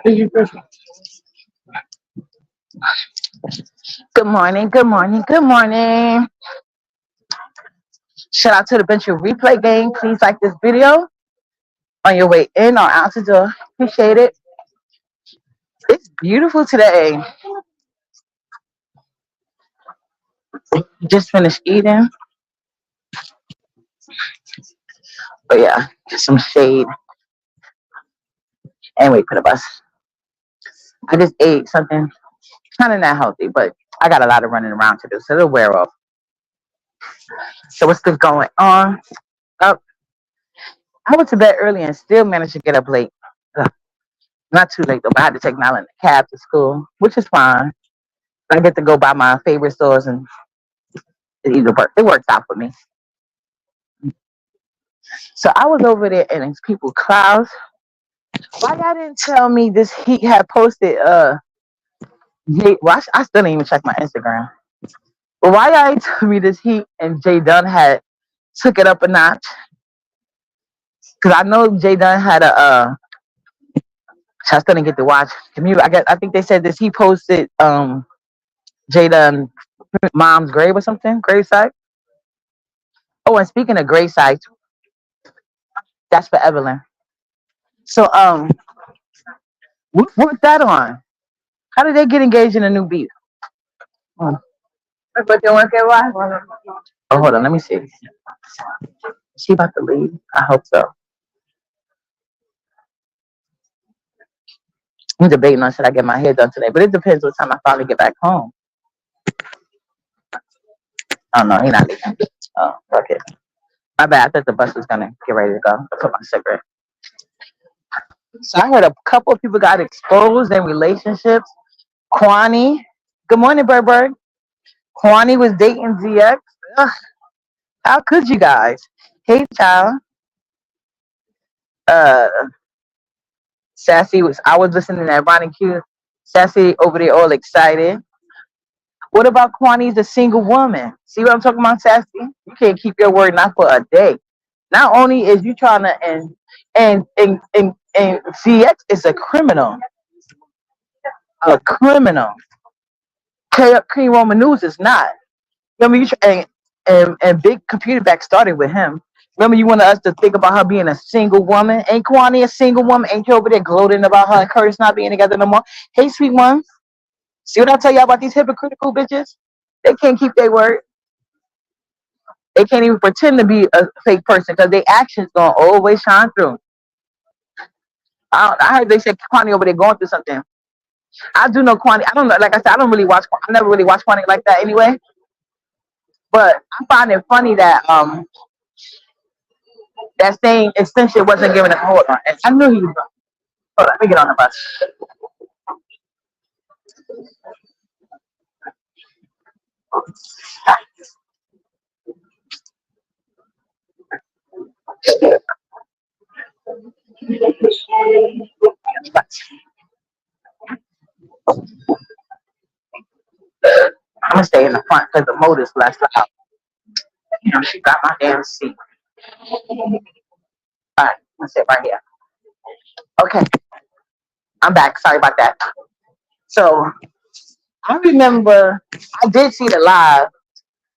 Good morning, good morning, good morning. Shout out to the Venture Replay Gang. Please like this video on your way in or out the door. Appreciate it. It's beautiful today. Just finished eating. But yeah, just some shade. And wait for the bus. I just ate something kind of not healthy, but I got a lot of running around to do, so it'll wear off. So what's still going on? Up. I went to bed early and still managed to get up late. Ugh, not too late though, but I had to take Nala in the cab to school, which is fine. I get to go by my favorite stores and it either work. It works out for me. So I was over there and it's people clouds. Why y'all didn't tell me this heat had posted well, I still didn't even check my Instagram. But why y'all ain't tell me this heat and Jay Dunn had took it up a notch? Because I know Jay Dunn had I still didn't get to watch. I think they said this he posted Jay Dunn mom's grave or something, grave site. Oh, and speaking of grave sites, that's for Evelyn. So what's that on? How did they get engaged in a new beat? Oh, oh, hold on, let me see. Is she about to leave? I hope so. I'm debating on should I get my hair done today, but it depends what time I finally get back home. Oh no, he's not leaving. Oh, okay. My bad. I thought the bus was gonna get ready to go. I put my cigarette. So I heard a couple of people got exposed in relationships. Kwani, good morning, Bird Bird. Kwani was dating ZX. Ugh, how could you guys? Hey, child. Uh, Sassy was. I was listening to Ronnie Q. Sassy over there, all excited. What about Kwani's a single woman? See what I'm talking about, Sassy? You can't keep your word not for a day. Not only is you trying to and CX is a criminal, a criminal. King Roman News is not. Remember and Big Computer Back started with him. Remember you wanted us to think about her being a single woman? Ain't Kwani a single woman? Ain't you over there gloating about her and Curtis not being together no more? Hey, sweet one. See what I tell y'all about these hypocritical bitches? They can't keep their word. They can't even pretend to be a fake person because their actions gonna always shine through. I heard they said Kwani over there going through something. I do know Kwani. I don't know. Like I said, I don't really watch. I never really watched Kwani like that anyway. But I find it funny that that same extension wasn't given a hold on. And I knew he was. Hold on, let me get on the bus. I'm gonna stay in the front because the motor's less loud. You know, she got my damn seat. All right, let's sit right here. Okay, I'm back. Sorry about that. So I remember I did see the live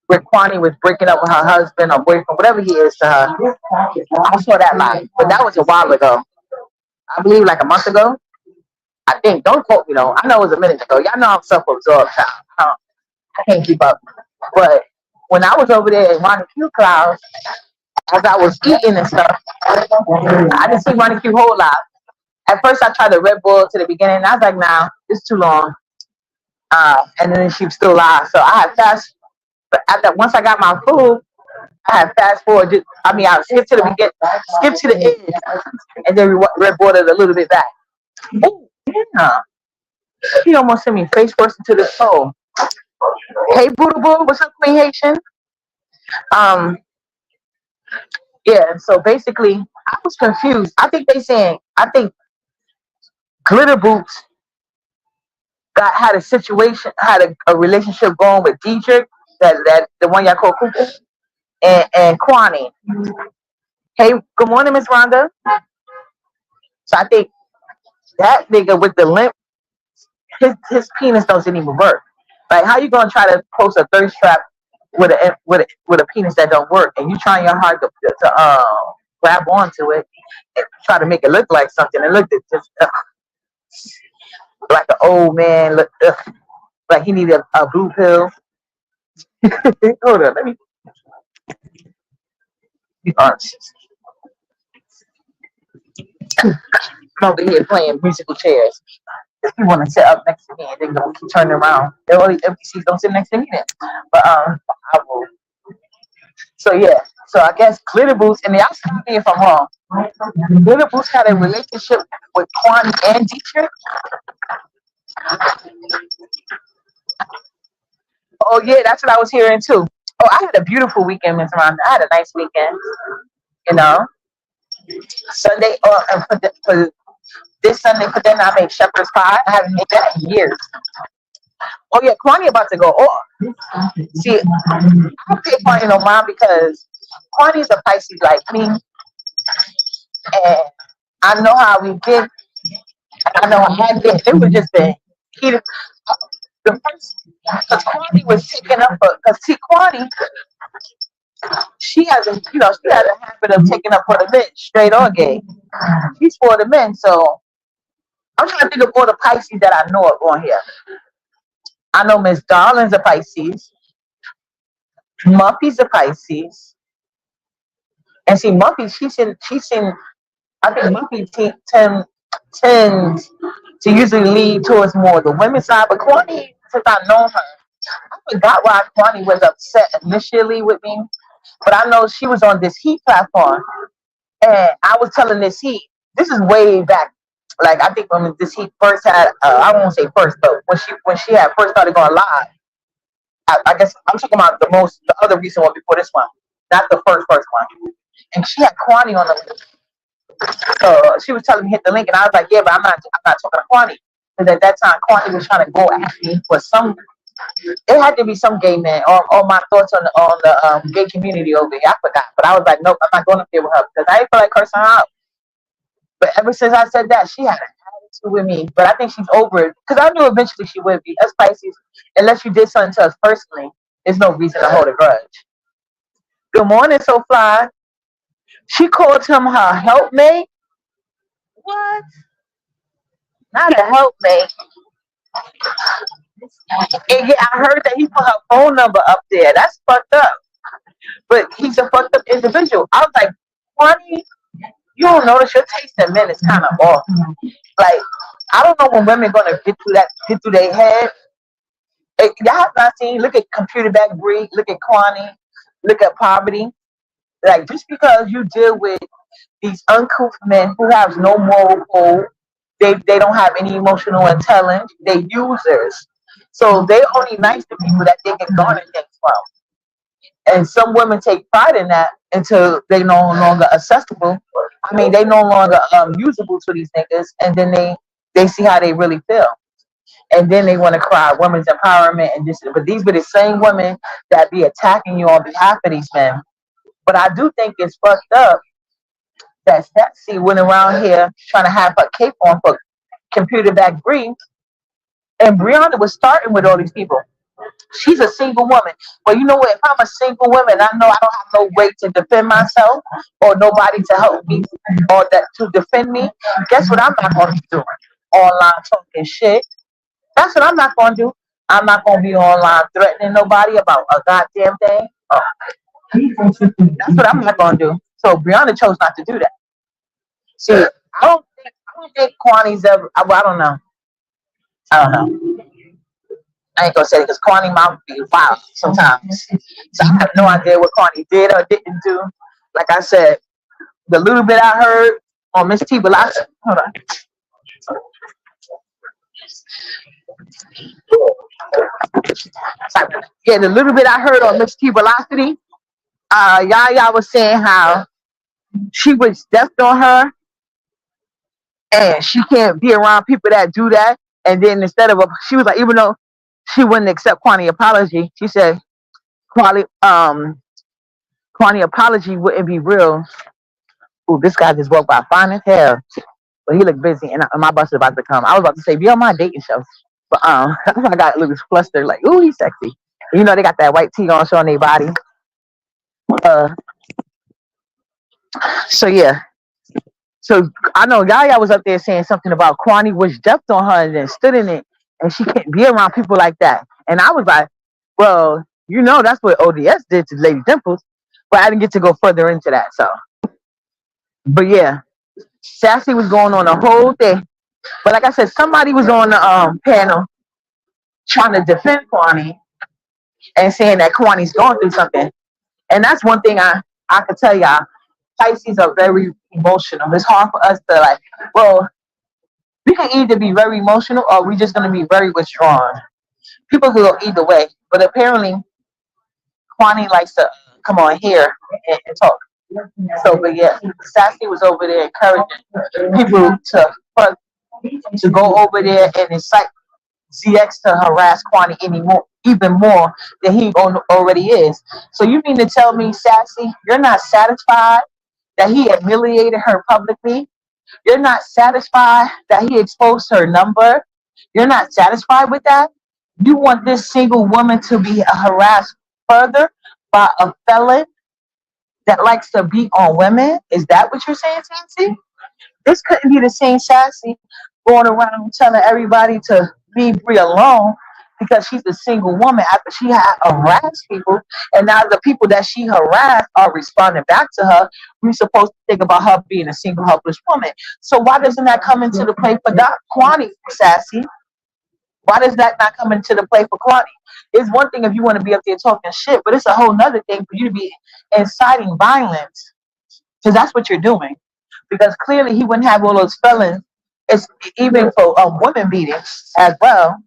where Kwani was breaking up with her husband or boyfriend, whatever he is to her. I saw that live, but that was a while ago. I believe like a month ago. I think. Don't quote me though. I know it was a minute ago. Y'all know I'm self-absorbed, child. I can't keep up. But when I was over there in Ronnie Q Clouds, as I was eating and stuff, I didn't see Ronnie Q whole live. At first, I tried the Red Bull to the beginning. And I was like, nah, it's too long. And then she was still live. So I had fast. But after once I got my food, I had fast forward. I skipped to the beginning, skipped to the end, and then Red Bull it a little bit back. Ooh, yeah. He almost sent me face first into the soul. Hey, Buddha Boo, what's up, Queen Haitian? Um, yeah. So basically, I was confused. I think Glitter Boots had a situation, had a relationship going with Dietrich, that the one y'all call Cuckoo, and Kwani. Hey, good morning, Miss Rhonda. So I think That nigga with the limp, his penis doesn't even work. Like, how you gonna try to post a thirst trap with a penis that don't work, and you trying your hard to grab onto it and try to make it look like something, and look at just like an old man, look like he needed a blue pill. Hold on, let me be honest. I'm over here playing musical chairs. If you want to sit up next to me and then go keep turning around, there all these empty seats. Don't sit next to me then. But I will. So yeah. So I guess Glitter Boots, and y'all stop me if I'm wrong. Glitter Boots had a relationship with Kwani and Dietrich. Oh yeah, that's what I was hearing too. Oh, I had a beautiful weekend, Miss Ron. I had a nice weekend. You know, Sunday for this Sunday for dinner I made shepherd's pie. I haven't made that in years. Oh yeah, Kwani about to go off. See, I don't pay Kwani no mind because Kwani's a Pisces like me, and I know how we did. I know how I did. It was just he, the first because Kwani was taking up because see Kwani, she has a habit of taking up for the men, straight or gay. She's for the men, so I'm trying to think of all the Pisces that I know of on here. I know Miss Darling's a Pisces, Muffy's a Pisces, and see Muffy, she's in. I think Muffy tends to usually lead towards more the women's side, but Kwani, since I know her, I forgot why Kwani was upset initially with me, but I know she was on this Heat platform, and I was telling this Heat. This is way back, like I think when this Heat first had, I won't say first, but when she had first started going live, I guess I'm talking about the other recent one before this one, not the first one, and she had Kwani on the. So she was telling me hit the link, and I was like, yeah, but I'm not talking to Kwani. Because at that time, Kwani was trying to go at me for some. It had to be some gay man, or my thoughts on the gay community over here. I forgot, but I was like, nope, I'm not going up there with her because I didn't feel like cursing her out. But ever since I said that, she had an attitude with me. But I think she's over it because I knew eventually she would be. Us Pisces, unless you did something to us personally, there's no reason to hold a grudge. Good morning, so fly. She called him her helpmate. What? Not a helpmate. And yeah, I heard that he put her phone number up there. That's fucked up. But he's a fucked up individual. I was like, Kwani, you don't notice your taste in men is kind of off. Like, I don't know when women gonna get through their head. Y'all have not seen. Look at Computer Back Breed. Look at Kwani. Look at Poverty. Like, just because you deal with these uncouth men who have no moral code, they don't have any emotional intelligence. They users. So they only nice to people that they can garner things from. And some women take pride in that until they no longer accessible. I mean, they no longer usable to these niggas, and then they see how they really feel, and then they want to cry women's empowerment and this. But these be the same women that be attacking you on behalf of these men. But I do think it's fucked up that Stetsy went around here trying to have her cape on for Computer Back Brief, and Brianna was starting with all these people. She's a single woman. But you know what? If I'm a single woman, I know I don't have no way to defend myself or nobody to help me or that to defend me. Guess what I'm not going to be doing? Online talking shit. That's what I'm not going to do. I'm not going to be online threatening nobody about a goddamn thing. Oh, that's what I'm not going to do. So Brianna chose not to do that. See, I don't think Kwani's ever. I don't know. I don't know. I ain't gonna say it because Kwani mouth be wild sometimes. So I have no idea what Kwani did or didn't do. Like I said, the little bit I heard on Miss T Velocity. Hold on. Sorry. Yeah, the little bit I heard on Miss T Velocity, Yaya was saying how she was deaf on her and she can't be around people that do that. And then instead of she was like, even though she wouldn't accept Kwani apology, she said Kwani apology wouldn't be real. Ooh, this guy just walked by fine as hell. But he looked busy, and my bus was about to come. I was about to say, be on my dating show. But I got Lucas flustered, like, ooh, he's sexy. You know, they got that white tee on showing their body. Uh, so yeah. So I know Yaya was up there saying something about Kwani was jumped on her and then stood in it, and she can't be around people like that. And I was like, well, you know, that's what ODS did to Lady Dimples, but I didn't get to go further into that. So, but yeah, Sassy was going on the whole thing. But like I said, somebody was on the panel trying to defend Kwani and saying that Kwani's going through something. And that's one thing I could tell y'all. Pisces are very emotional. It's hard for us to like, well, we can either be very emotional or we're just going to be very withdrawn. People can go either way. But apparently, Kwani likes to come on here and talk. So, but yeah, Sassy was over there encouraging people to go over there and incite ZX to harass Kwani anymore, even more than he already is. So you mean to tell me, Sassy, you're not satisfied that he humiliated her publicly? You're not satisfied that he exposed her number? You're not satisfied with that? You want this single woman to be harassed further by a felon that likes to beat on women? Is that what you're saying, Sassy? This couldn't be the same Sassy going around telling everybody to leave Brie alone because she's a single woman after she had harassed people, and now the people that she harassed are responding back to her. We're supposed to think about her being a single helpless woman. So why doesn't that come into the play for Kwani, Sassy? Why does that not come into the play for Kwani? It's one thing if you want to be up there talking shit, but it's a whole nother thing for you to be inciting violence, because that's what you're doing. Because clearly he wouldn't have all those felons, it's even for women beatings as well,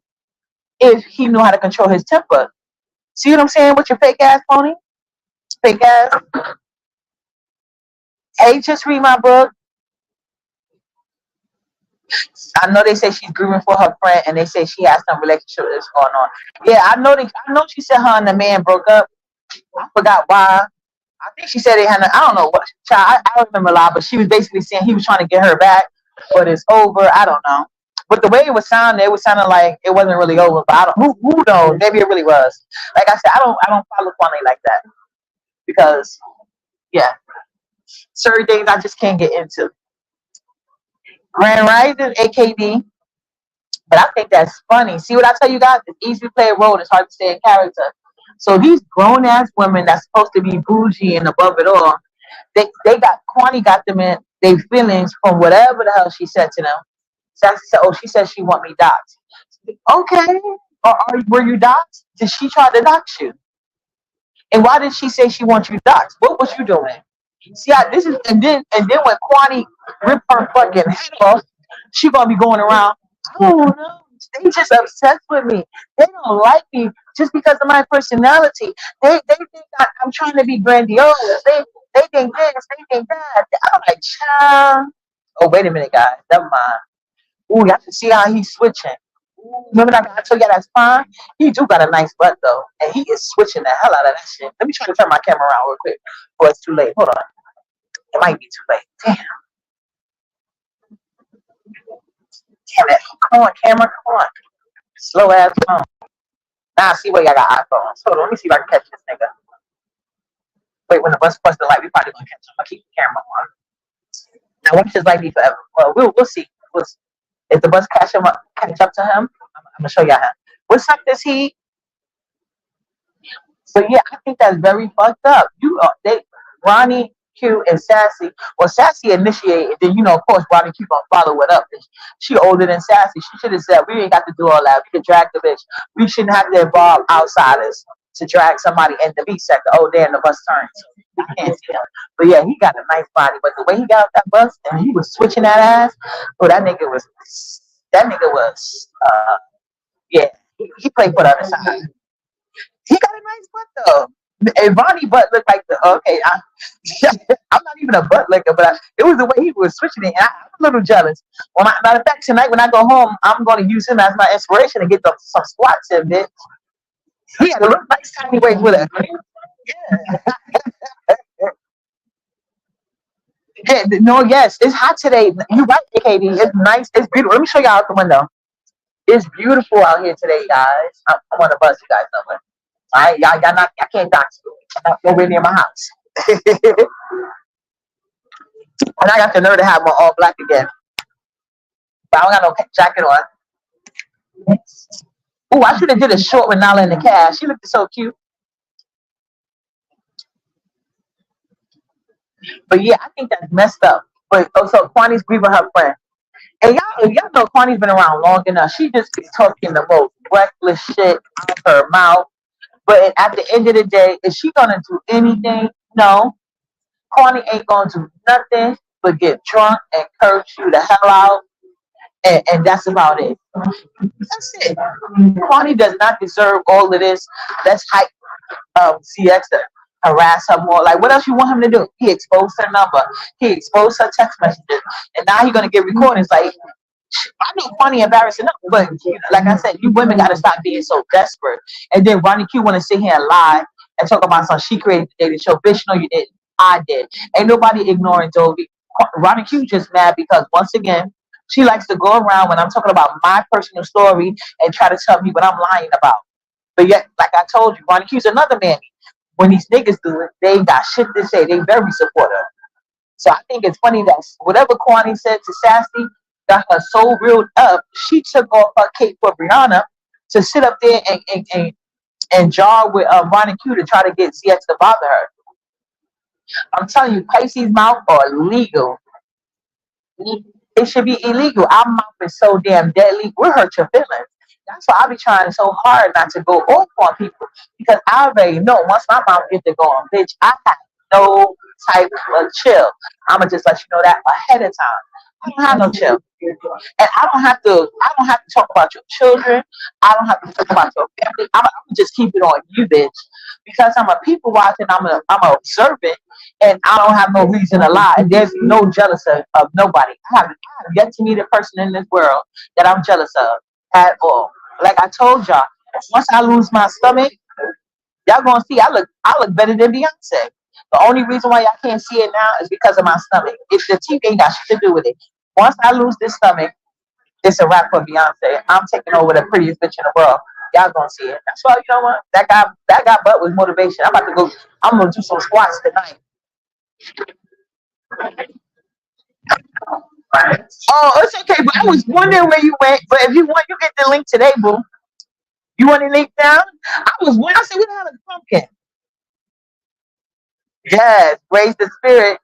if he knew how to control his temper. See what I'm saying with your fake ass pony? Fake ass. Hey, just read my book. I know they say she's grieving for her friend, and they say she has some relationship that's going on. Yeah, I know she said her and the man broke up. I forgot why. I think she said they had. I don't know what. I don't remember a lot, but she was basically saying he was trying to get her back, but it's over. I don't know. But the way it was sounding like it wasn't really over. But I don't. Who knows? Maybe it really was. Like I said, I don't follow Kwame like that because yeah, certain things I just can't get into. Grand Rising, AKD. But I think that's funny. See what I tell you guys? It's easy to play a role. It's hard to stay in character. So these grown ass women that's supposed to be bougie and above it all, they got Kwani got them in their feelings from whatever the hell she said to them. Sassy said, "Oh, she said she want me doxxed." Okay, were you doxxed? Did she try to dox you? And why did she say she wants you doxxed? What was you doing? See, this is and then when Kwani ripped her fucking head off, she gonna be going around. Oh no, they just obsessed with me. They don't like me just because of my personality. They think I'm trying to be grandiose. They think this, they think that. I'm like, child. Oh wait a minute, guys. Never mind. Ooh, y'all can see how he's switching. Remember that guy I told you that's fine? He do got a nice butt though, and he is switching the hell out of that shit. Let me try to turn my camera around real quick before it's too late. Hold on. It might be too late. Damn it. Come on, camera. Come on. Slow ass phone. Now I see where y'all got iPhones. Hold on. Let me see if I can catch this nigga. Wait, when the bus busts the light, we probably gonna catch him. I'm gonna keep the camera on. Now watch this light be forever. Well, we'll see. We'll see. If the bus catch up to him, I'm gonna show y'all him. What's up, this heat? So yeah, I think that's very fucked up. Ronnie, Q, and Sassy. Well, Sassy initiated, then of course Ronnie Q gonna follow it up. She older than Sassy. She should have said, "We ain't got to do all that. We can drag the bitch. We shouldn't have to involve outsiders to drag somebody in the beat sector." Oh, damn, the bus turns. We can't see him. But yeah, he got a nice body. But the way he got off that bus and he was switching that ass, oh, that nigga was, yeah, he played for the other side. He got a nice butt though. And Ronnie butt looked like I'm not even a butt licker, but it was the way he was switching it. And I'm a little jealous. Matter of fact, tonight when I go home, I'm going to use him as my inspiration to get some squats in, bitch. He had a little nice tiny waist with it. Yeah. Yeah, no, yes, it's hot today. You right, Katie. It's nice. It's beautiful. Let me show y'all out the window. It's beautiful out here today, guys. I'm on the bus, you guys know. All right, y'all not. I can't dox you. I'm not nowhere near my house. And I got the nerve to have my all black again. But I don't got no jacket on. Ooh, I should have did a short with Nala in the cast. She looked so cute. But yeah, I think that's messed up. But oh, so Kwani's grieving her friend. And y'all know Kwani's been around long enough. She just keeps talking the most reckless shit out of her mouth. But at the end of the day, is she gonna do anything? No. Kwani ain't gonna do nothing but get drunk and curse you the hell out. And that's about it. That's it. Kwani does not deserve all of this. Let's hype CX to harass her more. Like, what else you want him to do? He exposed her number. He exposed her text messages. And now he's gonna get recordings. Like, I know funny, embarrassing, but like I said, you women got to stop being so desperate. And then Ronnie Q want to sit here and lie and talk about something she created the dating show. Bitch, no, you didn't. I did. Ain't nobody ignoring Dovey. Ronnie Q just mad because once again, she likes to go around when I'm talking about my personal story and try to tell me what I'm lying about. But yet, like I told you, Ronnie Q's another man. When these niggas do it, they ain't got shit to say. They very supportive. So I think it's funny that whatever Kwani said to Sassy got her so reeled up, she took off her cape for Brianna to sit up there and jar with Ronnie Q to try to get CX to bother her. I'm telling you, Pisces mouth are illegal. It should be illegal. Our mouth is so damn deadly. We'll hurt your feelings. That's why I be trying so hard not to go off on people because I already know once my mouth gets to going, bitch, I have no type of chill. I'ma just let you know that ahead of time. I don't have no chill. And I don't have to talk about your children. I don't have to talk about your family. I'm just keep it on you, bitch. Because I'm a people watching, I'm a observant, and I don't have no reason to lie. And there's no jealous of nobody. I have yet to meet a person in this world that I'm jealous of at all. Like I told y'all, once I lose my stomach, y'all gonna see I look better than Beyonce. The only reason why y'all can't see it now is because of my stomach. If the teeth ain't got shit to do with it. Once I lose this stomach, it's a wrap for Beyonce. I'm taking over the prettiest bitch in the world. Y'all gonna see it. That's why you know what? That guy butt was motivation. I'm about to go. I'm gonna do some squats tonight. Oh, it's okay, but I was wondering where you went. But if you want, you get the link today, boo. You want the link down? I was wondering. I said, what the hell is pumpkin? Yes, raise the spirit.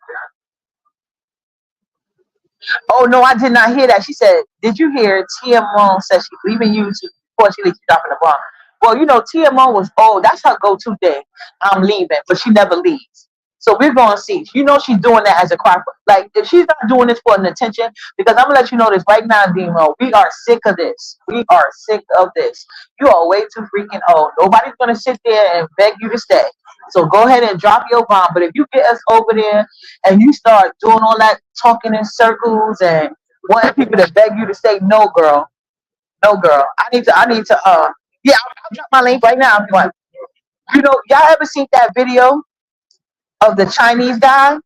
Oh no, I did not hear that. She said, "Did you hear?" Tia Moon said she's leaving YouTube before she leaves dropping the bomb. Well, you know, Tia Moon was old. That's her go-to thing. I'm leaving, but she never leaves. So we're gonna see. You know, she's doing that as a cry. Like if she's not doing this for an attention, because I'm gonna let you know this right now, Demo. We are sick of this. We are sick of this. You are way too freaking old. Nobody's gonna sit there and beg you to stay. So go ahead and drop your bomb. But if you get us over there and you start doing all that talking in circles and wanting people to beg you to say no, girl, no, girl. I need to. Yeah, I'll drop my link right now if you want. You know, y'all ever seen that video of the Chinese guy?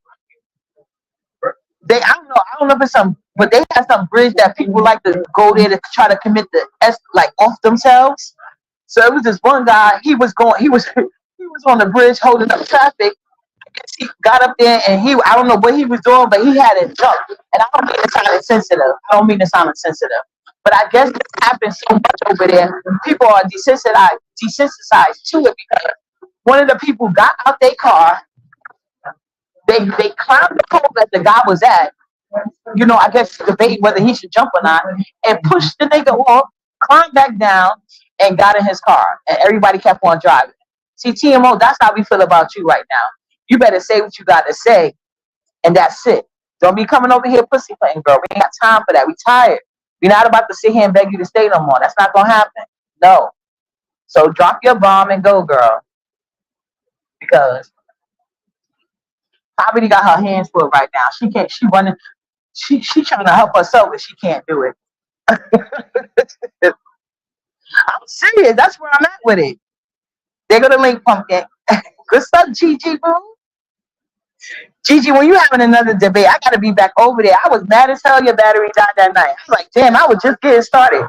I don't know if it's some, but they have some bridge that people like to go there to try to commit the like off themselves. So it was this one guy. He was on the bridge holding up traffic. He got up there and I don't know what he was doing, but he had it jumped. And I don't mean to sound insensitive. I don't mean to sound insensitive. But I guess this happens so much over there. People are desensitized to it because one of the people got out their car. They climbed the pole that the guy was at. You know, I guess debating whether he should jump or not, and pushed the nigga off, climbed back down, and got in his car. And everybody kept on driving. See, TMO, that's how we feel about you right now. You better say what you got to say, and that's it. Don't be coming over here pussyfooting, girl. We ain't got time for that. We tired. We're not about to sit here and beg you to stay no more. That's not gonna happen. No. So drop your bomb and go, girl. Because Poverty got her hands full right now. She can't. She running. She trying to help herself, but she can't do it. I'm serious. That's where I'm at with it. They're gonna link pumpkin. Good stuff, Gigi boo. Gigi, when you having another debate, I gotta be back over there. I was mad as hell your battery died that night. I was like, damn, I was just getting started.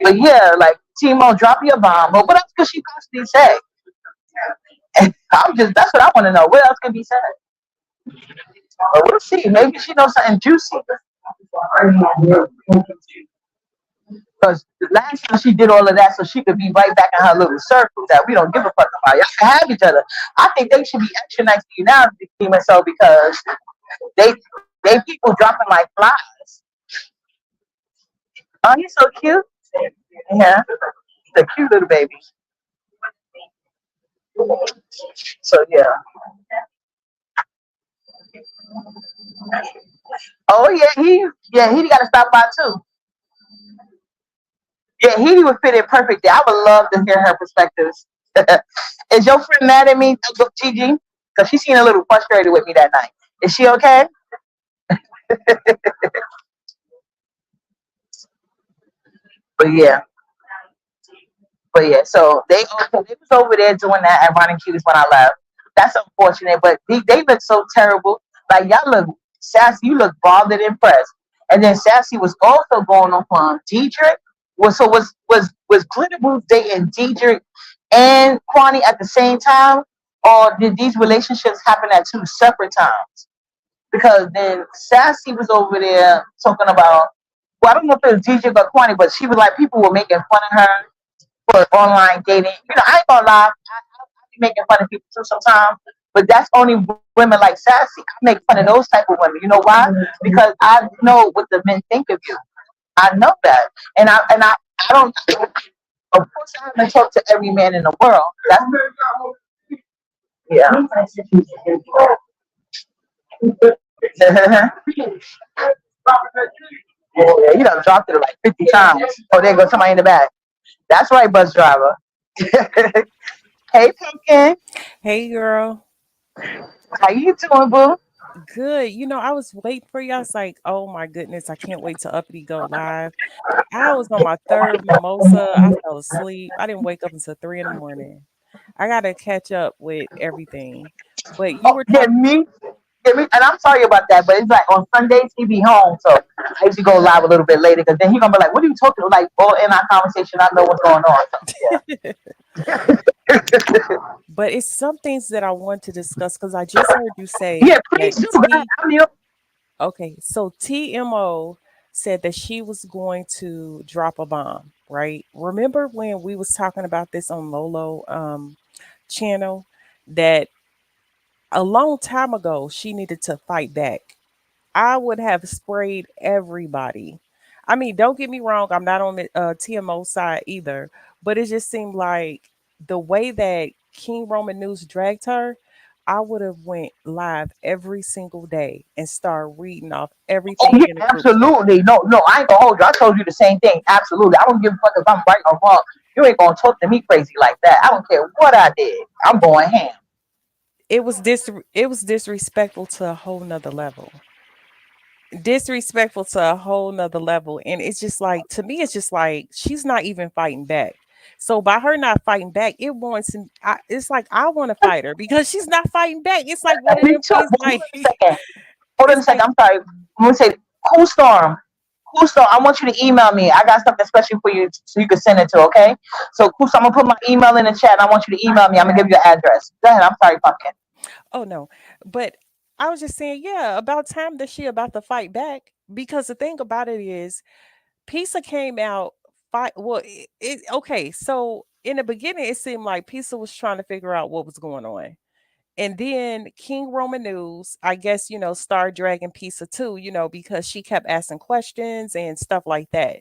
But yeah, like Timo, drop your bomb. But what else could she possibly say? I'm just that's what I want to know. What else can be said? But we'll see. Maybe she knows something juicy. Because the last time she did all of that so she could be right back in her little circle that we don't give a fuck about. Y'all can have each other. I think they should be extra nice to you now, Demon So, because they they people dropping like flies. Oh, he's so cute. Yeah, the cute little baby. So yeah. Oh yeah he got to stop by too. Yeah, he would fit in perfectly. I would love to hear her perspectives. Is your friend mad at me, Gigi? Because she seemed a little frustrated with me that night. Is she okay? But yeah, but yeah. So they was over there doing that at Ron and Cuties when I left. That's unfortunate, but they look so terrible. Like y'all look sassy. You look bothered and pressed. And then Sassy was also going on from Dietrich. Was Glitter Booth dating Dietrich and Kwani at the same time, or did these relationships happen at two separate times? Because then Sassy was over there talking about, well, I don't know if it was DJ or Kwani, but she was like, people were making fun of her for online dating. I ain't gonna lie, I be making fun of people too sometimes, but that's only women like Sassy. I make fun of those type of women. You know why? Because I know what the men think of you. I know that, I don't. Of course, I haven't talked to every man in the world. That's yeah. Yeah, you done dropped it like 50 times. Oh, there goes somebody in the back. That's right, bus driver. Hey, Pumpkin. Hey girl. How you doing, boo? Good. I was waiting for you. I was like, oh my goodness, I can't wait to Uppity go live. I was on my third mimosa. I fell asleep. I didn't wake up until 3 in the morning. I gotta catch up with everything. But you Oh, were yeah, talking. me. Yeah, me. And I'm sorry about that, but it's like on Sundays he be home, so I usually go live a little bit later because then he gonna be like, "What are you talking?" Like, all in our conversation, I know what's going on. So, But it's some things that I want to discuss because I just heard you yeah, say that please do. God, I'm you. okay, so TMO said that she was going to drop a bomb, right? Remember when we was talking about this on Lolo channel that a long time ago she needed to fight back. I would have sprayed everybody. I mean, don't get me wrong, I'm not on the TMO side either, but it just seemed like the way that King Roman News dragged her, I would have went live every single day and start reading off Oh everything yeah, in the group chat. absolutely. No, no, I ain't gonna hold you. I told you the same thing. Absolutely. I don't give a fuck if I'm right or wrong. You ain't gonna talk to me crazy like that. I don't care what I did. I'm going ham. It was disrespectful to a whole nother level. Disrespectful to a whole nother level. And it's just like, to me, it's just like she's not even fighting back. So by her not fighting back, it's like I want to fight her because she's not fighting back. It's like one of Me them too. things But hold like on a second. Hold on a it's second. like, I'm sorry. I'm gonna say, Cool Storm. Cool Storm. I want you to email me. I got something special for you so you can send it to. Okay. So Cool Storm, I'm gonna put my email in the chat. And I want you to email me. I'm gonna give you the address. Go ahead. I'm sorry, Pumpkin. oh no. But I was just saying, yeah, about time that she about to fight back. Because the thing about it is Pisa came out fight well okay, so in the beginning it seemed like Pisa was trying to figure out what was going on. And then King Roman News, I guess, Star Dragon Pizza too, because she kept asking questions and stuff like that.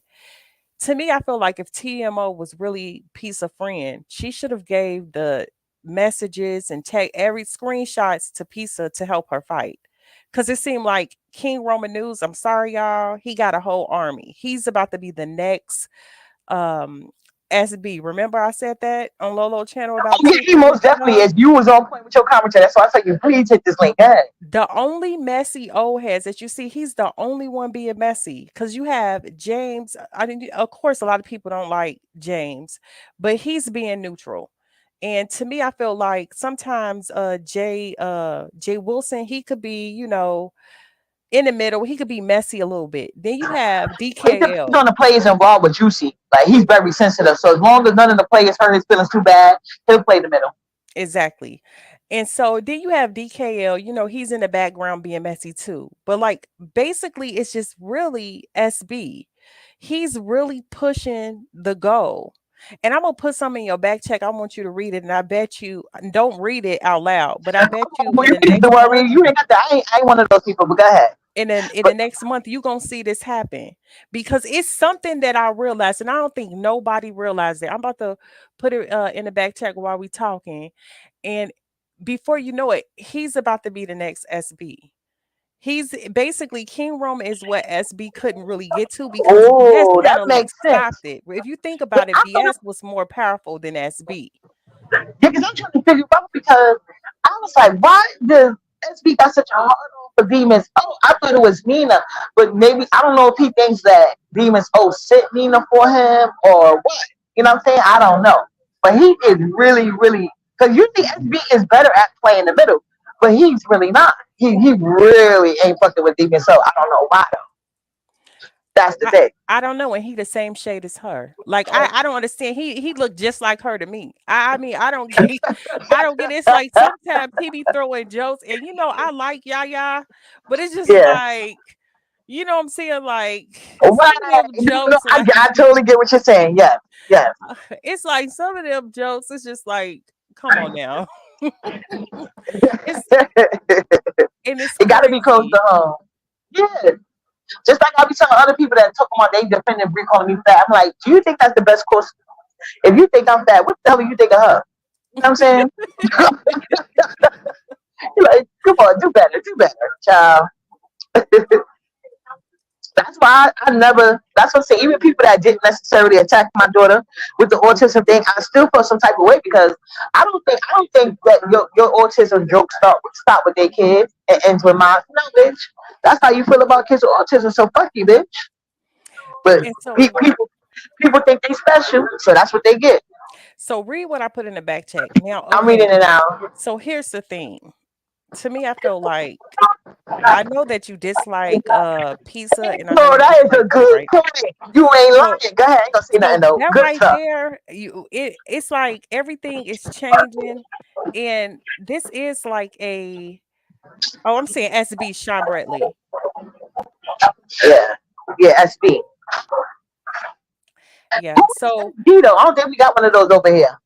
To me, I feel like if TMO was really Pizza friend, she should have gave the messages and take every screenshots to Pizza to help her fight. Cause it seemed like King Roman News, I'm sorry, y'all, he got a whole army. He's about to be the next um SB. Remember I said that on Lolo channel about Oh yeah, two, he three weeks most definitely ago? is. You was on point with your commentary. That's why I said you please hit this link. Go ahead. The only messy old heads that you see, he's the only one being messy. Because you have James. I mean, of course, a lot of people don't like James, but he's being neutral. And to me, I feel like sometimes Jay Wilson, he could be, in the middle. He could be messy a little bit. Then you have It depends DKL. on the players involved with Juicy. Like he's very sensitive, so as long as none of the players hurt his feelings too bad, he'll play the middle. Exactly. And so then you have DKL, he's in the background being messy too. But like basically it's just really SB. He's really pushing the goal. And I'm gonna put some in your back check. I want you to read it. And I bet you don't read it out loud, but I bet you Well, in you the don't need next to month, worry. You ain't got that. I ain't one of those people. But go ahead. in But the next month, you're gonna see this happen. Because it's something that I realized, and I don't think nobody realized it. I'm about to put it in the back check while we talking. And before you know it, he's about to be the next SB. He's basically King Rome is what SB couldn't really get to because BS oh, kind that of like makes stopped sense. it. If you think But about it, I thought BS was more powerful than SB. yeah, because I'm trying to figure out because I was like, why does SB got such a hard on for Demons? Oh, I thought it was Nina, but maybe I don't know if he thinks that Demons sent Nina for him or what. You know what I'm saying? I don't know, but he is really, really because usually SB is better at playing the middle, but he's really not. He really ain't fucking with Demons, so I don't know why though. That's the I thing. I don't know, and he the same shade as her. Like I don't understand. He looked just like her to me. I mean I don't get I don't get it. It's like sometimes he be throwing jokes, and I like Yaya, but it's just Yeah. like what I'm saying. Like some of Right. them No, jokes, like I totally get what you're saying. Yes. Yes. it's like some of them jokes. It's just like, come on now. It's and it's It got to be close crazy. to home. Yeah. Just like I be telling other people that talk about they defending Brie calling me fat. I'm like, do you think that's the best course? If you think I'm fat, what the hell do you think of her? You know what I'm saying? You're like, come on, do better, child. That's why I never. That's what I say. Even people that didn't necessarily attack my daughter with the autism thing, I still feel some type of way because I don't think that your autism joke stop with their kids and ends with mine. No, bitch. That's how you feel about kids with autism. So fuck you, bitch. But And so people think they special, so that's what they get. read what I put in the back check. Now, I'm okay, reading it now. so here's the thing. To me, I feel like I know that you dislike pizza, and I know No, you that is dislike a Brie, good right? point. You ain't So lying. Go ahead. I ain't gonna say nothing so though. that Good right stuff. there, it's like everything is changing. And this is like I'm saying SB Sean Bradley. Yeah. Yeah, SB. Yeah. So SB though. I don't think we got one of those over here.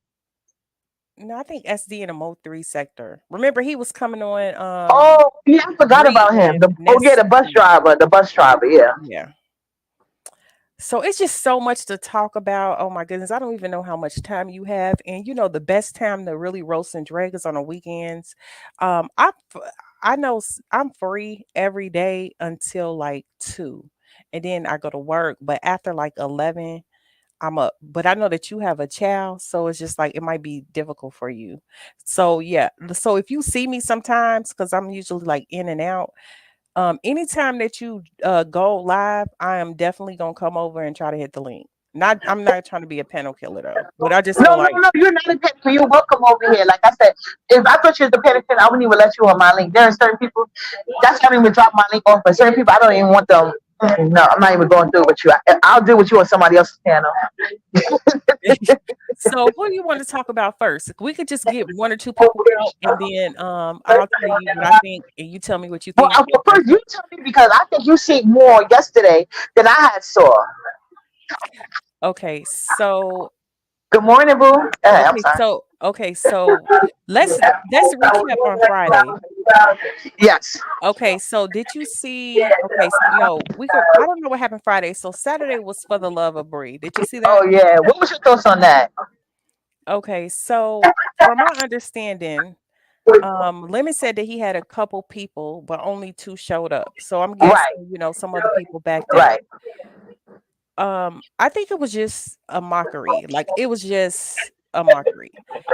no, I think SD in the Mo 3 sector. Remember, he was coming on Oh, yeah, I forgot Bree about him. and Yeah, Ness. the bus driver. The bus driver, yeah. Yeah. So it's just so much to talk about. Oh my goodness, I don't even know how much time you have. And the best time to really roast and drag is on the weekends. I know I'm free every day until like 2. And then I go to work, but after like 11, I'm up. But I know that you have a child, so it's just like it might be difficult for you. So yeah. So if you see me sometimes, because I'm usually like in and out, anytime that you go live, I am definitely gonna come over and try to hit the link. I'm not trying to be a panel killer though, but I just feel No, no, like no. You're not a panic. You're welcome over here. Like I said, if I thought you was a panic, I wouldn't even let you on my link. There are certain people that's not even drop my link off, but certain people I don't even want them. No, I'm not even going through it with you. I'll do with you on somebody else's channel. so. Who do you want to talk about first? We could just get one or two people out, and then I'll tell you what I think, and you tell me what you Well, think. well, first you tell me because I think you see more yesterday than I had saw. Okay, so Good morning, boo. I'm sorry. let's recap on Friday. Yes. Okay, so did you see? Okay, no, we could. I don't know what happened Friday. So Saturday was for the love of Brie. Did you see Oh that? yeah. What was your thoughts on that? Okay, so from my understanding, Lemon said that he had a couple people, but only 2 showed up. So I'm Right. guessing, some other people backed out. Right. I think it was just a mockery. Like it was just a mockery.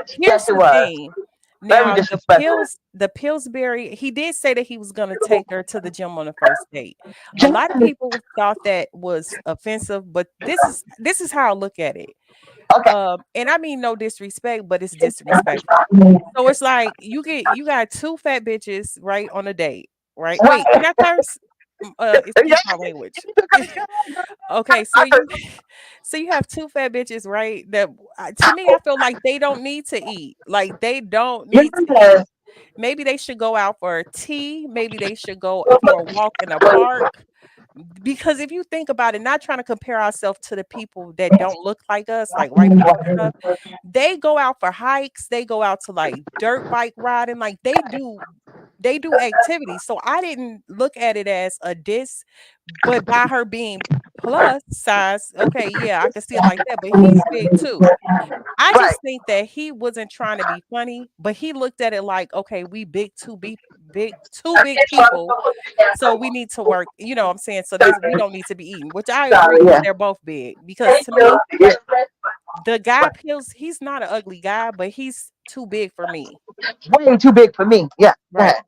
Here's Yes, it the was. thing. Very Now disrespectful. The Pillsbury, he did say that he was gonna take her to the gym on the first date. A lot of people thought that was offensive, but this is how I look at it. Okay. And I mean no disrespect, but it's disrespectful. So it's like you got two fat bitches right on a date, right? Wait, can I curse? Yeah. Excuse my language. Okay, so you so you have two fat bitches, right? That to me, I feel like they don't need to eat. Like they don't need to eat. Yes. Maybe they should go out for tea. Maybe they should go for a walk in a park. Because if you think about it, not trying to compare ourselves to the people that don't look like us, like white people and stuff, they go out for hikes, they go out to like dirt bike riding, like they do activities. So I didn't look at it as a diss, but by her being plus size, okay, yeah, I can see it like that. But he's big too. I Right. just think that he wasn't trying to be funny, but he looked at it like, okay, we two big people, so we need to work. You know what I'm saying? So that's we don't need to be eating, which I agree Sorry, because yeah. they're both big. Because to me, Yeah. the guy Pills, he's not an ugly guy, but he's too big for me. Way too big for me. Yeah. Go Right. ahead.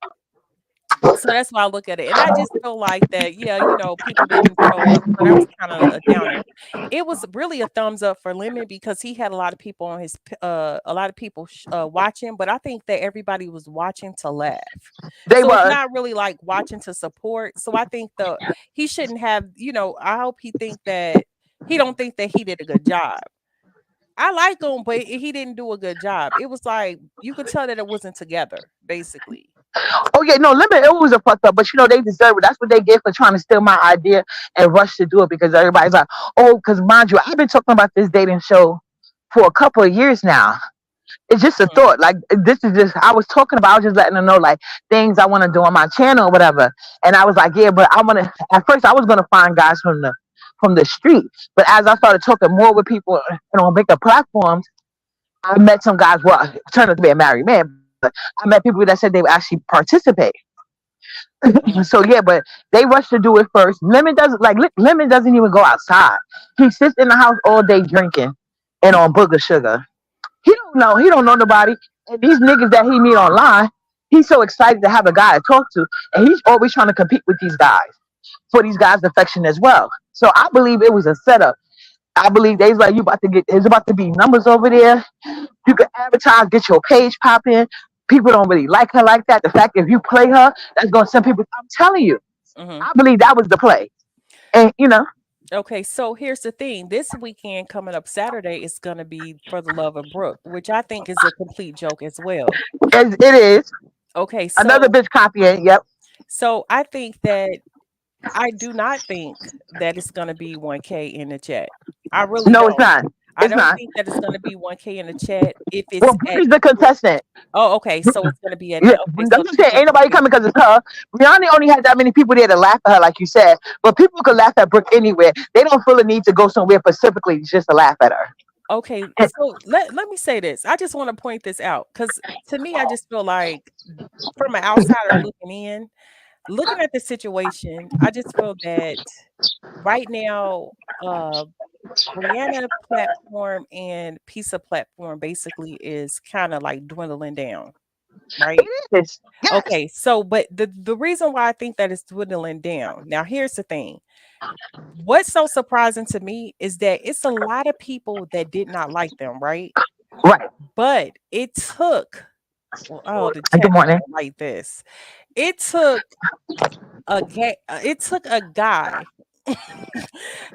So that's why I look at it. And I just feel like that, yeah, people didn't show up. So that was kind of a downer. It was really a thumbs up for Lemon because he had a lot of people on a lot of people watching, but I think that everybody was watching to laugh. They So it's were. not really like watching to support. So I think he shouldn't have, I hope he don't think that he did a good job. I like him, but he didn't do a good job. It was like you could tell that it wasn't together, basically. Oh yeah, no, limit. It was a fucked up, but they deserve it. That's what they get for trying to steal my idea and rush to do it because everybody's like, oh, because mind you, I've been talking about this dating show for a couple of years now. It's just a Mhm, thought. Like this is just I was talking about. I was just letting them know like things I want to do on my channel or whatever. And I was like, yeah, but I want to. At first, I was gonna find guys from the street, but as I started talking more with people, on bigger platforms, I met some guys. Well, it turned out to be a married man, but I met people that said they would actually participate. mhm. So yeah, but they rush to do it first. Lemon doesn't even go outside. He sits in the house all day drinking and on booger sugar. He don't know. He don't know nobody. And these niggas that he meet online, he's so excited to have a guy to talk to, and he's always trying to compete with these guys for these guys' affection as well. So I believe it was a setup. I believe they's like you about to get. There's about to be numbers over there. You can advertise, get your page popping. People don't really like her like that. The fact if you play her, that's gonna send people. I'm telling you, Mhm. I believe that was the play. And Okay, so here's the thing. This weekend coming up Saturday is going to be For the Love of Brooke, which I think is a complete joke as well. as it is Okay, another bitch copying. Yep. so I think that I do not think that it's going to be 1K in the chat. I really No, it's don't. not. I It's don't not. think that it's going to be 1K in the chat if Well, it's at Brittany's the contestant. Oh, okay. So it's going to be at Yeah, okay, that's so what I'm she's saying. the Ain't nobody contestant. coming because it's her. Rihanna only had that many people there to laugh at her, like you said. But people could laugh at Brooke anywhere. They don't feel a need to go somewhere specifically just to laugh at her. Okay, so let me say this. I just want to point this out because to me, I just feel like from an outsider looking in, looking at the situation, I just feel that right now, uh, Brianna platform and Pizza platform basically is kind of like dwindling down, right? It is. Yes. Okay, so but the reason why I think that it's dwindling down. Now, here's the thing. What's so surprising to me is that it's a lot of people that did not like them, right? Right. But it took oh, the Good chat morning. don't like this. It took it took a guy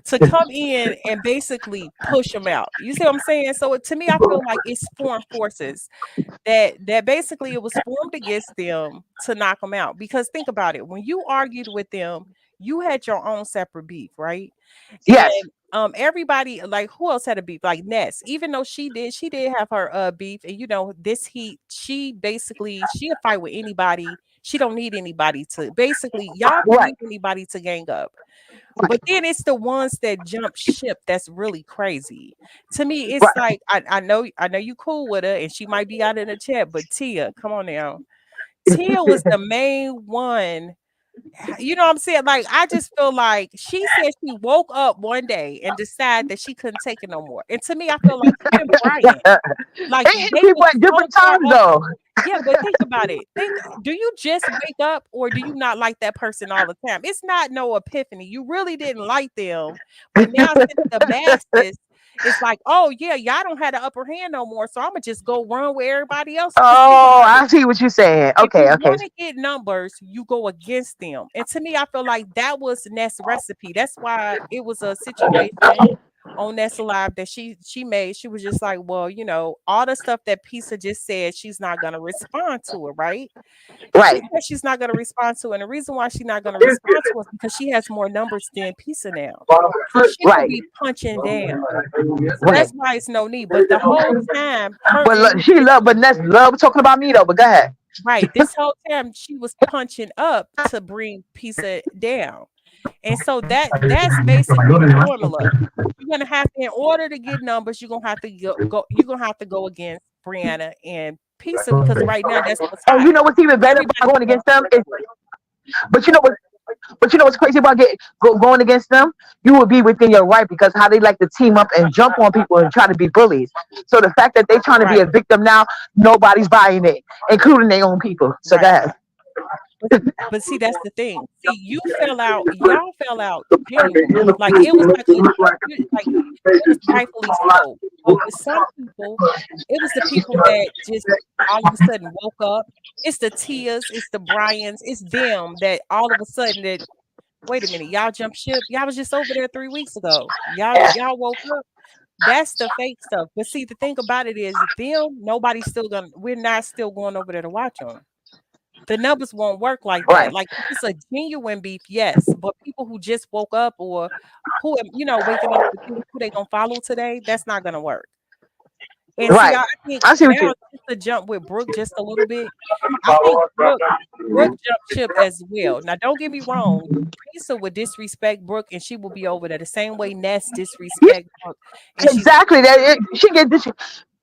to come in and basically push him out. You see what I'm saying? So to me, I feel like it's foreign forces that basically it was formed against them to knock them out. Because think about it, when you argued with them, you had your own separate beef, right? Yes. And everybody like who else had a beef? Like Ness, even though she did have her beef, and she basically she'll fight with anybody. She don't need anybody to basically y'all don't Right. need anybody to gang up. But then it's the ones that jump ship that's really crazy. To me, it's Right. like I know you cool with her and she might be out in the chat, but Tia, come on now. Tia was the main one. You know what I'm saying? Like, I just feel like she said she woke up one day and decided that she couldn't take it no more. And to me, I feel like even Brian, like It hit they people was at so different far times off. though. Yeah, but think about it. Do you just wake up or do you not like that person all the time? It's not no epiphany. You really didn't like them, but now since the masses, it's like, oh yeah, y'all don't have the upper hand no more, so I'm gonna just go run with everybody else. Because think Oh, about it. I see what you're saying. If you Okay, okay. want to get numbers, you go against them. And to me, I feel like that was Ness' recipe. That's why it was a situation on Ness Alive that she made. She was just like, well, all the stuff that Pisa just said, she's not gonna respond to it, right? She Right, said she's not gonna respond to it. And the reason why she's not gonna respond to it is because she has more numbers than Pisa now. So she gonna right, be punching down. So right. that's why it's no need. But the whole time, her But look, and she love, but that's love talking about me though. But go ahead. right, this whole time she was punching up to bring Pisa down. And so that's basically the formula. You're gonna have to, in order to get numbers, you're gonna have to you're gonna have to go against Brianna and Pisa because right now that's what's And hot. you know what's even better about Everybody's going going against them for is, it. but you know what, but you know what's crazy about going against them? You would be within your right because how they like to team up and jump on people and try to be bullies. So the fact that they trying to be Right, a victim now, nobody's buying it, including their own people. So go right. ahead. But but see, that's the thing. See, y'all fell out genuinely. Like it was like like it was rightfully so. But with some people, it was the people that just all of a sudden woke up. It's the Tias, it's the Bryans, it's them that all of a sudden that wait a minute, y'all jumped ship. Y'all was just over there 3 weeks ago. Y'all woke up. That's the fake stuff. But see, the thing about it is them, we're not still going over there to watch them. The numbers won't work like that. Right, Like if it's a genuine beef, yes, but people who just woke up or who waking up to think who they gonna follow today, that's not gonna work. And see, right. I think I see what you. now just to jump with Brooke just a little bit, I think Brooke jumped ship as well. Now, don't get me wrong, Pisa would disrespect Brooke, and she will be over there the same way Ness Yeah, disrespect Brooke, and she's exactly. She get this.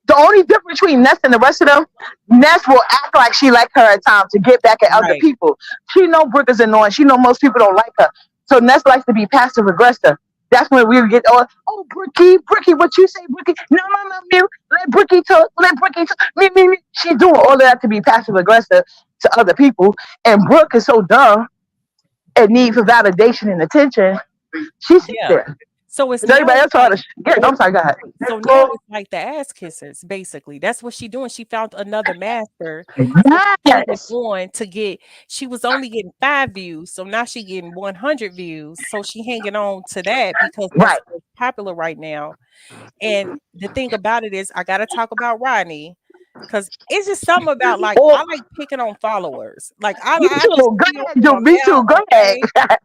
The only difference between Ness and the rest of them, Ness will act like she like her at times to get back at other right. people. She know Brooke is annoying. She know most people don't like her. So Ness likes to be passive aggressive. That's when we would get Brookie, what you say, Brookie? No, no, no, you let Brookie talk, let Brookie talk. Me. She's doing all of that to be passive aggressive to other people. And Brooke is so dumb and need for validation and attention. She sits Yeah. there. So it's And now everybody it's else ought like to get. I'm sorry, go ahead. so now it's like the ass kissers, basically. That's what she doing. She found another master. So she's hanging Yes. on to get she was only getting 5 views. So now she getting 100 views. So she hanging on to that because that's Right. what's popular right now. And the thing about it is I gotta talk about Rodney. Cause it's just something about like Or I like picking on followers. Like I, me I too. just Go be on ahead, my Joe. Me mouth, too. Go ahead. okay?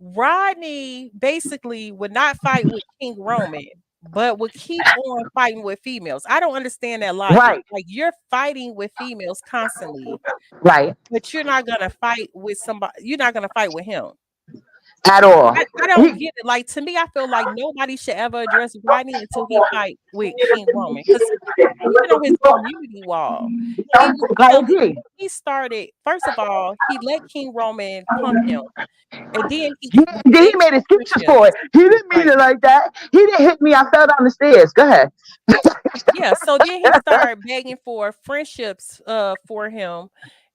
Rodney basically would not fight with King Roman, but would keep on fighting with females. I don't understand that logic. Right. Like you're fighting with females constantly, Right. but you're not gonna fight with somebody. You're not gonna fight with him. At all. I don't He, get it. Like to me, I feel like nobody should ever address Rodney until he fight with King Roman. Because even on his community wall, he was I telling agree. he started. First of all, he let King Roman pump him, and then Yeah, then they he made excuses friendship. for it. He didn't mean Right. it like that. He didn't hit me. I fell down the stairs. Go ahead. Yeah, so then he started begging for friendships for him,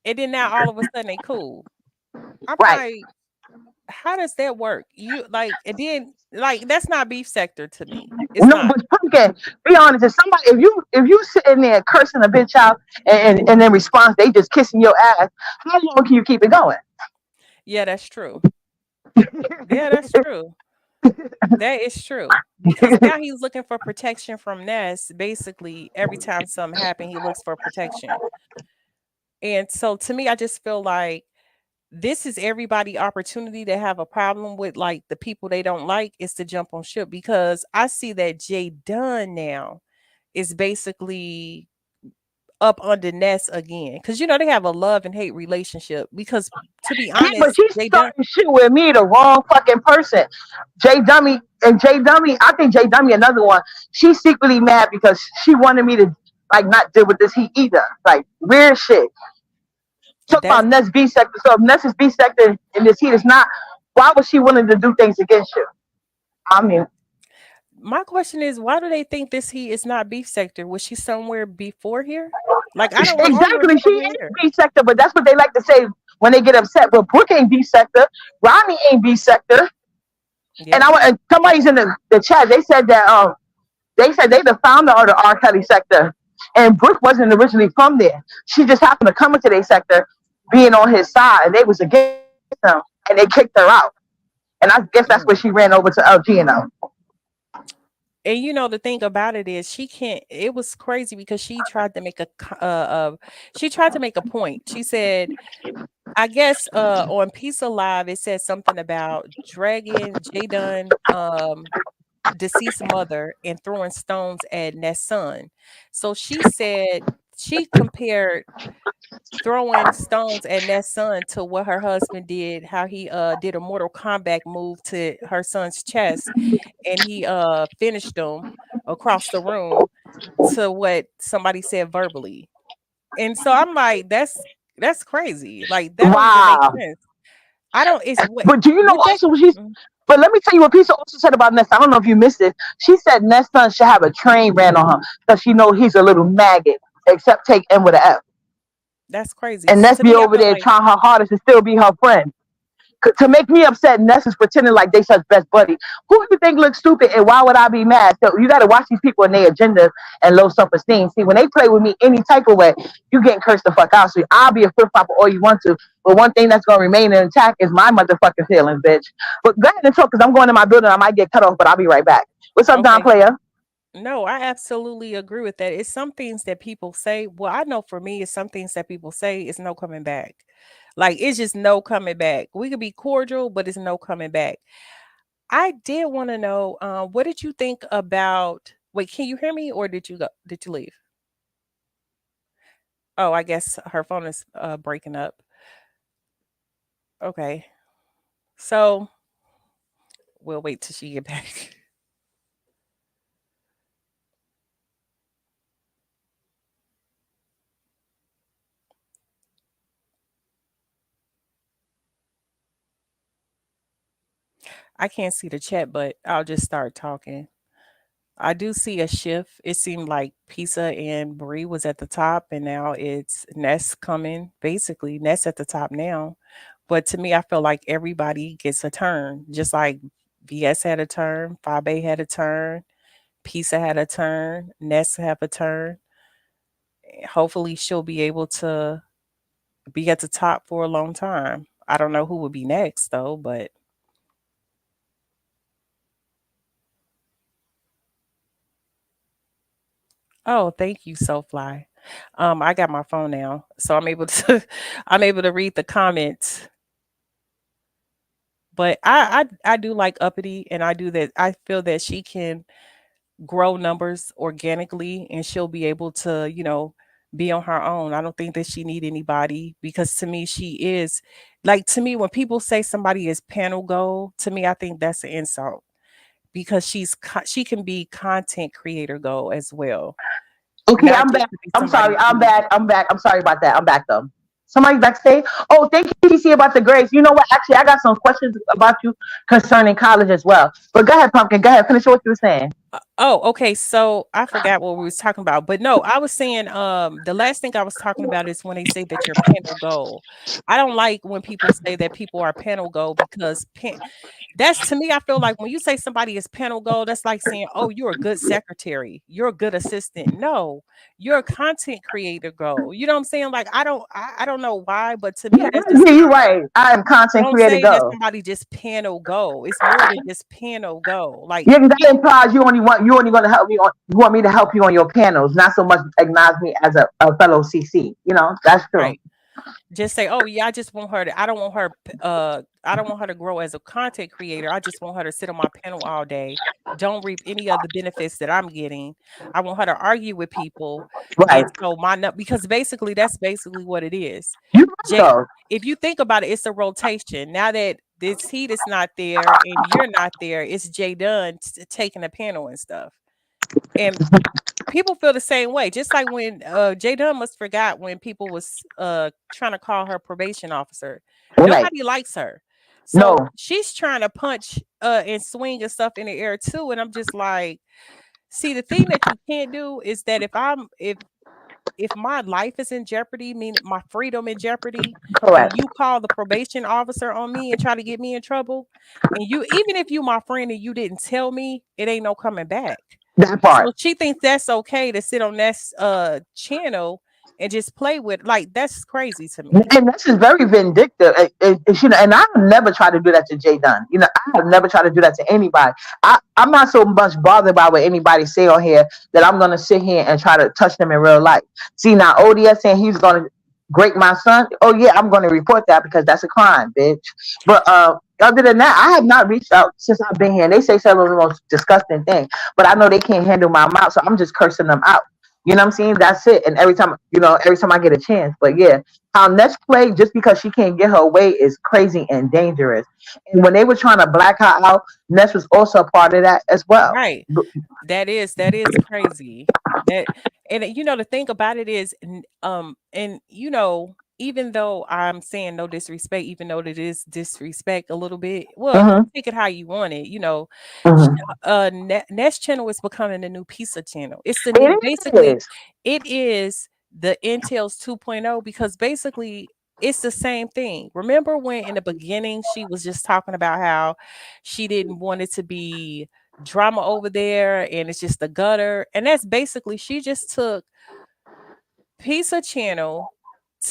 and then now all of a sudden they cool. I'm Right. like, how does that work? You like, and then like that's not beef sector to me. It's No, not. but pumpkin. Be honest. If somebody, if you sitting there cursing a bitch out, and in response they just kissing your ass, how long can you keep it going? Yeah, that's true. Yeah, that's true. That is true. Because now he's looking for protection from Ness. Basically, every time something happens, he looks for protection. And so to me, I just feel like this is everybody opportunity to have a problem with like the people they don't like is to jump on ship because I see that Jay Dunn now is basically up under Ness again. Cause they have a love and hate relationship. Because to be Yeah, but honest, she's Jay Dunn, starting shit with me, the wrong fucking person. Jay Dummy and Jay Dummy. I think Jay Dummy another one. She's secretly mad because she wanted me to like not deal with this heat either. Like weird shit. Talk that's about Ness B sector. So if Ness is B sector in this heat is not, why was she willing to do things against you? I mean, my question is why do they think this heat is not beef sector? Was she somewhere before here? Like I don't exactly. She remember is here. B sector, but that's what they like to say when they get upset. But Brooke ain't B sector. Ronnie ain't B sector. And Yep. and somebody's in the chat. They said that They said they the founder of the R. Kelly sector, and Brooke wasn't originally from there. She just happened to come into their sector, being on his side, and they was against him, and they kicked her out. And I guess that's where she Mm. ran over to LG. And you know the thing about it is she can't. It was crazy because she tried to make she tried to make a point. She said, I guess on Piece of Live it said something about dragging Jay Dunn deceased mother and throwing stones at Ness son. So she said she compared throwing stones at Ness son to what her husband did, how he did a Mortal Kombat move to her son's chest and he finished them across the room to what somebody said verbally. And so I'm like, that's crazy. Like that don't even make Wow. sense. I don't it's what But do you know what that also what she's? mm, But let me tell you what Pizza also said about Ness. I don't know if you missed it. She said Ness son should have a train ran on him because she know he's a little maggot. Except take M with an F. that's crazy. And Ness To be me, I over feel there like trying her hardest to still be her friend. To make me upset, Ness is pretending like they such best buddy. Who do you think looks stupid, and why would I be mad? So you got to watch these people and their agendas and low self esteem. See, when they play with me any type of way, you getting cursed the fuck out. So I'll be a flip flopper all you want to, but one thing that's gonna remain intact is my motherfucking feelings, bitch. But go ahead and talk, because I'm going to my building. I might get cut off, but I'll be right back. What's up, Don okay, Player? no, I absolutely agree with that. It's some things that people say. Well, I know for me, it's some things that people say is no coming back. Like it's just no coming back. We could be cordial, but it's no coming back. I did want to know, what did you think about? Wait, can you hear me, or did you go? Did you leave? Oh, I guess her phone is breaking up. Okay, so we'll wait till she get back. I can't see the chat, but I'll just start talking. I do see a shift. It seemed like Pizza and Brie was at the top, and now it's Ness coming. Basically, Ness at the top now. But to me, I feel like everybody gets a turn. Just like VS had a turn, Fabe had a turn, Pizza had a turn, Ness have a turn. Hopefully, she'll be able to be at the top for a long time. I don't know who would be next though, but oh, thank you, Soulfly. I got my phone now, so I'm able to I'm able to read the comments. But I do like Uppity, and I do that. I feel that she can grow numbers organically, and she'll be able to, be on her own. I don't think that she need anybody because to me she is like to me when people say somebody is panel gold, to me I think that's an insult because she can be content creator gold as well, Okay, not I'm just back. to be I'm sorry. somebody I'm who. back. I'm back. I'm sorry about that. I'm back though. Somebody backstage. Oh, thank you, TC, about the grades. You know what? Actually, I got some questions about you concerning college as well. But go ahead, Pumpkin. Go ahead. Finish what you were saying. Oh, okay. So I forgot what we was talking about, but no, I was saying the last thing I was talking about is when they say that you're panel gold. I don't like when people say that people are panel gold because that's to me, I feel like when you say somebody is panel gold, that's like saying, oh, you're a good secretary, you're a good assistant. No, you're a content creator gold. You know what I'm saying? Like I don't know why, but to me, that's just Yeah, you're kind of right. I am content don't creator say that go. somebody just panel gold. It's more than just panel gold. Like Yeah, because that implies you only going to help me on. You want me to help you on your panels, not so much acknowledge me as a fellow CC. That's true. right. Just say, "Oh yeah, I just want her to I don't want her I don't want her to grow as a content creator. I just want her to sit on my panel all day. Don't reap any of the benefits that I'm getting. I want her to argue with people and Right. so because basically that's basically what it is. You right Jay, though. if you think about it, it's a rotation. Now that this heat is not there and you're not there, it's Jay Dunn taking the panel and stuff. And people feel the same way. Just like when Jay Dunn must forgot when people was trying to call her probation officer. Right. Nobody likes her. No. So she's trying to punch and swing and stuff in the air too. And I'm just like, see, the thing that you can't do is that if my life is in jeopardy, meaning my freedom in jeopardy, and Correct. you call the probation officer on me and try to get me in trouble, and you even if you my friend and you didn't tell me, it ain't no coming back. That So part. she thinks that's okay to sit on that channel and just play with, like, that's crazy to me. And this is very vindictive. And I have never tried to do that to Jay Dunn. I have never tried to do that to anybody. I'm not so much bothered by what anybody say on here that I'm going to sit here and try to touch them in real life. See, now ODS saying he's going to break my son. Oh, yeah, I'm going to report that because that's a crime, bitch. But other than that, I have not reached out since I've been here. And they say some of the most disgusting things. But I know they can't handle my mouth, so I'm just cursing them out. You know what I'm saying? That's it. And every time I get a chance. But yeah, how Ness played just because she can't get her way is crazy and dangerous. And when they were trying to black her out, Ness was also a part of that as well. Right. That is crazy. That, and the thing about it is, and even though I'm saying no disrespect, even though it is disrespect a little bit, well, Mm-hmm, take it how you want it. sh- mm-hmm. Nest channel is becoming the new pizza channel. It's the new, It basically, is. it is the Intel's 2.0, because basically it's the same thing. Remember when in the beginning she was just talking about how she didn't want it to be drama over there and it's just the gutter, and that's basically, she just took Pizza Channel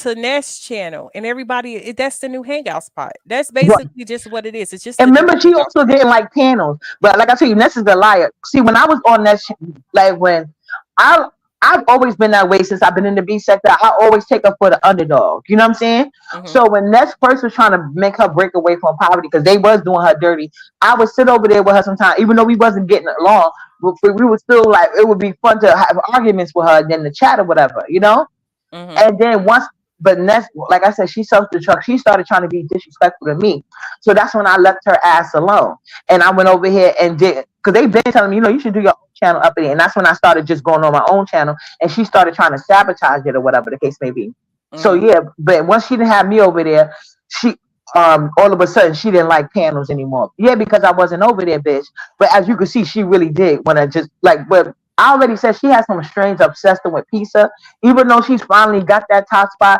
to Nest Channel, and everybody, that's the new hangout spot. That's basically just what it is. It's just And the new remember, she hangout also spot. didn't like panels. But like I tell you, Ness is a liar. See, when I was on Ness, like when I I've always been that way since I've been in the B sector. I always take up for the underdog. You know what I'm saying? Hmm. So when Ness first was trying to make her break away from poverty because they was doing her dirty, I would sit over there with her sometimes, even though we wasn't getting along. We would still like it would be fun to have arguments with her and then the chat or whatever, you know. Hmm. And then once, but Ness, like I said, she self destruct. She started trying to be disrespectful to me. So that's when I left her ass alone. And I went over here and did, because they've been telling me, you should do your own channel up there. And that's when I started just going on my own channel. And she started trying to sabotage it or whatever the case may be. So Mm. yeah, but once she didn't have me over there, she all of a sudden she didn't like panels anymore. Yeah, because I wasn't over there, bitch. But as you can see, she really did when I just like, but I already said she has some strange obsession with pizza. Even though she's finally got that top spot,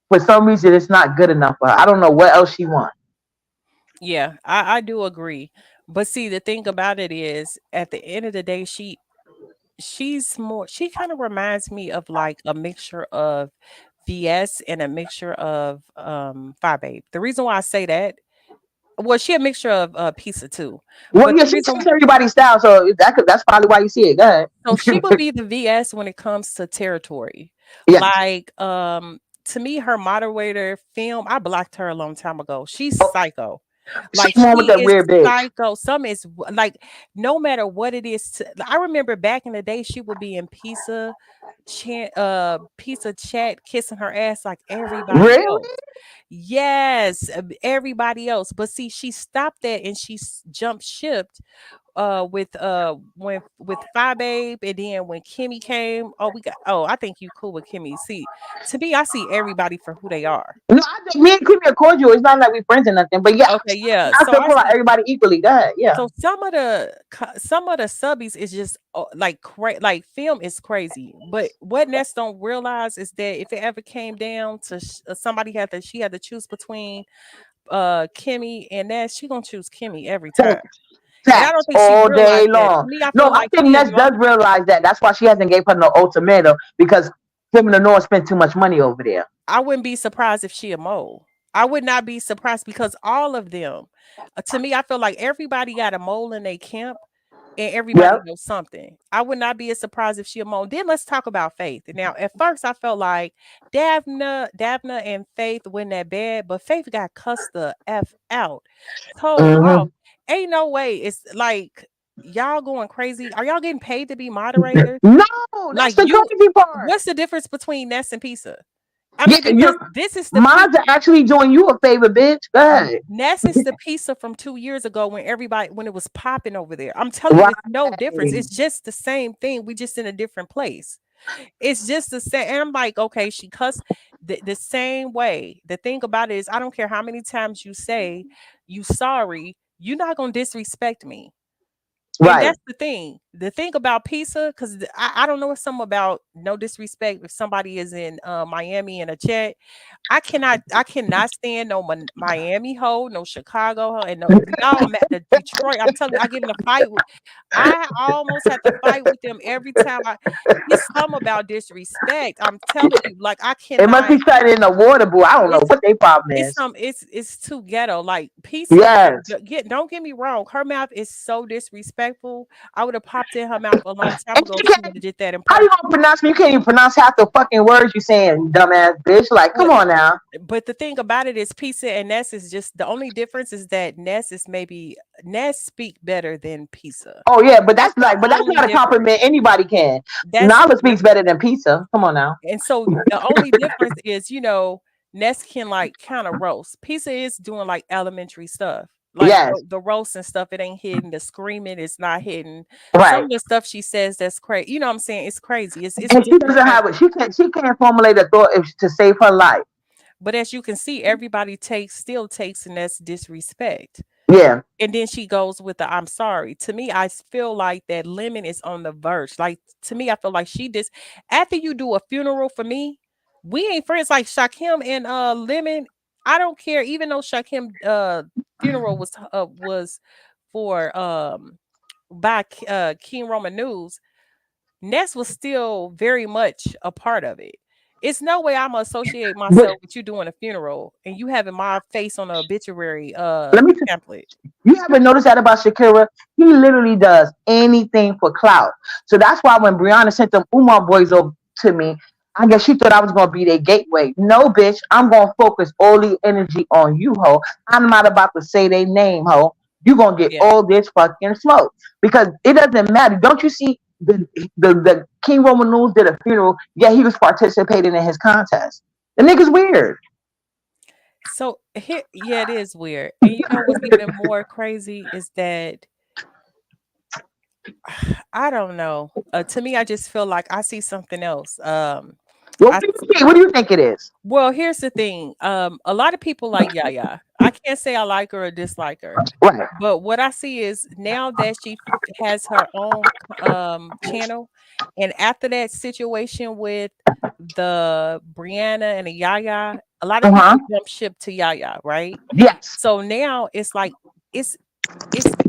for some reason it's not good enough for her. I don't know what else she wants. Yeah, I do agree. But see, the thing about it is, at the end of the day, she kind of reminds me of like a mixture of VS and a mixture of Fi Babe. The reason why I say that, well, she a mixture of pizza too. Well, But yeah, the she reason, takes everybody's style, so that's probably why you see it. Go ahead. so she would be the VS when it comes to territory. Yes. Like, to me, her moderator film, I blocked her a long time ago. She's Oh, psycho. Like, someone with she that is weird bitch. psycho. Some is like, no matter what it is. I remember back in the day, she would be in pizza chat, kissing her ass like everybody Really? else. Yes, everybody else. But see, she stopped that and she jumped shipped with with Fi Babe, and then when Kimmy came, I think you cool with Kimmy. See, to me, I see everybody for who they are. No, me and Kimmy are cordial. It's not like we friends or nothing. But yeah, Okay, yeah. I So still I pull out see. everybody equally. Go ahead. Yeah. So some of the subbies is just like like film is crazy. But what Ness don't realize is that if it ever came down to she had to choose between Kimmy and Ness, she gonna choose Kimmy every time. And I don't Facts think she all day realized that. To long. me, I No, feel I like think she is Ness does realize that. That's why she hasn't gave her no ultimatum because him and the North spent too much money over there. I wouldn't be surprised if she a mole. I would not be surprised because all of them, to me, I feel like everybody got a mole in their camp and everybody Yep. knows something. I would not be as surprised if she a mole. Then let's talk about Faith. Now, at first, I felt like Davna and Faith wasn't that bad, but Faith got cussed the f out, told off. Mm-hmm. Ain't no way. It's like y'all going crazy. Are y'all getting paid to be moderators? No, that's Like the you, crazy part. what's the difference between Ness and Pizza? I Yeah, mean, because this is the mods are actually doing you a favor, bitch. Go ahead. Ness is the pizza from 2 years ago when it was popping over there. I'm telling you, Right. it's no difference. It's just the same thing. We just in a different place. It's just the same. And I'm like, okay, she cussed the same way. The thing about it is, I don't care how many times you say you sorry, you're not gonna disrespect me. And Right. that's the thing. the thing about pizza, because I don't know, it's something about, no disrespect, if somebody is in Miami in a chat, I cannot stand no Miami hoe, no Chicago hoe, and no y'all the Detroit. I'm telling you, I get in a fight with. I almost have to fight with them every time. It's something about disrespect. I'm telling you, like I It must cannot. be started in a water boo. I don't know It's what their problem it's is. some it's too ghetto. Like pizza, Yes. don't get me wrong. Her mouth is so disrespectful. I would have popped in her mouth a long time And ago you if she can't, would have did that in how you person. gonna pronounce me? You can't even pronounce half the fucking words you saying, dumbass bitch. Like, come But on now. but the thing about it is pizza and Ness is just the only difference is that Ness speak better than pizza. Oh yeah, but That's that's the like, but that's only not a difference. compliment. Anybody can. That's Nala speaks better than pizza. Come on now. And so the only difference is, Ness can like kind of roast. Pizza is doing like elementary stuff. Like Yes. the roast and stuff, it ain't hidden. The screaming is not hidden. Some Right. of the stuff she says that's crazy. You know what I'm saying? It's crazy. It's And she doesn't have it. disrespectful. She can't formulate a thought to save her life. But as you can see, everybody still takes and that's disrespect. Yeah. And then she goes with the I'm sorry. To me, I feel like that Lemon is on the verge. Like to me, I feel like she just after you do a funeral for me, we ain't friends. Like Shakim and Lemon, I don't care. Even though Shakim funeral was for by King Roman News, Ness was still very much a part of it. It's no way I'm gonna associate But myself with you doing a funeral and you having my face on a obituary let me. pamphlet. You haven't noticed that about Shakira? He literally does anything for clout. So that's why when Brianna sent them Umar boys over to me, I guess she thought I was gonna be their gateway. No, bitch, I'm gonna focus all the energy on you, ho. I'm not about to say their name, ho. You gonna get Yeah. all this fucking smoke because it doesn't matter. Don't you see the King Roman News did a funeral? Yeah, he was participating in his contest. The nigga's weird. So here, yeah, it is weird. And you know what's even more crazy is that I don't know. To me, I just feel like I see something else. What I do you think? What do you think it is? Well, here's the thing. A lot of people like Yaya. I can't say I like her or dislike her, Right. but what I see is now that she has her own channel, and after that situation with the Brianna and the Yaya, a lot of Uh people huh. jump ship to Yaya, right? Yes. So now it's it's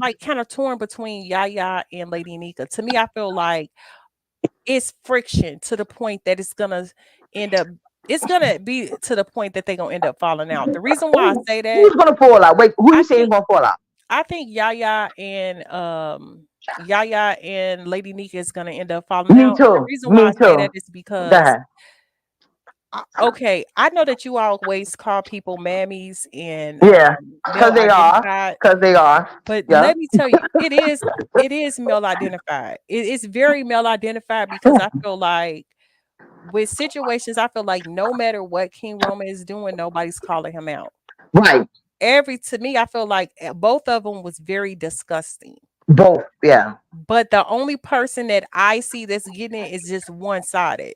like kind of torn between Yaya and Lady Nika. To me, I feel like it's friction to the point that end up it's gonna be to the point that they're gonna end up falling out. The reason why I say that, Who's gonna fall out? Wait, who I you saying think gonna fall out? I think Yaya and Lady Nika is gonna end up falling Me out. And the too. reason why Me I say too. that is Go because ahead. okay, I know that you always call people mammies and Yeah, male cause they are. identified. Cause they are. But Yeah. let me tell you, it is male identified. It's very male identified because I feel like with situations, I feel like no matter what King Roman is doing, nobody's calling him out. Right. To me, I feel like both of them was very disgusting. Both. Yeah. But the only person that I see that's getting it is just one sided.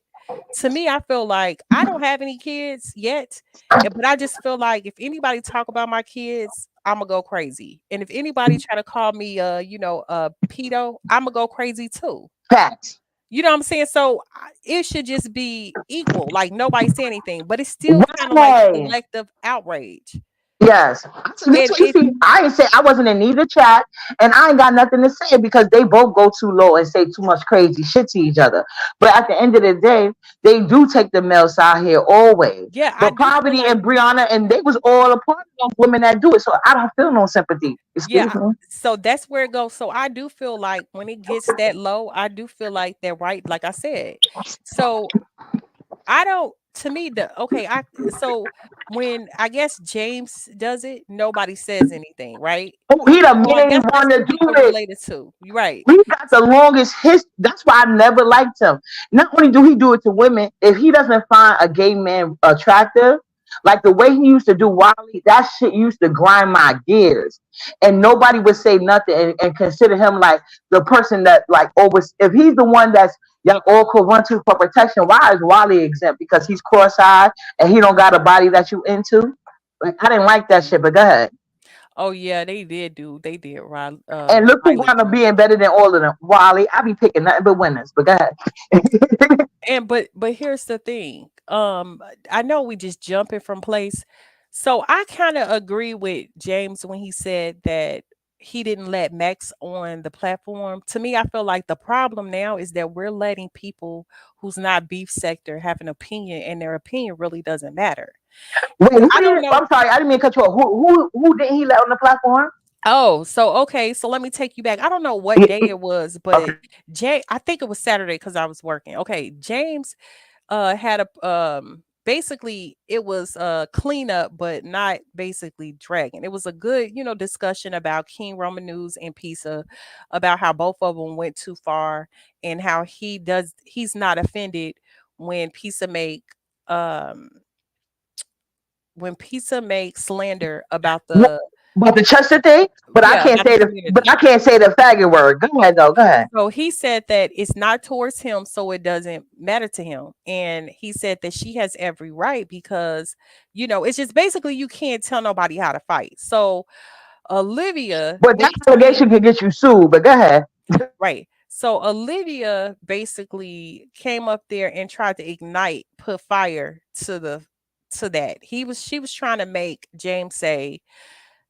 To me, I feel like I don't have any kids yet, but I just feel like if anybody talk about my kids, I'm gonna go crazy. And if anybody try to call me, pedo, I'm gonna go crazy too. Facts. You know what I'm saying? So it should just be equal, like nobody say anything, but it's still kind of like Right. collective outrage. Yes. So that's And what you it see. I ain't say I wasn't in either chat, and I ain't got nothing to say because they both go too low and say too much crazy shit to each other. But at the end of the day, they do take the male side here always. Yeah, I But do feel Poverty like and Brianna and they was all a part of women that do it. So I don't feel no sympathy. yeah, Excuse me. so that's where it goes. So I do feel like when it gets that low, I do feel like they're right, like I said. So I don't to me the okay, I so when I guess James does it, nobody says anything, right? Oh, he the So I main guess that's one to what we do can it. relate it to. You're right. He got the longest history. That's why I never liked him. Not only do he do it to women, if he doesn't find a gay man attractive, like the way he used to do Wally, that shit used to grind my gears. And nobody would say nothing and consider him like the person that like always. If he's the one that's y'all all could run to for protection, why is Wally exempt? Because he's cross-eyed and he don't got a body that you into. Like I didn't like that shit. But go ahead. Oh yeah, they did Riley, And look who Riley wound up dirty. being better than all of them. Wally, I be picking nothing but winners. But go ahead. And but here's the thing. I know we just jumping from place. So I kind of agree with James when he said that he didn't let Max on the platform. To me, I feel like the problem now is that we're letting people who's not beef sector have an opinion, and their opinion really doesn't matter. Wait, who I don't did? know. I'm sorry, I didn't mean to cut you off. Who didn't he let on the platform? Oh, so okay, so let me take you back. I don't know what day it was, but Okay. I think it was Saturday because I was working. Okay, James had a basically it was cleanup, but not basically dragging. It was a good, discussion about King Roman News and Pisa, about how both of them went too far, and how he's not offended when Pisa make um slander about What the, about the Chester thing? yeah, about the But community. I can't say the faggot word. Go ahead though. Go ahead. So he said that it's not towards him, so it doesn't matter to him. And he said that she has every right because, it's just basically you can't tell nobody how to fight. So Olivia But that basically, allegation can get you sued. But go ahead. right. So Olivia basically came up there and tried to put fire to that. She was trying to make James say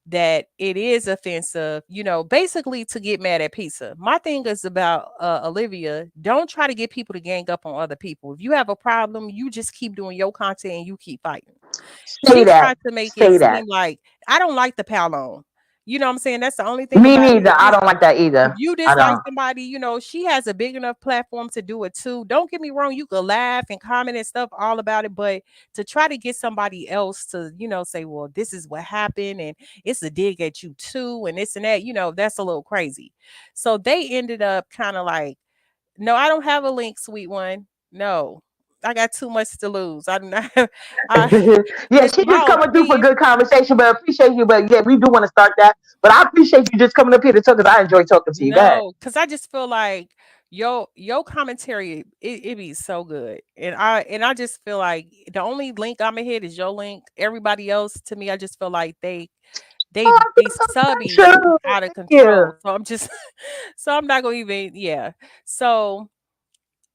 that it is offensive, basically to get mad at pizza. My thing is about Olivia. Don't try to get people to gang up on other people. If you have a problem, you just keep doing your content and you keep fighting. Say She that. tried to make it Say that. seem like I don't like the Palon. You know what I'm saying? That's the only thing Me about it. neither. I don't like that If either. you I dislike don't. somebody, she has a big enough platform to do it too. Don't get me wrong, you could laugh and comment and stuff all about it, but to try to get somebody else to, say, well, this is what happened and it's a dig at you too, and this and that, that's a little crazy. So they ended up kind of like, no, I don't have a link, sweet one. No, I got too much to lose. I do not have, I, Yeah, listen, she just my coming through for opinion. good conversation, but I appreciate you. But yeah, we do want to start that. But I appreciate you just coming up here to talk because I enjoy talking to you. Go ahead. No, because I just feel like your commentary, it be so good. And I just feel like the only link I'ma hit is your link. Everybody else, to me, I just feel like they Oh, I they feel so subby special. out of Thank you. control. So I'm just so I'm not gonna even, yeah. So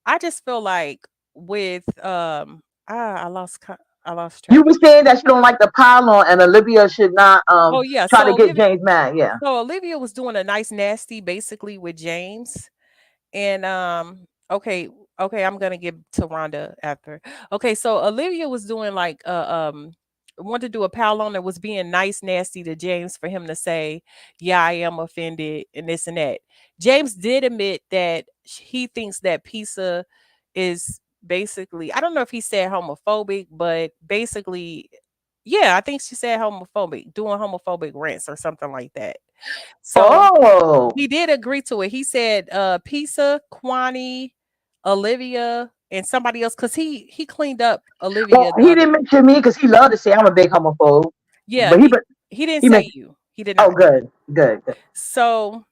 I just feel like with I lost You track. were saying that you don't like the pylon, and Olivia should not Oh yeah, try to get James mad. Yeah. so Olivia was doing a nice nasty basically with James. And okay, okay, I'm gonna give to Rhonda after. Okay, so Olivia was doing like wanted to do a pal on that was being nice, nasty to James for him to say, yeah, I am offended and this and that. James did admit that he thinks that pizza is basically, I don't know if he said homophobic, but basically, yeah, I think she said homophobic, doing homophobic rants or something like that. So Oh. he did agree to it. He said, Pisa, Kwani, Olivia, and somebody else, because he cleaned up Well, Olivia the he other didn't day. mention me because he loved to say I'm a big homophobe. Yeah, But he didn't he say mentioned. you. He did Oh, not. good, good, good. So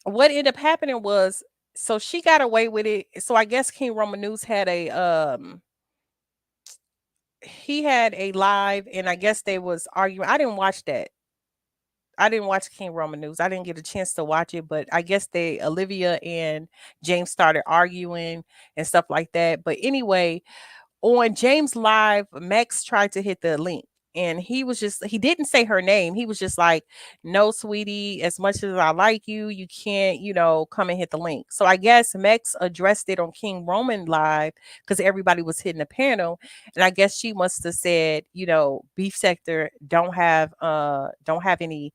what ended up happening was, so she got away with it. So I guess King Roman News had he had a live, and I guess they was arguing. I didn't watch that. I didn't watch King Roman News. I didn't get a chance to watch it, but I guess Olivia and James started arguing and stuff like that. But anyway, on James Live, Max tried to hit the link, and he didn't say her name. He was just like, no, sweetie, as much as I like you, you can't, come and hit the link. So I guess Max addressed it on King Roman Live because everybody was hitting the panel. And I guess she must have said, Beef Sector don't have any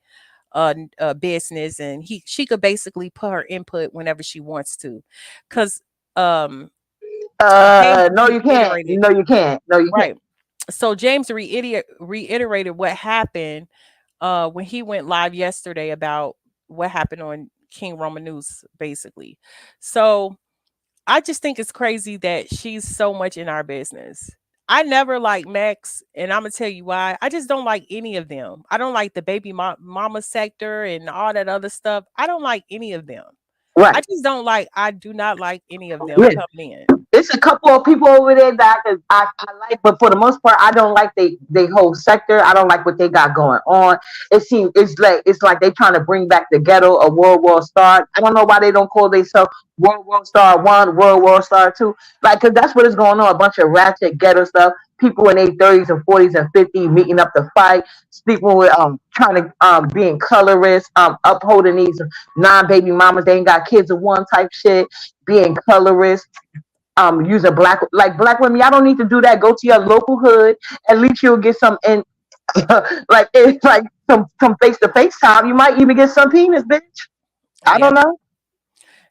business, and she could basically put her input whenever she wants to, because um James No, you can't. reiterated, No, you can't. No, you can't. right. So James reiterated what happened when he went live yesterday about what happened on King Roman News, basically. So I just think it's crazy that she's so much in our business. I never like Max, and I'm gonna tell you why. I just don't like any of them. I don't like the mama sector and all that other stuff. I don't like any of them. Right. I do not like any of them Yeah. coming in. it's a couple of people over there that I like, but for the most part, I don't like they whole sector. I don't like what they got going on. It's like they trying to bring back the ghetto of World War Star. I don't know why they don't call themselves World War Star One, World War Star Two, like because that's what is going on. A bunch of ratchet ghetto stuff. People in their 30s and 40s and 50s meeting up to fight, sleeping with trying to being colorist, upholding these non-baby mamas. They ain't got kids of one type shit, being colorist, using black women. Y'all don't need to do that. Go to your local hood. At least you'll get some in like it's like some face to face time. You might even get some penis, bitch. I Yeah. don't know.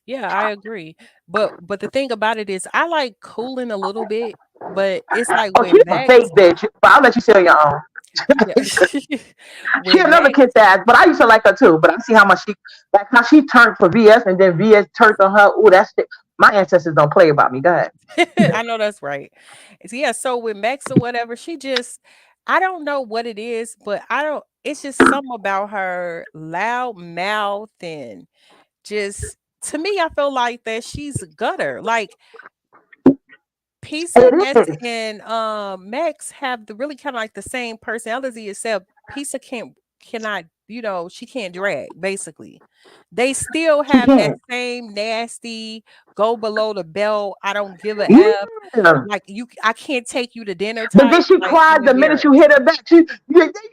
Yeah, I agree. But the thing about it is I like cooling a little bit, but it's like Oh, she's with a fake Max, bitch, but I'll let you say on your own. yeah. She With another Max, kiss ass, but I used to like her too. But I see how much like how she turned for VS and then VS turned on her. Ooh, that's shit. My ancestors don't play about me. Go ahead. I know that's right. Yeah, so with Max or whatever, she just I don't know what it is, but I don't it's just something about her loud mouth and just to me, I feel like that she's a gutter. Like Pizza It is. and Max have the really kind of like the same personality, except Pizza cannot, she can't drag, basically. They still She have that can. same nasty go below the belt. I don't give a F. Yeah. Like I can't take you to dinner But type, then she like cried Amy the minute Barrett. you hit her back. They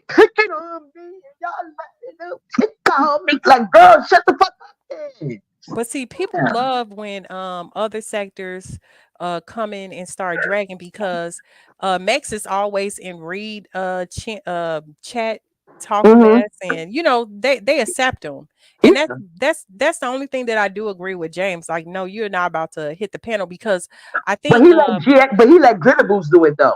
picking on me. Y'all let it pick on me. Like, girl, shut the fuck up. But see, people love when other sectors come in and start dragging because Max is always in read chat talking Mm-hmm. mess and they accept them. And Yeah. that's the only thing that I do agree with James. Like, no, you're not about to hit the panel because I But think he let Glitter Boots do it though.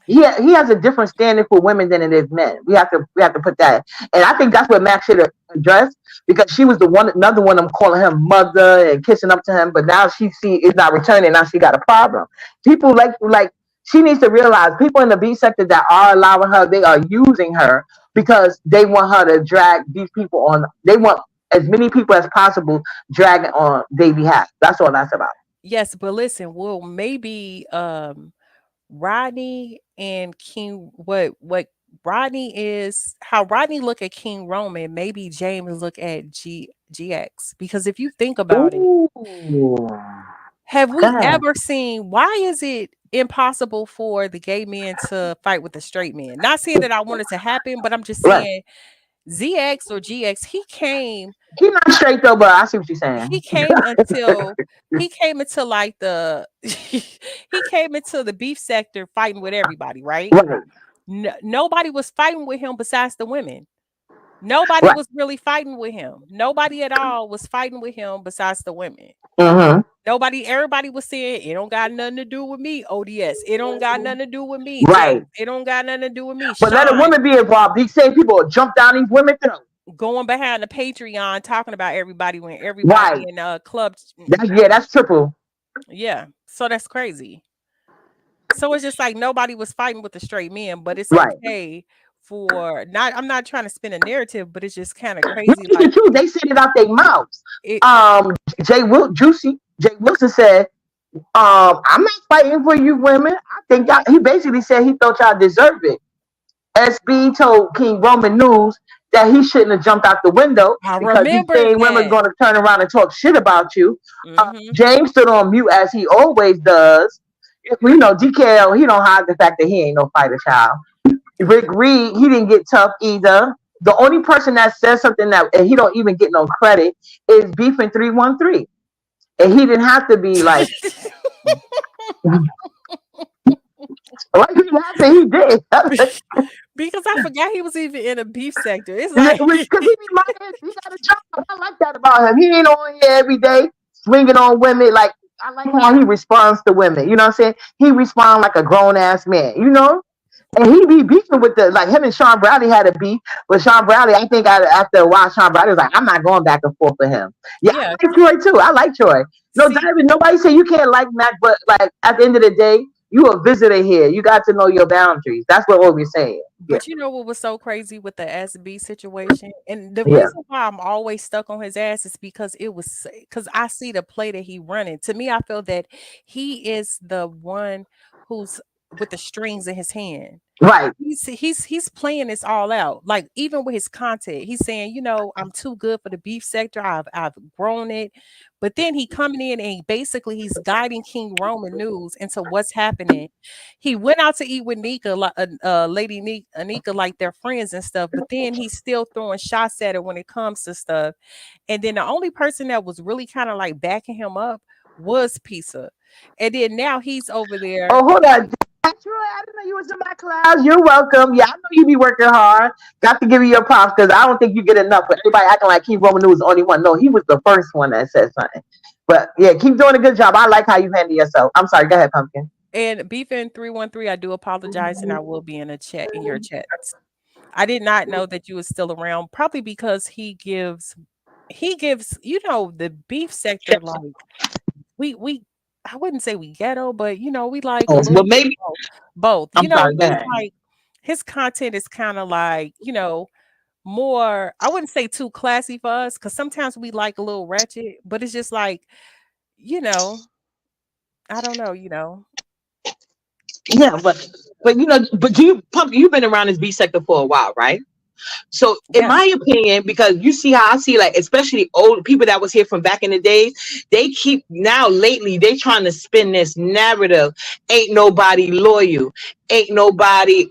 He has a different standard for women than it is men. We have to put that. And I think that's what Max should have addressed because she was the one another one I'm calling him mother and kissing up to him, but now she see is not returning. Now she got a problem. People like she needs to realize people in the B sector that are allowing her, they are using her because they want her to drag these people on. They want as many people as possible dragging on their behalf. That's all that's about. yes, but listen, well, maybe Rodney and King what Rodney is how Rodney look at King Roman, maybe James look at GX. Because if you think about it, Ooh, have we God. ever seen why is it impossible for the gay men to fight with the straight men? Not saying that I want it to happen, but I'm just Right. saying ZX or GX, He not straight though, but I see what you're he saying. came until he came into like the he came into the beef sector fighting with everybody, right? Right. Nobody was fighting with him besides the women. Nobody Right. was really fighting with him. Nobody at all was fighting with him besides the women. Mm-hmm. Everybody was saying, it don't got nothing to do with me, ODS. It don't got nothing to do with me, Right. James. It don't got nothing to do with me, But let a Sean. woman be involved. These same people will jump down these women throat. Going behind the Patreon talking about everybody when everybody Right. in clubs. That's triple. Yeah. So that's crazy. So it's just like nobody was fighting with the straight men, but it's Right. okay for not I'm not trying to spin a narrative, but it's just kind of No, crazy. it's the Like truth. They said it out their mouths. it Jay Wilson said, I'm not fighting for you women. I think y'all, he basically said he thought y'all deserve it. SB told King Roman News that he shouldn't have jumped out the window I because these remember same women that. going to turn around and talk shit about you. Hmm. James stood on mute as he always does. DKL, he don't hide the fact that he ain't no fighter child. Rick Reed, he didn't get tough either. The only person that says something that and he don't even get no credit is Beefing 313. And he didn't have to be like he had to, he did. Because I forgot he was even in a beef sector. It's Because like he got a job. I like that about him. He ain't on here every day swinging on women. Like I like how he responds to women. You know what I'm saying? He responds like a grown ass man. And he be beefing with like him and Sean Bradley had a beef. But Sean Bradley, I think after a while, Sean Bradley was like, I'm not going back and forth with him. Yeah, yeah. I like Troy too. I like Troy. No, See, David, nobody say you can't like Mac, but like at the end of the day, You a visitor here. You got to know your boundaries. That's what we're saying. Yeah. But you know what was so crazy with the SB situation? And the Yeah. reason why I'm always stuck on his ass is because because I see the play that he running. To me, I feel that he is the one who's with the strings in his hand. Right. He's playing this all out. Like even with his content, he's saying, I'm too good for the beef sector. I've grown it. But then he coming in and basically he's guiding King Roman News into what's happening. He went out to eat with Nika, Lady Nika, like they're friends and stuff. But then he's still throwing shots at her when it comes to stuff. And then the only person that was really kind of like backing him up was Pizza. And then now he's over there. Oh, hold on. Troy, I didn't know you was in my class. You're welcome. Yeah, I know you be working hard. Got to give you your props because I don't think you get enough. But everybody acting like King Roman was the only one. No, he was the first one that said something. But yeah, keep doing a good job. I like how you handle yourself. I'm sorry. Go ahead, Pumpkin. And Beefin 313, I do apologize, and I will be in a chat in your chats. I did not know that you was still around, probably because he gives, the beef sector, like we I wouldn't say we ghetto, but we like a Oh, little well, bit maybe. of both. I'm sorry. Go He's ahead. like his content is kind of like, more, I wouldn't say too classy for us, because sometimes we like a little ratchet, but it's just like, you know, I don't know. Yeah, but but you Pumpkin, you've been around this B sector for a while, right? So, in Yes. my opinion, because you see how I see, like, especially old people that was here from back in the days, they keep now lately they trying to spin this narrative. Ain't nobody loyal. Ain't nobody.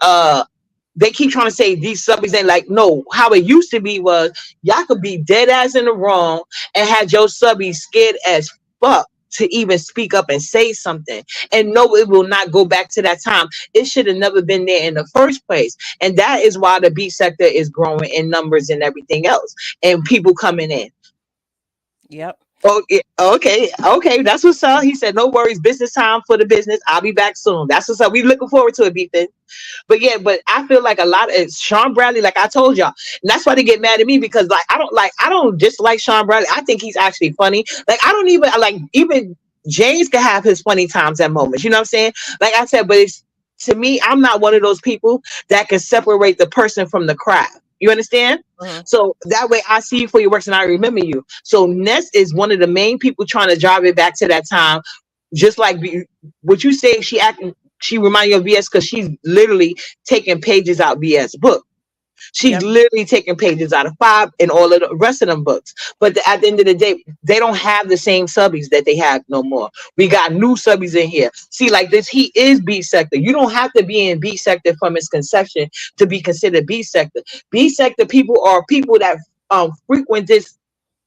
They keep trying to say these subbies ain't like no. How it used to be was y'all could be dead ass in the wrong and had your subbies scared as fuck to even speak up and say something. And no, it will not go back to that time. It should have never been there in the first place. And that is why the beat sector is growing in numbers and everything else. And people coming in. Yep. Oh, yeah, okay. That's what's up. He said, no worries, business time for the business. I'll be back soon. That's what's up. We looking forward to it, Beefin. But yeah, but I feel like a lot of Sean Bradley, like I told y'all, and that's why they get mad at me because I don't dislike Sean Bradley. I think he's actually funny. Like I don't even like even James can have his funny times and moments. You know what I'm saying? Like I said, but it's to me, I'm not one of those people that can separate the person from the craft. You understand? Mhm. So that way I see you for your works and I remember you. So Ness is one of the main people trying to drive it back to that time. Just like what you say, she remind you of VS because she's literally taking pages out VS book. She's Yep. literally taking pages out of Five and all of the rest of them books. But at the end of the day, they don't have the same subbies that they have no more. We got new subbies in here. See, like this, he is B sector. You don't have to be in B sector from its conception to be considered B sector. B sector people are people that frequent this,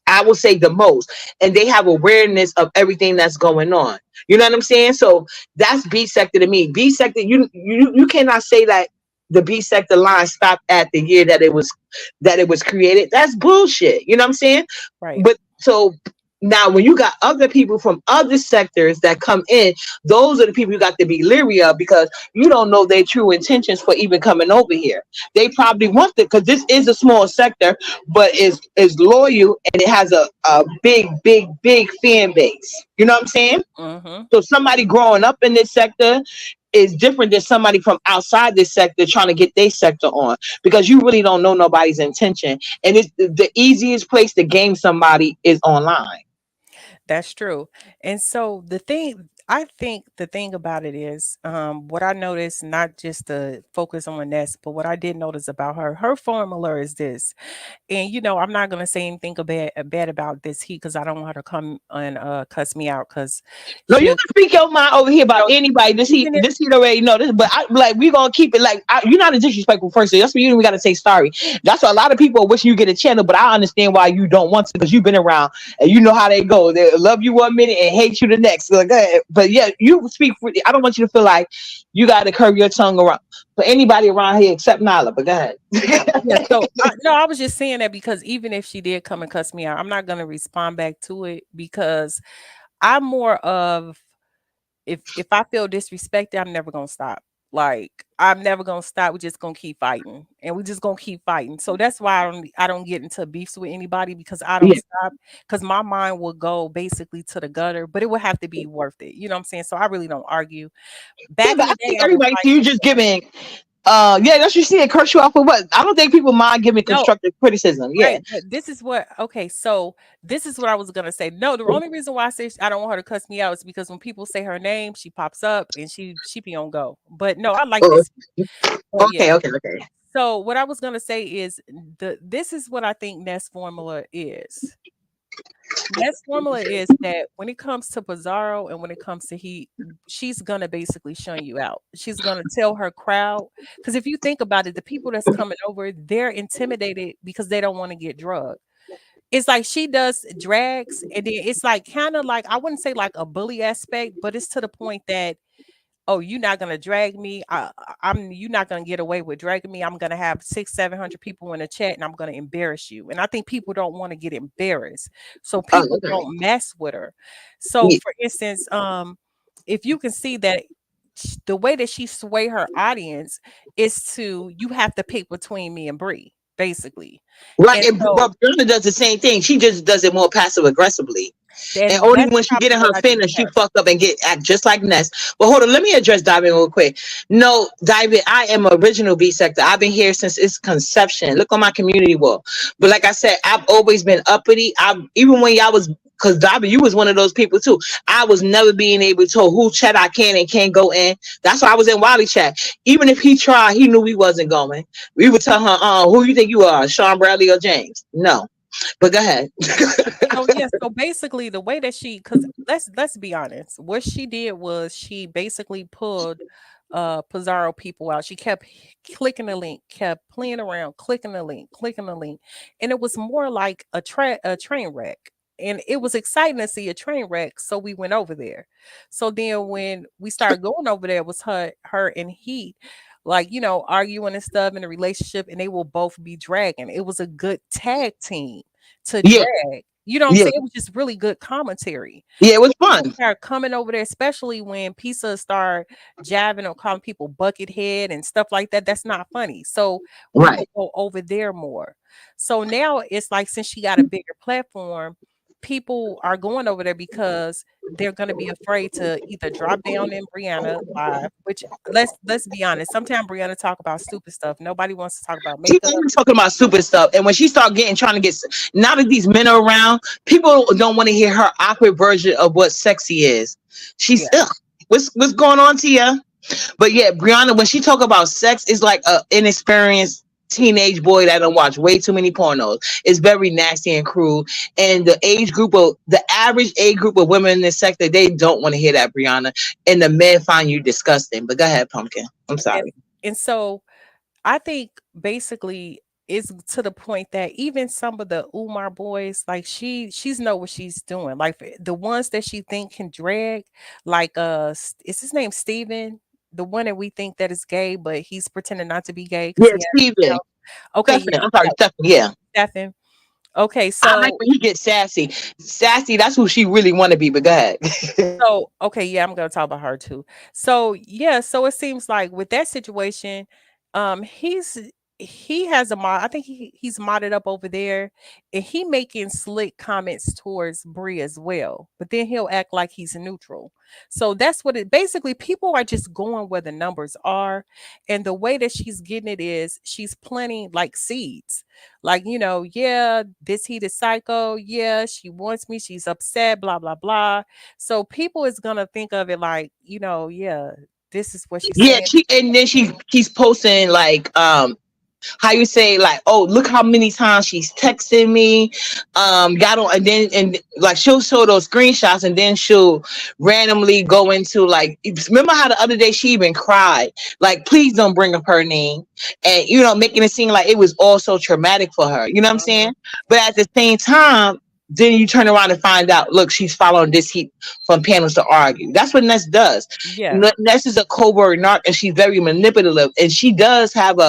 I will say, the most, and they have awareness of everything that's going on. You know what I'm saying? So that's B sector to me. B sector, you cannot say that the B sector line stopped at the year that it was created. That's bullshit. You know what I'm saying? Right. But so now when you got other people from other sectors that come in, those are the people you got to be leery of because you don't know their true intentions for even coming over here. They probably want it because this is a small sector, but is loyal and it has a big fan base. You know what I'm saying? Mhm. So somebody growing up in this sector is different than somebody from outside this sector trying to get their sector on because you really don't know nobody's intention. And it's the easiest place to game somebody is online. That's true. And so I think the thing about it is, what I noticed, not just the focus on Ness, but what I did notice about her formula is this. And I'm not gonna say anything bad about this heat because I don't want her to come and cuss me out because No, you she, can speak your mind over here about anybody. This heat, even if this heat already know this, but like we gonna keep it like you're not a disrespectful person. That's why you we gotta say sorry. That's why a lot of people wish you get a channel, but I understand why you don't want to because you've been around and you know how they go. They love you one minute and hate you the next. So, go ahead. But yeah, you speak. I don't want you to feel like you got to curve your tongue around for anybody around here except Nyla. But go ahead. yeah, so no, I was just saying that because even if she did come and cuss me out, I'm not gonna respond back to it because I'm more of, if I feel disrespected, I'm never gonna stop. Like, I'm never gonna stop. We're just gonna keep fighting, and we're just gonna keep fighting. So that's why I don't get into beefs with anybody because I don't Yeah. stop. Because my mind will go basically to the gutter, but it would have to be worth it. You know what I'm saying? So I really don't argue. Yeah, Back in but I the day, think I would everybody fight. see you just giving yeah, that's what you see it curse you off for what? I don't think people mind giving No, constructive criticism. Yeah. right, but this is what okay, so this is what I was gonna say. No, the only reason why I say I don't want her to cuss me out is because when people say her name, she pops up and she be on go. But no, I like Oh, this. But yeah. okay. So what I was gonna say is this is what I think Nest formula is. Nest formula is that when it comes to Pizarro and when it comes to Heat, she's gonna basically shun you out. She's gonna tell her crowd because if you think about it, the people that's coming over, they're intimidated because they don't want to get drugged. It's like she does drags, and then it's like kind of like I wouldn't say like a bully aspect, but it's to the point that oh, you're not gonna drag me. I'm you're not gonna get away with dragging me. I'm gonna have 600-700 people in the chat, and I'm gonna embarrass you. And I think people don't want to get embarrassed, so Oh, people okay. don't mess with her. So, Yeah, for instance, if you can see that the way that she sway her audience is to you have to pick between me and Bree, basically, right. and so But Brianna does the same thing. She just does it more passive aggressively. And then only that's when she get probably in what her I do with feelings, she her. fuck up and get act just like Ness. But hold on, let me address Diamond real quick. No, Diamond, I am original B sector. I've been here since its conception. Look on my community wall. But like I said, I've always been uppity. I even when y'all was because Diamond, you was one of those people too. I was never being able to tell who chat I can and can't go in. That's why I was in Wiley chat. Even if he tried, he knew we wasn't going. We would tell her, who you think you are, Sean Bradley or James? No. But go ahead. So yeah, so basically the way that she because let's be honest, what she did was she basically pulled Pizarro people out. She kept clicking the link, kept playing around, clicking the link, and it was more like a train wreck. And it was exciting to see a train wreck, so we went over there. So then when we started going over there, it was her and Heat, like arguing and stuff in a relationship, and they will both be dragging. It was a good tag team to Yeah, drag. You know what I'm yeah, saying? It was just really good commentary. yeah. It was So people fun. start coming over there, especially when Pizza start jabbing or calling people buckethead and stuff like that. That's not funny. So we Right. will go over there more. So now it's like since she got a bigger platform, people are going over there because they're going to be afraid to either drop down in Brianna live, which let's be honest. Sometimes Brianna talk about stupid stuff. Nobody wants to talk about She's makeup. even talking about stupid stuff. And when she start getting trying to get now that these men are around, people don't want to hear her awkward version of what sexy is. She's Yeah. what's going on, Tia? But yeah, Brianna, when she talk about sex, it's like a inexperienced teenage boy that don't watch way too many pornos. It's very nasty and cruel. And the average age group of women in this sector, they don't want to hear that, Brianna. And the men find you disgusting. But go ahead, Pumpkin. I'm And sorry. and so I think basically it's to the point that even some of the Umar boys, like she's know what she's doing. Like the ones that she think can drag, like is his name Steven? The one that we think that is gay, but he's pretending not to be gay because Yeah, he has Steven. okay, Stephanie. yeah, I'm sorry, Stephanie. Yeah. Stefan. Okay, I like so when he gets sassy. Sassy, that's who she really want to be, but go ahead. okay, yeah, I'm gonna talk about her too. So yeah, so it seems like with that situation, he has a mod. I think he's modded up over there, and he making slick comments towards Brie as well. But then he'll act like he's neutral. So that's what it basically. People are just going where the numbers are, and the way that she's getting it is she's planting like seeds. Like yeah, this heat is psycho. Yeah, she wants me. She's upset. Blah blah blah. So people is gonna think of it like, yeah, this is what she's Yeah, saying. and then she's posting like how you say like, oh, look how many times she's texting me, y'all don't, and like she'll show those screenshots and then she'll randomly go into like, remember how the other day she even cried like, please don't bring up her name, and making it seem like it was all so traumatic for her, you know what I'm Mhm. saying? But at the same time, then you turn around and find out, look, she's following this heat from panels to argue. That's what Ness does. Yeah. Ness is a covert narc, and she's very manipulative, and she does have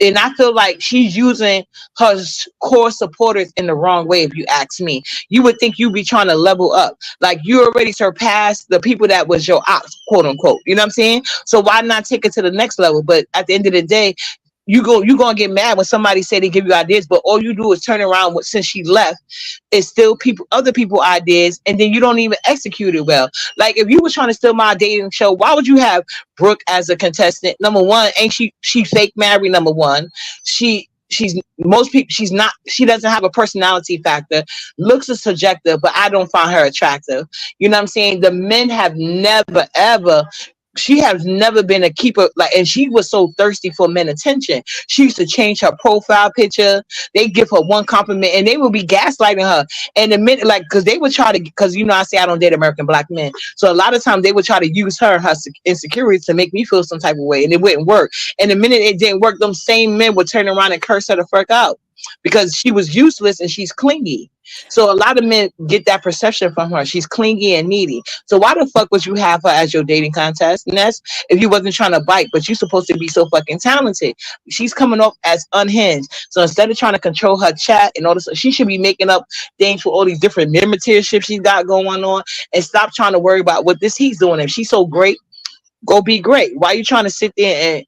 and I feel like she's using her core supporters in the wrong way. If you ask me, you would think you'd be trying to level up, like you already surpassed the people that was your ops, quote unquote. You know what I'm saying? So why not take it to the next level? But at the end of the day, you gonna get mad when somebody say they give you ideas, but all you do is turn around since she left. It's still other people ideas, and then you don't even execute it well. Like if you were trying to steal my dating show, why would you have Brooke as a contestant? Number one, ain't she fake married? Number one, she's most people she doesn't have a personality factor. Looks is subjective, but I don't find her attractive. You know what I'm saying? The men have never ever, she has never been a keeper, like, and she was so thirsty for men attention. She used to change her profile picture. They give her one compliment and they will be gaslighting her. And the minute, like, because they would try to, because I say I don't date American black men, so a lot of times they would try to use her and her insecurities to make me feel some type of way, and it wouldn't work. And the minute it didn't work, them same men would turn around and curse her the fuck out because she was useless and she's clingy. So a lot of men get that perception from her. She's clingy and needy. So why the fuck would you have her as your dating contest, Ness, if you wasn't trying to bite, but you supposed to be so fucking talented? She's coming off as unhinged. So instead of trying to control her chat and all this, she should be making up things for all these different men materialship she's got going on, and stop trying to worry about what this he's doing. If she's so great, go be great. Why are you trying to sit there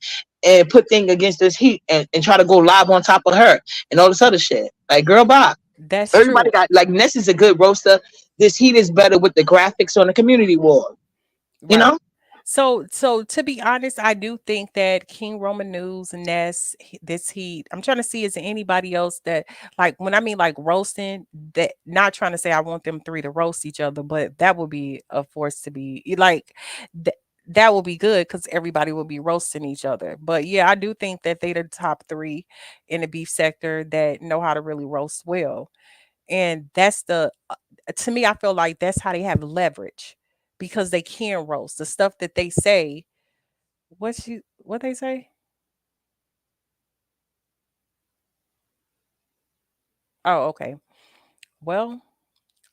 and put things against this heat and try to go live on top of her and all this other shit? Like, girl, bye. That's Everybody true. got, like, Ness is a good roaster. This heat is better with the graphics on the community wall. You Right. know? So to be honest, I do think that King Roman News, Ness, this heat. I'm trying to see is there anybody else that, like, when I mean like roasting, that, not trying to say I want them three to roast each other, but that would be a force to be like th- that would be good because everybody will be roasting each other. But yeah, I do think that they the top three in the beef sector that know how to really roast well. And that's the to me, I feel like that's how they have leverage because they can roast the stuff that they say. What they say? Oh, okay. Well,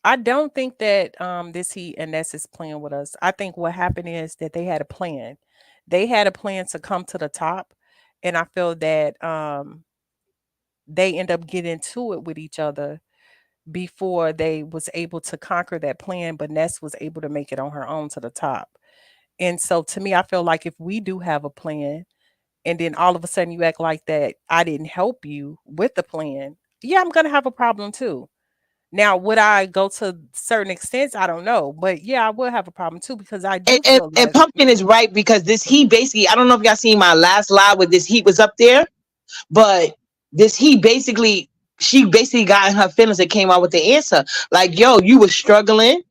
I don't think that this Heat and Ness is playing with us. I think what happened is that they had a plan. They had a plan to come to the top, and I feel that they end up getting to it with each other before they was able to conquer that plan. But Ness was able to make it on her own to the top. And so to me, I feel like if we do have a plan and then all of a sudden you act like that I didn't help you with the plan, yeah, I'm gonna have a problem too. Now, would I go to certain extents? I don't know. But yeah, I will have a problem too because I And, do and, feel and like Pumpkin is right, because this heat basically, I don't know if y'all seen my last live with this heat was up there, but this heat basically, she basically got in her feelings and came out with the answer. Like, yo, you were struggling.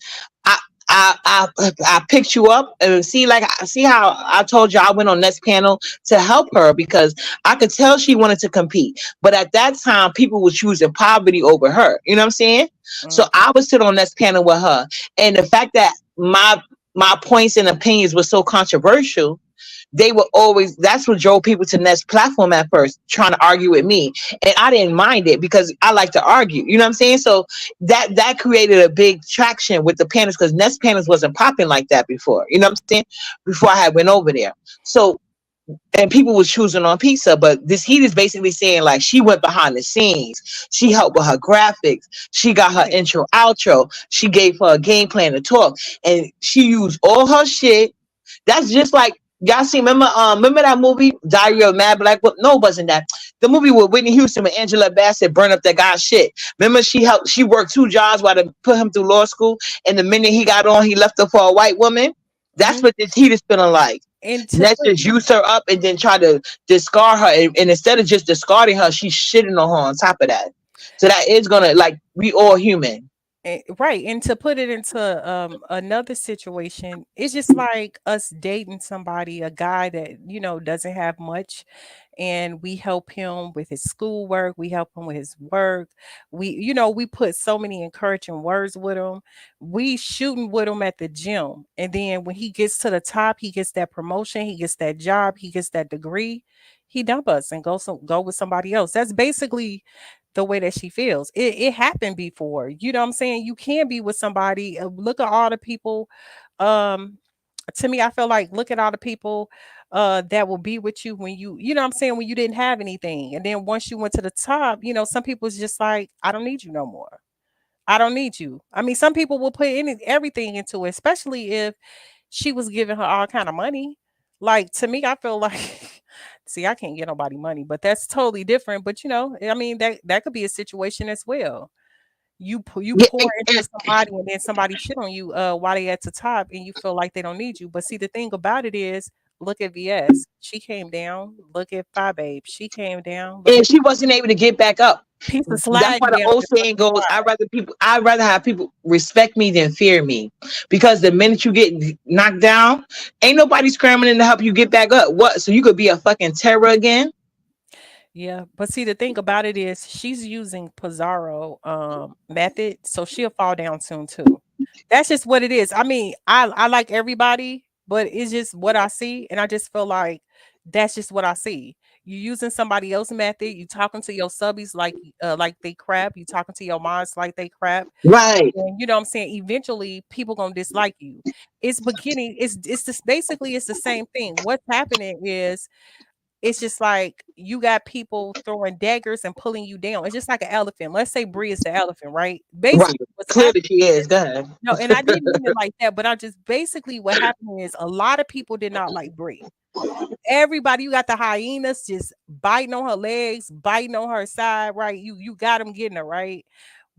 I I picked you up, and see how I told you I went on next panel to help her because I could tell she wanted to compete, but at that time people were choosing poverty over her. You know what I'm saying? So mm, I was sit on next panel with her, and the fact that my points and opinions were so controversial, they were always, that's what drove people to Nest platform at first, trying to argue with me. And I didn't mind it because I like to argue. You know what I'm saying? So that created a big traction with the panels, because Nest panels wasn't popping like that before. You know what I'm saying? Before I had went over there. So, and people was choosing on pizza, but this heat is basically saying like she went behind the scenes, she helped with her graphics, she got her right. intro outro, she gave her a game plan to talk, and she used all her shit. That's just like, y'all see, remember that movie Diary of Mad Black Woman? No, it wasn't that. The movie with Whitney Houston and Angela Bassett burned up that guy's shit. Remember, she worked two jobs while they put him through law school, and the minute he got on, he left her for a white woman. That's Hmm. what this heat is feeling like. And to Let's put just use her up and then try to discard her. And instead of just discarding her, she's shitting on her on top of that. So that is gonna, like, we all human. right, and to put it into another situation, it's just like us dating somebody, a guy that doesn't have much, and we help him with his schoolwork, we help him with his work, we put so many encouraging words with him, we shooting with him at the gym, and then when he gets to the top, he gets that promotion, he gets that job, he gets that degree, he dump us and go with somebody else. That's basically the way that she feels. It happened before. You know what I'm saying? You can be with somebody. Look at all the people. Um, to me, I feel like look at all the people. that will be with you when you know what I'm saying, when you didn't have anything. And then once you went to the top, some people's just like, I don't need you no more. I don't need you. I mean, some people will put everything into it, especially if she was giving her all kind of money. Like to me, I feel like see, I can't get nobody money, but that's totally different. But I mean that could be a situation as well. You Yeah, pour into somebody and then somebody shit on you while they at the top and you feel like they don't need you. But see, the thing about it is, look at VS. She came down. Look at Fi Babe. She came down. Look and at she wasn't able to get back up. piece of That's slag why the down old there for saying the goes, slide. I'd rather have people respect me than fear me. Because the minute you get knocked down, ain't nobody scrambling to help you get back up. What? So you could be a fucking terror again? Yeah, but see, the thing about it is she's using Pizarro method, so she'll fall down soon too. That's just what it is. I mean, I like everybody, but it's just what I see, and I just feel like that's just what I see. You using somebody else's method, you talking to your subbies like they crap, you talking to your moms like they crap, Right. and you know what I'm saying? Eventually people gonna dislike you. It's beginning, it's just basically it's the same thing. What's happening is it's just like you got people throwing daggers and pulling you down. It's just like an elephant. Let's say Bree is the elephant, right? Right. Basically, what's Clearly happening she is is. Go ahead. no, and I didn't mean it like that, but I just basically what happened is a lot of people did not like Bree. Everybody, you got the hyenas just biting on her legs, biting on her side, right? You got them getting her right.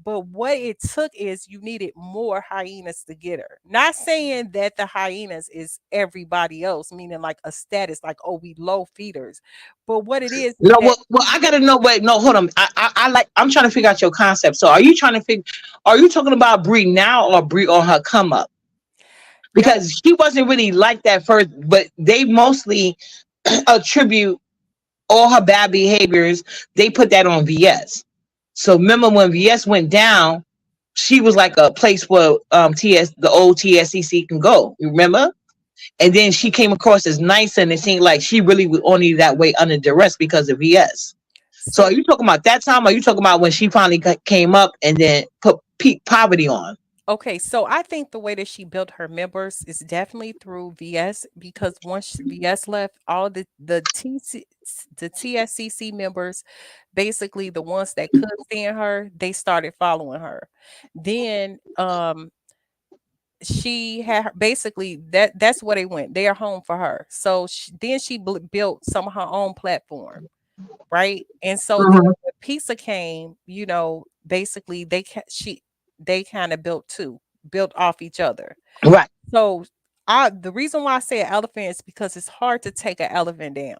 But what it took is you needed more hyenas to get her. Not saying that the hyenas is everybody else, meaning like a status, like, oh, we low feeders. But what it is No, that well, I gotta know. Wait, no, hold on. I'm trying to figure out your concept. So, are you trying to figure? Are you talking about Brie now or Brie on her come up? no, Because she wasn't really like that first, but they mostly attribute all her bad behaviors. They put that on VS. So remember when VS went down, she was like a place where the old TSCC can go. You remember? And then she came across as nice, and it seemed like she really was only that way under duress because of VS. So are so you talking about that time? Or are you talking about when she finally came up and then put peak poverty on? okay, so I think the way that she built her members is definitely through VS because once VS left, all the TSCC members, basically the ones that could stand her, they started following her. Then she had basically that's where they went. They are home for her. So then she built some of her own platform, right? And so then Mhm. when Pizza came, basically they kind of built off each other. Right, So the reason why I say an elephant is because it's hard to take an elephant down.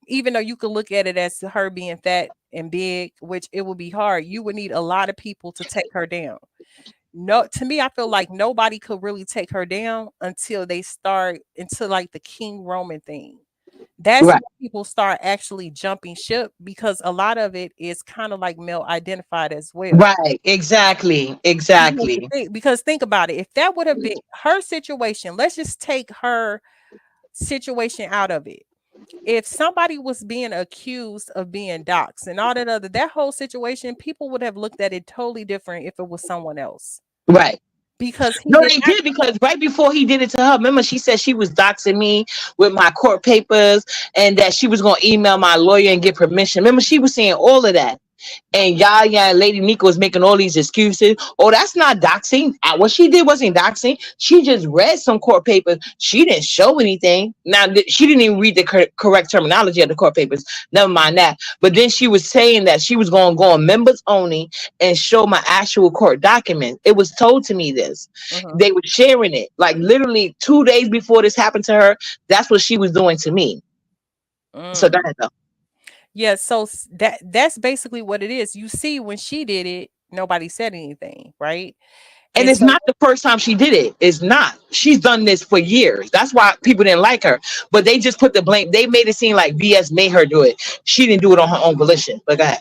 Even though you could look at it as her being fat and big, which it would be hard, you would need a lot of people to take her down. No, to me, I feel like nobody could really take her down until they start into like the King Roman thing. That's when right, people start actually jumping ship because a lot of it is kind of like male identified as well. right. Exactly, exactly. Because think about it. If that would have been her situation, let's just take her situation out of it. If somebody was being accused of being doxxed and all that whole situation, people would have looked at it totally different if it was someone else. Right. Because he No, did they not. did because right before he did it to her, remember she said she was doxing me with my court papers and that she was going to email my lawyer and get permission. Remember she was saying all of that. And Yaya and Lady Nico was making all these excuses. Oh, that's not doxing. What she did wasn't doxing. She just read some court papers. She didn't show anything. Now, she didn't even read the correct terminology of the court papers. Never mind that. But then she was saying that she was going to go on members only and show my actual court documents. It was told to me this. Mhm. They were sharing it. Like literally 2 days before this happened to her, that's what she was doing to me. So Mm. that though. Yeah, so that's basically what it is. You see, when she did it, nobody said anything, right? And And it's so, not the first time she did it. It's not. She's done this for years. That's why people didn't like her. But they just put the blame. They made it seem like VS made her do it. She didn't do it on her own volition. But go ahead.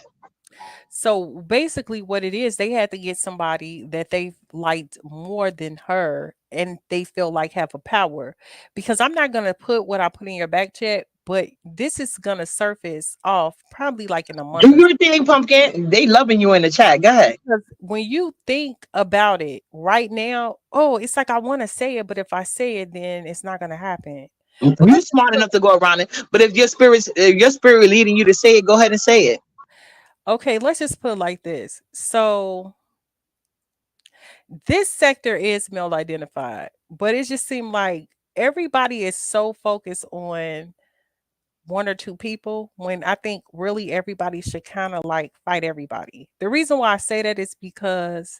so basically, what it is, they had to get somebody that they liked more than her, and they feel like have a power. Because I'm not gonna put what I put in your back chat, but this is gonna surface off probably like in a month Do or so. your thing, Pumpkin. They loving you in the chat. Go ahead. Because when you think about it right now, oh, it's like I want to say it, but if I say it, then it's not gonna happen. Well, You smart enough to go around it, but if your spirit leading you to say it, go ahead and say it. okay, let's just put it like this. So this sector is male identified, but it just seemed like everybody is so focused on one or two people when I think really everybody should kind of like fight everybody. The reason why I say that is because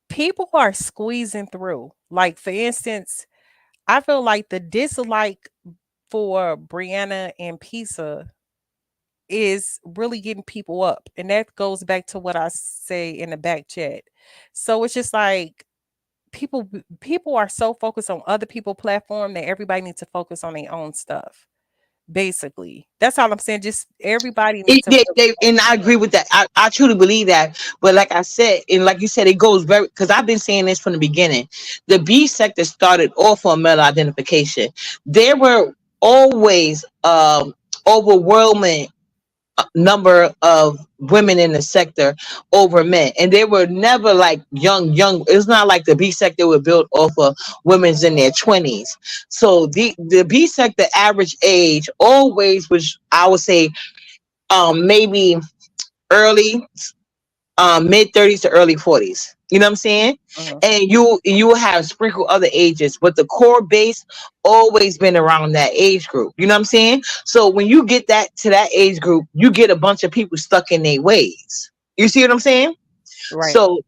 people are squeezing through. Like, for instance, I feel like the dislike for Brianna and Pisa is really getting people up. And that goes back to what I say in the back chat. So it's just like people are so focused on other people platform that everybody needs to focus on their own stuff. Basically. That's all I'm saying. Just everybody needs to And I agree with that. I truly believe that. But like I said, and like you said, it goes very, because I've been saying this from the beginning. The B sector started off on male identification. There were always overwhelming number of women in the sector over men, and they were never like young. It's not like the B sector were built off of women's in their 20s. So the B sector average age always was, I would say, maybe early mid 30s to early 40s. You know what I'm saying? Mhm. And you have sprinkle other ages, but the core base always been around that age group. You know what I'm saying? So when you get that to that age group, you get a bunch of people stuck in their ways. You see what I'm saying? Right. So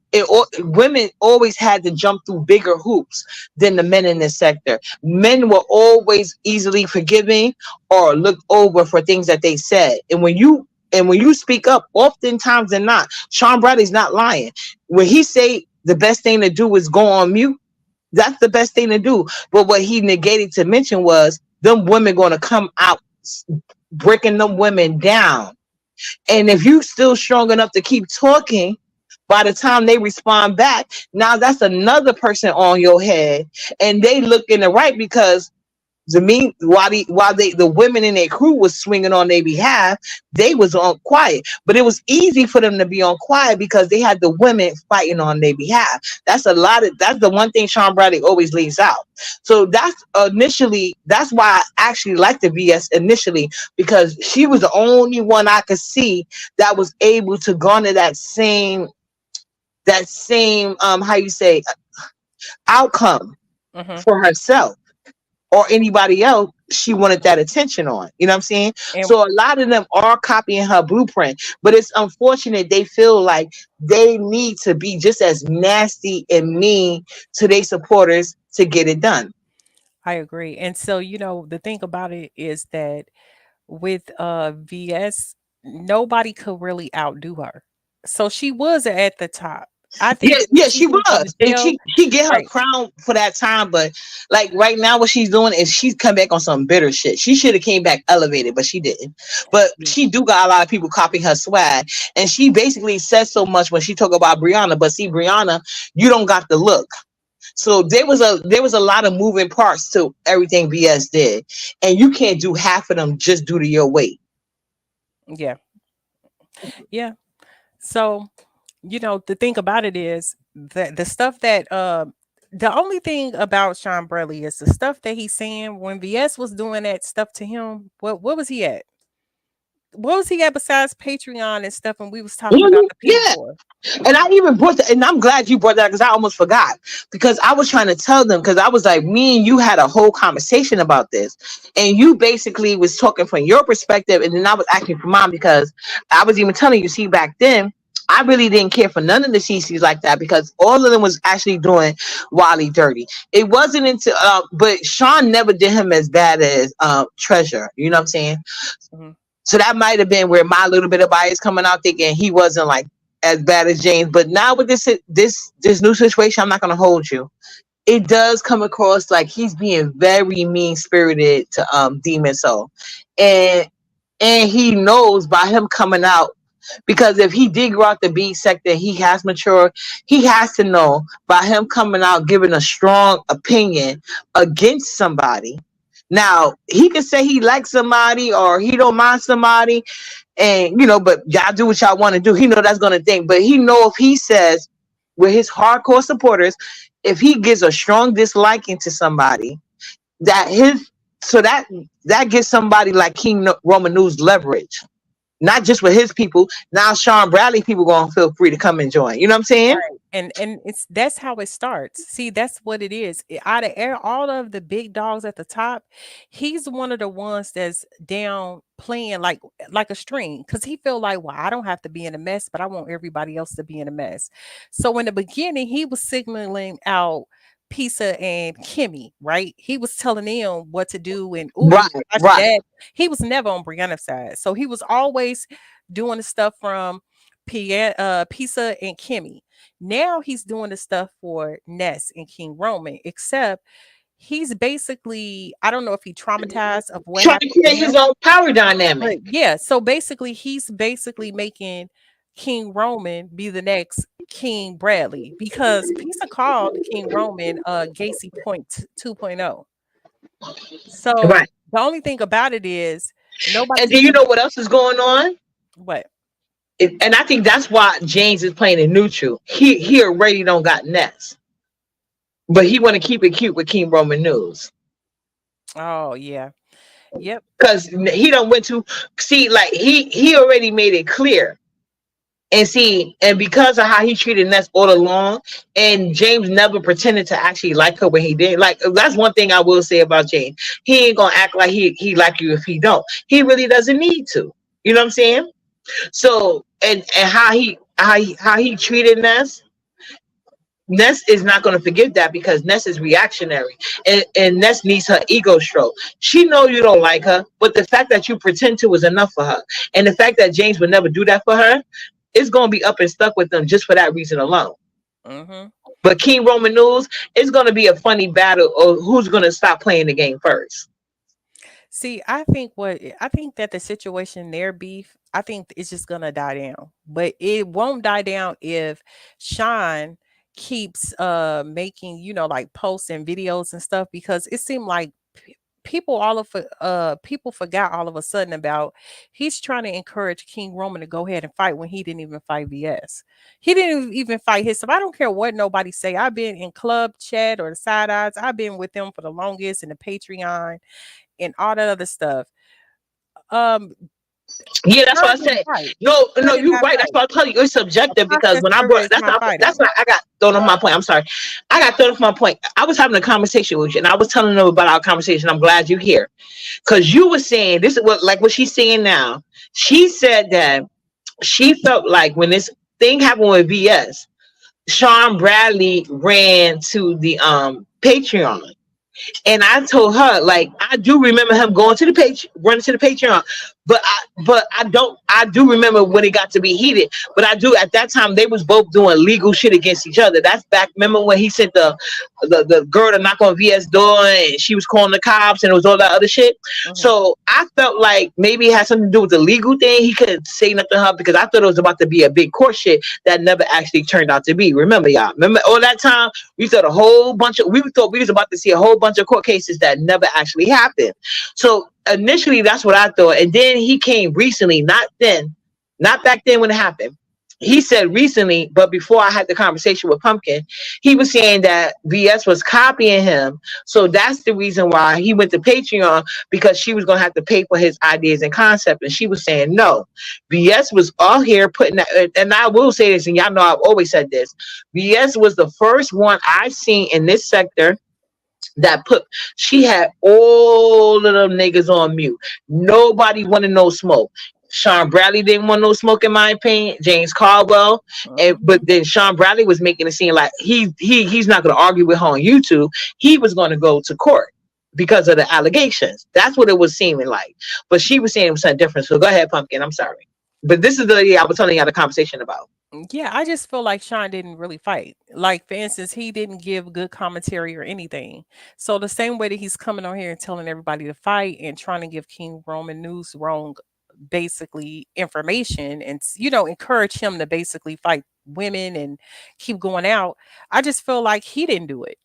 women always had to jump through bigger hoops than the men in this sector. Men were always easily forgiving or looked over for things that they said. And when you speak up, oftentimes than not, Sean Bradley's not lying. When he say the best thing to do is go on mute, that's the best thing to do. But what he negated to mention was them women going to come out breaking them women down. And if you still strong enough to keep talking, by the time they respond back, now that's another person on your head, and they look in the right because the women in their crew was swinging on their behalf, they was on quiet. But it was easy for them to be on quiet because they had the women fighting on their behalf. That's the one thing Sean Bradley always leaves out. So that's why I actually liked the VS initially, because she was the only one I could see that was able to garner that same how you say outcome Mhm. for herself or anybody else she wanted that attention on. You know what I'm saying? And So a lot of them are copying her blueprint, but it's unfortunate they feel like they need to be just as nasty and mean to their supporters to get it done. I agree. And so, the thing about it is that with VS, nobody could really outdo her. So she was at the top. I Yeah, think yeah, she she was on the was, and scale. she get her Right. crown for that time. But like right now, what she's doing is she's come back on some bitter shit. She should have came back elevated, but she didn't. But Yeah. she do got a lot of people copying her swag, and she basically says so much when she talk about Brianna. But see, Brianna, you don't got the look. So there was a lot of moving parts to everything BS did, and you can't do half of them just due to your weight. Yeah. Yeah. So, the thing about it is that the stuff that the only thing about Sean Bradley is the stuff that he's saying when VS was doing that stuff to him. What was he at? What was he at besides Patreon and stuff? And we was talking about Mhm. the pink Yeah. boy. And I even brought that, and I'm glad you brought that because I almost forgot. Because I was trying to tell them, because I was like, me and you had a whole conversation about this, and you basically was talking from your perspective, and then I was acting from mine because I was even telling you, see, back then. I really didn't care for none of the CCs like that because all of them was actually doing Wally dirty. It wasn't until, but Sean never did him as bad as Treasure. You know what I'm saying? Mhm. So that might have been where my little bit of bias coming out, thinking he wasn't like as bad as James. But now with this new situation, I'm not gonna hold you. It does come across like he's being very mean spirited to Demon Soul, and he knows by him coming out, because if he did go out the B sector, he has matured. He has to know by him coming out giving a strong opinion against somebody. Now he can say he likes somebody or he don't mind somebody, and but y'all do what y'all want to do. He know that's gonna think, but he know if he says with his hardcore supporters, if he gives a strong disliking to somebody, that So that gives somebody like Roman News leverage, not just with his people. Now Sean Bradley people gonna feel free to come and join. You know what I'm saying? Right. And it's that's how it starts. See, that's what it is. Out of all of the big dogs at the top, he's one of the ones that's down playing like a string because he feel like, well, I don't have to be in a mess, but I want everybody else to be in a mess. So in the beginning, he was signaling out Pisa and Kimmy, right? He was telling them what to do, and oh, you Right, watch right. that. He was never on Brianna's side, so he was always doing the stuff from Pisa and Kimmy. Now he's doing the stuff for Ness and King Roman, except he's basically, I don't know if he traumatized of what Trying to happened to create his him, own power but dynamic. yeah, so basically he's basically making King Roman be the next King Bradley because Pisa called King Roman Gacy Point 2.0. So Right. the only thing about it is And nobody's do you gonna know what else is going on? what. And I think that's why James is playing in neutral. He already don't got Nets, but he want to keep it cute with King Roman News Oh yeah. Yep. because he don't went to see like he already made it clear. And see, and because of how he treated Ness all along, and James never pretended to actually like her when he did. Like that's one thing I will say about James. He ain't gonna act like he like you if he don't. He really doesn't need to. You know what I'm saying? So and how he treated Ness. Ness is not going to forgive that because Ness is reactionary, and Ness needs her ego stroke. She know you don't like her, but the fact that you pretend to is enough for her, and the fact that James would never do that for her, is going to be up and stuck with them just for that reason alone. Mm-hmm. But King Roman News is going to be a funny battle of who's going to stop playing the game first. See, I think that the situation their beef, I think it's just gonna die down. But it won't die down if Sean keeps making, like posts and videos and stuff because it seemed like people forgot all of a sudden about he's trying to encourage King Roman to go ahead and fight when he didn't even fight VS. He didn't even fight his stuff. I don't care what nobody say. I've been in club chat or the side eyes. I've been with them for the longest in the Patreon and all that other stuff. Um, Yeah, that's what Sean I didn't said. fight. No, Sean no, did you're not right. That's fight. what I tell you. It's subjective because when I Server brought is not that's fighting. not I got thrown off my point. I'm sorry. I got thrown off my point. I was having a conversation with you and I was telling them about our conversation. I'm glad you're here. Because you were saying this is what she's saying now. She said that she felt like when this thing happened with VS, Sean Bradley ran to the Patreon. And I told her, like, I do remember him going to the page, running to the Patreon, but I do remember when it got to be heated. But I do at that time they was both doing legal shit against each other. That's back. Remember when he sent the girl to knock on VS door and she was calling the cops and it was all that other shit. Mhm. So I felt like maybe it had something to do with the legal thing. He couldn't say nothing to her because I thought it was about to be a big court shit that never actually turned out to be. Remember, y'all? Remember all that time? We thought we thought we was about to see a whole bunch of court cases that never actually happened. So initially that's what I thought. And then he came recently, not back then when it happened. He said recently, but before I had the conversation with Pumpkin, he was saying that VS was copying him. So that's the reason why he went to Patreon because she was going to have to pay for his ideas and concept. And she was saying, no, VS was all here putting that. And I will say this, and y'all know I've always said this. VS was the first one I've seen in this sector that she had all of them niggas on mute. Nobody wanted no smoke. Sean Bradley didn't want no smoke, in my opinion. James Caldwell, but then Sean Bradley was making it seem like he's not going to argue with her on YouTube. He was going to go to court because of the allegations. That's what it was seeming like. But she was saying it was something different. So go ahead, Pumpkin. I'm sorry, but this is the lady I was telling you the conversation about. Yeah, I just feel like Sean didn't really fight. Like, for instance, he didn't give good commentary or anything. So the same way that he's coming on here and telling everybody to fight and trying to give King Roman News wrong, basically information and encourage him to basically fight women and keep going out. I just feel like he didn't do it.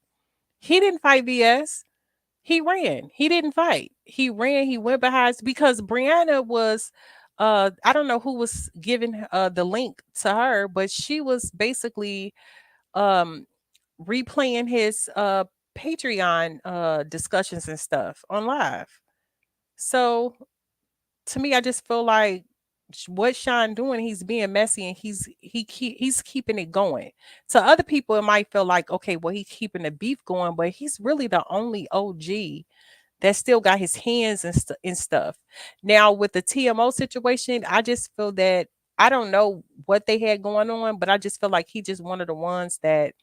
He didn't fight VS. He ran. He didn't fight. He ran. He went behind because Brianna was I don't know who was giving the link to her, but she was basically um replaying his Patreon discussions and stuff on live. So to me, I just feel like what Sean doing, he's being messy and he's keeping it going. To other people, it might feel like, okay, well, he's keeping the beef going, but he's really the only OG that still got his hands and stuff. Now with the TMO situation, I just feel that I don't know what they had going on, but I just feel like he just one of the ones that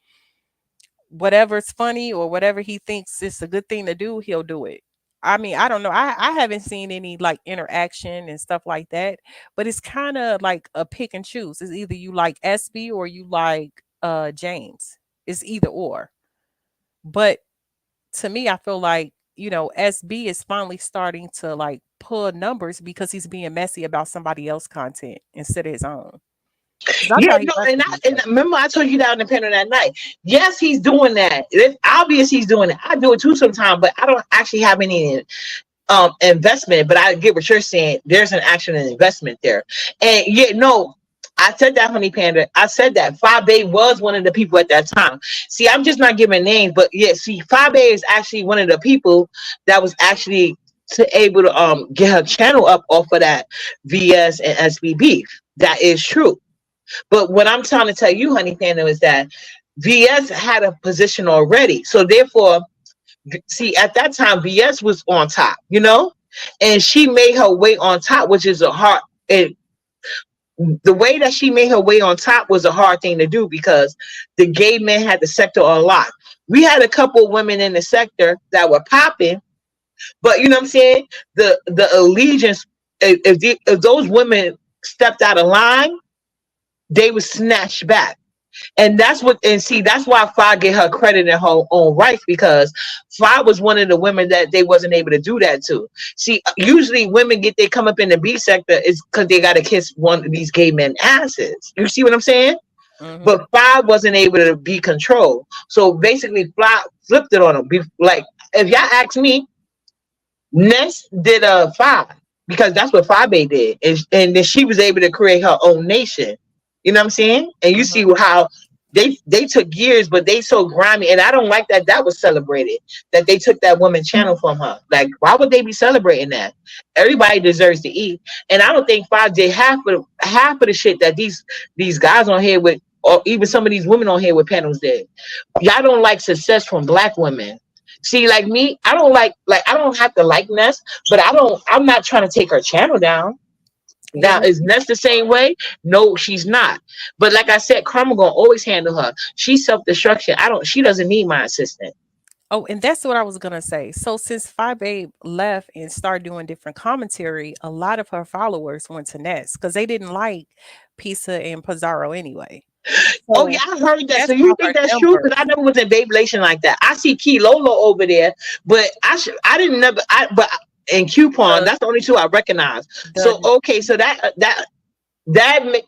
whatever's funny or whatever he thinks is a good thing to do, he'll do it. I mean, I don't know. I haven't seen any like interaction and stuff like that, but it's kind of like a pick and choose. It's either you like SB or you like James. It's either or. But to me, I feel like, SB is finally starting to like pull numbers because he's being messy about somebody else's content instead of his own. 'Cause I Yeah, thought he no, messed and with and himself. remember I told you that on the panel that night. Yes, he's doing that. It's obvious he's doing it. I do it too sometimes, but I don't actually have any investment. But I get what you're saying. There's an action and investment there. And yeah, no, I said that, Honey Panda. I said that Five Bay was one of the people at that time. See, I'm just not giving names, but yeah, see, Five Bay is actually one of the people that was actually to able to get her channel up off of that VS and SB beef. That is true. But what I'm trying to tell you, Honey Panda, is that VS had a position already. So therefore, see, at that time, VS was on top, and she made her way on top, which is a hard, and the way that she made her way on top was a hard thing to do because the gay men had the sector a lot. We had a couple of women in the sector that were popping, but you know what I'm saying? The allegiance, if those women stepped out of line, they were snatched back. And that's why Fi get her credit in her own rights, because Fi was one of the women that they wasn't able to do that to. See, usually women they come up in the B sector is because they got to kiss one of these gay men asses. You see what I'm saying? Hmm. But Fi wasn't able to be controlled. So basically, Fi flipped it on him. Like, if y'all ask me, Ness did a Fi because that's what Fi Bay did, and then she was able to create her own nation. You know what I'm saying? And you see Hmm. how they took years, but they so grimy. And I don't like that was celebrated, that they took that woman channel from her. Like, why would they be celebrating that? Everybody deserves to eat. And I don't think 5 did half of the shit that these guys on here with, or even some of these women on here with panels did. Y'all don't like success from Black women. See, like me, I don't like I don't have to like Ness, but I'm not trying to take her channel down. Yeah, Now, me is Ness the same way? No, she's not. But like I said, Karma gonna always handle her. She's self-destruction. She doesn't need my assistant. Oh, and that's what I was gonna say. So since Five Babe left and started doing different commentary, a lot of her followers went to Ness because they didn't like Pisa and Pizarro anyway. Oh yeah, So I heard that. So that's you how think her that's true? Because numbers I never was in Babylation like that. I see Key Lolo over there, but I didn't never but and Coupon, the that's the only two I recognize. So the okay, so that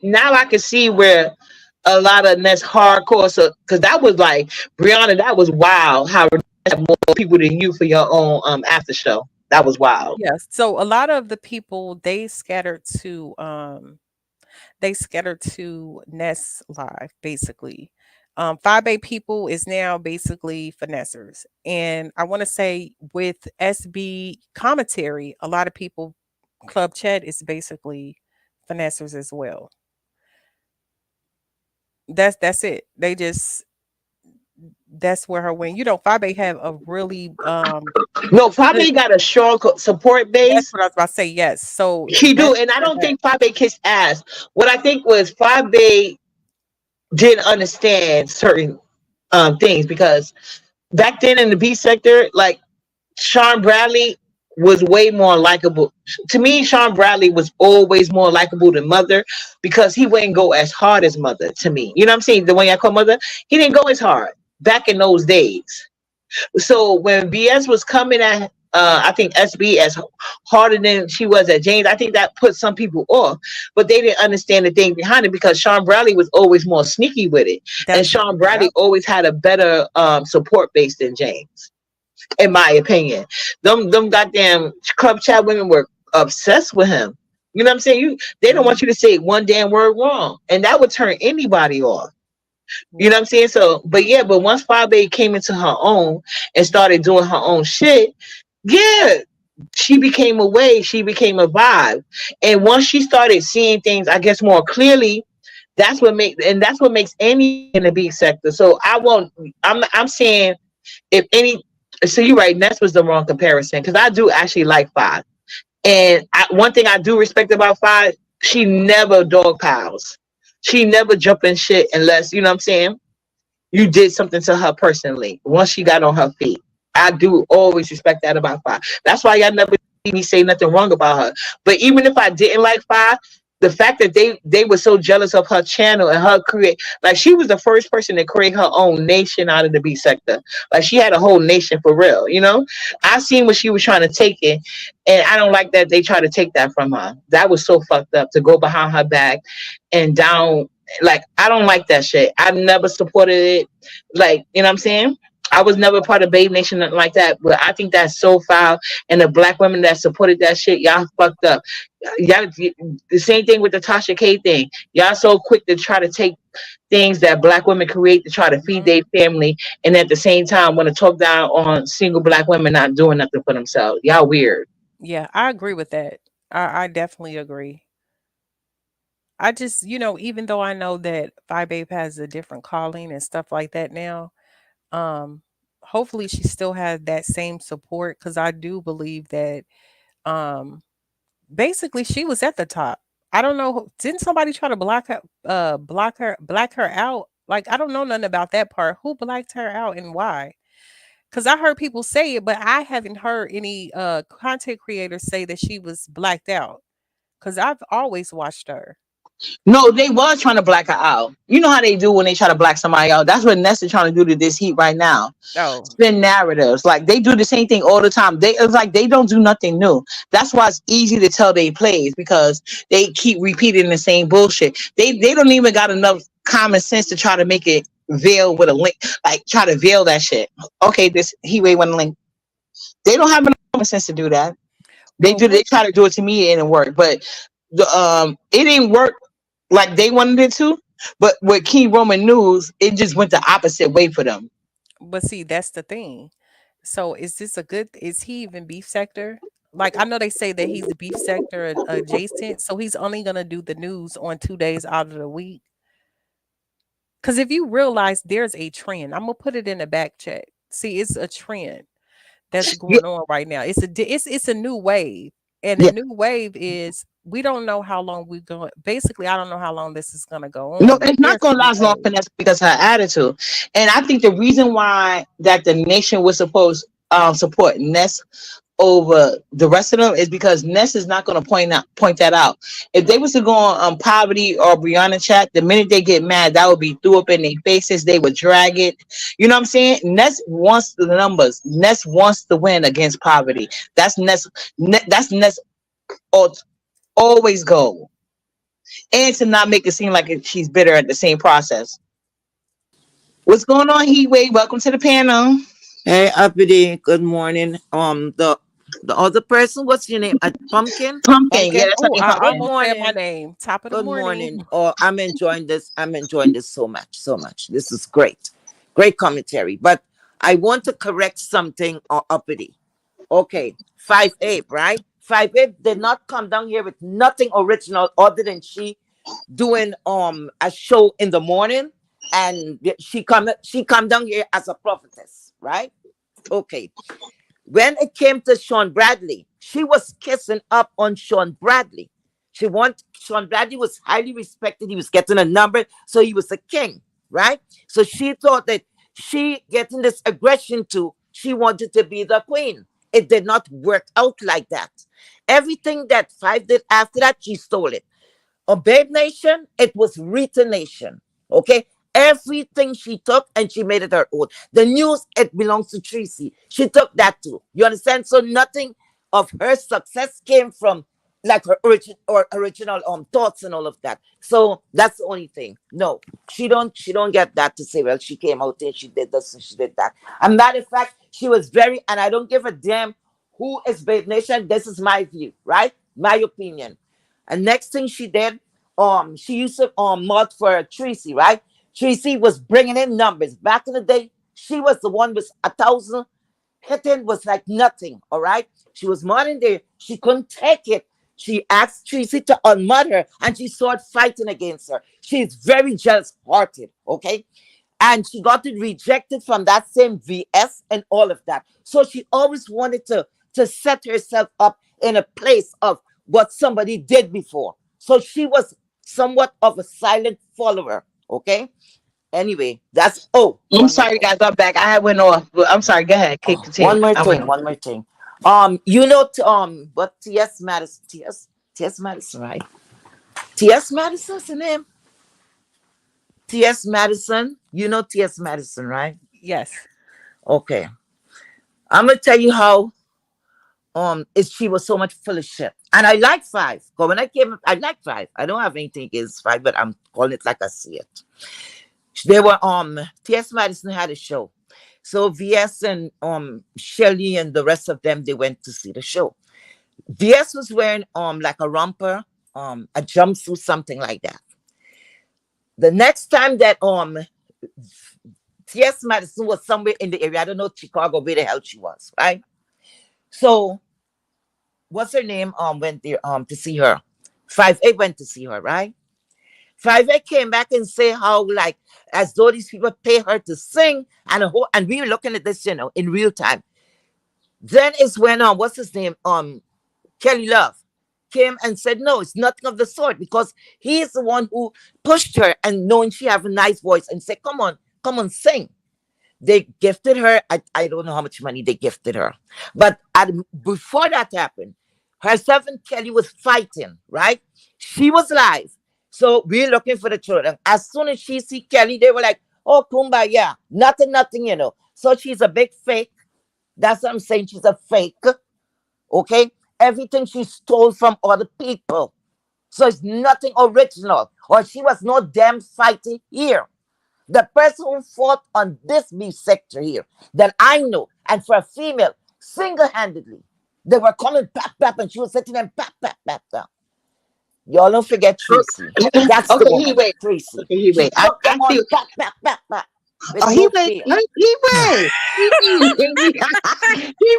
now I can see where a lot of Ness hardcore. So because that was like Brianna, that was wild. How had more people than you for your own after show. That was wild. yes. So a lot of the people they scattered to Ness Live basically. 5A people is now basically finessers. And I want to say with SB commentary, a lot of people Club Chat is basically finessers as well. That's it. That's where her win. 5A have a really No, good, Fabe got a strong support that's base. what I was about to say. Yes. So She do, that's and I where don't that think Fabe kissed ass. What I think was Fabe didn't understand certain things, because back then in the B sector, like Sean Bradley was way more likable. To me, Sean Bradley was always more likable than Mother, because he wouldn't go as hard as Mother to me. You know what I'm saying? The one I call Mother, he didn't go as hard back in those days. So when BS was coming at I think SB as harder than she was at James, I think that put some people off, but they didn't understand the thing behind it, because Sean Bradley was always more sneaky with it, and that's Sean yep. Bradley always had a better support base than James, in my opinion. Them goddamn Club Chat women were obsessed with him. You know what I'm saying? They don't Mhm. want you to say one damn word wrong, and that would turn anybody off. You know Yeah. what I'm saying? So, but yeah, but once Five Baby came into her own and started doing her own shit, yeah, she became a wave, she became a vibe. And once she started seeing things, I guess, more clearly, that's what makes any in the beat sector. So I won't I'm saying if any so you're right, Ness was the wrong comparison because I do actually like Five. And one thing I do respect about Five, she never dog piles. She never jump in shit unless, you know what I'm saying, you did something to her personally once she got on her feet. I do always respect that about Five. That's why y'all never see me say nothing wrong about her. But even if I didn't like Five, the fact that they were so jealous of her channel and her create, like she was the first person to create her own nation out of the beat sector. Like she had a whole nation for real, you know. I seen what she was trying to take it, and I don't like that they try to take that from her. That was so fucked up to go behind her back and down. Like I don't like that shit. I never supported it. Like, you know what I'm saying? I was never part of Babe Nation, nothing like that. But I think that's so foul. And the black women that supported that shit, y'all fucked up. Y'all, the same thing with the Tasha K thing. Y'all so quick to try to take things that black women create to try to feed their Mhm. family, and at the same time want to talk down on single black women not doing nothing for themselves. Y'all weird. Yeah, I agree with that. I definitely agree. I just, even though I know that Phi Babe has a different calling and stuff like that now, um, hopefully she still has that same support because I do believe that um basically she was at the top. I don't know, didn't somebody try to black her out? Like I don't know nothing about that part. Who blacked her out and why? Because I heard people say it, but I haven't heard any content creators say that she was blacked out. Because I've always watched her. No, they was trying to black her out. You know how they do when they try to black somebody out. That's what Nessa trying to do to this heat right now. Oh, Spin narratives. Like they do the same thing all the time. It's like they don't do nothing new. That's why it's easy to tell they plays because they keep repeating the same bullshit. They don't even got enough common sense to try to make it veil with a link. Like try to veil that shit. Okay, this he way one link. They don't have enough common sense to do that. well, They try to do it to me, it didn't work. But it didn't work like they wanted it to. But with Key Roman News, it just went the opposite way for them. but see, that's the thing. So is this a good, is he even beef sector? Like I know they say that he's beef sector adjacent, so he's only gonna do the news on 2 days out of the week. Because if you realize there's a trend, I'm gonna put it in the back check. See, it's a trend that's Yeah, going on right now. It's a new wave, and the yeah. new wave is we don't know how long we're going. Basically, I don't know how long this is gonna go No, on, but it's not there's gonna a new last long, wave. Vanessa, because her attitude. And I think the reason why that the nation was supposed support Ness over the rest of them is because Ness is not going to point that out. If they was to go on Poverty or Brianna chat, the minute they get mad, that would be threw up in their faces. They would drag it. You know what I'm saying? Ness wants the numbers. Ness wants to win against Poverty. That's Ness. That's Ness. Always goal. And to not make it seem like she's bitter at the same process. What's going on, Heatwave? Welcome to the panel. Hey, Uppity, good morning. The other person, what's your name? Pumpkin. Pumpkin. Yeah, Pumpkin. that's Oh, her name, I Good Pumpkin. almost said my morning. name. Top of the Good morning. morning. Oh, I'm enjoying this. I'm enjoying this so much, so much. This is great, great commentary. But I want to correct something, Uppity. Okay, 5 Ape, right? 5 Ape did not come down here with nothing original other than she doing a show in the morning, and she come down here as a prophetess, right? Okay. When it came to Sean Bradley, she was kissing up on Sean Bradley. Sean Bradley was highly respected. He was getting a number, so he was a king, right? So she thought that she getting this aggression too. She wanted to be the queen. It did not work out like that. Everything that Five did after that, she stole it. A Babe Nation, it was Rita Nation. Okay? Everything she took and she made it her own. The news, it belongs to Tracy. She took that too. You understand? So nothing of her success came from like her original thoughts and all of that. So that's the only thing. No, she don't get that to say, well, she came out and she did this and she did that. And matter of fact, she was very, and I don't give a damn who is Babe Nation. This is my view, right? My opinion. And next thing she did, she used to mod for Tracy, right? Tracy was bringing in numbers. Back in the day, she was the one with 1,000 hitting was like nothing. All right. She was modern day. She couldn't take it. She asked Tracy to unmud her and she started fighting against her. She's very jealous hearted. Okay. And she got it rejected from that same VS and all of that. So she always wanted to set herself up in a place of what somebody did before. So she was somewhat of a silent follower. Okay. Anyway, that's I'm one more sorry, thing. guys. I'm back. I had went off. But I'm sorry. Go ahead. Oh, Continue. one more I went thing. One more thing. You know, what T.S. Madison, T.S. Madison, right? T.S. Madison's the name. T.S. Madison. You know T.S. Madison, right? Yes. Okay. I'm gonna tell you how she was so much full of shit. And I like Five. Because when I came, I like Five. I don't have anything against Five, but I'm calling it like I see it. They were T.S. Madison had a show. So VS and Shelly and the rest of them, they went to see the show. VS was wearing like a romper, a jumpsuit, something like that. The next time that T.S. Madison was somewhere in the area, I don't know Chicago, where the hell she was, right? So what's her name? Went there to see her. 5A went to see her, right? 5A came back and say how like as though these people pay her to sing and we were looking at this, you know, in real time. Then is when what's his name? Kelly Love came and said, no, it's nothing of the sort, because he is the one who pushed her and knowing she have a nice voice and said, come on, sing. They gifted her. I don't know how much money they gifted her. But before that happened, herself and Kelly was fighting, right? She was live. So we're looking for the children. As soon as she see Kelly, they were like, oh, kumbaya. Nothing, you know. So she's a big fake. That's what I'm saying. She's a fake. Okay? Everything she stole from other people. So it's nothing original. Or she was no damn fighting here. The person who fought on this beef sector here that I know, and for a female, single-handedly, they were coming pap, and she was sitting there pap. Y'all don't forget Tracy. That's the Okay, woman, he wait. Tracy. Okay, he wait. Took I them on see. pap. With Oh, no he wait. fear. He wait. He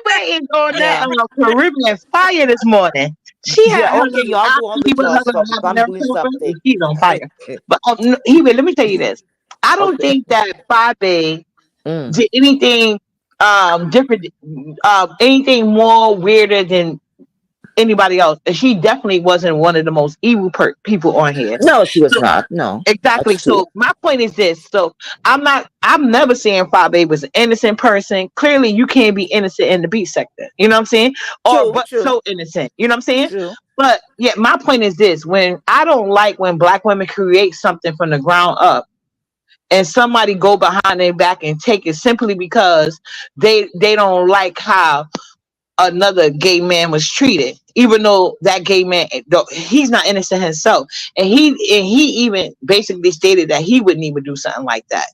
waiting on that Yeah. Caribbean fire this morning. She had Yeah, her okay, little y'all go on with people your hugging stuff. her I'm and doing everything, something. and she's on fire. But he wait. Let me tell you this. I don't Okay. think that 5A Mm. did anything different, anything more weirder than anybody else. And she definitely wasn't one of the most evil people on here. No, she was So not. No. exactly. That's true. So my point is this. So I'm never saying 5A was an innocent person. Clearly you can't be innocent in the beat sector. You know what I'm saying? But True. so innocent. You know what I'm saying? True. But yeah, my point is this. When I don't like when black women create something from the ground up and somebody go behind their back and take it simply because they don't like how another gay man was treated, even though that gay man, he's not innocent himself, and he even basically stated that he wouldn't even do something like that.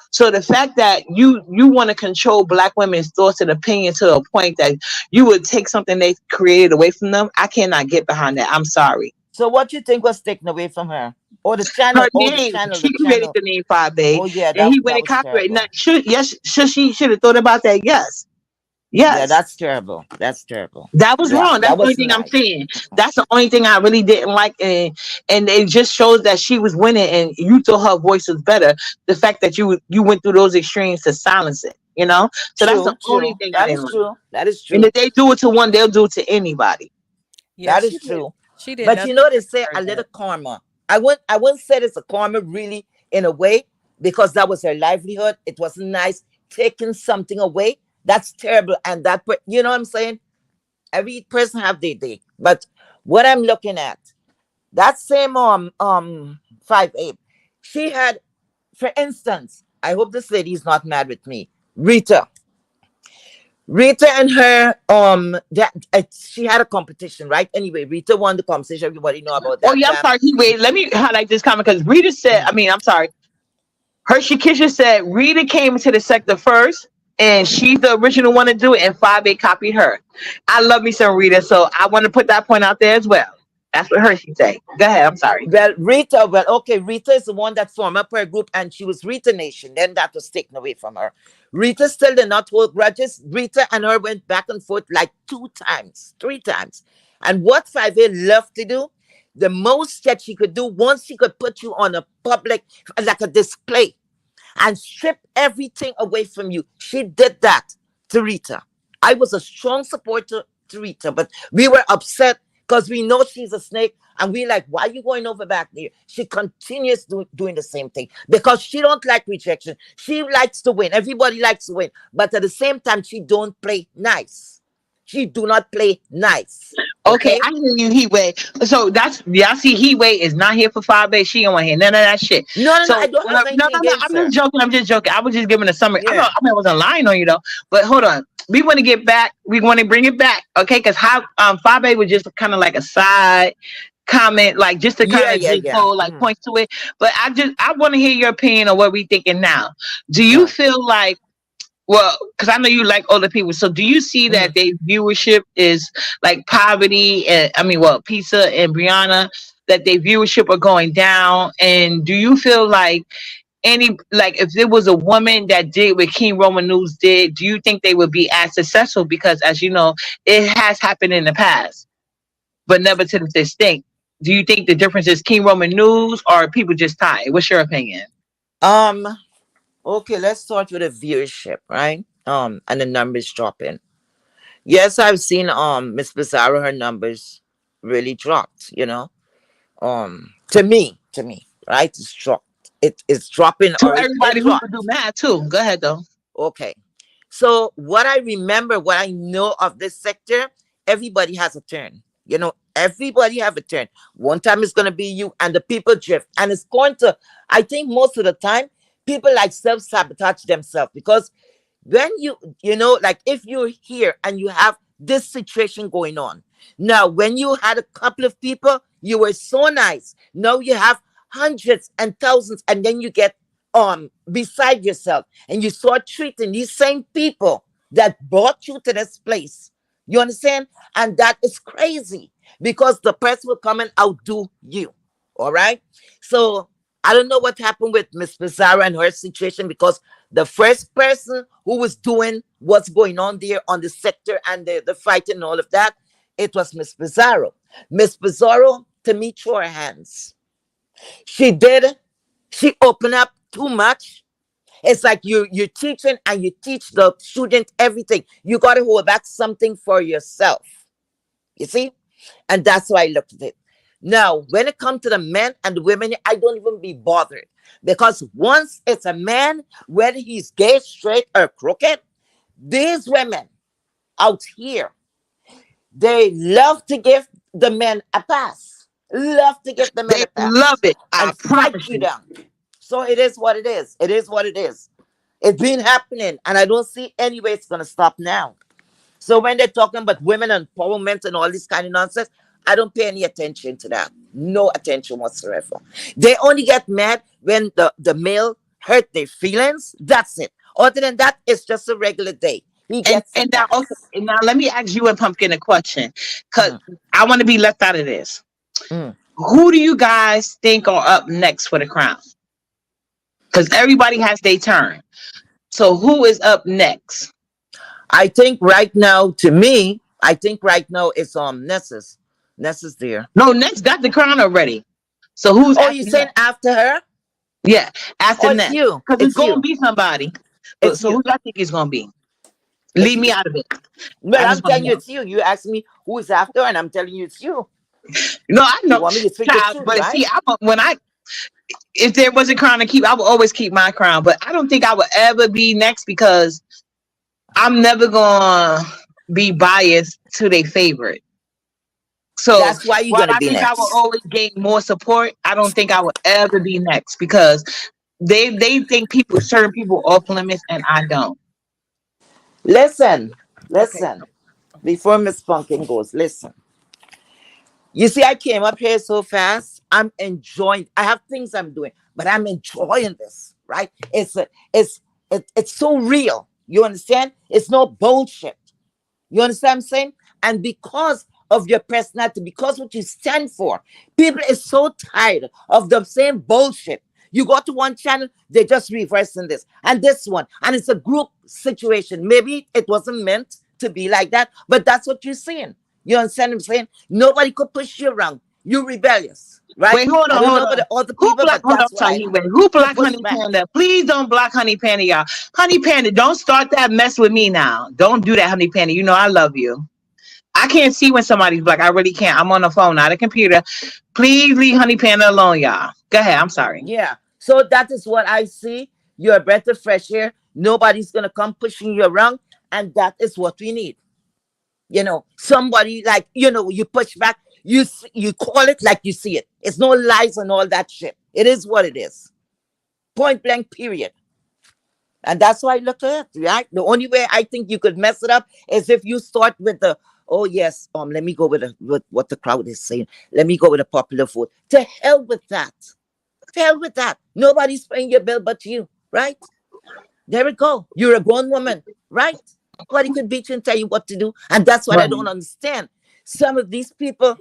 So the fact that you want to control black women's thoughts and opinions to a point that you would take something they created away from them, I cannot get behind that. I'm sorry. So what you think was taken away from her? Or the channel? Her Oh, the name, channel. she The created channel. the name 5A, Oh yeah, and he went that and was copyrighted. Now, terrible. she should have thought about that. Yes. Yeah, that's terrible. That's terrible. That was Yeah, wrong. That's that the only wasn't thing I'm nice. saying. That's the only thing I really didn't like, and it just shows that she was winning, and you thought her voice was better. The fact that you went through those extremes to silence it, you know. So that's the only thing I That didn't is like. true. That is And true. if they do it to one, they'll do it to anybody. Yeah, That is true. She did But nothing you know, they to say deserve a little that. karma. I wouldn't say it's a karma really in a way, because that was her livelihood. It wasn't nice taking something away. That's terrible. And you know what I'm saying? Every person have their day. But what I'm looking at, that same 5A, she had, for instance, I hope this lady is not mad with me. Rita and her she had a competition, right? Anyway, Rita won the competition. Everybody know about that. Oh yeah, I'm sorry. Wait, let me highlight this comment because Rita said. I mean, I'm sorry. Hershey Kisha said Rita came into the sector first, and she's the original one to do it, and 5A copied her. I love me some Rita, so I want to put that point out there as well. That's what Hershey say. Go ahead. I'm sorry. Well, okay, Rita is the one that formed up her group and she was Rita Nation. Then that was taken away from her. Rita still did not hold grudges. Rita and her went back and forth like 2 times, 3 times. And what 5A loved to do, the most that she could do, once she could put you on a public, like a display, and strip everything away from you. She did that to Rita. I was a strong supporter to Rita, but we were upset because we know she's a snake, and we like, why are you going over back there? She continues doing the same thing because she don't like rejection. She likes to win. Everybody likes to win, but at the same time, she don't play nice. She do not play nice. Okay, I hear you, Heatwave. So that's y'all see, Heatwave is not here for 5A. She don't want to hear none of that shit. No, So I don't have anything against I'm her. just joking. I'm just joking. I was just giving a summary. Yeah. I wasn't lying on you though. But hold on, we want to get back. We want to bring it back, okay? Because how 5A was just kind of like a side comment, like just to kind of hold like points to it. But I want to hear your opinion on what we thinking now. Do you feel like? Well, because I know you like older people, so do you see that their viewership is like Poverty and Pizza and Brianna, that their viewership are going down? And do you feel like if there was a woman that did what King Roman News did, do you think they would be as successful? Because as you know, it has happened in the past, but never to this extent. Do you think the difference is King Roman News or people just tired? What's your opinion? Okay, let's start with the viewership, right? And the numbers dropping. Yes, I've seen Miss Bizarro, her numbers really dropped, you know. To me, right? It's dropped. It's dropping. To everybody who can do math too. Go ahead though. Okay. So what I remember, what I know of this sector, everybody has a turn. You know, everybody have a turn. One time it's gonna be you, and the people drift. And it's going to, I think most of the time, people like self-sabotage themselves, because when you know, like if you're here and you have this situation going on, now when you had a couple of people, you were so nice. Now you have hundreds and thousands, and then you get beside yourself and you start treating these same people that brought you to this place. You understand? And that is crazy, because the person will come and outdo you. All right. So I don't know what happened with Miss Bizarro and her situation, because the first person who was doing what's going on there on the sector and the fighting and all of that, it was Miss Bizarro. Miss Bizarro, to me, threw her hands. She opened up too much. It's like you're teaching and you teach the student everything. You got to hold back something for yourself. You see? And that's why I looked at it. Now, when it comes to the men and the women, I don't even be bothered, because once it's a man, whether he's gay, straight, or crooked, these women out here, they love to give the men a pass. Love to give the men a pass. Love it. And fight you down. So it is what it is. It is what it is. It's been happening, and I don't see any way it's gonna stop now. So when they're talking about women empowerment and all this kind of nonsense, I don't pay any attention to that. No attention whatsoever. They only get mad when the male hurt their feelings. That's it. Other than that, it's just a regular day. And now let me ask you and Pumpkin a question, because I want to be left out of this. Who do you guys think are up next for the crown? Because everybody has their turn. So who is up next? I think right now, to me, it's Nessus. Nessa's there. No, Ness got the crown already. So who's? Oh, you saying after her? Yeah, after Ness. You. Because it's gonna be somebody. So who do I think it's gonna be? Leave me out of it. Well, I'm telling you it's you. You asked me who is after, and I'm telling you it's you. No, I know. You want me to speak the truth, but right? see, if there was a crown to keep, I would always keep my crown. But I don't think I would ever be next, because I'm never gonna be biased to their favorite. So that's why you're gonna be next. I will always gain more support. I don't think I will ever be next, because they think certain people off limits, and I don't. Listen. Before Miss Pumpkin goes, listen. You see, I came up here so fast. I'm enjoying. I have things I'm doing, but I'm enjoying this. Right? It's so real. You understand? It's no bullshit. You understand what I'm saying? And because of your personality, because what you stand for. People is so tired of the same bullshit. You go to one channel, they just reversing this and this one, and it's a group situation. Maybe it wasn't meant to be like that, but that's what you're seeing. You understand what I'm saying? Nobody could push you around. You're rebellious, right? Wait, hold I on, don't hold know on. about the other Who people, block? but Hold on, that's what I sorry, have wait. Who block push Honey back. Panda? Please don't block Honey Panda, y'all. Honey Panda, don't start that mess with me now. Don't do that, Honey Panda. You know I love you. I can't see when somebody's black. I really can't. I'm on the phone, not a computer. Please leave Honey Panda alone, y'all. Go ahead. I'm sorry. Yeah. So that is what I see. You're a breath of fresh air. Nobody's gonna come pushing you around, and that is what we need. Somebody like you push back. You call it like you see it. It's no lies and all that shit. It is what it is. Point blank. Period. And that's why I look at it, right? The only way I think you could mess it up is if you start with the, oh yes, let me go with what the crowd is saying. Let me go with a popular vote. To hell with that. To hell with that. Nobody's paying your bill but you, right? There we go. You're a grown woman, right? Nobody could beat you and tell you what to do. And that's what I don't understand. Some of these people,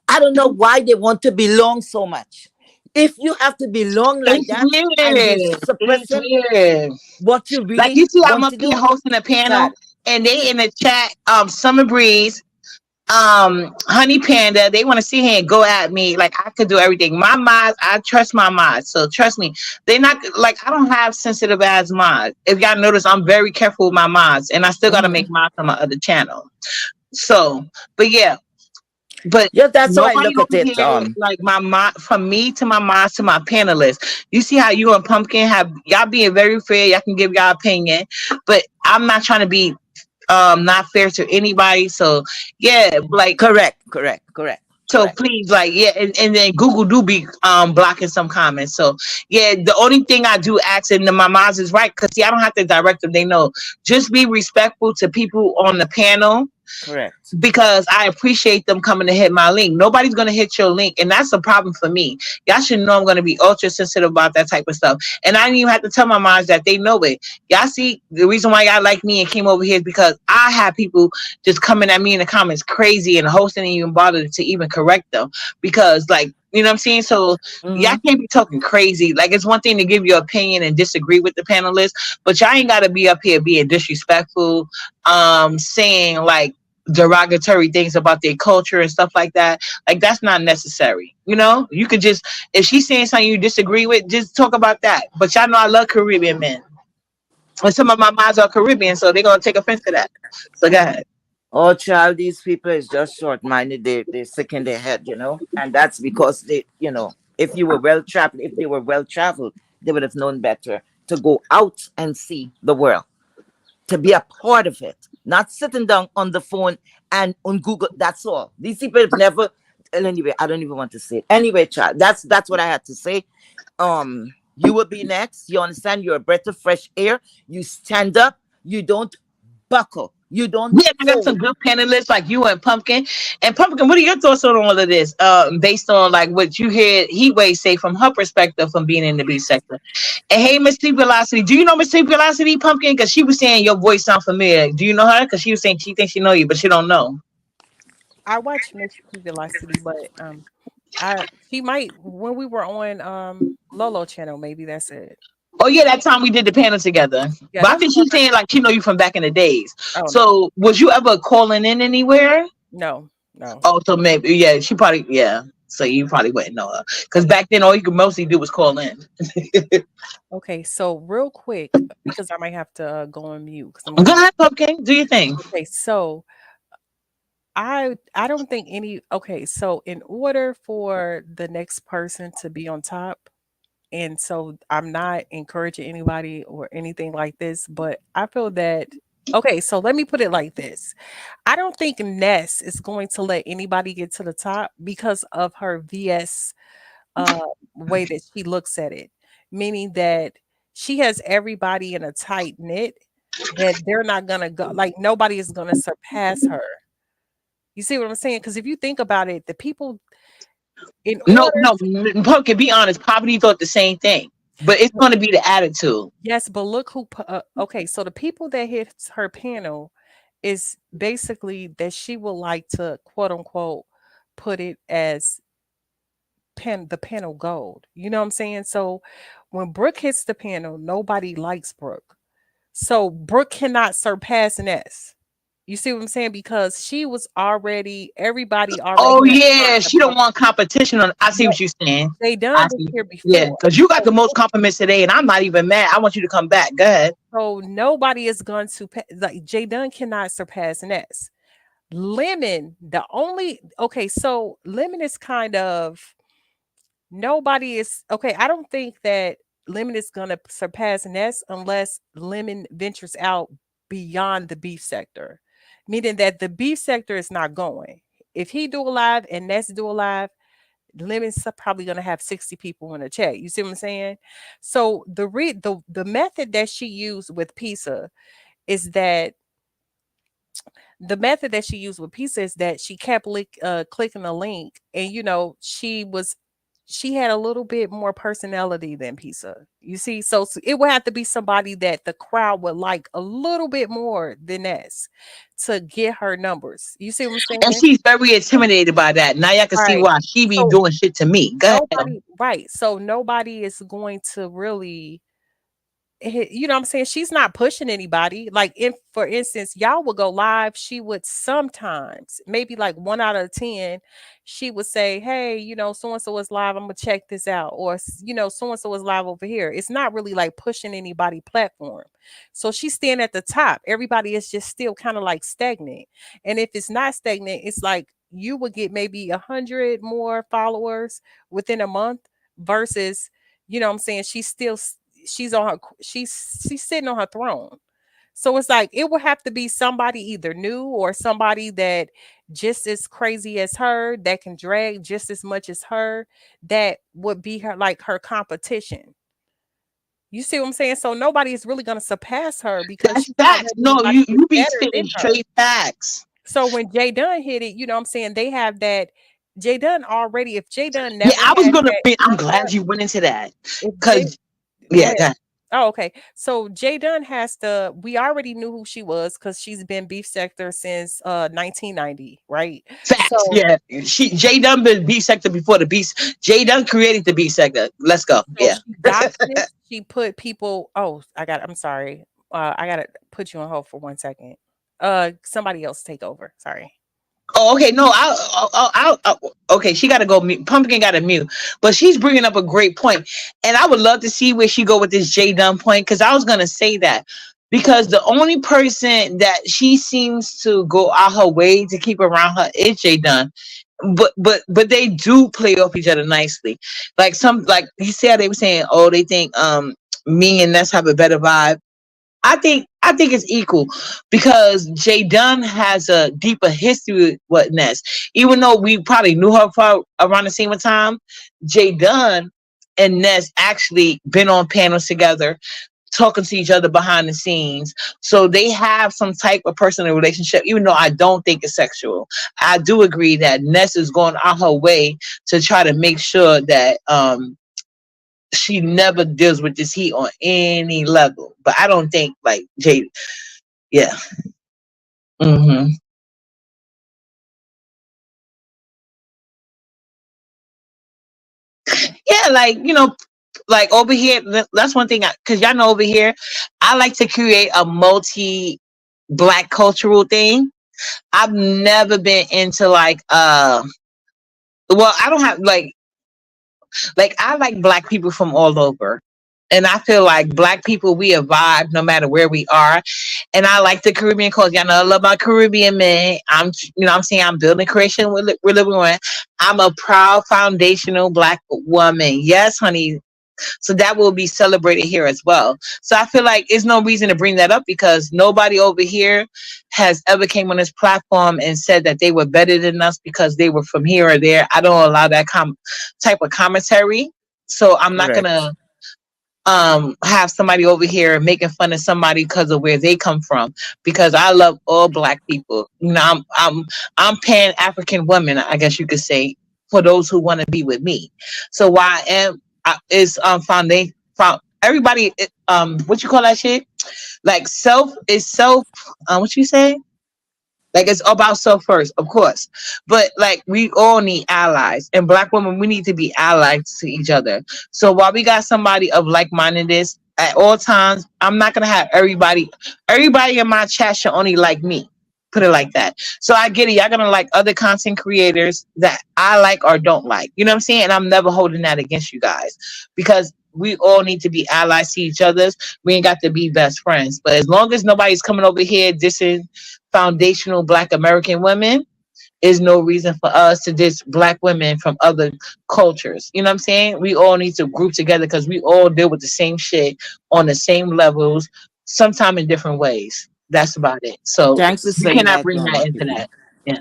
I don't know why they want to belong so much. If you have to belong like It's that and weird. you're It's suppressing weird. what you Like really you see, I'm want up to here do, hosting a panel, sad. and they in the chat, Summer Breeze, Honey Panda, they want to sit here and go at me like I could do everything. My mods, I trust my mods, so trust me. They not like I don't have sensitive ass mods. If y'all notice, I'm very careful with my mods, and I still got to make mods on my other channel. So, but yeah. But Yeah, that's how I nobody look at over it. here, like my mod, from me to my mods to my panelists. You see how you and Pumpkin have y'all being very fair. Y'all can give y'all opinion, but I'm not trying to be not fair to anybody. So yeah, like Correct. so please, like, yeah, and then Google do be blocking some comments. So yeah, the only thing I do ask, and my moms is right, because see, I don't have to direct them. They know. Just be respectful to people on the panel. Correct. Because I appreciate them coming to hit my link. Nobody's gonna hit your link, and that's a problem for me. Y'all should know I'm gonna be ultra sensitive about that type of stuff. And I didn't even have to tell my moms that they know it. Y'all see, the reason why y'all like me and came over here is because I have people just coming at me in the comments crazy, and hosting and even bother to even correct them. Because like, you know what I'm saying? So y'all can't be talking crazy. Like, it's one thing to give your opinion and disagree with the panelists, but y'all ain't gotta be up here being disrespectful, saying like derogatory things about their culture and stuff like that. Like, that's not necessary. You could just, if she's saying something you disagree with, just talk about that. But y'all know I love Caribbean men, and some of my moms are Caribbean, so they're gonna take offense to that. So go ahead. Oh, child, these people is just short-minded. They're sick in their head, and that's because if they were well traveled, they would have known better to go out and see the world, to be a part of it, not sitting down on the phone and on Google. That's all. These people have never. Anyway, I don't even want to say it. Anyway, child, that's what I had to say. You will be next. You understand? You're a breath of fresh air. You stand up. You don't buckle. You don't. Yeah, I got some good panelists like you and Pumpkin. And Pumpkin, what are your thoughts on all of this? Based on like what you heard Heatwave say from her perspective from being in the beat sector. And hey, Miss Sleep Velocity, do you know Miss Sleep Velocity, Pumpkin? Because she was saying your voice sound familiar. Do you know her? Because she was saying she thinks she know you, but she don't know. I watch Miss Velocity, but she might when we were on Lolo channel, maybe that's it. Oh yeah, that time we did the panel together. Yeah, but I think she's saying like she know you from back in the days. Oh, so was you ever calling in anywhere? No. Oh, so maybe yeah, she probably So you probably wouldn't know her because back then all you could mostly do was call in. Okay, so real quick because I might have to go on mute. Go ahead, Pumpkin. Do your thing. Okay, so I don't think so in order for the next person to be on top, and so I'm not encouraging anybody or anything like this, but I feel that so let me put it like this. I don't think Ness is going to let anybody get to the top because of her VS way that she looks at it, meaning that she has everybody in a tight knit that they're not gonna go, like nobody is gonna surpass her. You see what I'm saying? Because if you think about it, the people No, Pumpkin, be honest, Poverty thought the same thing. But it's going to be the attitude. Yes, but look who so the people that hit her panel is basically that she would like to quote unquote put it as the panel gold. You know what I'm saying? So when Brooke hits the panel, nobody likes Brooke. So Brooke cannot surpass Ness. You see what I'm saying? Because she was already, everybody already Oh had heard yeah, she don't about. want competition on. I see No, what you're saying. they I done was see. here Yeah, before. because you got the most compliments today, and I'm not even mad. I want you to come back. Go ahead. So nobody is going to like Jay Dunn cannot surpass Ness. Lemon, the only okay, so Lemon is kind of nobody is okay. I don't think that Lemon is gonna surpass Ness unless Lemon ventures out beyond the beef sector, meaning that the beef sector is not going. If he do a live and Ness do a live, Lemon's probably gonna have 60 people in the chat. You see what I'm saying? So the method that she used with pizza is that she kept clicking the link, and she had a little bit more personality than Pizza. You see, so it would have to be somebody that the crowd would like a little bit more than this to get her numbers. You see what I'm And saying? she's very intimidated by that. Now y'all can see Right. why she be So doing shit to me. Go ahead. nobody, right. So nobody is going to really you know what I'm saying? She's not pushing anybody. Like if for instance, y'all would go live, she would sometimes, maybe like 1 out of 10, she would say, "Hey, so and so is live. I'm gonna check this out." Or so and so is live over here. It's not really like pushing anybody platform. So she's staying at the top. Everybody is just still kind of like stagnant. And if it's not stagnant, it's like you would get maybe 100 more followers within a month versus, what I'm saying, she's sitting on her throne. So it's like it would have to be somebody either new or somebody that just as crazy as her that can drag just as much as her that would be her competition. You see what I'm saying? So nobody is really going to surpass her because That's she don't facts. have No, anybody that's you be better than spitting her. straight facts. So when Jay Dunn hit it, you know what I'm saying, they have that Jay Dunn already. If Jay Dunn Yeah, never I was had gonna that bring. I'm glad concept, you went into that. if Jay Cause go yeah, ahead. go ahead. Oh, okay. So Jay Dunn we already knew who she was because she's been beef sector since 1990, right? Facts. So Yeah, Jay Dunn been B sector before the beast. Jay Dunn created the B sector. Let's go. so Yeah. she got this. She put people. Oh, I'm sorry. I gotta put you on hold for 1 second. Somebody else take over. Sorry. Oh, okay. No, okay. She got to go mute. Pumpkin got to mute, but she's bringing up a great point, and I would love to see where she go with this Jay Dunn point because I was gonna say that because the only person that she seems to go out her way to keep around her is Jay Dunn. But they do play off each other nicely. Like you said, they were saying, oh, they think me and Ness have a better vibe. I think it's equal because Jay Dunn has a deeper history with Ness. Even though we probably knew her for around the same time, Jay Dunn and Ness actually been on panels together, talking to each other behind the scenes. So they have some type of personal relationship, even though I don't think it's sexual. I do agree that Ness is going out her way to try to make sure that she never deals with this heat on any level. But I don't think like Jay, yeah. hmm Yeah, like over here, that's one thing because y'all know over here, I like to create a multi black cultural thing. I've never been into well, I don't have like I like black people from all over. And I feel like black people, we a vibe no matter where we are. And I like the Caribbean culture. Y'all know I love my Caribbean man. I'm saying I'm building creation with living on. I'm a proud foundational black woman. Yes, honey. So that will be celebrated here as well. So I feel like there's no reason to bring that up because nobody over here has ever came on this platform and said that they were better than us because they were from here or there. I don't allow that type of commentary. So I'm not Correct. gonna have somebody over here making fun of somebody because of where they come from because I love all black people. I'm pan African woman, I guess you could say, for those who want to be with me. So why I am is foundation everybody what you call that shit, like self is self what you say, Like it's about self first, of course. But like we all need allies. And black women, we need to be allies to each other. So while we got somebody of like mindedness at all times, I'm not gonna have everybody in my chat should only like me. Put it like that. So I get it. Y'all gonna like other content creators that I like or don't like. You know what I'm saying? And I'm never holding that against you guys because we all need to be allies to each other's. We ain't got to be best friends. But as long as nobody's coming over here dissing foundational black American women, is no reason for us to diss black women from other cultures. You know what I'm saying? We all need to group together because we all deal with the same shit on the same levels, sometime in different ways. That's about it. So Thanks for you saying cannot that, bring that into Vicky. that. Yeah.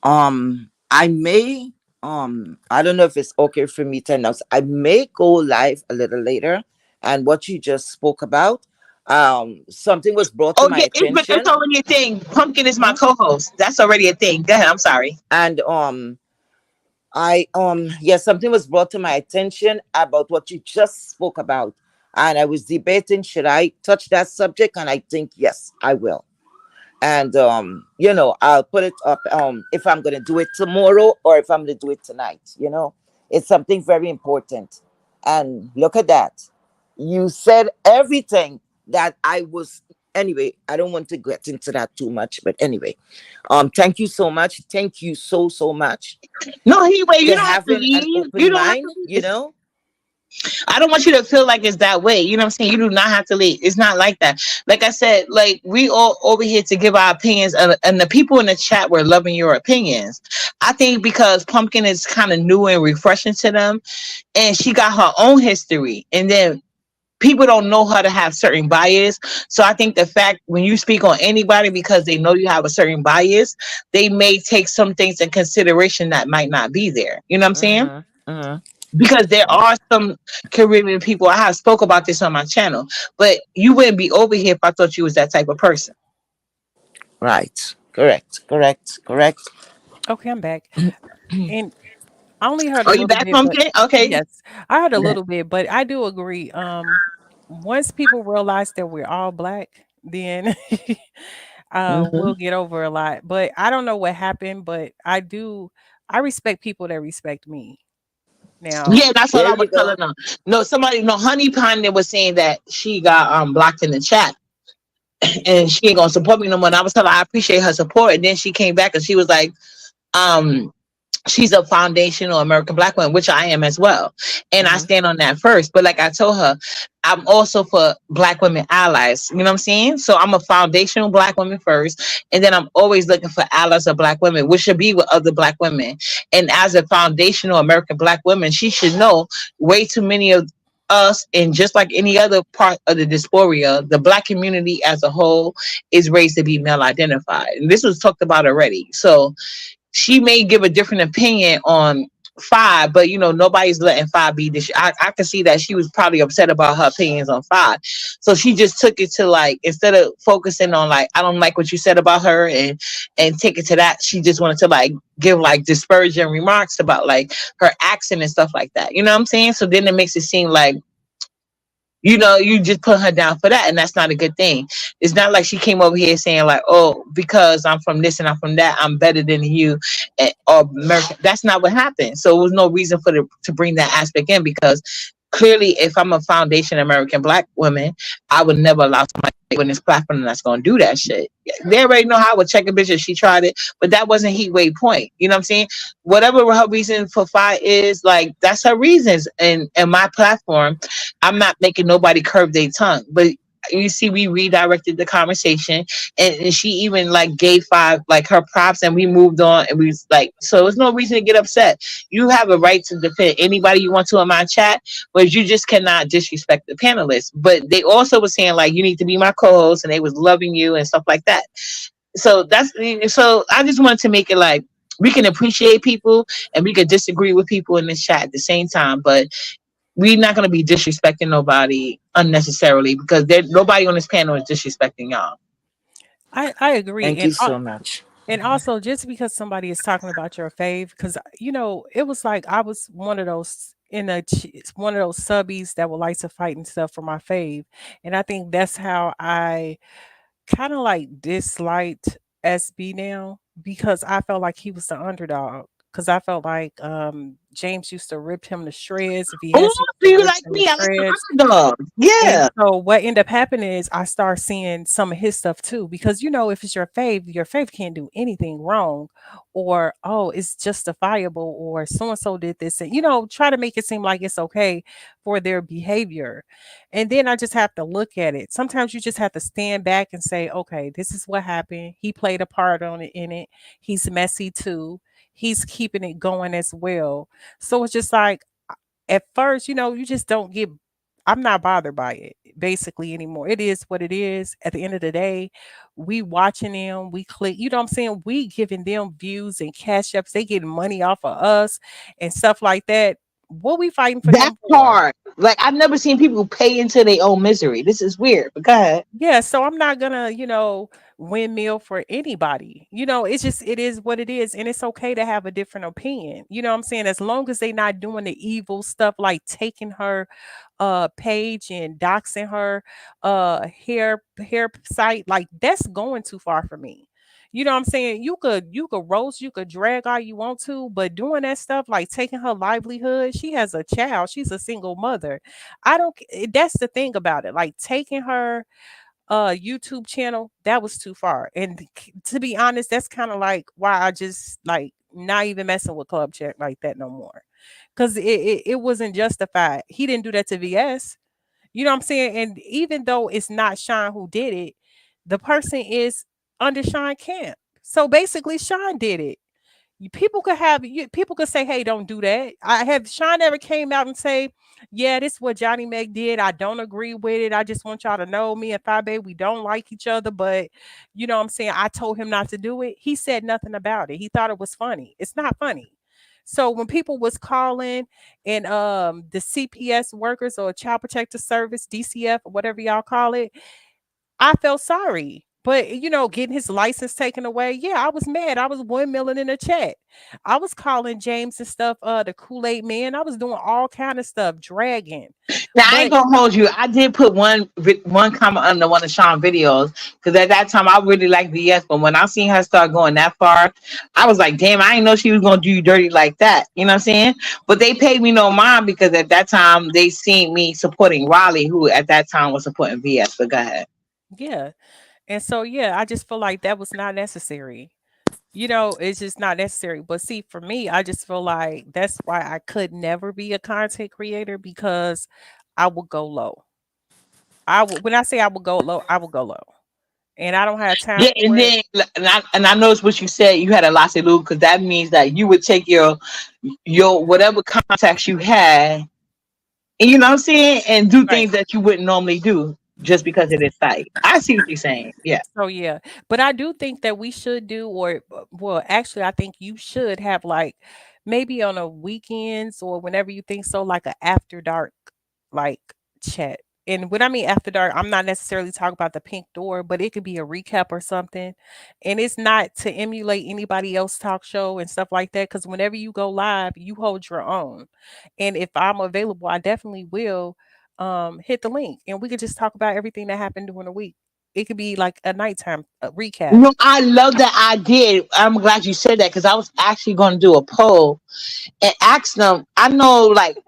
I may, I don't know if it's okay for me to announce. I may go live a little later, and what you just spoke about, something was brought to Oh my yeah, it's attention. already a thing. Pumpkin is my Mhm. co-host. That's already a thing. Go ahead. I'm sorry. And yes, something was brought to my attention about what you just spoke about, and I was debating should I touch that subject, and I think yes, I will. And I'll put it up if I'm gonna do it tomorrow or if I'm gonna do it tonight. It's something very important. And look at that, you said everything that I was. Anyway, I don't want to get into that too much, but anyway, thank you so much, thank you so much No, anyway, you to don't have to having an leave. You open don't have to mind. leave. I don't want you to feel like it's that way. You know what I'm saying? You do not have to leave. It's not like that. Like I said, like we all over here to give our opinions, and the people in the chat were loving your opinions. I think because Pumpkin is kind of new and refreshing to them, and she got her own history, and then people don't know her to have certain bias. So I think the fact when you speak on anybody because they know you have a certain bias, they may take some things in consideration that might not be there. You know what I'm saying? Mm-hmm, mm-hmm. Because there are some Caribbean people. I have spoke about this on my channel, but you wouldn't be over here if I thought you was that type of person. Right, correct. Okay, I'm back. And I only heard a Are you little back, bit, but Pumpkin? Okay. yes, I heard a Yeah. little bit, but I do agree. Once people realize that we're all black, then Mm-hmm. we'll get over a lot. But I don't know what happened, but I respect people that respect me. Now, Yeah, that's what There I you was telling go. them. No, somebody, no, Honey Panda was saying that she got blocked in the chat and she ain't gonna support me no more. And I was telling her I appreciate her support, and then she came back and she was like, um, she's a foundational American black woman, which I am as well. And I Mm-hmm. stand on that first. But like I told her, I'm also for black women allies. You know what I'm saying? So I'm a foundational black woman first. And then I'm always looking for allies of black women, which should be with other black women. And as a foundational American black woman, she should know way too many of us, and just like any other part of the dysphoria, the black community as a whole is raised to be male identified. And this was talked about already. So she may give a different opinion on Five, but nobody's letting Five be this. I can see that she was probably upset about her opinions on Five, so she just took it to like, instead of focusing on like, I don't like what you said about her, and take it to that, she just wanted to like give like disparaging remarks about like her accent and stuff like that. You know what I'm saying? So then it makes it seem like, you just put her down for that, and that's not a good thing. It's not like she came over here saying like, oh, because I'm from this and I'm from that, I'm better than you, or American. That's not what happened. So it was no reason to bring that aspect in, because clearly, if I'm a foundation American black woman, I would never allow somebody on this platform that's gonna do that shit. They already know how I would check a bitch if she tried it, but that wasn't Heat Wave point. You know what I'm saying? Whatever her reason for fight is, like, that's her reasons. And my platform, I'm not making nobody curb their tongue, but you see, we redirected the conversation, and she even like gave Five like her props, and we moved on, and we was like, so there's no reason to get upset. You have a right to defend anybody you want to in my chat, but you just cannot disrespect the panelists. But they also were saying like, you need to be my co-host, and they was loving you and stuff like that. So I just wanted to make it like, we can appreciate people and we can disagree with people in this chat at the same time, but we're not going to be disrespecting nobody unnecessarily, because nobody on this panel is disrespecting y'all. I agree, Thank you so much. and also just because somebody is talking about your fave, because it was like I was one of those one of those subbies that would like to fight and stuff for my fave, and I think that's how I kind of like disliked SB now because I felt like he was the underdog. Because I felt like James used to rip him to shreds. Oh, VS used do to you rip like him to me? I like shreds. the underdog. And Yeah. so what ended up happening is I start seeing some of his stuff too, because if it's your fave can't do anything wrong, or oh, it's justifiable, or so and so did this, and try to make it seem like it's okay for their behavior. And then I just have to look at it. Sometimes you just have to stand back and say, okay, this is what happened. He played a part on it in it. He's messy too. He's keeping it going as well. So it's just like at first, you just don't get I'm not bothered by it basically anymore. It is what it is. At the end of the day, we watching them, we click, what I'm saying? We giving them views and cash ups. They getting money off of us and stuff like that. What we fighting for That them for? part. Like I've never seen people pay into their own misery. This is weird. But go ahead. Yeah, so I'm not gonna, windmill for anybody. It's just it is what it is, and it's okay to have a different opinion. You know what I'm saying? As long as they not doing the evil stuff like taking her page and doxing her hair site, like that's going too far for me. You know what I'm saying? You could roast, you could drag all you want to, but doing that stuff like taking her livelihood, she has a child, she's a single mother. I don't that's the thing about it. Like taking her YouTube channel, that was too far. And to be honest, that's kind of like why I just like not even messing with Club Check like that no more. Cause it wasn't justified. He didn't do that to VS. You know what I'm saying? And even though it's not Sean who did it, the person is under Sean Camp. So basically Sean did it. People could say, "Hey, don't do that." I have Sean ever came out and say, "Yeah, this is what Johnny Meg did. I don't agree with it. I just want y'all to know me and Fabe, we don't like each other, but you know what I'm saying, I told him not to do it." He said nothing about it. He thought it was funny. It's not funny. So when people was calling and the CPS workers or Child Protective Service, DCF, or whatever y'all call it, I felt sorry. But getting his license taken away, yeah, I was mad. I was windmilling in the chat. I was calling James and stuff, the Kool-Aid man. I was doing all kind of stuff, dragging. Now I ain't But gonna hold you. I did put one comment under one of Sean videos because at that time I really liked VS, but when I seen her start going that far, I was like, damn, I didn't know she was gonna do you dirty like that. You know what I'm saying? But they paid me no mind because at that time they seen me supporting Raleigh, who at that time was supporting VS. But go ahead. yeah. And so yeah, I just feel like that was not necessary. It's just not necessary. But see, for me, I just feel like that's why I could never be a content creator because I would go low. When I say I would go low, I would go low. And I don't have time Yeah, and for it. then and I noticed what you said. You had a lot to lose because that means that you would take your whatever contacts you had, and you know what I'm saying, and do Right. things that you wouldn't normally do just because of this site. I see what you're saying. Yeah. So yeah, but I do think that we should do, or well, actually, I think you should have like maybe on a weekends or whenever you think so, like a after dark like chat. And when I mean after dark, I'm not necessarily talking about the pink door, but it could be a recap or something. And it's not to emulate anybody else talk show and stuff like that. Cause whenever you go live, you hold your own. And if I'm available, I definitely will hit the link and we could just talk about everything that happened during the week. It could be like a nighttime recap. No, I love that idea. I'm glad you said that because I was actually going to do a poll and ask them. I know like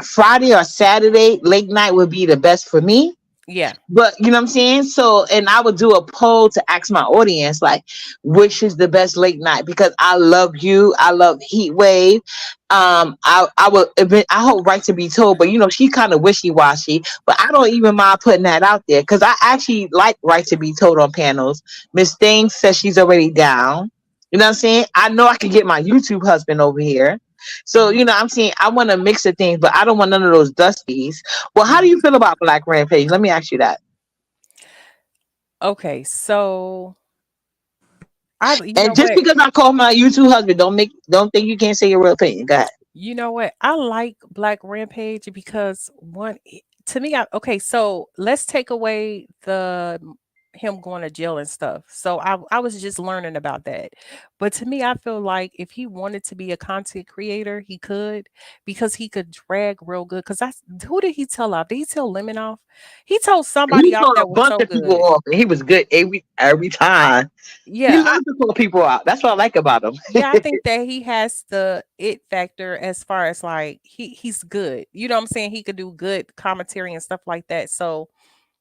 Friday or Saturday late night would be the best for me. Yeah. But you know what I'm saying? So, and I would do a poll to ask my audience, like, which is the best late night? Because I love you. I love Heat Wave. I would I hope Right to Be Told, but she's kind of wishy-washy. But I don't even mind putting that out there because I actually like Right to Be Told on panels. Miss Thing says she's already down. You know what I'm saying? I know I could get my YouTube husband over here. So, Mhm, I'm saying I want to mix the things, but I don't want none of those dusties. Well, how do mhm. you feel about Black Rampage? Let me ask you that. Okay, so you And know just what? because I call my YouTube husband, don't think you can't say your real opinion. Go ahead. You know what? I like Black Rampage because one, to me, okay, so let's take away the him going to jail and stuff. So I was just learning about that. But to me, I feel like if he wanted to be a content creator, he could, because he could drag real good. Because I who did he tell off? Did he tell Lemon off? He told somebody He off told a that was bunch so of people good. off, and he was good every time. He Yeah, loves to call people out. That's what I like about him. yeah, I think that he has the it factor as far as like he's good. You know what I'm saying? He could do good commentary and stuff like that. So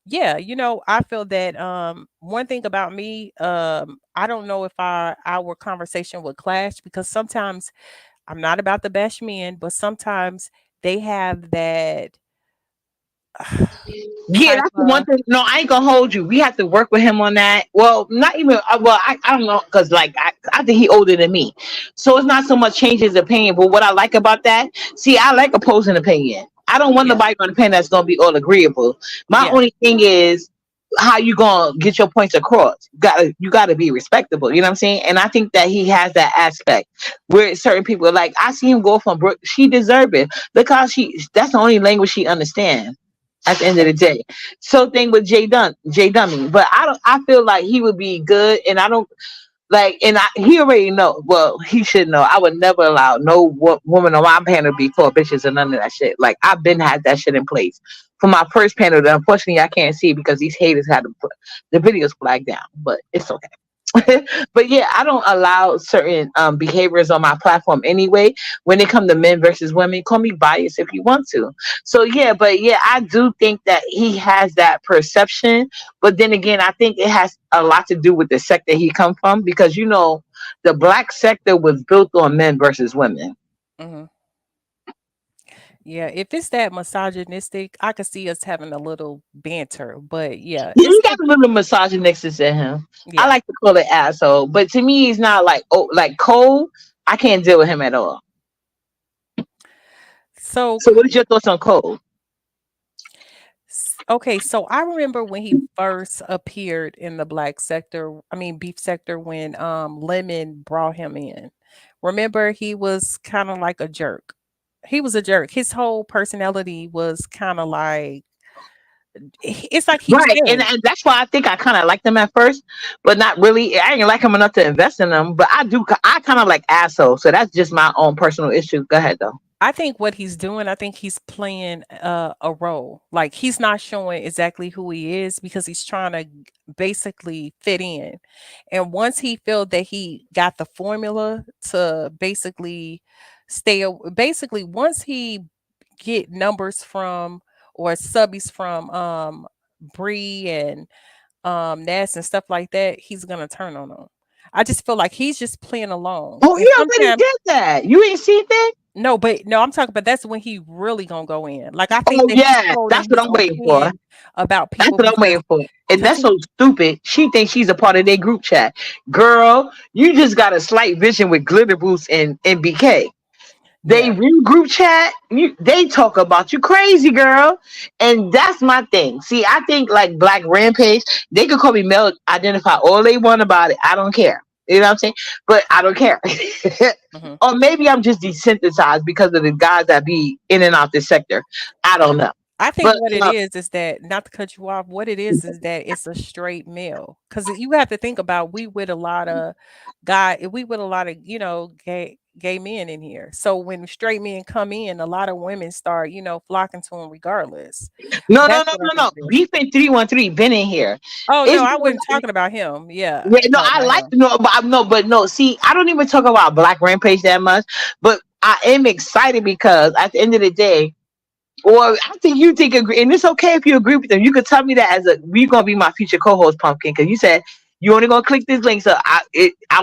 yeah, I feel that one thing about me, I don't know if our conversation would clash, because sometimes I'm not about to bash men, but sometimes they have that Yeah, type that's the one of thing. No, I ain't gonna hold you. We have to work with him on that. Well, not even. Well, I don't know, because like I think he older than me, so it's not so much change his opinion. But what I like about that, see, I like opposing opinion. I don't want yeah, nobody on the opinion that's gonna be all agreeable. My yeah. only thing is how you gonna get your points across. You gotta be respectable. You know what I'm saying? And I think that he has that aspect where certain people are like, I see him go from Brooke. She deserve it because that's the only language she understands at the end of the day. So thing with Jay Dummy, but I feel like he would be good, and I don't like, and he already know. Well, he should know. I would never allow no woman on my panel to be called bitches and none of that shit. Like, I've been had that shit in place for my first panel that unfortunately I can't see because these haters had to put the videos flagged down, but it's okay. But yeah, I don't allow certain behaviors on my platform anyway. When it come to men versus women, call me biased if you want to. So yeah, but yeah, I do think that he has that perception. But then again, I think it has a lot to do with the sector he come from, because the black sector was built on men versus women. Hmm. Yeah, if it's that misogynistic, I could see us having a little banter. But yeah, it's He got like, a little misogynistic in him. I yeah. like to call it asshole, but to me, he's not like, oh, like Cole. I can't deal with him at all. So So, what is your thoughts on Cole? okay, so I remember when he first appeared in the black sector, I mean beef sector, when Lemon brought him in. Remember, he was kind of like a jerk. He was a jerk. His whole personality was kind of like, it's like he Right, and, changed. and that's why I think I kind of liked him at first, but not really. I didn't like him enough to invest in him. But I do. I kind of like asshole. So that's just my own personal issue. Go ahead though. I think what he's doing, I think he's playing a role. Like, he's not showing exactly who he is, because he's trying to basically fit in. And once he felt that he got the formula to basically basically once he get numbers from, or subbies from Bree and Nas and stuff like that, he's gonna turn on them. I just feel like he's just playing along. Oh, he And already sometimes did that. You ain't seen that? no, but no, I'm talking about that's when he really gonna go in. Like, I think Oh that he's yeah, holding that's what his I'm waiting for. opinion about That's people what I'm waiting for. And because that's he so stupid. She thinks she's a part of their group chat. Girl, you just got a slight vision with Glitter Boots and BK. They yeah. real group chat. They talk about you crazy, girl, and that's my thing. See, I think like Black Rampage, they could call me male, identify all they want about it. I don't care. You know what I'm saying? But I don't care. Mhm. Or maybe I'm just desensitized because of the guys that be in and out this sector. I don't know. I think But what it is that, not to cut you off, what it is that it's a straight male. Because you have to think about, we with a lot of we with a lot of, gay men in here. So when straight men come in, a lot of women start, flocking to them regardless. no, no, That's no, what I no, think no. it is. Beef in 313 been in here. Oh no, It's I been wasn't talking about him. Yeah, Yeah, no, no, I not like him. no. See, I don't even talk about Black Rampage that much, but I am excited because at the end of the day, or I think you think agree, and it's okay if you agree with them. You could tell me that as you're gonna be my future co-host, Pumpkin, because you said you only gonna click this link. So I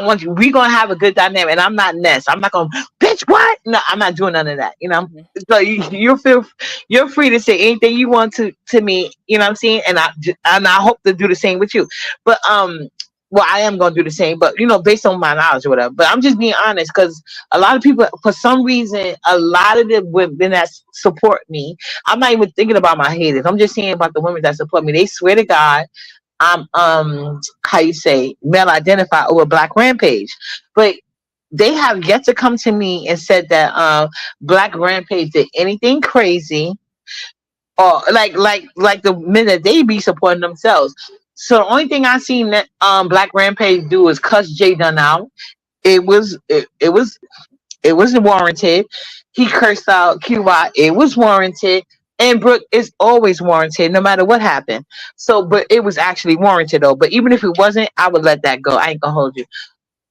want you. We gonna have a good dynamic, and I'm not Ness. I'm not gonna bitch. What? No, I'm not doing none of that. Mhm. So you're free to say anything you want to me. You know what I'm saying? And I hope to do the same with you. But well, I am gonna do the same, but based on my knowledge or whatever. But I'm just being honest because a lot of people, for some reason, a lot of the women that support me, I'm not even thinking about my haters. I'm just saying about the women that support me. They swear to God, I'm how you say male identify over Black Rampage, but they have yet to come to me and said that Black Rampage did anything crazy or like the men that they be supporting themselves. So the only thing I seen that Black Rampage do is cuss Jay Dunn out. It was warranted. He cursed out QY. It was warranted. And Brooke is always warranted, no matter what happened. So, but it was actually warranted though. But even if it wasn't, I would let that go. I ain't gonna hold you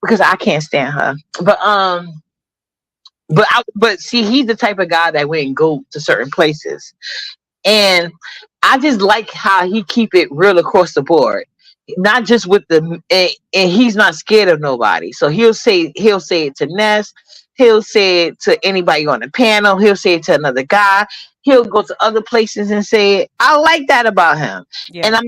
because I can't stand her. But see, he's the type of guy that wouldn't go to certain places. And I just like how he keep it real across the board, not just with and he's not scared of nobody. So he'll say it to Ness, he'll say it to anybody on the panel, he'll say it to another guy, he'll go to other places and say it. I like that about him, Yeah.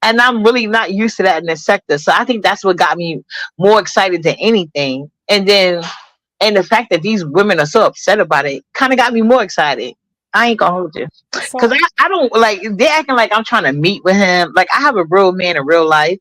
and I'm really not used to that in this sector. So I think that's what got me more excited than anything. And the fact that these women are so upset about it kind of got me more excited. I ain't gonna hold you. So Because I don't like, they're acting like I'm trying to meet with him. Like, I have a real man in real life.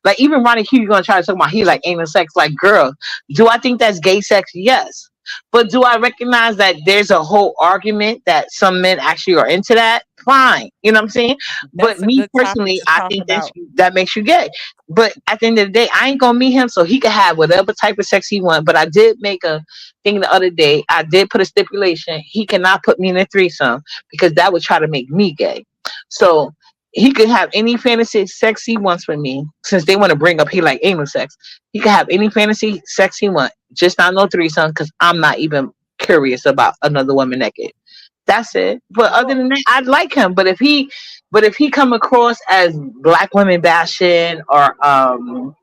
Like, even Ronnie Q, you're gonna try to talk about he like anal sex. Like, girl, do I think that's gay sex? Yes. But do I recognize that there's a whole argument that some men actually are into that? Fine. You know what I'm saying? But that's a me good topic personally, to I talk think about. that makes you gay. But at the end of the day, I ain't gonna meet him so he can have whatever type of sex he wants. But I did make a thing the other day. I did put a stipulation. He cannot put me in a threesome because that would try to make me gay. So he could have any fantasy sex he wants with me, since they want to bring up he like anal sex. He could have any fantasy sex he wants, just not no threesome, because I'm not even curious about another woman naked. That's it. But other Well, than that, I'd like him. But if he come across as black women bashing or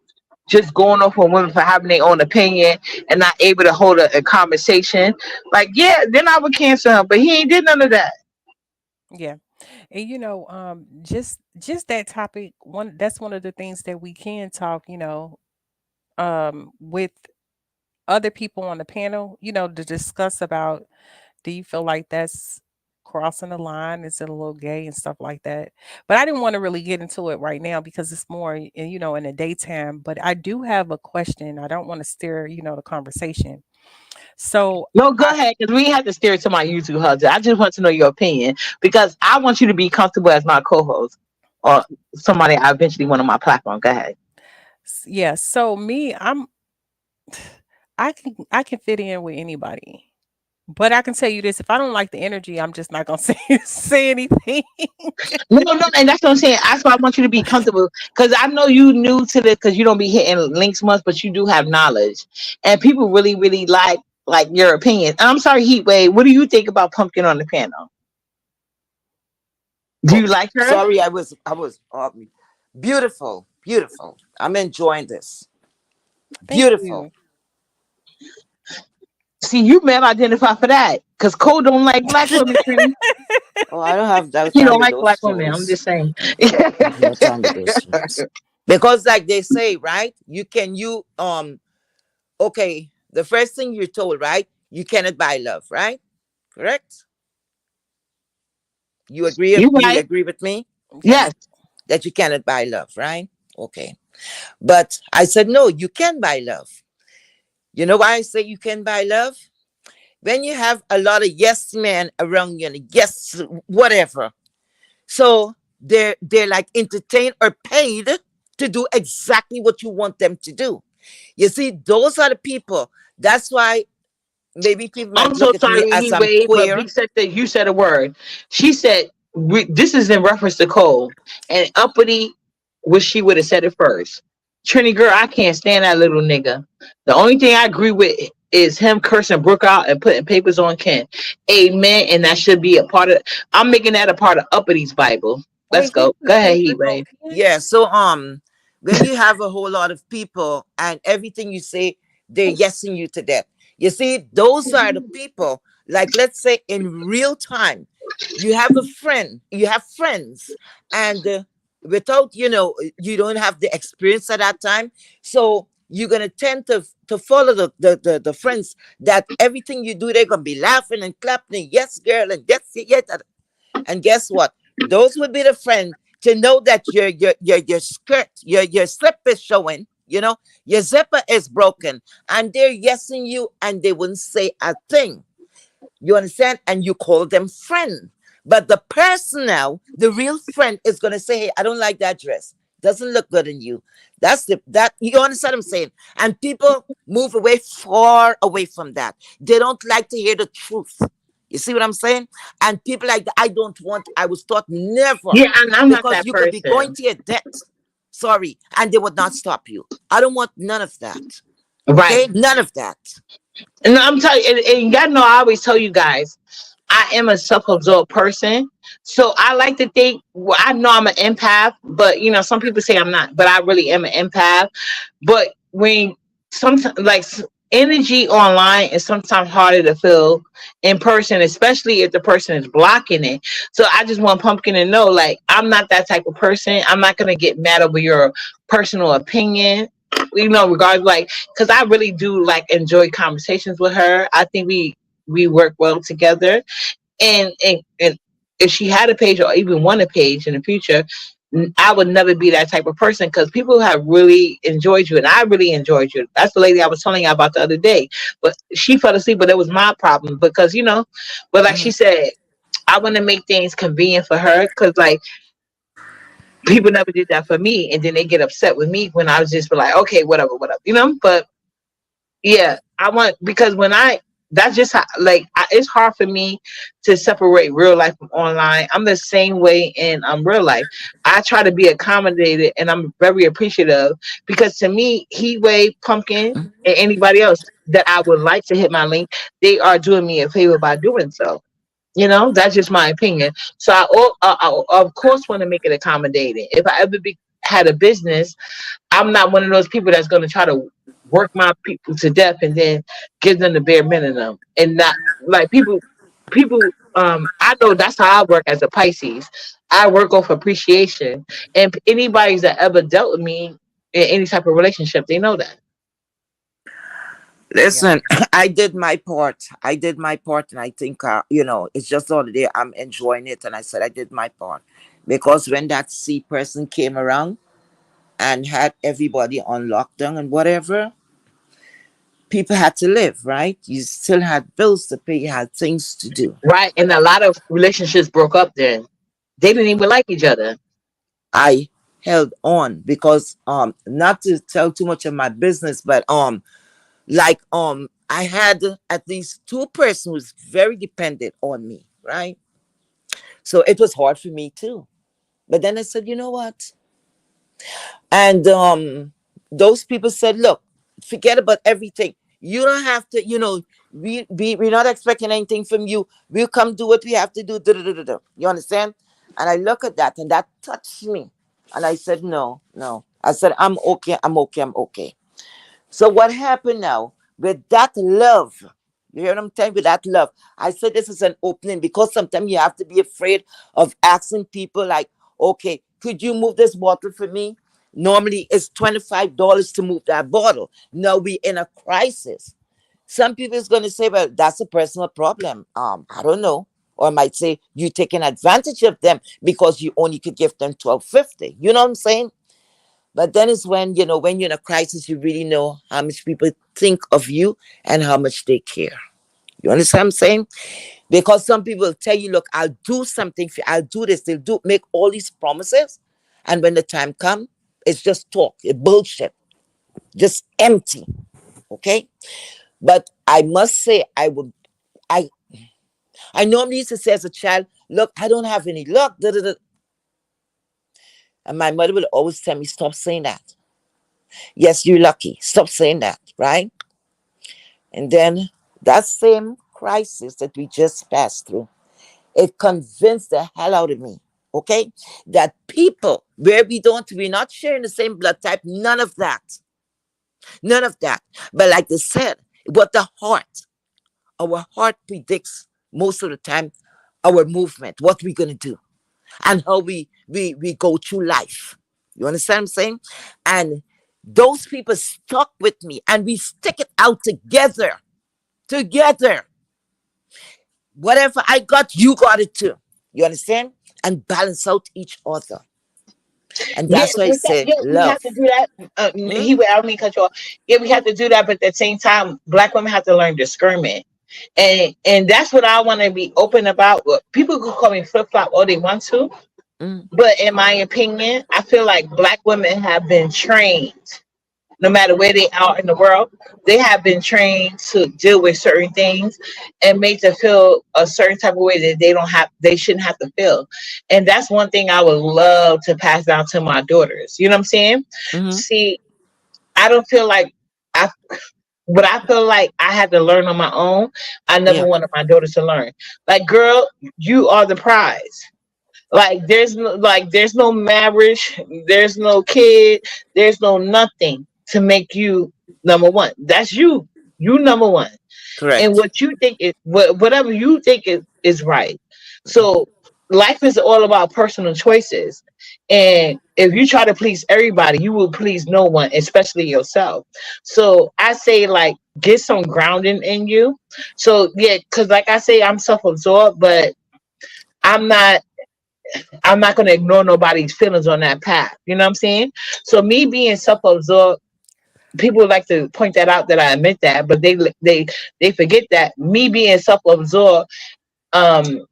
just going off on women for having their own opinion and not able to hold a conversation, like, yeah, then I would cancel him. But he ain't did none of that. yeah. And just that topic, that's one of the things that we can talk, with other people on the panel, to discuss about, do you feel like that's crossing the line? Is it a little gay and stuff like that? But I didn't want to really get into it right now because it's more, in the daytime. But I do have a question. I don't want to steer, the conversation. So No, go I, ahead, because we have to steer it to my YouTube husband. I just want to know your opinion because I want you to be comfortable as my co-host or somebody I eventually want on my platform. Go ahead. yeah. So me, I can fit in with anybody. But I can tell you this: if I don't like the energy, I'm just not gonna say anything. No, and that's what I'm saying. That's why I want you to be comfortable because I know you new to this because you don't be hitting links much, but you do have knowledge, and people really, really like your opinion. And I'm sorry, Heatwave. What do you think about Pumpkin on the panel? Do Oh, you like her? sorry, I was beautiful, beautiful. I'm enjoying this. Thank Beautiful. you. See, you men identify for that because Cole don't like black women. Trini. Oh, I don't have no He time don't with like those black women. I'm fools. just saying. I have no time with those fools. Because like they say, right? You okay, the first thing you're told, right? You cannot buy love, right? Correct? You You right? agree with me Yes. Yes. that you cannot buy love, right? Okay. But I said no, you can buy love. You know why I say you can buy love? When you have a lot of yes men around you and yes whatever. So they're like entertained or paid to do exactly what you want them to do. You see, those are the people. That's why maybe people I'm might so look at me sorry, as he I'm waved, but queer. Big said that you said a word. She said this is in reference to Cole and uppity. Wish she would have said it first. Trini girl, I can't stand that little nigga. The only thing I agree with is him cursing Brooke out and putting papers on Ken. Amen. And that should be a part of. I'm making that a part of Uppity's Bible. Let's Wait, he go. put Go ahead, papers Heat on Wave. Ken? Yeah, so when you have a whole lot of people and everything you say, they're yesing you to death. You see, those are the people, like let's say in real time, you have friends, and without, you don't have the experience at that time. So you're gonna tend to follow the friends that everything you do, they're gonna be laughing and clapping, yes, girl, and yes, yes. And guess what? Those would be the friend to know that your skirt, your slip is showing, your zipper is broken, and they're yesing you and they wouldn't say a thing. You understand? And you call them friend. But the person now, the real friend, is gonna say, hey, I don't like that dress. doesn't look good in you. That's that you understand what I'm saying? And people move away, far away from that. They don't like to hear the truth. You see what I'm saying? And people like that, I don't want, I was taught never, Yeah, and I'm not because that you could be going person. to your death. Sorry, and they would not stop you. I don't want none of that. Right. Okay, none of that. And I'm telling you, and y'all know I always tell you guys, I am a self-absorbed person. So I like to think, well, I know I'm an empath, but you know, some people say I'm not, but I really am an empath. But when sometimes energy online is sometimes harder to feel in person, especially if the person is blocking it. So I just want Pumpkin to know, like, I'm not that type of person. I'm not gonna get mad over your personal opinion. You know, regardless, like, because I really do like enjoy conversations with her. I think we work well together, and if she had a page or even want a page in the future, I would never be that type of person, because people have really enjoyed you, and I really enjoyed you. That's the lady I was telling you about the other day. But she fell asleep, but it was my problem because, you know, but like she Mhm. said, I want to make things convenient for her, because like people never did that for me, and then they get upset with me when I was just be like, okay, whatever, whatever, you know. But yeah, I want, because when I that's just how, like, it's hard for me to separate real life from online. I'm the same way in real life. I try to be accommodated, and I'm very appreciative, because to me, Heatwave, Pumpkin, and anybody else that I would like to hit my link, they are doing me a favor by doing so. You know, that's just my opinion. So I of course want to make it accommodating. If I ever had a business, I'm not one of those people that's going to try to work my people to death and then give them the bare minimum, and not like people. I know that's how I work as a Pisces. I work off appreciation, and anybody's that ever dealt with me in any type of relationship, they know that. Yeah. Listen, I did my part. I did my part, and I think, it's just the other day I'm enjoying it, and I said I did my part, because when that C person came around and had everybody on lockdown and whatever, people had to live, right? You still had bills to pay, you had things to do. Right, and a lot of relationships broke up. Then they didn't even like each other. I held on because, not to tell too much of my business, but I had at least two persons who's very dependent on me, right? So it was hard for me too. But then I said, you know what? And those people said, look, forget about everything. You don't have to, we're not expecting anything from you. We'll come do what we have to do. Da, da, da, da, da. You understand? And I look at that, and that touched me. And I said, no, no. I said, I'm okay, I'm okay, I'm okay. So what happened now with that love? You hear what I'm telling you? With that love, I said this is an opening, because sometimes you have to be afraid of asking people like, okay, could you move this bottle for me? Normally it's $25 to move that bottle. Now we in a crisis. Some people is going to say, well, that's a personal problem. I don't know. Or might say you taking advantage of them because you only could give them $12.50. You know what I'm saying? But then it's when, when you're in a crisis, you really know how much people think of you and how much they care. You understand what I'm saying? Because some people will tell you, look, I'll do something for you, I'll do this. They'll make all these promises. And when the time comes, it's just talk, it's bullshit, just empty. Okay? But I must say, I I normally used to say as a child, look, I don't have any luck. Da, da, da. And my mother will always tell me, stop saying that. Yes, you're lucky. Stop saying that, right? And then that same crisis that we just passed through, it convinced the hell out of me, okay? That people, where we're not sharing the same blood type, none of that. None of that. But like they said, what our heart predicts most of the time our movement, what we're going to do, and how we go through life. You understand what I'm saying? And those people stuck with me, and we stick it out together. Together. Whatever I got, you got it too. You understand? And balance out each other. And Yeah, that's why I say yeah, we love. have to do that. Hmm? I don't mean cut you off. Yeah, we have to do that, but at the same time, Black women have to learn discernment, and that's what I want to be open about. People can call me flip flop all they want to, Mm, But in my opinion, I feel like black women have been trained, no matter where they are in the world, they have been trained to deal with certain things and made to feel a certain type of way that they shouldn't have to feel. And that's one thing I would love to pass down to my daughters. You know what I'm saying? mm-hmm. See, I don't feel like I but I feel like I had to learn on my own. I never Yeah, wanted my daughters to learn. Like, girl, you are the prize. There's no marriage, there's no kid, there's no nothing to make you number one. That's you. You number one. And correct. what you think is whatever you think is right. So life is all about personal choices. And if you try to please everybody, you will please no one, especially yourself. So I say, like, get some grounding in you. So yeah, because like I say, I'm self-absorbed, but I'm not I'm not gonna ignore nobody's feelings on that path. You know what I'm saying? So me being self-absorbed, people like to point that out that I admit that, but they forget that me being self-absorbed, um,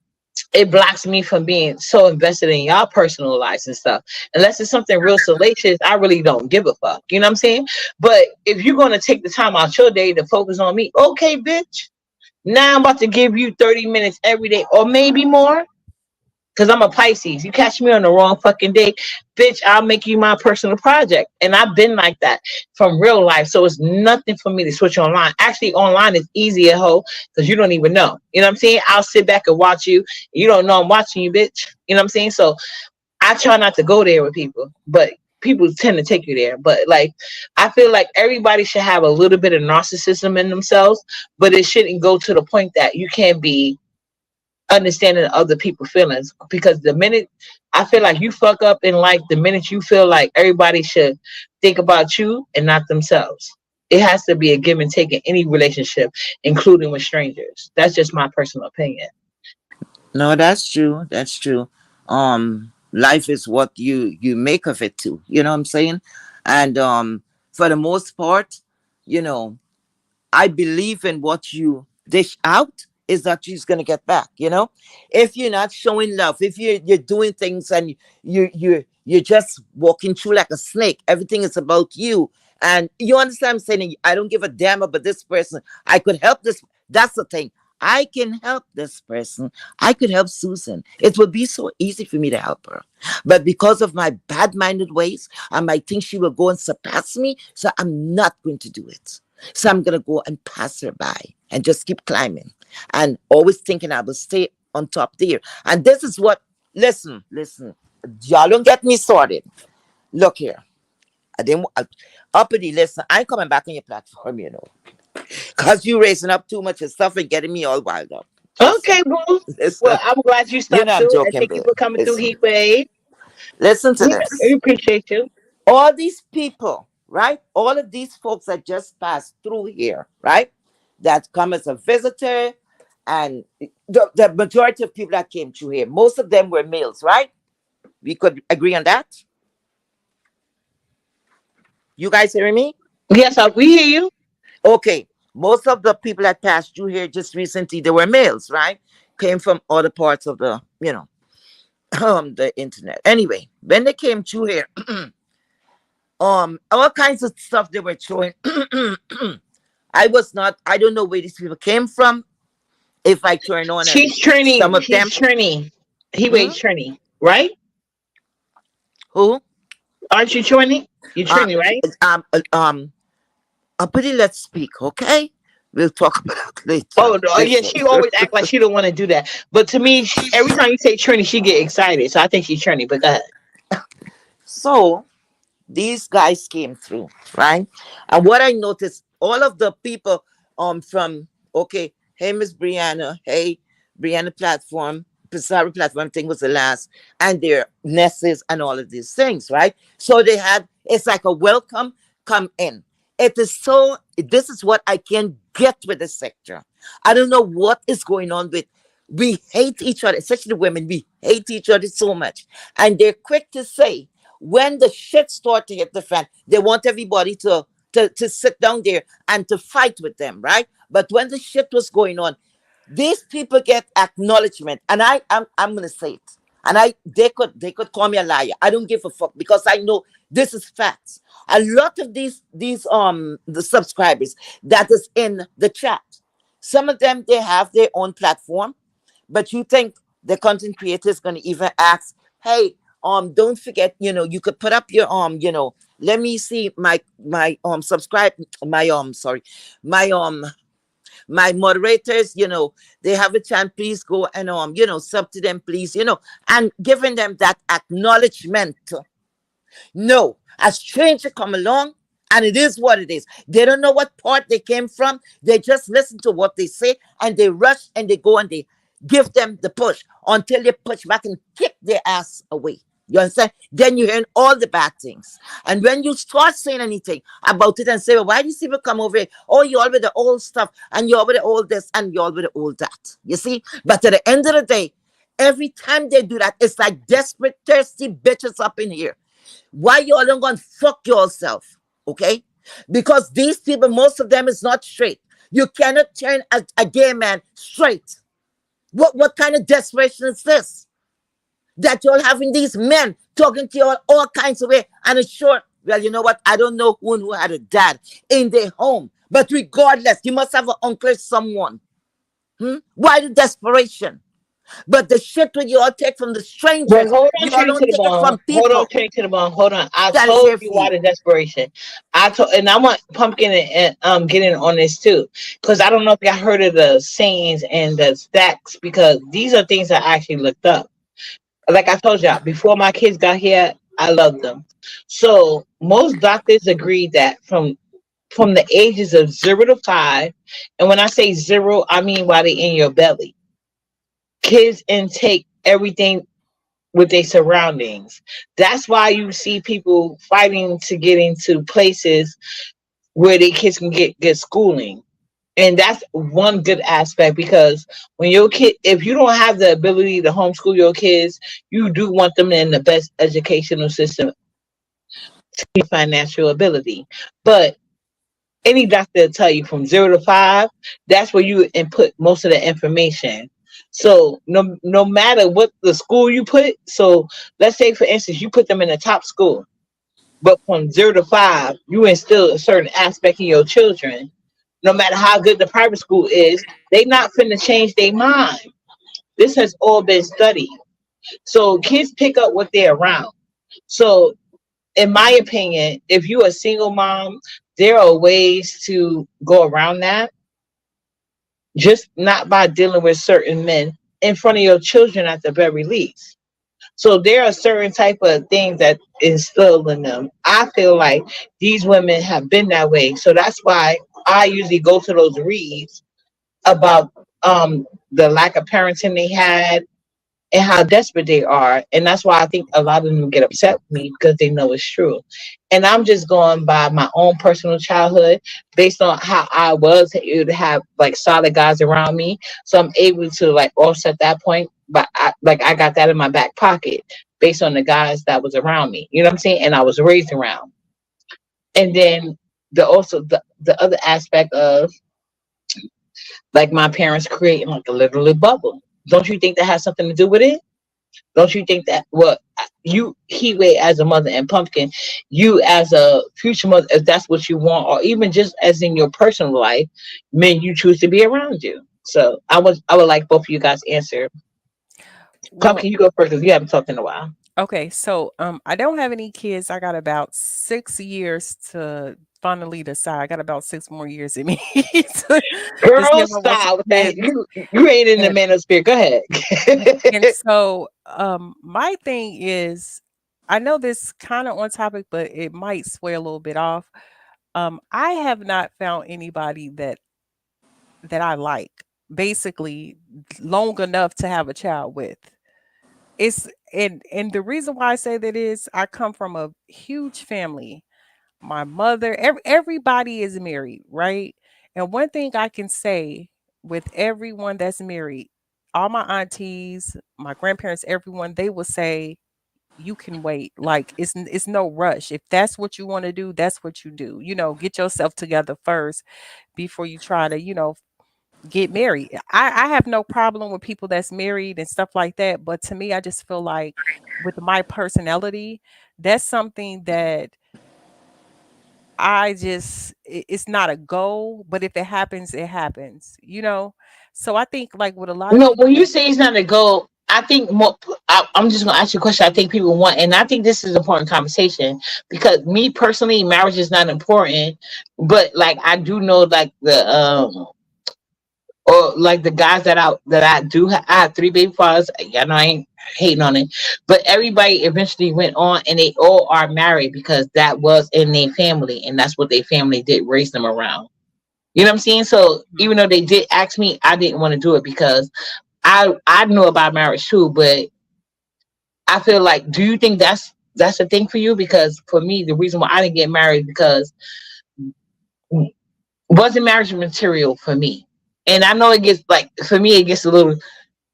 it blocks me from being so invested in y'all personal lives and stuff. Unless it's something real salacious, I really don't give a fuck. You know what I'm saying? But if you're gonna take the time out your day to focus on me, okay, bitch. Now I'm about to give you 30 minutes every day, or maybe more. Cause I'm a Pisces. You catch me on the wrong fucking day, bitch, I'll make you my personal project. And I've been like that from real life. So it's nothing for me to switch online. Actually, online is easier, ho, because you don't even know. You know what I'm saying? I'll sit back and watch you. You don't know I'm watching you, bitch. You know what I'm saying? So I try not to go there with people, but people tend to take you there. But like, I feel like everybody should have a little bit of narcissism in themselves, but it shouldn't go to the point that you can't be understanding other people's feelings, because the minute I feel like you fuck up in life, the minute you feel like everybody should think about you and not themselves. It has to be a give and take in any relationship, including with strangers. That's just my personal opinion. No, that's true. That's true. Life is what you make of it too. You know what I'm saying? And for the most part, you know, I believe in what you dish out is that she's gonna get back. You know, if you're not showing love, if you're doing things and you're just walking through like a snake, everything is about you, and you understand. I'm saying I don't give a damn about this person. I could help this. That's the thing. I can help this person. I could help Susan. It would be so easy for me to help her. But because of my bad minded ways, I might think she will go and surpass me. So I'm not going to do it. So I'm going to go and pass her by and just keep climbing and always thinking I will stay on top there. And this is what, listen, y'all don't get me started. Look here. I didn't, uppity, listen, I ain't coming back on your platform, you know, because you raising up too much of stuff and getting me all wild up. Okay, boo. Listen, Well, I'm glad you you stopped know I'm through, and joking, thank you babe. for coming through, Listen, Heat Wave. listen to We this. appreciate you. All these people, right? All of these folks that just passed through here, right? That come as a visitor, and the majority of people that came through here, most of them were males, right? We could agree on that. You guys hearing me? Yes, we hear you. Okay. Most of the people that passed through here just recently, they were males, right? Came from other parts of the, the internet. Anyway, when they came through here, all kinds of stuff they were showing. I don't know where these people came from. If I turn on and She's Trini. some of She's them, Trini. He hmm, waits Trini, right? who, Aren't you Trini? You uh, Trini, right? Uppity, let's speak, okay? We'll talk about it later. Oh no, yeah. Listen. She always act like she don't want to do that. But to me, every time you say Trini, she get excited. So I think she's Trini. But go ahead. So these guys came through, right? And what I noticed, all of the people from, okay, hey Miss Brianna, hey Brianna platform, Pizarro platform, I think was the last, and their nesses and all of these things, right? So they had, it's like a welcome, come in. It is so, this is what I can get with the sector. I don't know what is going on with, we hate each other, especially the women, we hate each other so much. And they're quick to say, when the shit start to hit the fan, they want everybody to sit down there and to fight with them, right? But when the shit was going on, these people get acknowledgement, and I'm gonna say it. And they could call me a liar. I don't give a fuck because I know this is facts. A lot of these the subscribers that is in the chat, some of them they have their own platform, but you think the content creator is going to even ask, hey, don't forget, you could put up your let me see my subscribe my sorry my my moderators, they have a chance, please go and sub to them, please, and giving them that acknowledgement. No, a stranger come along and it is what it is. They don't know what part they came from. They just listen to what they say and they rush and they go and they give them the push until they push back and kick their ass away. You understand? Then you're hearing all the bad things. And when you start saying anything about it and say, well, why do these people come over here? Oh, you're all with the old stuff and you're all with the old this and you're all with the old that. You see? But at the end of the day, every time they do that, it's like desperate, thirsty bitches up in here. Why y'all don't go and fuck yourself? Okay? Because these people, most of them is not straight. You cannot turn a gay man straight. What kind of desperation is this? That you're having these men talking to you all kinds of way, and it's short. Well, you know what? I don't know who had a dad in their home, but regardless, you must have an uncle, someone. Why the desperation? But the shit when you all take from the strangers, But hold on, you all don't take it from people. Hold on, Train to the bone. Hold on. I That is told their you why feet. the desperation. And I want Pumpkin and get in on this too, because I don't know if y'all heard of the sayings and the stacks, because these are things I actually looked up. Like I told y'all, before my kids got here, I loved them. So most doctors agree that from the ages of 0 to 5, and when I say 0, I mean while they in your belly, kids intake everything with their surroundings. That's why you see people fighting to get into places where their kids can get schooling. And that's one good aspect, because when your kid, if you don't have the ability to homeschool your kids, you do want them in the best educational system to financial ability. But any doctor will tell you from 0 to 5, that's where you input most of the information. So no matter what the school you put, so let's say for instance you put them in the top school, but from 0 to 5 you instill a certain aspect in your children. No matter how good the private school is, they not finna change their mind. This has all been studied. So kids pick up what they're around. So in my opinion, if you're a single mom, there are ways to go around that, just not by dealing with certain men in front of your children at the very least. So there are certain type of things that instill in them. I feel like these women have been that way. So that's why I usually go to those reads about the lack of parenting they had and how desperate they are. And that's why I think a lot of them get upset with me, because they know it's true. And I'm just going by my own personal childhood based on how I was able to have like solid guys around me. So I'm able to like offset that point. But I got that in my back pocket based on the guys that was around me. You know what I'm saying? And I was raised around. And then the other aspect of like my parents creating like a literal bubble. Don't you think that has something to do with it? Don't you think that you Heatwave as a mother and Pumpkin, you as a future mother, if that's what you want, or even just as in your personal life, men you choose to be around you. So I would like both of you guys answer. Well, Pumpkin, you go first because you haven't talked in a while. okay, so I don't have any kids. I got about 6 years to finally decide. I got about 6 more years in me to Girl, see if I want some stop with that. kids. You ain't in the And, manosphere. Go ahead. and so my thing is, I know this kind of on topic, but it might sway a little bit off. I have not found anybody that I like, basically long enough to have a child with. It's and the reason why I say that is I come from a huge family. My mother, everybody is married, right? And one thing I can say with everyone that's married, all my aunties, my grandparents, everyone, they will say you can wait. Like it's no rush. If that's what you want to do, that's what you do. Get yourself together first before you try to, get married. I have no problem with people that's married and stuff like that. But to me, I just feel like with my personality, that's something that it's not a goal, but if it happens, it happens, you know? So I think like with a lot of No, when you people, say it's not a goal, I think more. I'm just gonna ask you a question. I think people want, and I think this is an important conversation because me personally, marriage is not important, but like I do know like the or like the guys I have three baby fathers. I know I ain't hating on it, but everybody eventually went on and they all are married because that was in their family and that's what their family did raise them around. You know what I'm saying? So Mhm. even though they did ask me, I didn't want to do it because I know about marriage too, but I feel like, do you think that's a thing for you? Because for me, the reason why I didn't get married because wasn't marriage material for me. And I know it gets like for me it gets a little,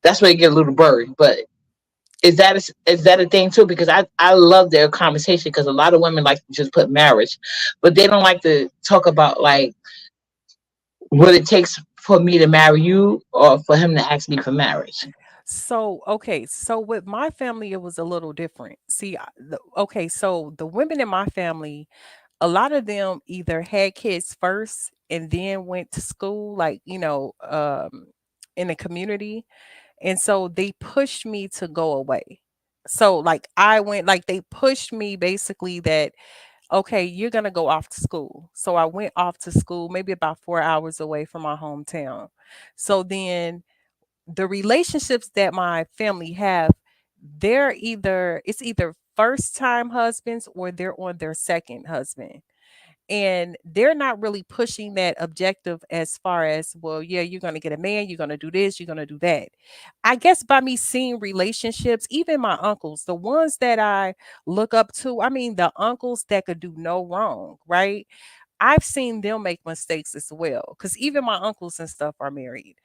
that's where it gets a little blurry. But is that a thing too? Because I love their conversation because a lot of women like to just put marriage, but they don't like to talk about like what it takes for me to marry you or for him to ask me for marriage. So, okay, so with my family, it was a little different. See, okay, so the women in my family, a lot of them either had kids first and then went to school, like, in the community. And so they pushed me to go away. So, like, they pushed me basically that, okay, you're going to go off to school. So I went off to school, maybe about 4 hours away from my hometown. So then the relationships that my family have, it's either first time husbands or they're on their second husband. And they're not really pushing that objective as far as, well, yeah, you're going to get a man, you're going to do this, you're going to do that. I guess by me seeing relationships, even my uncles, the ones that I look up to, I mean, the uncles that could do no wrong, right? I've seen them make mistakes as well. Because even my uncles and stuff are married.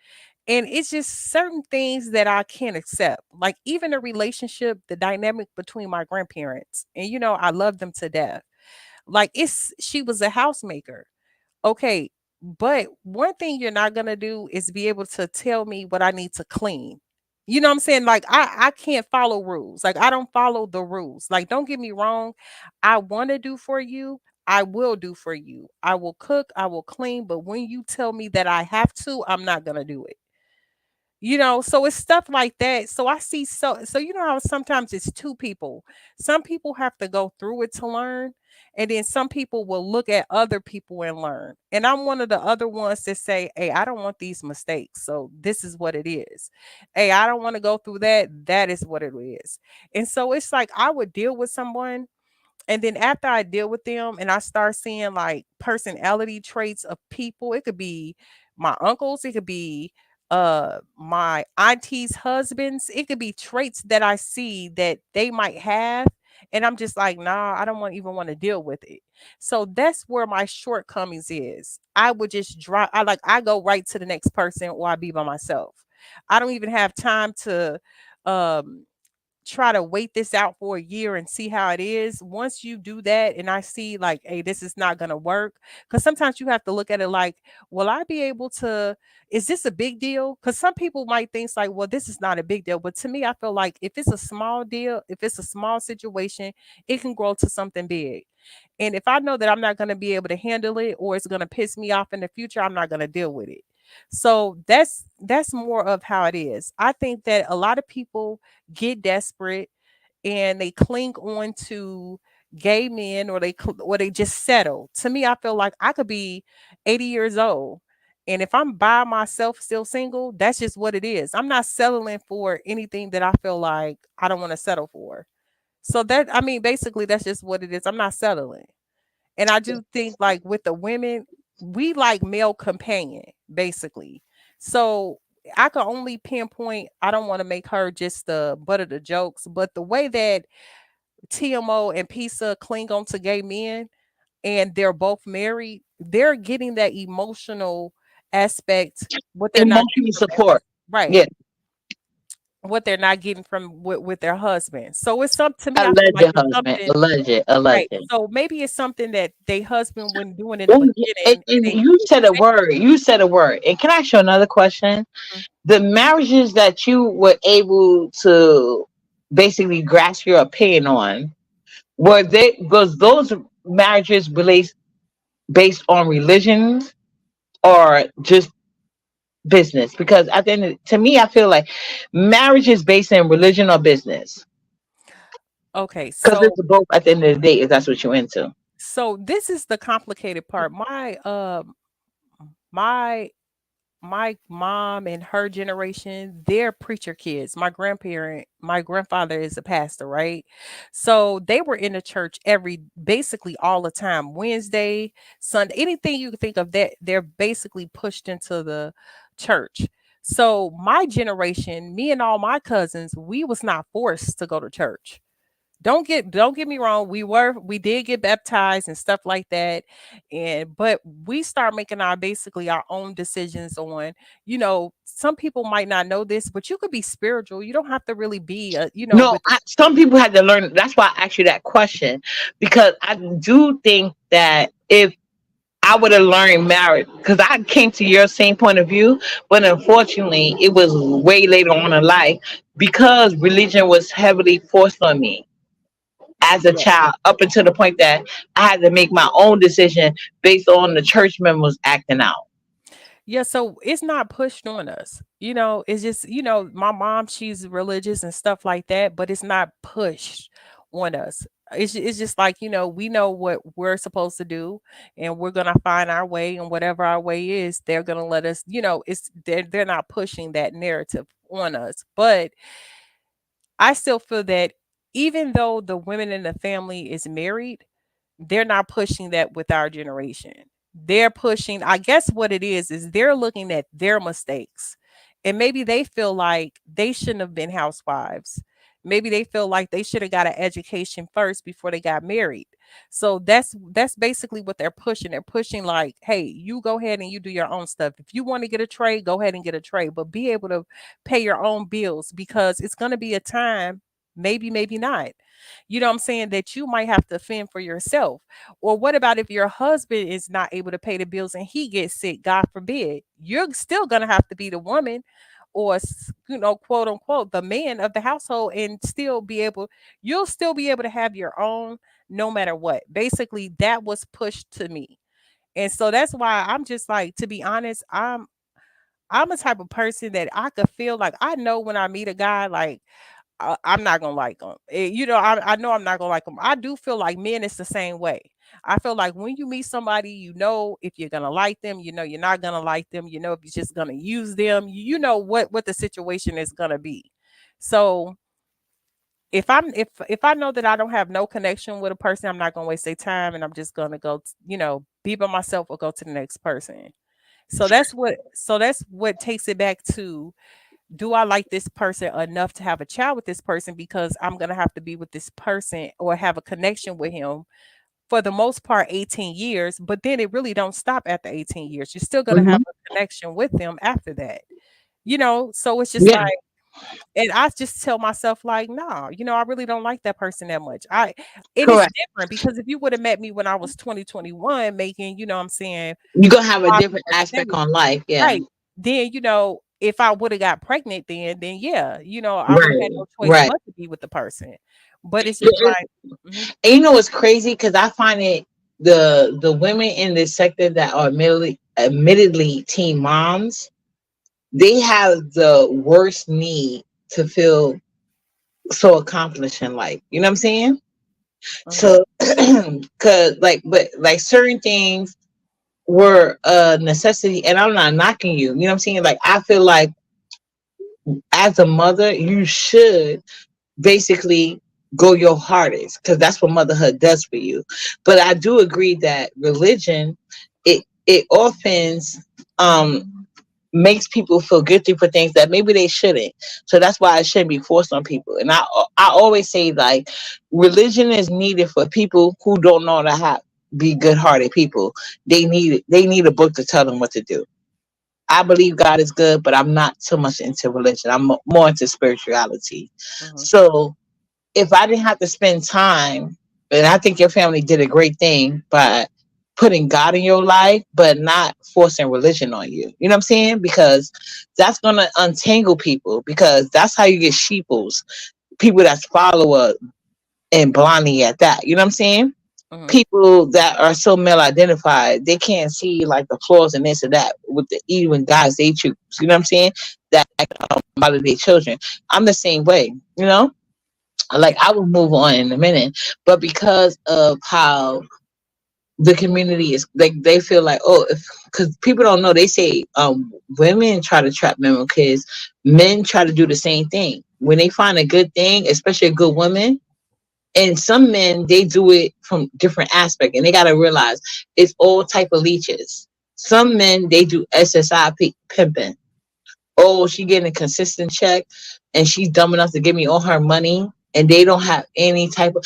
And it's just certain things that I can't accept. Like even a relationship, the dynamic between my grandparents. And I love them to death. Like she was a housemaker. Okay, but one thing you're not gonna do is be able to tell me what I need to clean. You know what I'm saying? Like I can't follow rules. Like I don't follow the rules. Like don't get me wrong. I want to do for you. I will do for you. I will cook, I will clean, but when you tell me that I have to, I'm not going to do it. So it's stuff like that. So I see, so you know how sometimes it's two people. Some people have to go through it to learn, and then some people will look at other people and learn. And I'm one of the other ones that say, hey, I don't want these mistakes, so this is what it is. Hey, I don't want to go through that, that is what it is. And so it's like I would deal with someone, and then after I deal with them and I start seeing like personality traits of people, it could be my uncles, it could be my auntie's husbands, it could be traits that I see that they might have. And I'm just like, nah, I don't even want to deal with it. So that's where my shortcomings is. I would just drop, I go right to the next person or I be by myself. I don't even have time to um try to wait this out for a year and see how it is. Once you do that and I see like, hey, this is not going to work. Because sometimes you have to look at it like, will I be able to, is this a big deal? Because some people might think like, well, this is not a big deal. But to me, I feel like if it's a small deal, if it's a small situation, it can grow to something big. And if I know that I'm not going to be able to handle it or it's going to piss me off in the future, I'm not going to deal with it. So that's more of how it is. I think that a lot of people get desperate and they cling on to gay men or they just settle. To me, I feel like I could be 80 years old and if I'm by myself still single, that's just what it is. I'm not settling for anything that I feel like I don't want to settle for. So that I mean basically that's just what it is. I'm not settling. And I do think like with the women, we like male companion, basically. So I can only pinpoint, I don't want to make her just the butt of the jokes, but the way that TMO and Pisa cling on to gay men and they're both married, they're getting that emotional aspect, what they're not Emotional getting from every support. right. Yeah. what they're not getting from with their husband. So it's some to me, I feel like Alleged it's husband, something right. alleged. So maybe it's something that they husband wasn't doing in the Oh, yeah, beginning, and and they you said a say, word. You said a word. And can I ask you another question? "Mm, The marriages that you were able to basically grasp your opinion on, was those marriages based on religion or just business? Because at the end to me, I feel like marriage is based in religion or business. okay, Because it's both at the end of the day, if that's what you're into. so this is the complicated part. My my mom and her generation, they're preacher kids. My grandfather is a pastor, right? So they were in the church basically all the time, Wednesday, Sunday, anything you can think of that they're basically pushed into the church. So my generation, me and all my cousins, we was not forced to go to church. Don't get me wrong, we did get baptized and stuff like that. And but we start making our basically our own decisions on, some people might not know this, but you could be spiritual. You don't have to really be No, with some people had to learn. That's why I asked you that question, because I do think that if I would have learned marriage, because I came to your same point of view, but unfortunately, it was way later on in life because religion was heavily forced on me as a yeah. child, up until the point that I had to make my own decision based on the church members acting out. Yeah, so it's not pushed on us. It's just, my mom, she's religious and stuff like that, but it's not pushed on us. It's just like, we know what we're supposed to do, and we're gonna find our way, and whatever our way is, they're gonna let us, they're not pushing that narrative on us. But I still feel that even though the women in the family is married, they're not pushing that with our generation. They're pushing, I guess what it is they're looking at their mistakes. And maybe they feel like they shouldn't have been housewives. Maybe they feel like they should have got an education first before they got married. So that's basically what they're pushing. They're pushing like, hey, you go ahead and you do your own stuff. If you want to get a trade, go ahead and get a trade, but be able to pay your own bills, because it's going to be a time, maybe not, what I'm saying, that you might have to fend for yourself. Or what about if your husband is not able to pay the bills and he gets sick, God forbid? You're still going to have to be the woman, or quote unquote, the man of the household, and you'll still be able to have your own no matter what. Basically, that was pushed to me. And so that's why I'm just like, to be honest, I'm a type of person that I could feel like, I know when I meet a guy, like, I'm not gonna like them. I know I'm not gonna like them. I do feel like men is the same way. I feel like when you meet somebody, if you're gonna like them, you're not gonna like them, if you're just gonna use them, you know what the situation is gonna be. So if I know that I don't have no connection with a person, I'm not gonna waste their time, and I'm just gonna go, be by myself or go to the next person. So that's what takes it back to, do I like this person enough to have a child with this person? Because I'm going to have to be with this person or have a connection with him for the most part 18 years, but then it really don't stop after 18 years. You're still going to have Hmm. a connection with them after that. So it's just Yeah, like, and I just tell myself like, nah, I really don't like that person that much. And it's correct. different, because if you would have met me when I was 2021 making, what I'm saying, You're gonna have a five different or aspect seven, on life. Yeah. right. Then, if I would have got pregnant then yeah, I would have Right. had no choice Right. but to be with the person. But it's just Yeah, like, mhm, and you know what's crazy? Because I find it, the women in this sector that are admittedly teen moms, they have the worst need to feel so accomplished in life. You know what I'm saying? mhm, So, cause but like certain things were a necessity, and I'm not knocking you. You know what I'm saying? Like I feel like as a mother, you should basically go your hardest, because that's what motherhood does for you. But I do agree that religion, it often makes people feel guilty for things that maybe they shouldn't. So that's why it shouldn't be forced on people. And I always say, like, religion is needed for people who don't know how to be good hearted people. They need a book to tell them what to do. I believe God is good, but I'm not so much into religion. I'm more into spirituality. Mhm. So if I didn't have to spend time, and I think your family did a great thing by putting God in your life, but not forcing religion on you. You know what I'm saying? Because that's gonna untangle people. Because that's how you get sheeples, people that's follower and blondie at that. You know what I'm saying? Mhm. People that are so male identified, they can't see like the flaws and this and that with the even guys they choose. You know what I'm saying? That bother their children. I'm the same way. You know, like I will move on in a minute, but because of how the community is, like they feel like, oh, because people don't know, they say women try to trap men with kids, men try to do the same thing when they find a good thing, especially a good woman. And some men, they do it from different aspect, and they got to realize it's all type of leeches. Some men, they do pimping. Oh, she getting a consistent check, and she's dumb enough to give me all her money, and they don't have any type of,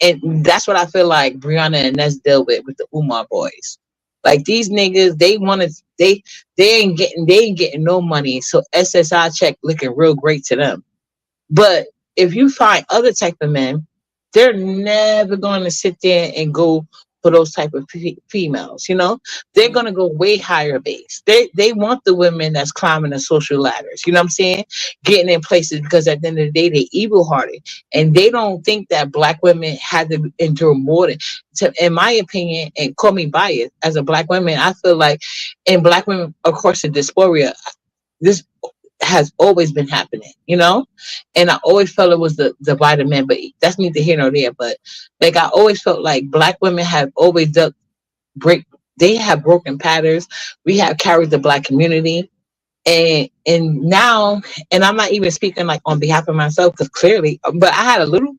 and that's what I feel like Brianna and Ness deal with the Umar boys. Like these niggas, they wanted they ain't getting no money, so SSI check looking real great to them. But if you find other type of men, they're never going to sit there and go for those type of females. You know, they're Mhm. going to go way higher base. They want the women that's climbing the social ladders. You know what I'm saying? Getting in places because at the end of the day, they're evil hearted, and they don't think that black women had to endure more than. In my opinion, and call me biased, as a black woman, I feel like in black women, of course, the dysphoria. This has always been happening, you know? And I always felt it was the vitamin, but that's neither here nor there. But like I always felt like black women have always break they have broken patterns. We have carried the black community. And now, and I'm not even speaking like on behalf of myself because clearly, but I had a little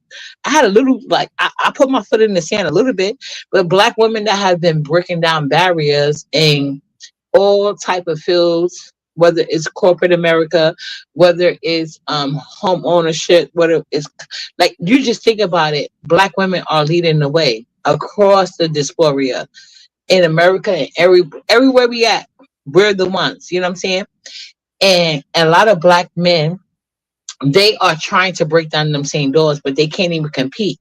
like I put my foot in the sand a little bit, but black women that have been breaking down barriers and all type of fields, whether it's corporate America, whether it's home ownership, whether it's like you just think about it, black women are leading the way across the dysphoria in America and everywhere we at, we're the ones, you know what I'm saying? And a lot of black men, they are trying to break down them same doors, but they can't even compete.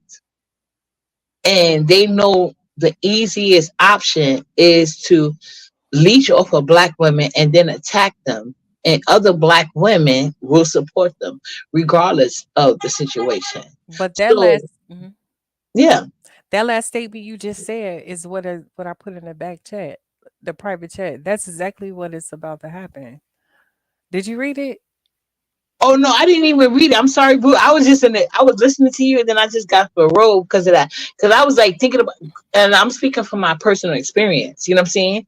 And they know the easiest option is to leech off of black women and then attack them. And other black women will support them regardless of the situation. But So yeah. that last statement you just said is what I put in the back chat, the private chat. That's exactly what it's about to happen. Did you read it? Oh no, I didn't even read it. I'm sorry, boo. I was just I was listening to you and then I just got the robe because of that. Because I was like thinking about, and I'm speaking from my personal experience, you know what I'm saying?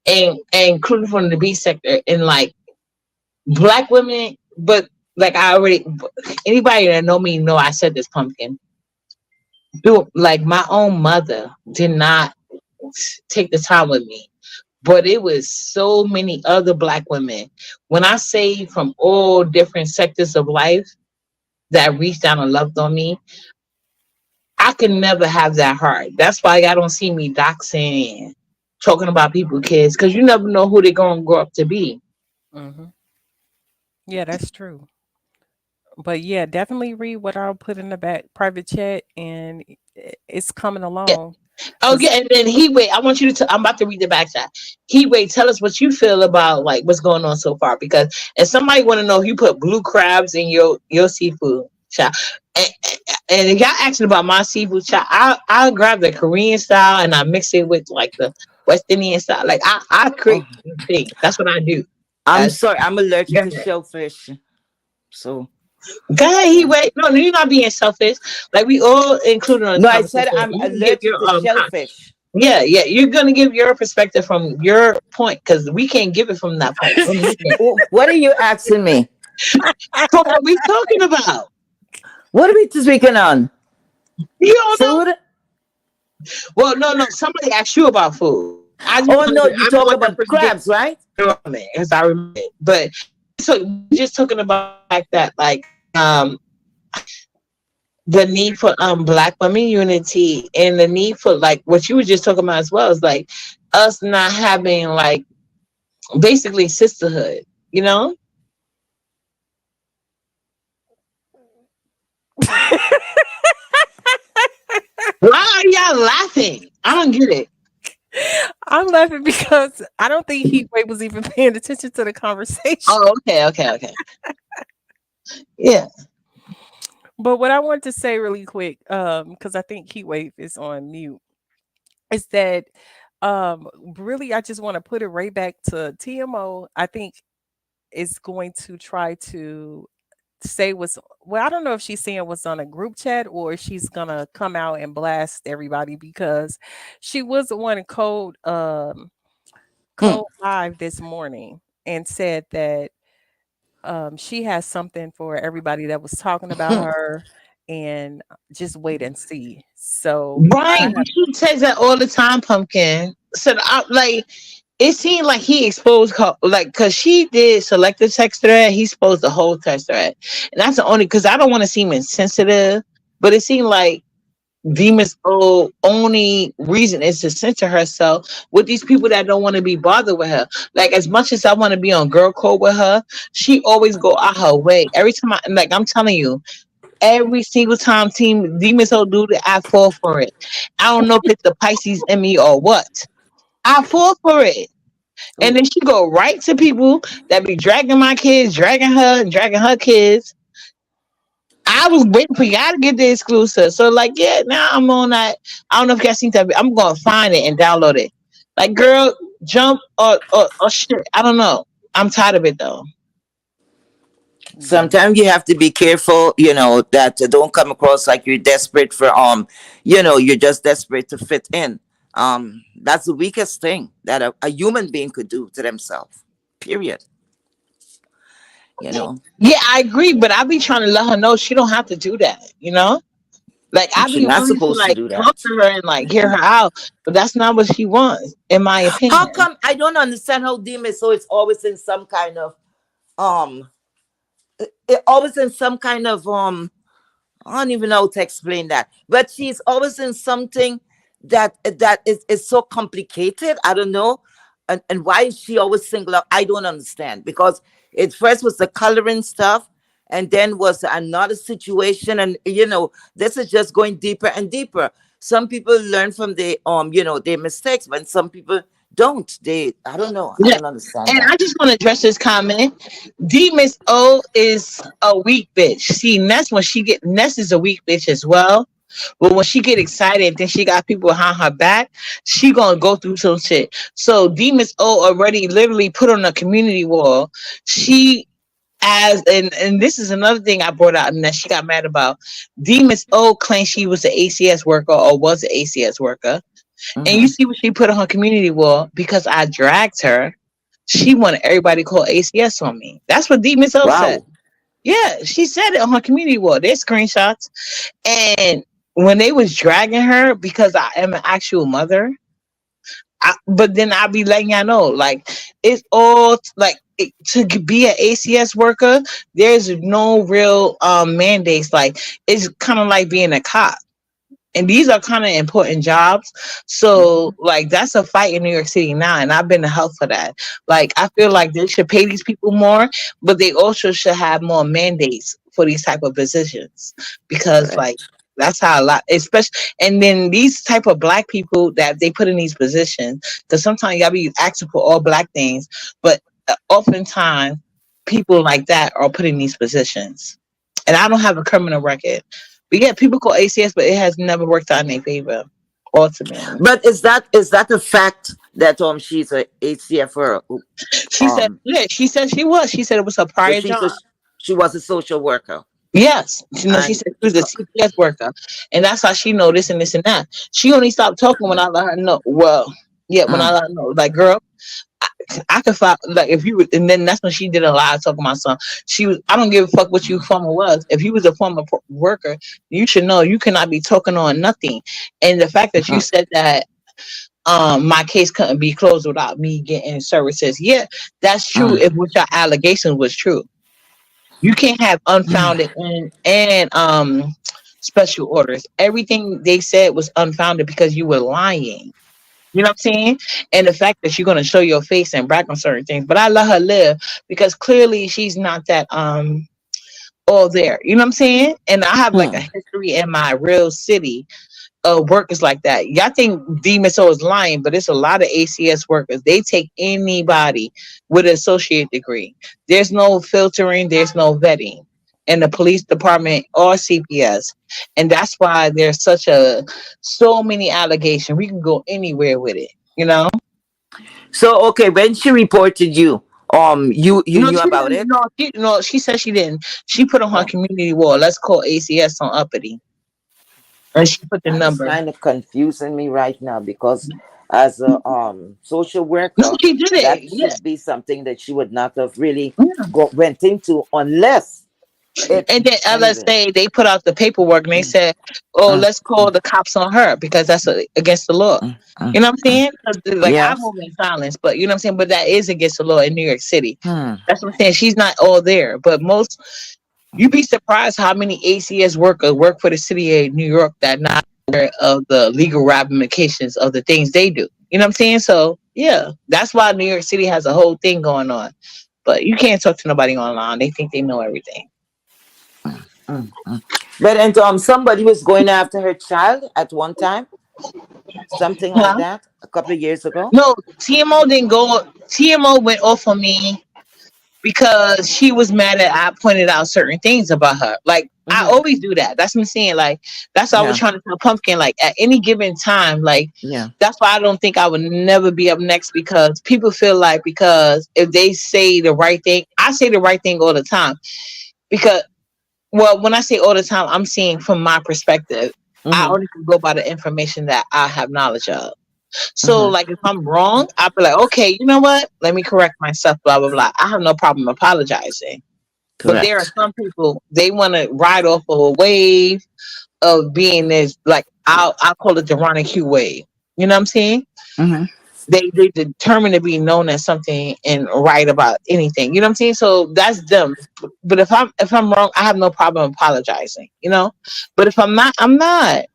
And including from the B sector and like black women, but like I already, anybody that know me know I said this, pumpkin. Do like my own mother did not take the time with me, but it was so many other black women. When I say from all different sectors of life that reached down and loved on me, I could never have that heart. That's why y'all don't see me doxing and talking about people, kids, because you never know who they're gonna grow up to be. Hmm. Yeah, that's true. But yeah, definitely read what I'll put in the back private chat, and it's coming along. Cause Okay, and then Heatwave, I want you to. I'm about to read the back chat. Heatwave, tell us what you feel about like what's going on so far, because and somebody want to know if you put blue crabs in your seafood, child. And, and if y'all asking about my seafood, child, I'll grab the Korean style and I mix it with like the West Indian style. Like I Oh, create the thing. That's what I do. I'm As sorry, I'm allergic go to ahead, shellfish. So yeah. Heatwave. No, you're not being selfish. Like we all included on this No, I said conversation. I'm You can give allergic your to shellfish. yeah, yeah, you're gonna give your perspective from your point because we can't give it from that point. Only you can. What are you asking me? So what are we talking about? What are we speaking on? You don't know? Food? Well, no, no. Somebody asked you about food. Oh no, you I don't talk want that about person getting crabs, right? on it because I remember it. But so we're just talking about like that, like the need for black women unity and the need for like what you were just talking about as well is like us not having like basically sisterhood, you know? Why are y'all laughing? I don't get it. I'm laughing because I don't think Heatwave was even paying attention to the conversation. Oh, okay. Yeah. But what I want to say really quick, because I think Heatwave is on mute, is that really I just want to put it right back to TMO. I think is going to try to say what's well, I don't know if she's saying what's on a group chat or she's gonna come out and blast everybody because she was the one in Hmm. code live this morning and said that she has something for everybody that was talking about Hmm. her and just wait and see. So I Right. have He says that all the time, Pumpkin. So like it seemed like he exposed her, like, because she did select the text thread, he exposed the whole text thread. And that's the only, because I don't want to seem insensitive, but it seemed like Demon's only reason is to censor herself with these people that don't want to be bothered with her. Like, as much as I want to be on girl code with her, she always go out her way. Every time I'm telling you, every single time Team Demon Soul do that, I fall for it. I don't know if it's the Pisces in me or what. I fall for it. And then she go right to people that be dragging my kids, dragging her, and dragging her kids. I was waiting for y'all to get the exclusive. So, like, yeah, now I'm on that. I don't know if y'all seen that. I'm going to find it and download it. Like, girl, jump or shit. I don't know. I'm tired of it, though. yeah. Sometimes you have to be careful, that you don't come across like you're desperate for you're just desperate to fit in. That's the weakest thing that a human being could do to themselves. Period. You know, Yeah, I agree, but I be trying to let her know she don't have to do that, you know? Like, I she's be not willing to, supposed to like, do talk that. to her and, like, hear her out, but that's not what she wants, in my How opinion. come I don't understand how Demon so it's always in some kind of um it always in some kind of I don't even know how to explain that. But she's always in something that is so complicated. I don't know. And why is she always single out? I don't understand. Because it first was the coloring stuff, and then was another situation. And this is just going deeper and deeper. Some people learn from their mistakes, but some people don't. I don't know. I Yeah. don't understand And that. I just want to address this comment. D Miss O is a weak bitch. See, Ness is a weak bitch as well. But when she get excited, then she got people behind her back. She gonna go through some shit. So D Miss O already literally put on a community wall. She and this is another thing I brought out and that she got mad about. D Miss O claimed she was an ACS worker or was an ACS worker. And you Hmm. see what she put on her community wall because I dragged her. She wanted everybody to call ACS on me. That's what D Miss O said. Wow. Yeah, she said it on her community wall. There's screenshots. And when they was dragging her because I am an actual mother, but then I'll be letting y'all know, like, it's all like to be an ACS worker, there's no real mandates. Like, it's kind of like being a cop. And these are kind of important jobs. So, like, that's a fight in New York City now. And I've been to help for that. Like, I feel like they should pay these people more, but they also should have more mandates for these type of positions. Because, like, Correct. that's how a lot, especially, and then these type of black people that they put in these positions, because sometimes y'all be asking for all black things, but oftentimes people like that are put in these positions. And I don't have a criminal record. But yeah, people call ACS, but it has never worked out in their favor, ultimately. But is that a fact that she's a HCFR? She said, Um, yeah, she said she was. She said it was her so prior job. she was a social worker, Yes. She and said she was a CPS worker. And that's how she know this and this and that. She only stopped talking when I let her know. Well, yeah, when I mm, let her know, like, girl, I could find, like, if you would, and then that's when she did a lot talking about son. She was, I don't give a fuck what you former was. If you was a former worker, you should know you cannot be talking on nothing. And the fact that you mhm, said that my case couldn't be closed without me getting services. Yeah, that's true mm, if what your allegation was true. You can't have unfounded and special orders. Everything they said was unfounded because you were lying. You know what I'm saying? And the fact that you're gonna show your face and brag on certain things. But I let her live because clearly she's not that all there. You know what I'm saying? And I have like a Hmm. history in my real city workers like that. Y'all think DMSO is lying, but it's a lot of ACS workers. They take anybody with an associate degree. There's no filtering, there's no vetting in the police department or CPS. And that's why there's so many allegations. We can go anywhere with it, you know? So okay, when she reported you, you No, knew she about didn't. it? No, she said she didn't. She put on her Oh, community wall. Let's call ACS on uppity. And she put the that is number. kind of confusing me right now because as a social No, worker, she did that it. Yeah. should be something that she would not have really Yeah. went into unless it And then anyway. LSA, they put out the paperwork and they Mm, said, "Oh, mm, let's call the cops on her because that's against the law." mm, mm, You know what I'm mm. saying? 'Cause, like I Yes. move in silence, but you know what I'm saying. But that is against the law in New York City. Hmm. That's what I'm saying. She's not all there, but most you'd be surprised how many ACS workers work for the city of New York that not aware of the legal ramifications of the things they do. You know what I'm saying? So yeah, that's why New York City has a whole thing going on. But you can't talk to nobody online. They think they know everything. Mm, mm. But and somebody was going after her child at one time, something like Huh? that, a couple of years ago. No, TMO didn't go. TMO went off on me because she was mad that I pointed out certain things about her. Like I Mm-hmm. always do that. That's what I'm saying. Like that's what I was Yeah, trying to tell Pumpkin. Like at any given time, like yeah. that's why I don't think I would never be up next because people feel like because if they say the right thing, I say the right thing all the time. Because well, when I say all the time, I'm seeing from my perspective. I Mm-hmm. only can go by the information that I have knowledge of. So, Mm-hmm. like, if I'm wrong, I'll be like, okay, you know what? Let me correct myself, blah, blah, blah. I have no problem apologizing. But there are Correct. some people, they want to ride off of a wave of being this, like, I'll call it the Ronnie Q wave. You know what I'm saying? Mm-hmm. They determined to be known as something and write about anything. You know what I'm saying? So that's them. But if I'm wrong, I have no problem apologizing, you know? But if I'm not, I'm not.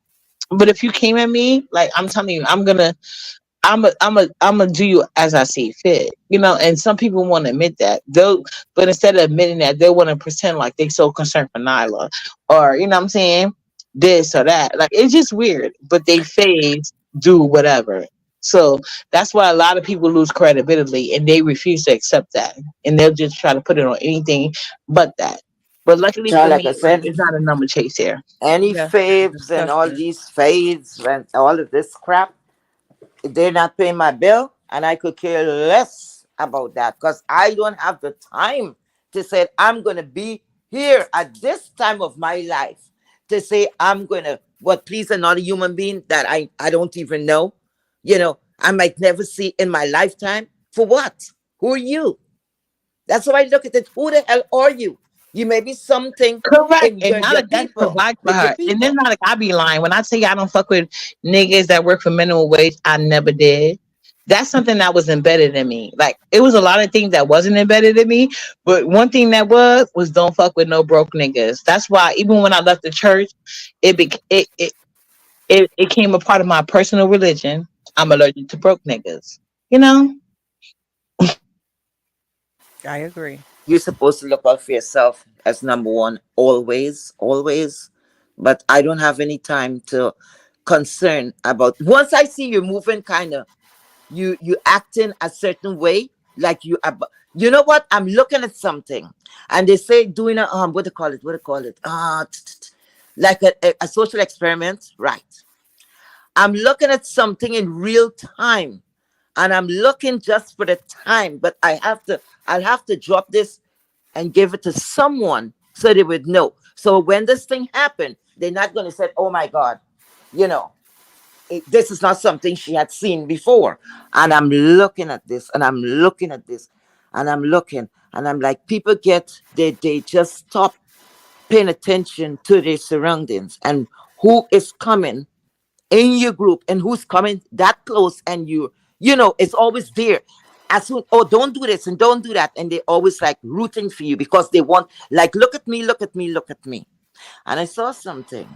But if you came at me, like I'm telling you, I'm gonna do you as I see fit, you know. And some people want to admit that, though, but instead of admitting that, they want to pretend like they so concerned for Nyla, or you know what I'm saying, this or that. Like it's just weird, but they phase do whatever. So that's why a lot of people lose credibility, and they refuse to accept that, and they'll just try to put it on anything but that. But luckily Child, for like I me, like said, it's not a number chase here. any Yes, it's faves and all disgusting. these fades and all of this crap, they're not paying my bill, and I could care less about that because I don't have the time to say I'm gonna be here at this time of my life to say I'm gonna what please another human being that I don't even know, I might never see in my lifetime. For what? Who are you? That's how I look at it. Who the hell are you? You may be something Correct. in And now your that that's people, provide for with your her. And then people. not like I be lying. When I say I don't fuck with niggas that work for minimum wage, I never did. That's something that was embedded in me. Like it was a lot of things that wasn't embedded in me, but one thing that was don't fuck with no broke niggas. That's why even when I left the church, it bec it came a part of my personal religion. I'm allergic to broke niggas. You know? I agree. You're supposed to look out for yourself as number one, always, always. But I don't have any time to concern about. Once I see you're moving, kind of, you acting a certain way, like you know what? I'm looking at something, and they say doing a what do you call it? What do you call it? Like a social experiment, right? I'm looking at something in real time, and I'm looking just for the time, but I'll have to drop this and give it to someone so they would know. So when this thing happened, they're not going to say, "Oh my God, you know, this is not something she had seen before." And I'm looking at this, and I'm looking at this, and I'm looking, and I'm like, people they just stop paying attention to their surroundings and who is coming in your group and who's coming that close, and it's always there. As soon, oh, don't do this and don't do that, and they always like rooting for you because they want, like, look at me, look at me, look at me. And I saw something,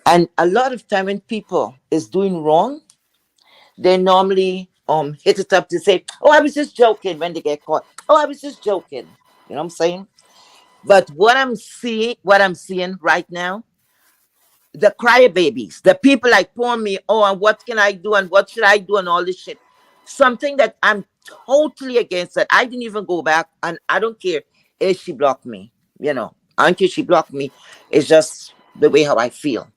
and a lot of time when people is doing wrong, they normally hit it up to say, "Oh, I was just joking," when they get caught. "Oh, I was just joking." You know what I'm saying? But what I'm seeing right now, the crybabies, the people like poor me, oh, and what can I do and what should I do and all this shit. Something that I'm totally against that. I didn't even go back and I don't care if she blocked me. You know, I don't care if she blocked me. It's just the way how I feel.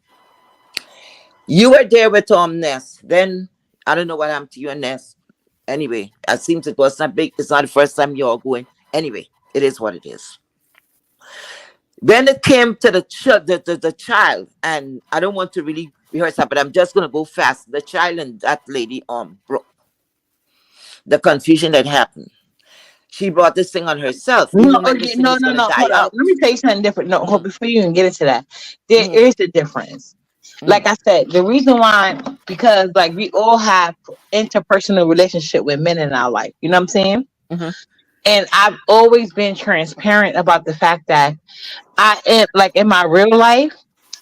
You were there with Ness. Then I don't know what happened to you and Ness. Anyway, it seems it was not big. It's not the first time you're all going. Anyway, it is what it is. Then it came to the child, and I don't want to really rehearse that, but I'm just gonna go fast. The child and that lady Brooke, the confusion that happened. She brought this thing on herself, No, even when this okay, thing no, was no, gonna no. die Hold on. out. Let me tell you something different. No, hold Mm-hmm, before you even get into that. There mm-hmm, is a difference. Like I said, the reason why, because like we all have interpersonal relationship with men in our life. You know what I'm saying? mm-hmm, And I've always been transparent about the fact that I am like in my real life,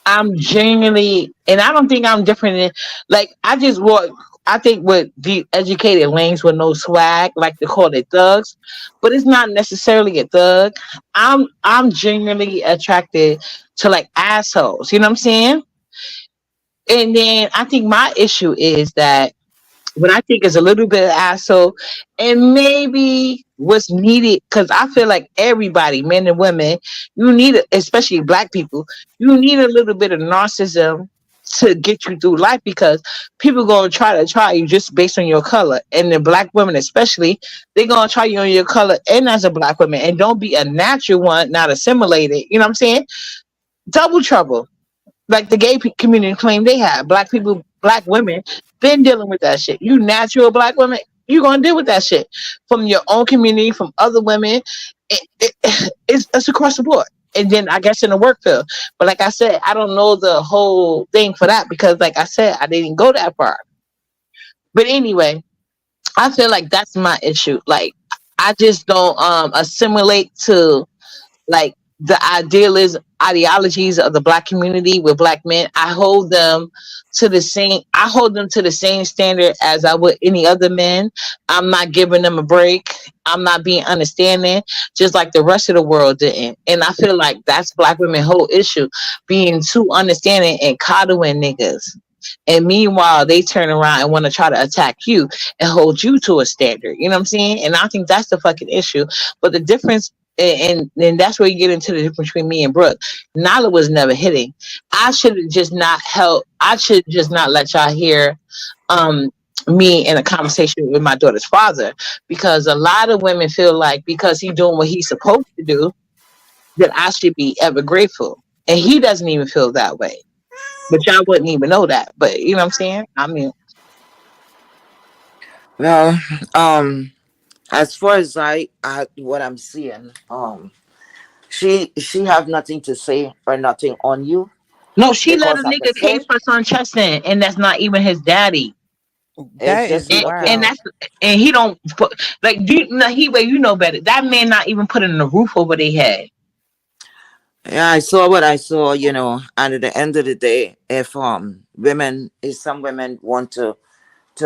I'm genuinely, and I don't think I'm different than like I just walk. I think with the educated lanes with no swag, like they call it thugs, but it's not necessarily a thug. I'm genuinely attracted to like assholes. You know what I'm saying? And then I think my issue is that what I think is a little bit of asshole, and maybe what's needed, because I feel like everybody, men and women, you need, especially black people, you need a little bit of narcissism to get you through life because people gonna try you just based on your color, and the black women especially, they gonna try you on your color and as a black woman, and don't be a natural one, not assimilated. You know what I'm saying? Double trouble like the gay community claim they have. Black people, black women, been dealing with that shit. You natural black women, you gonna deal with that shit from your own community, from other women. It's across the board. And then I guess in the work field. But like I said, I don't know the whole thing for that because, like I said, I didn't go that far. But anyway, I feel like that's my issue. Like I just don't assimilate to like the ideologies of the black community with black men. I hold them to the same standard as I would any other men. I'm not giving them a break. I'm not being understanding just like the rest of the world didn't. And I feel like that's black women whole issue, being too understanding and coddling niggas. And meanwhile, they turn around and want to try to attack you and hold you to a standard. You know what I'm saying? And I think that's the fucking issue. But the difference, and that's where you get into the difference between me and Brooke. Nala was never hitting. I should have just not help. I should just not let y'all hear um me in a conversation with my daughter's father because a lot of women feel like because he's doing what he's supposed to do that I should be ever grateful. And he doesn't even feel that way. But y'all wouldn't even know that. But you know what I'm saying? I mean, well, as far as what I'm seeing, she have nothing to say or nothing on you no, she let a because like I nigga case said, for son Cheston, and that's not even his daddy. it's That is just And looking. wild. that's and he don't put like do you, no, he way you know better. That man not even putting a roof over their head. Yeah, I saw what I saw, you know, and at the end of the day, if women, if some women want to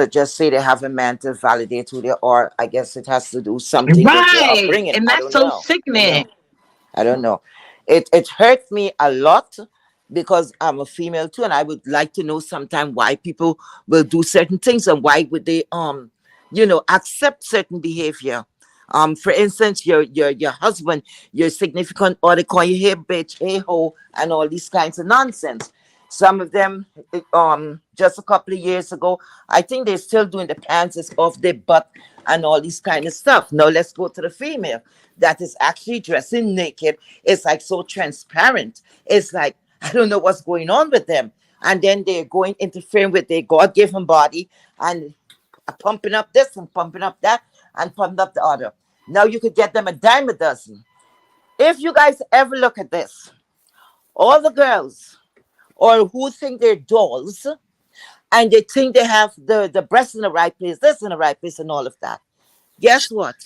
just say they have a man to validate who they are, I guess it has to do something with their Right. upbringing. And I that's don't so know, you sickening. know, I don't know. It hurt me a lot because I'm a female too, and I would like to know sometime why people will do certain things and why would they accept certain behavior. For instance, your husband, your significant other call you hey bitch, hey ho, and all these kinds of nonsense. Some of them, just a couple of years ago, I think they're still doing the pants is off their butt and all these kind of stuff. Now let's go to the female that is actually dressing naked. It's like so transparent. It's like I don't know what's going on with them. And then they're going interfering with their God-given body and pumping up this and pumping up that and pumping up the other. Now you could get them a dime a dozen. If you guys ever look at this, all the girls or who think they're dolls and they think they have the breast in the right place, this in the right place, and all of that. Guess what?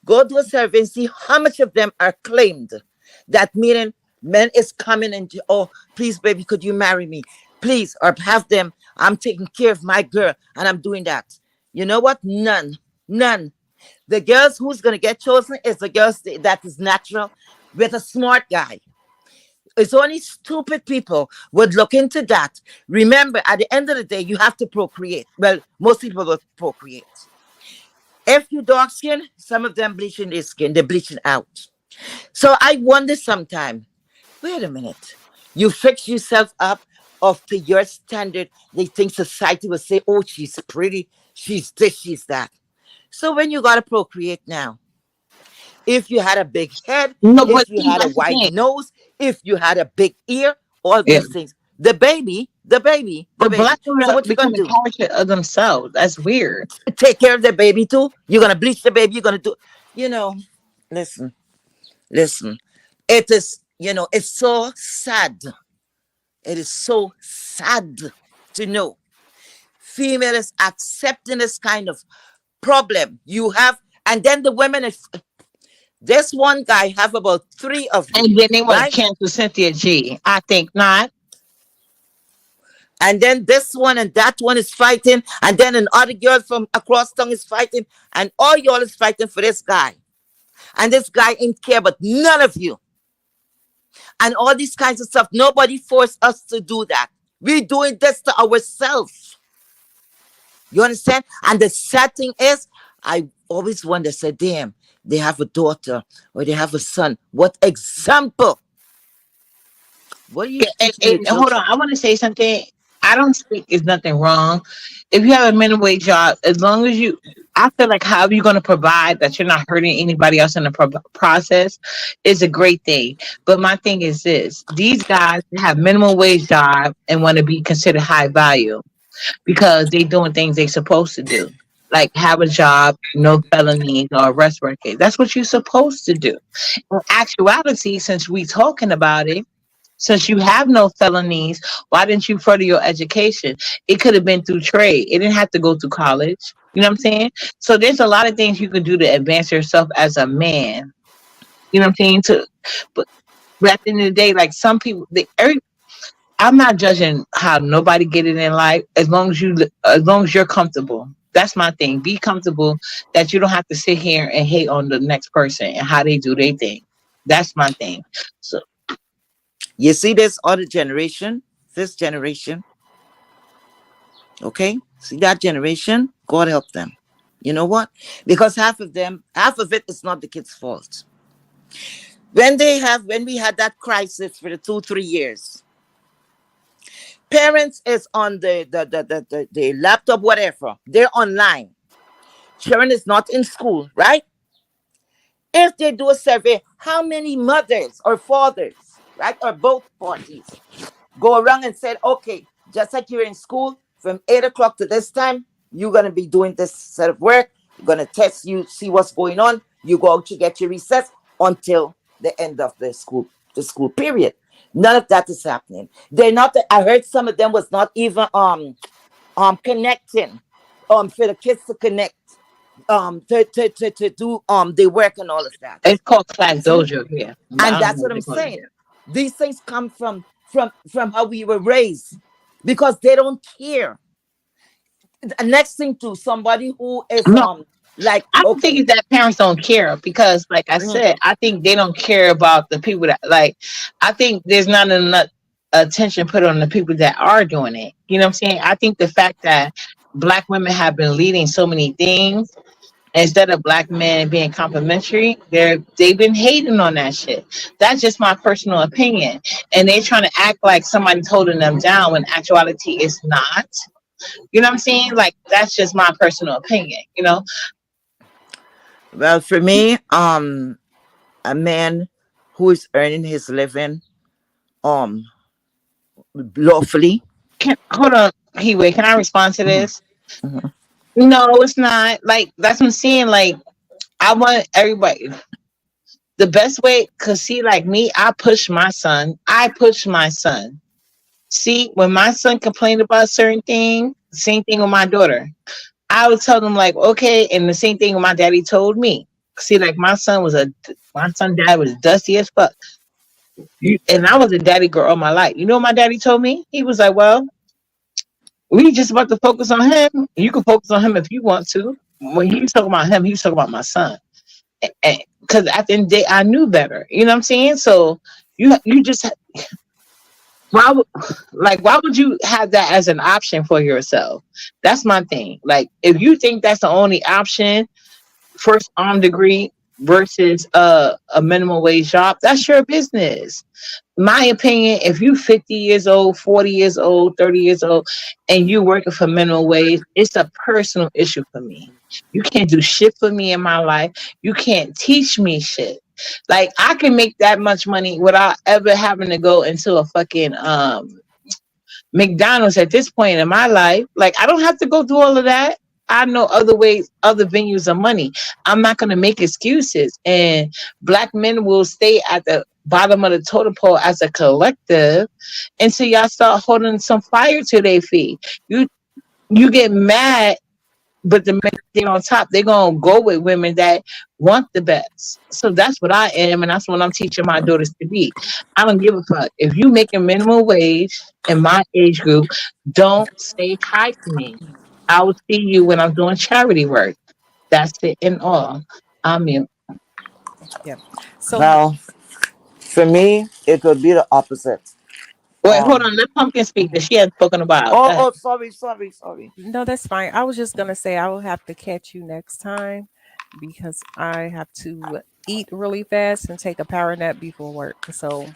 Go do a survey and see how much of them are claimed. That meaning men is coming and oh, please, baby, could you marry me? please, or have them, I'm taking care of my girl and I'm doing that. You know what? None. The girls who's gonna get chosen is the girls that is natural with a smart guy. It's only stupid people would look into that. Remember, at the end of the day, you have to procreate. Well, most people will procreate. If you dark skin, some of them bleaching their skin, they're bleaching out. So I wonder sometimes, wait a minute, you fix yourself up up to your standard. They think society will say, oh, she's pretty, she's this, she's that. So when you gotta procreate now, if you had a big head, No, but if you see, had a that's the wide thing. nose, if you had a big ear, all Yeah. these things, the baby. But black women So what you become gonna a do? portrait of themselves. That's weird. Take care of the baby too? You're gonna bleach the baby, you're gonna do, you know, listen. It is, it's so sad. It is so sad to know female is accepting this kind of problem you have, and then the women is, this one guy have about 3 of you, And then they want to right? cancel Cynthia G. I think not. And then this one and that one is fighting, and then another girl from across town is fighting, and all y'all is fighting for this guy. And this guy ain't care, but none of you. And all these kinds of stuff. Nobody forced us to do that. We're doing this to ourselves. You understand? And the sad thing is, I always wonder, say, damn, they have a daughter or they have a son. What example? What are you teaching your And hold on, children? I want to say something. I don't think there's nothing wrong. If you have a minimum wage job, as long as you, I feel like however you're going to provide that you're not hurting anybody else in the process is a great thing. But my thing is this: these guys have minimum wage job and want to be considered high value because they doing things they supposed to do, like have a job, no felonies or arrest record. That's what you're supposed to do. In actuality, since we talking about it, since you have no felonies, why didn't you further your education? It could have been through trade. It didn't have to go to college. You know what I'm saying? So there's a lot of things you can do to advance yourself as a man. You know what I'm saying? But at the end of the day, like some people, I'm not judging how nobody get it in life as long as you're comfortable. That's my thing. Be comfortable that you don't have to sit here and hate on the next person and how they do their thing. That's my thing. So You see this other generation, this generation, okay? See that generation? God help them. You know what? Because half of it is not the kids' fault. When we had that crisis for the 2-3 years, parents is on the laptop, whatever. They're online. Children is not in school, right? If they do a survey, how many mothers or fathers, right, or both parties, go around and said, okay, just like you're in school, from 8 o'clock to this time, you're going to be doing this set of work. You're going to test you, see what's going on. You go out to get your recess until the end of the school period. None of that is happening. They're not, I heard some of them was not even connecting for the kids to connect to do the work and all of that. it's called Class See? Dojo here. And that's what I'm saying. These things come from how we were raised, because they don't care. The next thing to somebody who is No, like, I don't think it's that parents don't care because, like I said, I think they don't care about the people that like. I think there's not enough attention put on the people that are doing it. You know what I'm saying? I think the fact that Black women have been leading so many things instead of Black men being complimentary, they've been hating on that shit. That's just my personal opinion, and they're trying to act like somebody's holding them down when actuality it's not. You know what I'm saying? Like that's just my personal opinion. You know. Well, for me, a man who is earning his living lawfully. Hold on, Kiwi, can I respond to this? Mhm. No, it's not. Like that's what I'm saying. Like I want everybody the best way, cause see, like me, I push my son. See, when my son complained about certain things, same thing with my daughter. I would tell them like, okay, and the same thing my daddy told me. See, like my son dad was dusty as fuck. And I was a daddy girl all my life. You know what my daddy told me? He was like, well, we just about to focus on him. You can focus on him if you want to. When he was talking about him, he was talking about my son. Because at the end of the day, I knew better. You know what I'm saying? So you just why would you have that as an option for yourself? That's my thing. Like if you think that's the only option, first arm degree versus a minimum wage job, that's your business. My opinion, if you 50 years old, 40 years old, 30 years old, and you working for minimum wage, it's a personal issue for me. You can't do shit for me in my life. You can't teach me shit. Like I can make that much money without ever having to go into a fucking McDonald's at this point in my life. Like I don't have to go do all of that. I know other ways, other venues of money. I'm not gonna make excuses. And black men will stay at the bottom of the totem pole as a collective until y'all start holding some fire to their feet. You get mad, but the men they're on top, they're gonna go with women that want the best. So that's what I am, and that's what I'm teaching my daughters to be. I don't give a fuck. If you making minimum wage in my age group, don't say hi to me. I will see you when I'm doing charity work. That's it and all. I'm mute. Yeah. So Well, for me, it would be the opposite. Wait, hold Um. on. Let Pumpkin speak that she has spoken about. Go Oh, ahead. oh, sorry. no, that's fine. I was just gonna say I will have to catch you next time because I have to eat really fast and take a power nap before work. So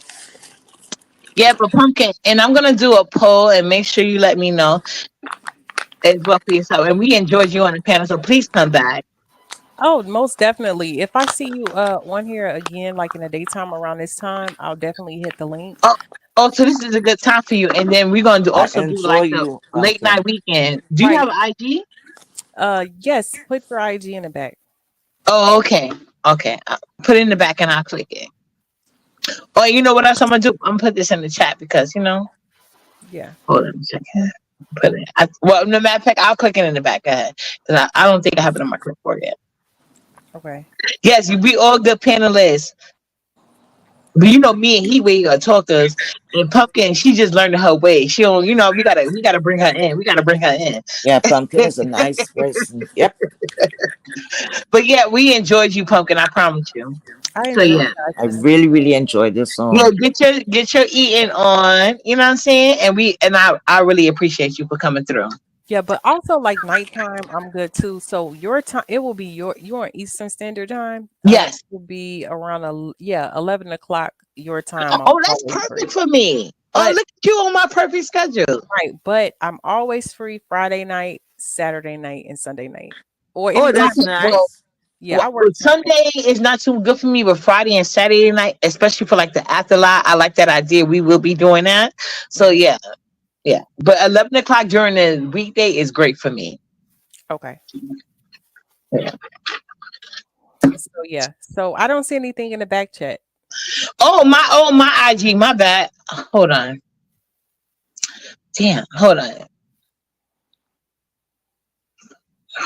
Yeah, but Pumpkin, and I'm gonna do a poll and make sure you let me know as well for yourself. And we enjoyed you on the panel, so please come back. oh, most definitely. If I see you on here again, like in the daytime around this time, I'll definitely hit the link. Oh, oh, so this is a good time for you. And then we're gonna I also do enjoy like the you, late night Pumpkin. weekend. Do you Right. have IG? Yes, put your IG in the back. Oh, okay. Okay. Put it in the back and I'll click it. Oh, you know what else I'm gonna do? I'm gonna put this in the chat because Yeah. hold on a second. Put it. Well, no matter of fact, I'll click it in the back. Go ahead. Because I don't think I have it on my clipboard yet. Okay. Yes, we all good panelists. But you know, me and he we gonna talk to us. And Pumpkin, she just learned her way. She don't, we gotta bring her in. We gotta bring her in. Yeah, Pumpkin is a nice person. Yep. But yeah, we enjoyed you, Pumpkin. I promise you. I So enjoyed yeah. you guys I too. really enjoyed this Yeah, song. get your eating on. You know what I'm saying? And I really appreciate you for coming through. Yeah, but also like nighttime, I'm good too. So your time, it will be you're on Eastern Standard Time. It Yes. will be around 11 o'clock your time. I'm Oh, that's always free. perfect for me. Oh, But look at you on my perfect schedule. right, but I'm always free Friday night, Saturday night, and Sunday night. Or Oh, anytime. that's Well, nice. Yeah, I work Sunday. Sunday is not too good for me, but Friday and Saturday night, especially for like the afterlife, I like that idea. We will be doing that. So Mhm. yeah, yeah. But 11 o'clock during the weekday is great for me. Okay. Yeah. So yeah. So I don't see anything in the back chat. Oh my IG, my bad. Hold on. Damn, hold on.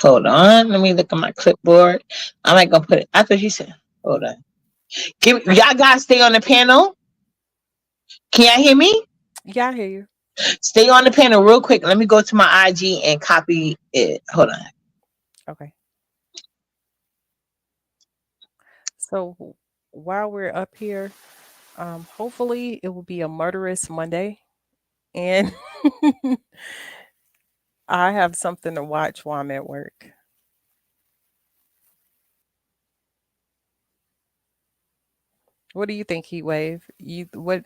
Hold on. Let me look at my clipboard. I'm not gonna put it. I thought you said. Hold on. Y'all guys stay on the panel. Can y'all hear me? Yeah, I hear you. Stay on the panel real quick. Let me go to my IG and copy it. Hold on. Okay. So while we're up here, hopefully it will be a murderous Monday. And I have something to watch while I'm at work. What do you think, Heatwave?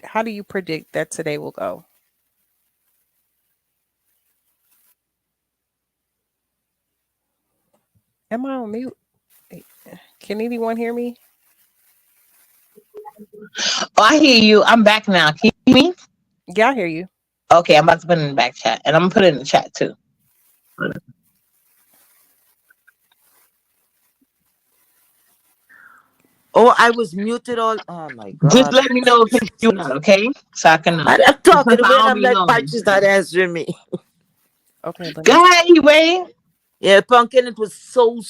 How do you predict that today will go? Am I on mute? Eh, Can anyone hear me? Oh, I hear you. I'm back now. Can you hear me? Yeah, I hear you. Okay, I'm about to put it in the back chat. And I'm gonna put it in the chat too. Oh, I was muted all. Oh my Just God. let me know if it's you or not, okay? So I can know. I'm talking Since to I me and don't I'm be like, knowing. Patch is not answering me. Okay, let Go me. ahead, Wayne. Yeah, Pumpkin, it was so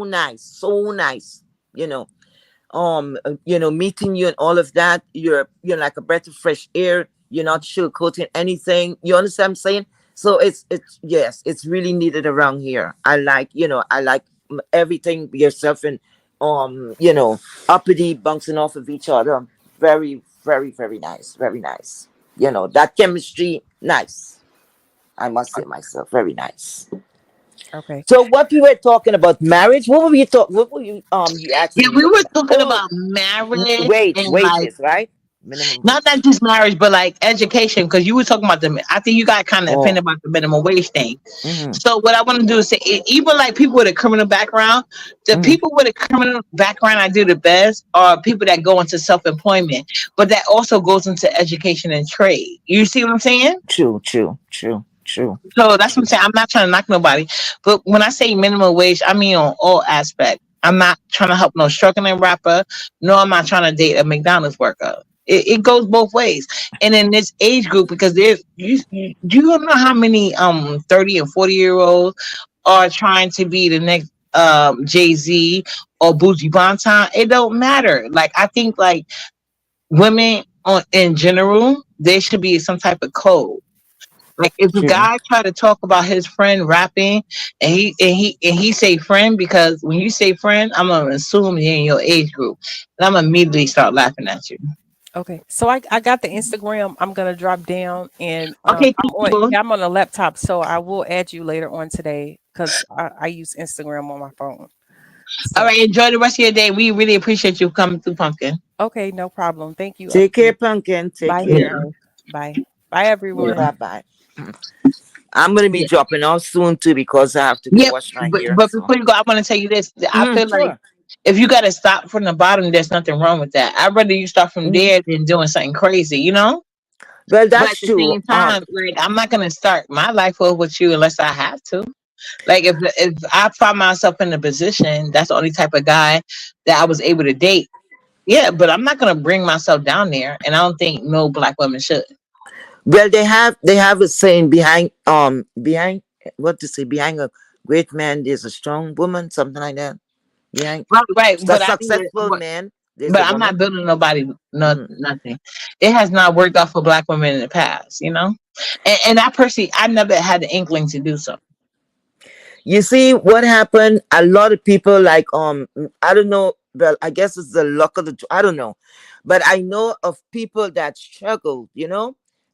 nice. So nice. You know. meeting you and all of that. You're like a breath of fresh air. You're not sugarcoating anything. You understand what I'm saying? So it's yes, it's really needed around here. I like everything yourself and uppity bouncing off of each other. Very, very, very nice. Very nice. That chemistry, nice. I must say myself, very nice. Okay. So what we were talking about marriage, what were you you Yeah, asking me? we were talking Oh, about marriage and like wages, right? Minimum not wage. not just marriage, but like education. Because you were talking about I think you got kind of Oh. offended about the minimum wage thing. Mm-hmm, So what I want to do is say, even like people with a criminal background, the mm-hmm. people with a criminal background I do the best are people that go into self employment, but that also goes into education and trade. You see what I'm saying? True, true, true, true, So that's what I'm true. saying. I'm not trying to knock nobody, but when I say minimum wage, I mean on all aspects. I'm not trying to help no struggling rapper. No, I'm not trying to date a McDonald's worker. It goes both ways, and in this age group, because there's do you know how many 30 and 40-year olds are trying to be the next Jay-Z or Boozy Banton? It don't matter. Like I think like women on in general, there should be some type of code. Like if a True. guy try to talk about his friend rapping and he say friend, because when you say friend, I'm gonna assume you're in your age group. And I'm gonna immediately start laughing at you. Okay. So I got the Instagram. I'm gonna drop down and Okay, cool. I'm on a laptop, so I will add you later on today because I use Instagram on my phone. All So right, enjoy the rest of your day. We really appreciate you coming through, Pumpkin. okay, no problem. Thank you. Take care, pumpkin. Take Bye, Yeah, care. Hero. Bye. Bye yeah. everyone. Bye bye. I'm gonna be Yeah. dropping off soon too because I have to go Yeah, wash my but, hair. but So before you go, I want to tell you this. I feel like sure. if you got to stop from the bottom, there's nothing wrong with that. I'd rather you start from Hmm. there than doing something crazy, you know? Well, But at that's the true. same time, like I'm not gonna start my life off with you unless I have to. Like if I find myself in a position, that's the only type of guy that I was able to date. Yeah, but I'm not gonna bring myself down there, and I don't think no black woman should. Well, they have a saying behind what to say behind a great man there's a strong woman, something like that. Behind Right, right. a But I mean, successful man there's but a I'm not woman. building nobody Hmm. nothing. It has not worked out for black women in the past, you know. And I personally, I never had the inkling to do so. You see what happened? A lot of people like I don't know. Well, I guess it's the luck of I don't know, but I know of people that struggled,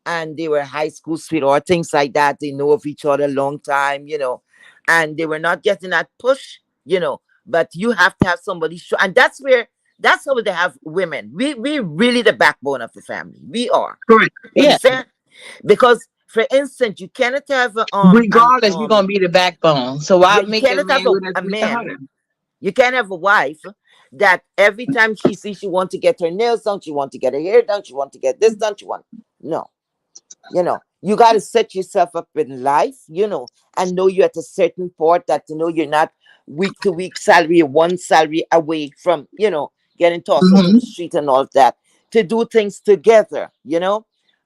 and they were high school sweetheart, things like that. They know of each other a long time, and they were not getting that push. But you have to have somebody, and that's how they have women. We really the backbone of the family. We are. Correct. You Yeah. understand? Because, for instance, you cannot have Regardless, we're gonna be the backbone. So why you make a cannot have man with us a weak to man. hurt him? You can't have a wife that every time she sees she want to get her nails done, she want to get her hair done, she want to get this done, she want no. You got to set yourself up in life, and know you're at a certain point that you're not week to week salary, one salary away from, getting tossed out in Mm-hmm. the street and all of that, to do things together,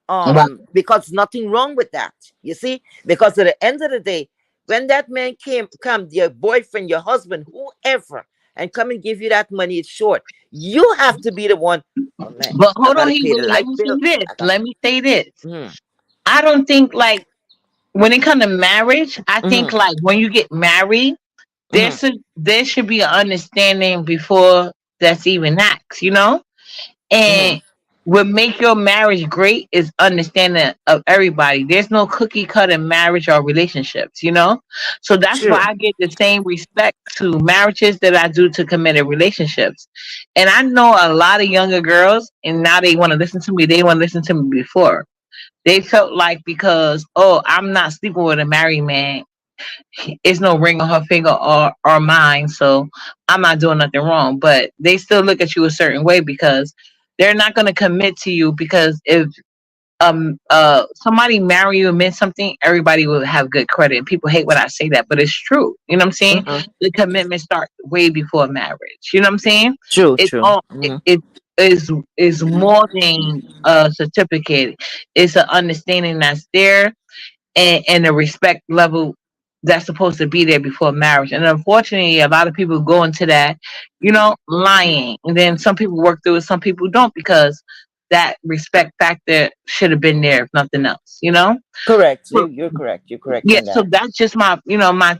Right. because nothing wrong with that, you see, because at the end of the day, when that man come, your boyfriend, your husband, whoever, and come and give you that money, it's short. You have to be the one. Oh man, But I hold on, gotta he pay the will. Let light me say bill. this. I got. Let me say this. Mm, I don't think like when it comes to marriage, I think mm, like when you get married, mm, there should be an understanding before that's even asked, you know? mm. And what make your marriage great is understanding of everybody. There's no cookie cutter marriage or relationships, you know? So that's why True. I get the same respect to marriages that I do to committed relationships. And I know a lot of younger girls, and now they want to listen to me. They want to listen to me before. They felt like because, oh, I'm not sleeping with a married man, it's no ring on her finger or mine, so I'm not doing nothing wrong. But they still look at you a certain way because they're not going to commit to you, because if somebody marry you and meant something, everybody will have good credit. And people hate when I say that, but it's true. You know what I'm saying? Mm-hmm. The commitment starts way before marriage. You know what I'm saying? True. It's True. all it is more than a certificate. It's an understanding that's there, and a respect level that's supposed to be there before marriage. And unfortunately, a lot of people go into that, lying. And then some people work through it, some people don't, because that respect factor should have been there if nothing else. Correct. So, You're correct. You're correct yeah, on so that. that's just my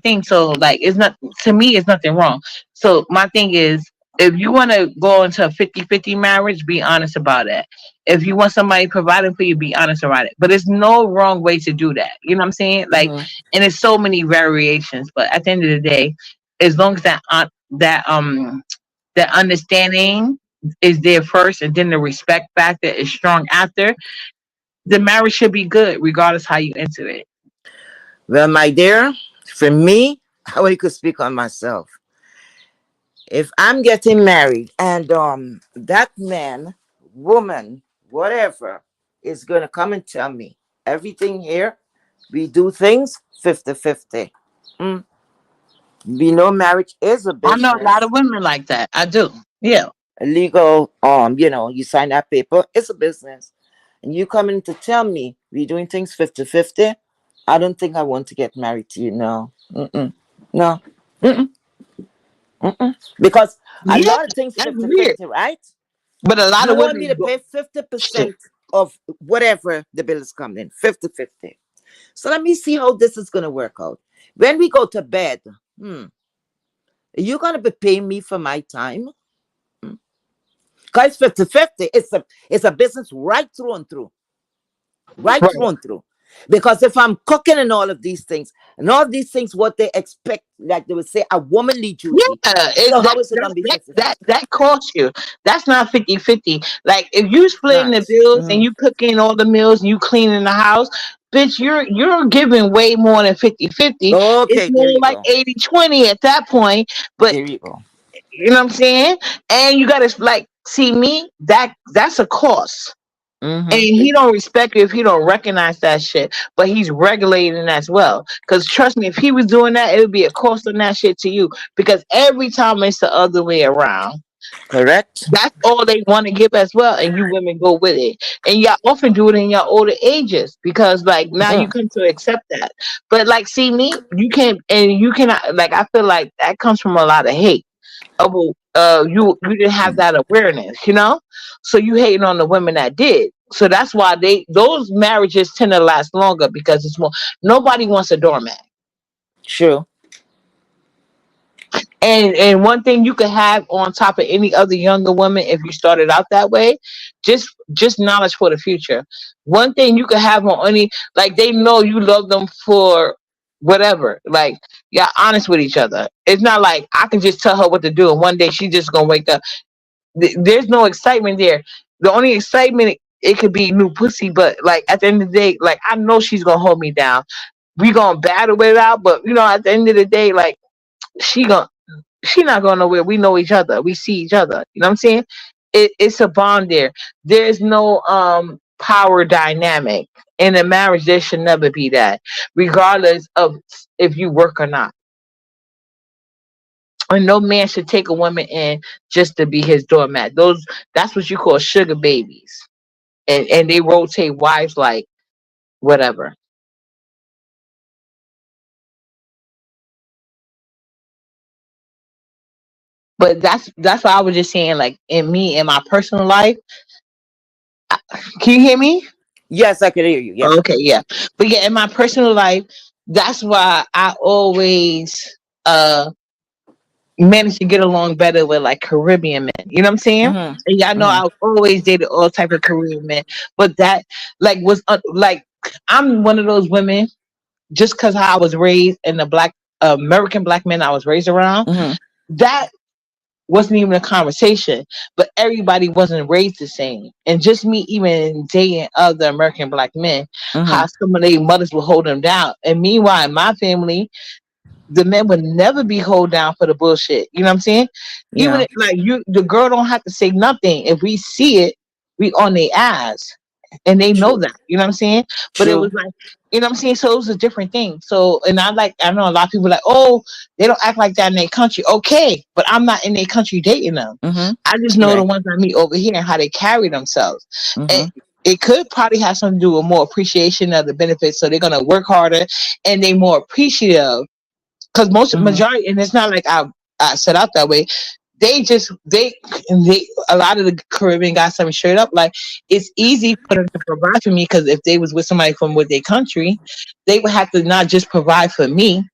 thing. So like it's not, to me, it's nothing wrong. So my thing is, if you want to go into a 50-50 marriage, be honest about it. If you want somebody providing for you, be honest about it. But there's no wrong way to do that. You know what I'm saying? Like, Hmm. and there's so many variations. But at the end of the day, as long as that understanding is there first, and then the respect factor is strong after, the marriage should be good, regardless how you enter it. Well, my dear, for me, I only could speak on myself. If I'm getting married and that man, woman, whatever, is gonna come and tell me everything here, we do things 50-50. Mm. We know marriage is a I know a lot of business. women like that. I do. Yeah. A legal, you sign that paper, it's a business. And you coming to tell me we doing things 50-50, I don't think I want to get married to you. No. Mm-mm. No. Mm-mm. Mm-mm. Because a Yeah, lot of things that's 50 weird. 50, right? But a lot You of want me women to go pay shit. 50% of whatever the bill is coming in, 50-50. So let me see how this is going to work out. When we go to bed, are you going to be paying me for my time? Because 50-50, it's a business right through and through. Right Right. through and through. Because if I'm cooking and all of these things, what they expect, like they would say, a womanly duty. Yeah, So that how is it that going to be that 50-50? that that costs you. That's not 50-50. Like if you splitting Not. the bills and Mhm. you cooking all the meals and you cleaning the house, bitch, you're giving way more than 50-50. It's Okay, there more you like go. 80-20 at that point. But There you go. you know what I'm saying? And you gotta like see me, that's a cost. And Mm-hmm. he don't respect you if he don't recognize that shit. But he's regulating as well. Because trust me, if he was doing that, it would be a cost on that shit to you. Because every time it's the other way around. Correct. That's all they want to give as well, and you women go with it. And y'all often do it in your older ages because, like, now you Mm-hmm. come to accept that. But like, see me, you can't, and you cannot. Like, I feel like that comes from a lot of hate. You didn't have that awareness. So you hating on the women that did. So that's why those marriages tend to last longer because it's more. Nobody wants a doormat. True. And one thing you could have on top of any other younger woman if you started out that way, just knowledge for the future. One thing you could have on any, like, they know you love them for whatever. Like, you're honest with each other. It's not like I can just tell her what to do and one day she just gonna wake up. There's no excitement there. The only excitement, it could be new pussy, but like at the end of the day, like I know she's gonna hold me down. We gonna battle it out, but at the end of the day, like she gonna she not going nowhere. We know each other. We see each other. You know what I'm saying? It's a bond there. There's no power dynamic in a marriage. There should never be that, regardless of if you work or not. And no man should take a woman in just to be his doormat. That's what you call sugar babies, and they rotate wives like whatever. But that's why I was just saying, like in my personal life. Can you hear me? Yes, I can hear you. Yeah. Okay, yeah. But yeah, in my personal life, that's why I always uh managed to get along better with like Caribbean men. You know what I'm saying? Mm-hmm. And y'all know Mm-hmm. I've always dated all type of Caribbean men. But that like was like I'm one of those women just because how I was raised and the black American black men I was raised around, Mm-hmm. that wasn't even a conversation, but everybody wasn't raised the same. And just me even dating other American black men, Mm-hmm. how some of their mothers would hold them down. And meanwhile, in my family, the men would never be hold down for the bullshit. You know what I'm saying? Even Yeah. like the girl don't have to say nothing. If we see it, we on their ass. And they know True. that. You know what I'm saying? But it was True. like, you know what I'm saying? So it was a different thing. So, and I know a lot of people like, oh, they don't act like that in their country. Okay, but I'm not in their country dating them. Mm-hmm. I just know the Right. ones I meet over here and how they carry themselves. And Mm-hmm. it could probably have something to do with more appreciation of the benefits. So they're gonna work harder and they more appreciative. Because most Mhm. majority, and it's not like I set out that way. They a lot of the Caribbean guys tell me straight up, like it's easy for them to provide for me because if they was with somebody from with their country, they would have to not just provide for me,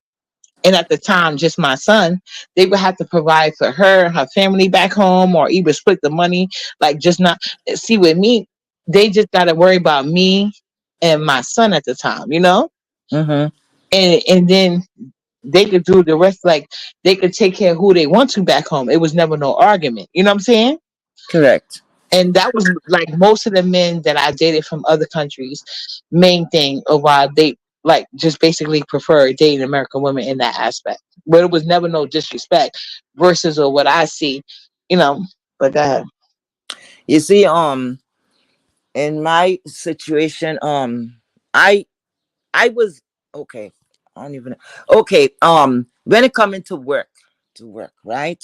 and at the time just my son, they would have to provide for her family back home, or even split the money. Like just not see with me, they just got to worry about me and my son at the time, you know, Mhm. and then they could do the rest. Like they could take care of who they want to back home. It was never no argument. You know what I'm saying? Correct. And that was like most of the men that I dated from other countries. Main thing of why they like just basically prefer dating American women in that aspect. But it was never no disrespect versus or what I see, you know. But go ahead. You see, in my situation, I I was okay. I don't even know. Okay. When it coming to work, right?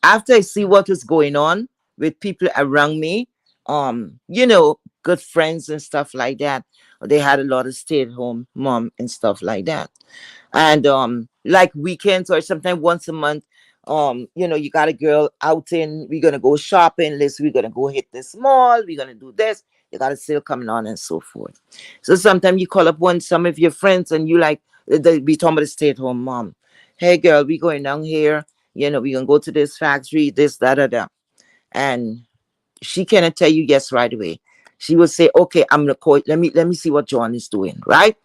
After I see what was going on with people around me, good friends and stuff like that. They had a lot of stay-at-home mom and stuff like that. And like weekends or sometimes once a month, you got a girl outing, we're gonna go shopping, we're gonna go hit this mall, we're gonna do this, you got a sale coming on and so forth. So sometimes you call up some of your friends and you like they be talking about the stay-at-home mom. Hey girl, we going down here, we gonna go to this factory, this, da da da. And she cannot tell you yes right away. She will say, okay, I'm gonna call, let me see what John is doing, right?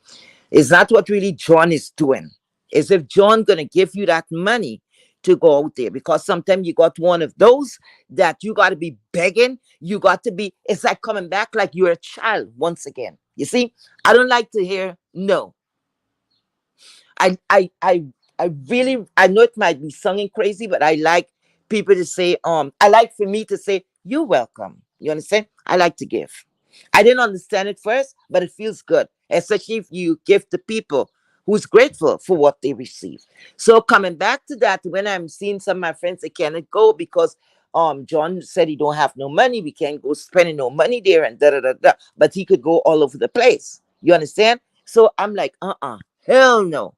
Is that what really John is doing? Is if John gonna give you that money to go out there? Because sometimes you got one of those that you got to be begging. You got to be. It's like coming back like you're a child once again. You see, I don't like to hear no. I I I I really, I know it might be singing crazy, but I like people to say, I like for me to say, you're welcome. You understand? I like to give. I didn't understand it first, but it feels good, especially if you give to people who's grateful for what they receive. So coming back to that, when I'm seeing some of my friends, they cannot go because John said he don't have no money. We can't go spending no money there and da da da da. But he could go all over the place. You understand? So I'm like, hell no.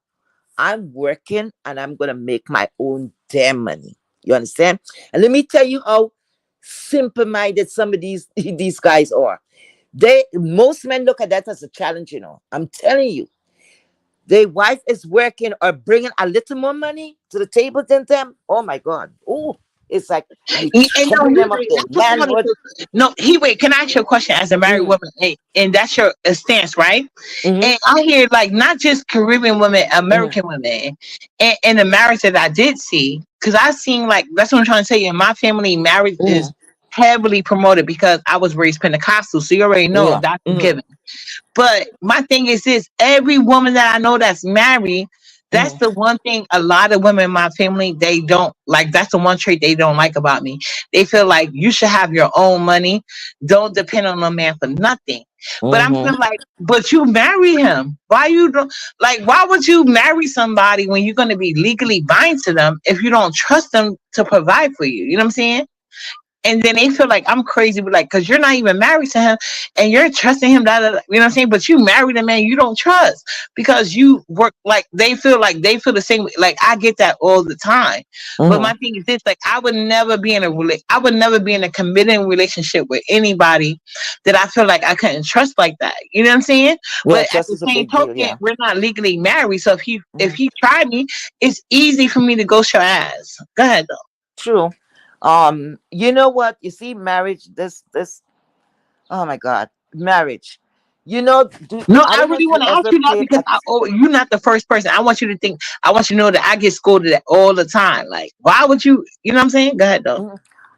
I'm working and I'm gonna make my own damn money. You understand? And let me tell you how simple-minded some of these guys are. Most men look at that as a challenge. I'm telling you, their wife is working or bringing a little more money to the table than them. Oh my God! Oh, it's like you And no, pumping he them up wait. their That's what I wanted manhood. to. No, he wait. Can I ask you a question as a married Mm, woman? And that's your stance, right? mm-hmm, And I hear like not just Caribbean women, mm-hmm, American women, and the marriage that I did see, because I seen like that's what I'm trying to tell you. In my family, marriage mm-hmm, is heavily promoted because I was raised Pentecostal, so you already know yeah, that's mm-hmm, given. But my thing is this: every woman that I know that's married, that's mm-hmm, the one thing a lot of women in my family they don't like. That's the one trait they don't like about me. They feel like you should have your own money. Don't depend on a man for nothing. But I'm mm-hmm. feeling like, but you marry him. Why you don't like? Why would you marry somebody when you're going to be legally bind to them if you don't trust them to provide for you? You know what I'm saying? And then they feel like I'm crazy, but like, cause you're not even married to him, and you're trusting him. You know what I'm saying? But you married a man you don't trust because you work like they feel the same. Like I get that all the time. But Mm-hmm. my thing is this: like I would never be in I would never be in a committed relationship with anybody that I feel like I couldn't trust like that. You know what I'm saying? Yeah, But at trust the is a same big deal. token, Yeah. we're not legally married. So if Mm-hmm. he tried me, it's easy for me to ghost your ass. Go ahead though. True. You know what? You see, marriage. This. Oh my God, marriage. No, I I don't know really if you want to ask ever you that played because a. you're not the first person. I want you to think. I want you to know that I get scolded at all the time. Like, why would you? You know what I'm saying? Go ahead though.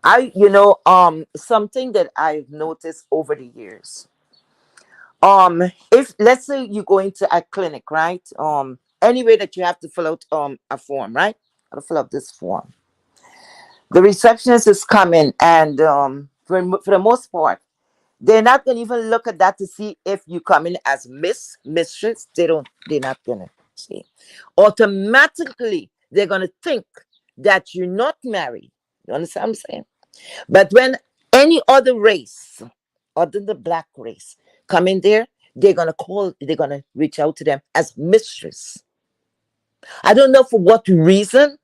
Mhm. Something that I've noticed over the years. If let's say you go into a clinic, right? Anyway that you have to fill out a form, right? I have to fill out this form. The receptionist is coming, and for the most part, they're not gonna even look at that to see if you come in as mistress. They're not gonna see. Automatically, they're gonna think that you're not married. You understand what I'm saying? But when any other race, other than the black race come in there, they're gonna reach out to them as mistress. I don't know for what reason,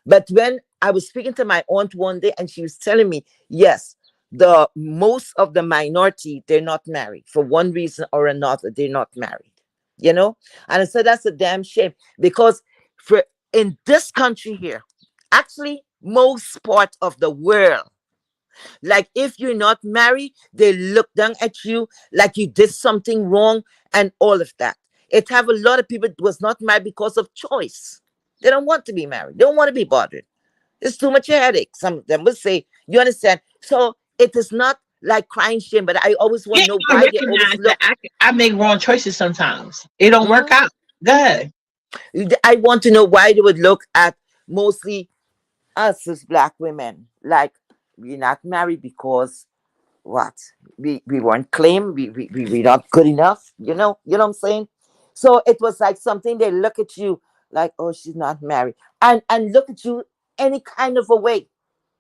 but when I was speaking to my aunt one day and she was telling me, yes, the most of the minority, they're not married for one reason or another. They're not married, and I said that's a damn shame, because for in this country here, actually most part of the world, like if you're not married, they look down at you like you did something wrong and all of that. It have a lot of people was not married because of choice. They don't want to be married. They don't want to be bothered. It's too much headache. Some of them will say, you understand? So it is not like crying shame, but I always want Yeah, to know I why they always recognize that look. I make wrong choices sometimes. It don't work Mhm. out. Go ahead. I want to know why they would look at mostly us as black women like we're not married because what we weren't claimed, we not good enough, what I'm saying. So it was like something, they look at you like, oh, she's not married, and look at you any kind of a way,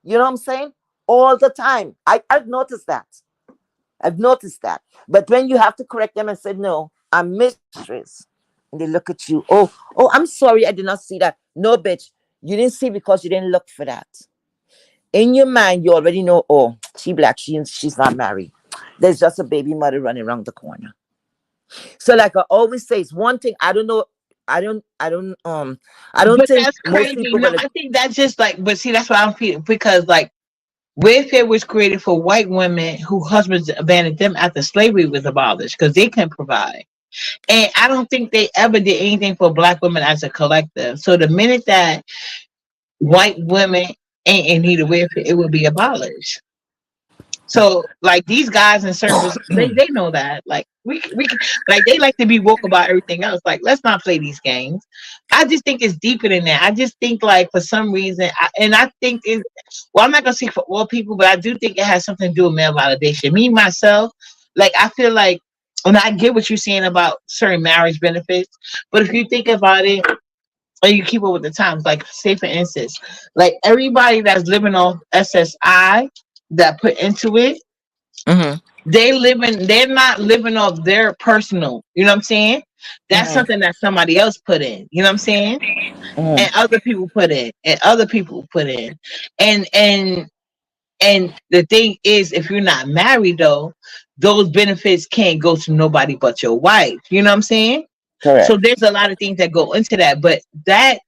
what I'm saying, all the time. I've noticed that. But when you have to correct them and say, no, I'm mistress, and they look at you, oh, I'm sorry, I did not see that. No, bitch, you didn't see because you didn't look for that. In your mind, you already know, oh, she black, she's not married. There's just a baby mother running around the corner. So like I always say, it's one thing. I don't know. I don't But think that's most crazy. people No, gonna. I think that's just like, but see, that's what I'm feeling, because like welfare was created for white women who husbands abandoned them after slavery was abolished because they couldn't provide. And I don't think they ever did anything for black women as a collective. So the minute that white women ain't in need of welfare, it will be abolished. So like these guys in certain positions, they know that. Like we like they like to be woke about everything else. Like let's not play these games. I just think it's deeper than that. I just think like for some reason, I think it. Well, I'm not gonna say for all people, but I do think it has something to do with male validation. Me myself, like I feel like, and I get what you're saying about certain marriage benefits, but if you think about it, or you keep up with the times, like say for instance, like everybody that's living off SSI that put into it, Hmm. they're not living off their personal, you know what I'm saying? That's Hmm. something that somebody else put in, you know what I'm saying? Hmm. And other people put in, and other people put in. And the thing is, if you're not married though, those benefits can't go to nobody but your wife. You know what I'm saying? So Correct. there's a lot of things that go into that, but that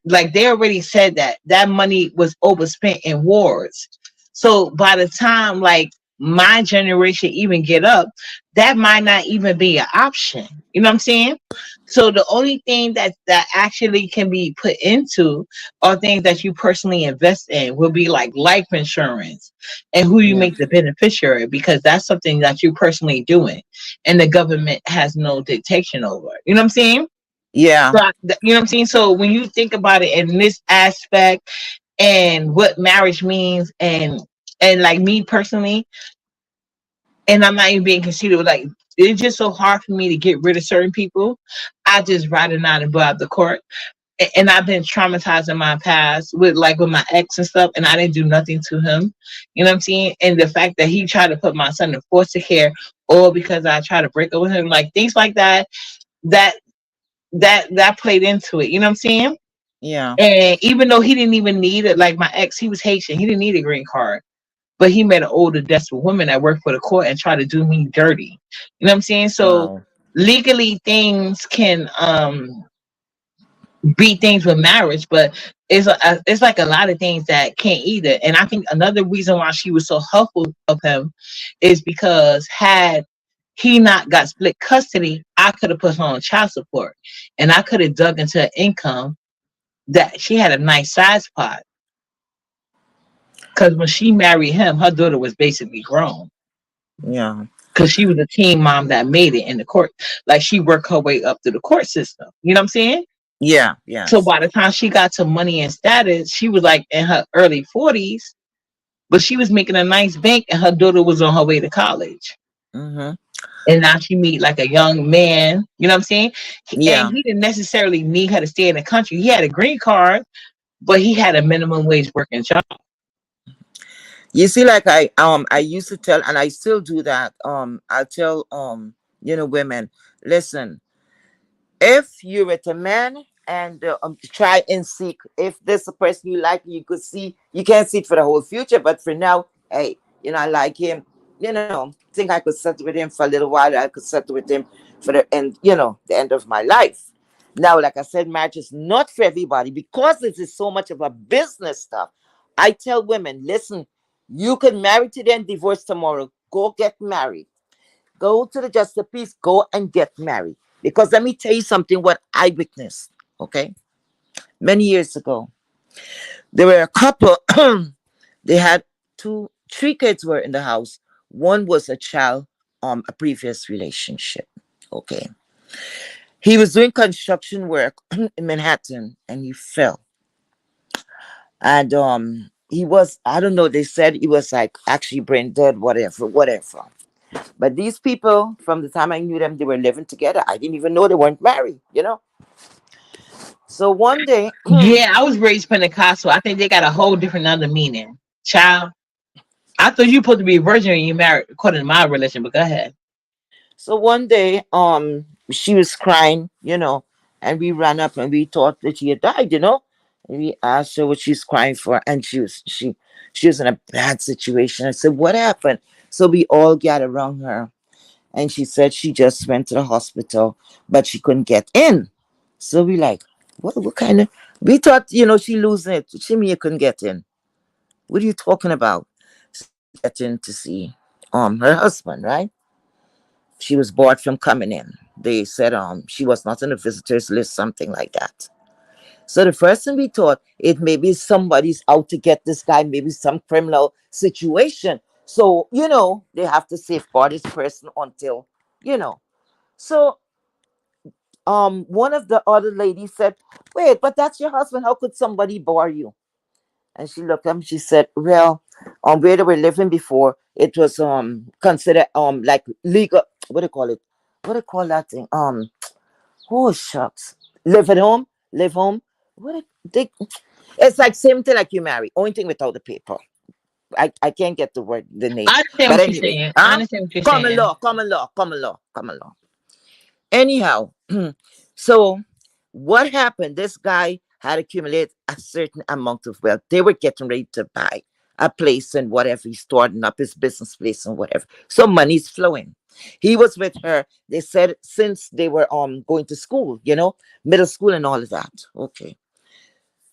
like they already said that money was overspent in wars. So by the time like my generation even get up, that might not even be an option. You know what I'm saying? So the only thing that actually can be put into are things that you personally invest in, will be like life insurance and who you Yeah. make the beneficiary, because that's something that you personally doing and the government has no dictation over. You know what I'm saying? Yeah. So you know what I'm saying? So when you think about it in this aspect and what marriage means, and like me personally, and I'm not even being conceited, like it's just so hard for me to get rid of certain people. I just rather not and go out the court. And I've been traumatized in my past with like with my ex and stuff, and I didn't do nothing to him. You know what I'm saying? And the fact that he tried to put my son in foster care, or because I tried to break up with him, like things like that, that that played into it. You know what I'm saying? Yeah. And even though he didn't even need it, like my ex, he was Haitian, he didn't need a green card, but he met an older, desperate woman that worked for the court and tried to do me dirty. You know what I'm saying? So Wow. legally, things can beat things with marriage, but it's like a lot of things that can't either. And I think another reason why she was so helpful of him is because had he not got split custody, I could have put her on child support, and I could have dug into her income. That she had a nice size pot, because when she married him, her daughter was basically grown. Yeah. Because she was a teen mom that made it in the court, like she worked her way up through the court system. You know what I'm saying? Yeah. So Yes. by the time she got to money and status, she was like in her early 40s, but she was making a nice bank and her daughter was on her way to college. Hmm. And now she meet like a young man, you know what I'm saying? And Yeah. he didn't necessarily need her to stay in the country. He had a green card, but he had a minimum wage working job. You see, like I used to tell, and I still do that. I tell women, listen, if you're with a man and try and seek, if there's a person you like, you could see, you can't see it for the whole future, but for now, hey, I like him, think I could settle with him for a little while, I could settle with him for the end, the end of my life. Now, like I said, marriage is not for everybody because this is so much of a business stuff. I tell women, listen, you can marry today and divorce tomorrow, go get married. Go to the Justice of Peace, go and get married. Because let me tell you something what I witnessed, okay? Many years ago, there were a couple, they had three kids were in the house. One was a child, a previous relationship, okay? He was doing construction work in Manhattan and he fell. And he was, I don't know, they said he was like actually brain dead, whatever, whatever. But these people, from the time I knew them, they were living together. I didn't even know they weren't married. So one day, Yeah, I was raised Pentecostal. I think they got a whole different other meaning. Child, I thought you supposed to be a virgin when you married, according to my religion. But go ahead. she was crying, and we ran up and we thought that she had died. And we asked her what she's crying for, and she was in a bad situation. I said, "What happened?" So we all gathered around her, and she said she just went to the hospital, but she couldn't get in. So we like, what kind of? We thought, she losing it. She mean you couldn't get in. What are you talking about? So we get in to see her husband, right? She was barred from coming in. They said she was not on the visitors list, something like that. So the first thing we thought, it maybe somebody's out to get this guy, maybe some criminal situation. So, they have to safeguard this person until, you know. So one of the other ladies said, wait, but that's your husband. How could somebody bar you? And she looked up and she said, well, where they were living before, it was considered like legal, what do you call it? What do you call that thing? Oh shucks. Live at home, live home. What they it's like same thing like you marry, only thing without the paper. I can't get the name. I understand But what you're anyway, saying. I huh? understand what you're Common saying. law, common law, common law, common law. Anyhow, so what happened? This guy had accumulated a certain amount of wealth. They were getting ready to buy a place and whatever. He's starting up his business place and whatever. So money's flowing. He was with her. They said since they were going to school, middle school and all of that. Okay.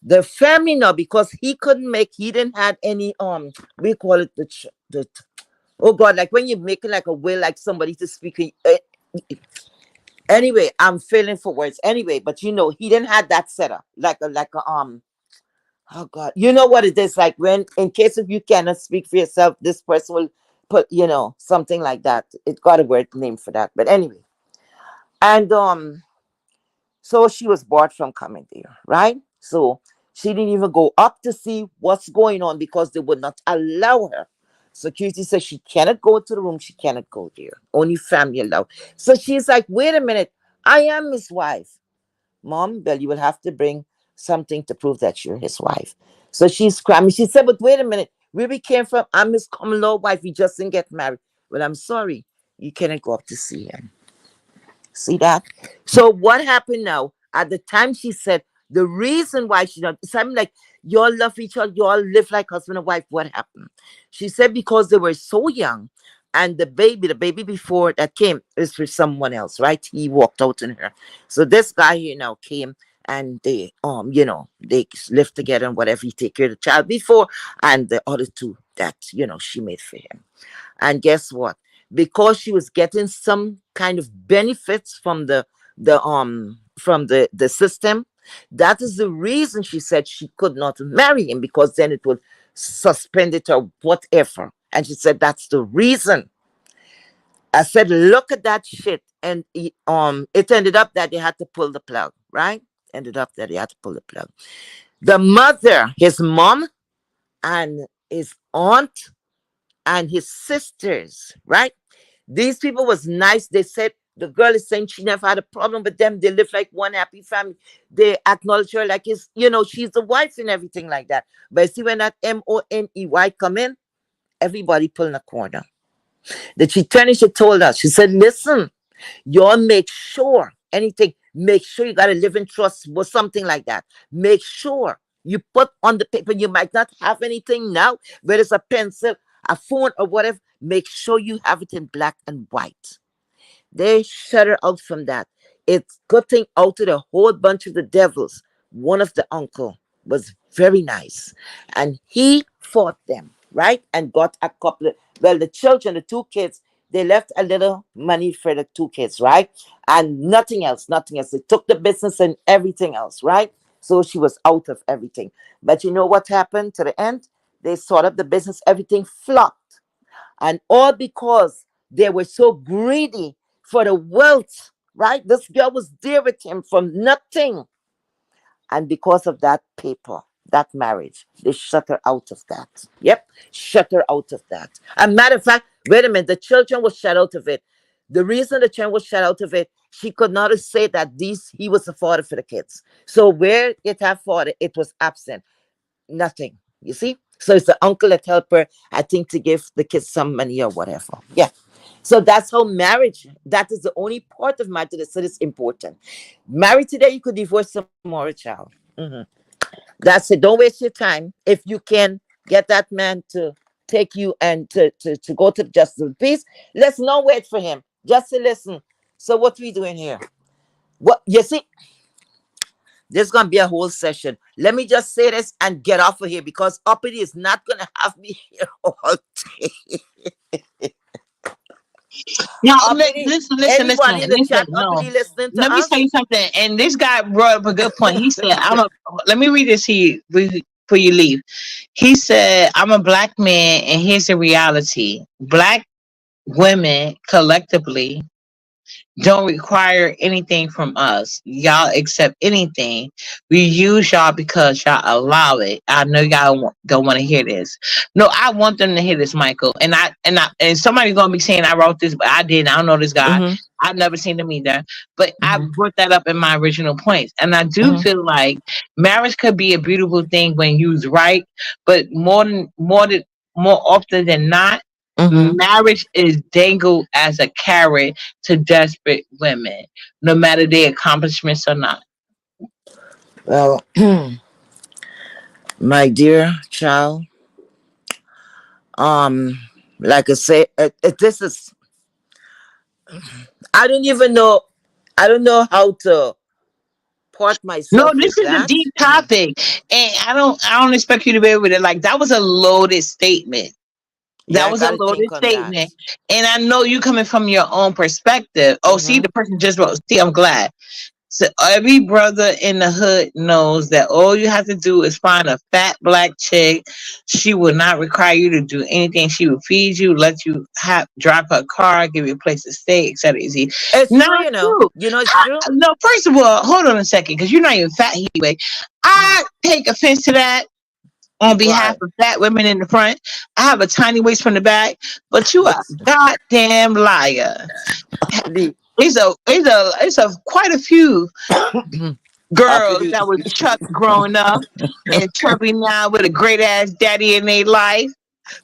The family now, because he didn't have any we call it the oh God, like when you're making like a will, like somebody to speak. Anyway, I'm feeling for words. Anyway, but he didn't have that setup. Like a oh God. You know what it is like when in case if you cannot speak for yourself, this person will put, something like that. It got a word name for that. But anyway. And so she was barred from coming there, right? So she didn't even go up to see what's going on because they would not allow her. Security says she cannot go to the room, she cannot go there. Only family allowed. So she's like, wait a minute, I am his wife. Mom, well, you will have to bring something to prove that you're his wife. So she's crying. She said, but wait a minute, where we came from, I'm his common law wife. We just didn't get married. Well, I'm sorry, you cannot go up to see him. See that? So what happened now? At the time she said the reason why she not something like y'all love each other, y'all live like husband and wife. What happened? She said because they were so young and the baby before that came is for someone else, right? He walked out on her. So this guy here now came and they lived together and whatever. He take care of the child before and the other two that she made for him. And guess what? Because she was getting some kind of benefits from the system, that is the reason she said she could not marry him because then it would suspend it or whatever. And she said that's the reason. I said, look at that shit. And it ended up that they had to pull the plug, right? Ended up that they had to pull the plug. The mother, his mom, and his aunt and his sisters, right? These people was nice. They said the girl is saying she never had a problem with them. They live like one happy family. They acknowledge her like she's the wife and everything like that. But see when that Money come in, everybody pulling a corner. Then she turned and she told us, she said, listen, y'all make sure anything, make sure you got to live in trust or something like that. Make sure you put on the paper, you might not have anything now, whether it's a pencil, a phone, or whatever. Make sure you have it in black and white. They shut her out from that. It's good thing out of the whole bunch of the devils. One of the uncle was very nice, and he fought them, right? And got a couple of, well, the children, the two kids, they left a little money for the two kids, right? And nothing else, nothing else. They took the business and everything else, right? So she was out of everything. But you know what happened to the end? They sort up the business, everything flopped. And all because they were so greedy for the wealth, right? This girl was there with him from nothing. And because of that paper, that marriage, they shut her out of that. Yep, shut her out of that. And matter of fact, wait a minute, the children were shut out of it. The reason the children was shut out of it, she could not say that he was the father for the kids. So where it had father, it was absent. Nothing. You see? So it's the uncle that helped her, I think, to give the kids some money or whatever. Yeah. So that's how marriage, that is the only part of marriage that is important. Married today, you could divorce tomorrow, child. Mhm. That's it. Don't waste your time. If you can get that man to take you and to go to the justice of the peace, let's not wait for him. Just to listen. So what we doing here? What you see? There's gonna be a whole session. Let me just say this and get off of here because Uppity is not gonna have me here all day. No, Uppity, everybody in the listen. chat, No, Uppity listening to let me us. tell you something. And this guy brought up a good point. He said, let me read this here before you leave. He said, I'm a black man, and here's the reality. Black women collectively don't require anything from us. Y'all accept anything. We use y'all because y'all allow it. I know y'all don't want to hear this. No, I want them to hear this, Michael. And somebody's gonna be saying I wrote this, but I didn't. I don't know this guy. Mm-hmm, I've never seen him either. But I mm-hmm, brought that up in my original points. And I do mm-hmm, feel like marriage could be a beautiful thing when used right, but more often than not, mm-hmm. marriage is dangled as a carrot to desperate women, no matter their accomplishments or not. Well, my dear child, um, like I say, this is, I don't even know, I don't know how to part No, myself this with is a that. deep topic, and I don't expect you to be able to like. That was a loaded statement. Yeah, That I was a gotta think loaded on that. statement, and I know you coming from your own perspective. Oh, see, Mm-hmm. the person just wrote. See, I'm glad. So every brother in the hood knows that all you have to do is find a fat black chick. She will not require you to do anything. She will feed you, let you drive her car, give you a place to stay, etc. Easy. It's true, Not you know. true. You know, it's true. No, first of all, hold on a second, because you're not even fat anyway. Mm. I take offense to that on behalf Why? of fat women in the front. I have a tiny waist from the back, but you are That's a goddamn liar. the It's a quite a few girls uppity. that was chubby growing up and chubby now with a great ass daddy in their life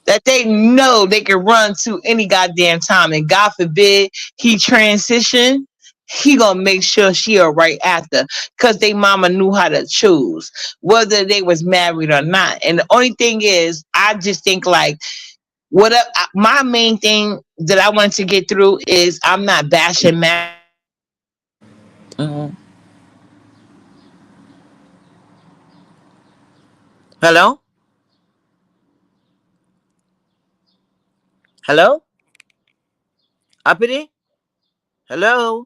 that they know they can run to any goddamn time. And God forbid he transition, he gonna make sure she are right after because they mama knew how to choose whether they was married or not. And the only thing is, I just think like my main thing that I wanted to get through is I'm not bashing marriage. Mhm. Hello? Hello? Uppity? Hello?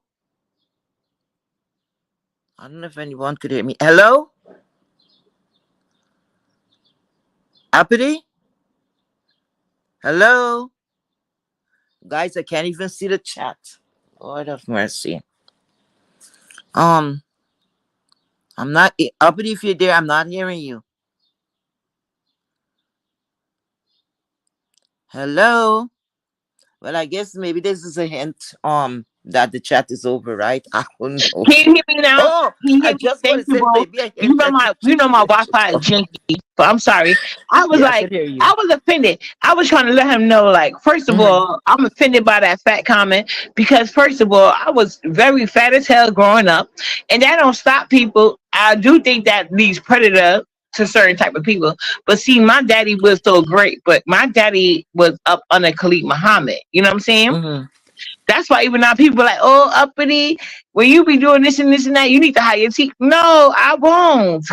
I don't know if anyone could hear me. Hello? Uppity? Hello? Guys, I can't even see the chat. Lord of mercy. Um, I'm not Uppity, if you're there, I'm not hearing you. Hello? Well, I guess maybe this is a hint. that the chat is over, right? I don't know. Can you hear me now? Oh, Can you I hear me? just want Thank to you, say bro. maybe I hear that the You know my Wi-Fi is chat. janky, but I'm sorry. I was Yeah, I like, can hear you. I was offended. I was trying to let him know, like, first of Mhm. all, I'm offended by that fat comment because, first of all, I was very fat as hell growing up, and that don't stop people. I do think that leads predator to certain type of people. But see, my daddy was so great, but my daddy was up under Khalid Muhammad. You know what I'm saying? Mhm. That's why even now people are like, oh, uppity, when you be doing this and that, you need to hire your teeth. No, I won't.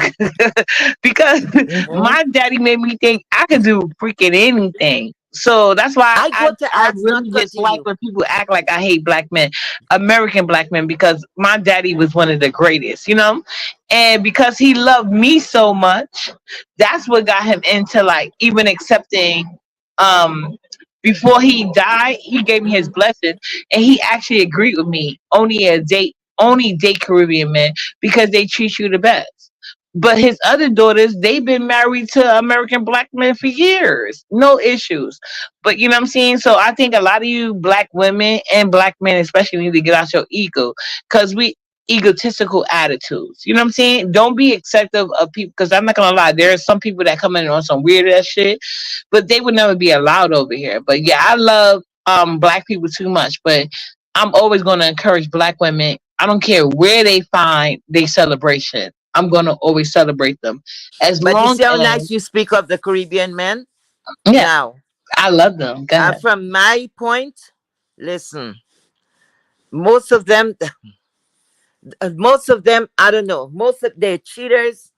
Because Mhm. my daddy made me think I could do freaking anything. So that's why I I, got to I ask, not really dislike continue. when people act like I hate black men, American black men, because my daddy was one of the greatest, you know? And because he loved me so much, that's what got him into like even accepting um before he died, he gave me his Mhm. blessing, and he actually agreed with me. Only date Caribbean men because they treat you the best. But his other daughters, they've been married to American black men for years, no issues. But you know what I'm saying? So I think a lot of you black women and black men, especially, need to get out your ego because we egotistical attitudes. You know what I'm saying? Don't be acceptive of people because I'm not gonna lie. There are some people that come in on some weird ass shit, but they would never be allowed over here. But yeah, I love black people too much, but I'm always gonna encourage black women. I don't care where they find their celebration. I'm gonna always celebrate them. As But you long see how as nice you speak of the Caribbean men? yeah, Now, I love them. Go ahead. from my point, listen, most of them, most of them, I don't know, most of they're cheaters.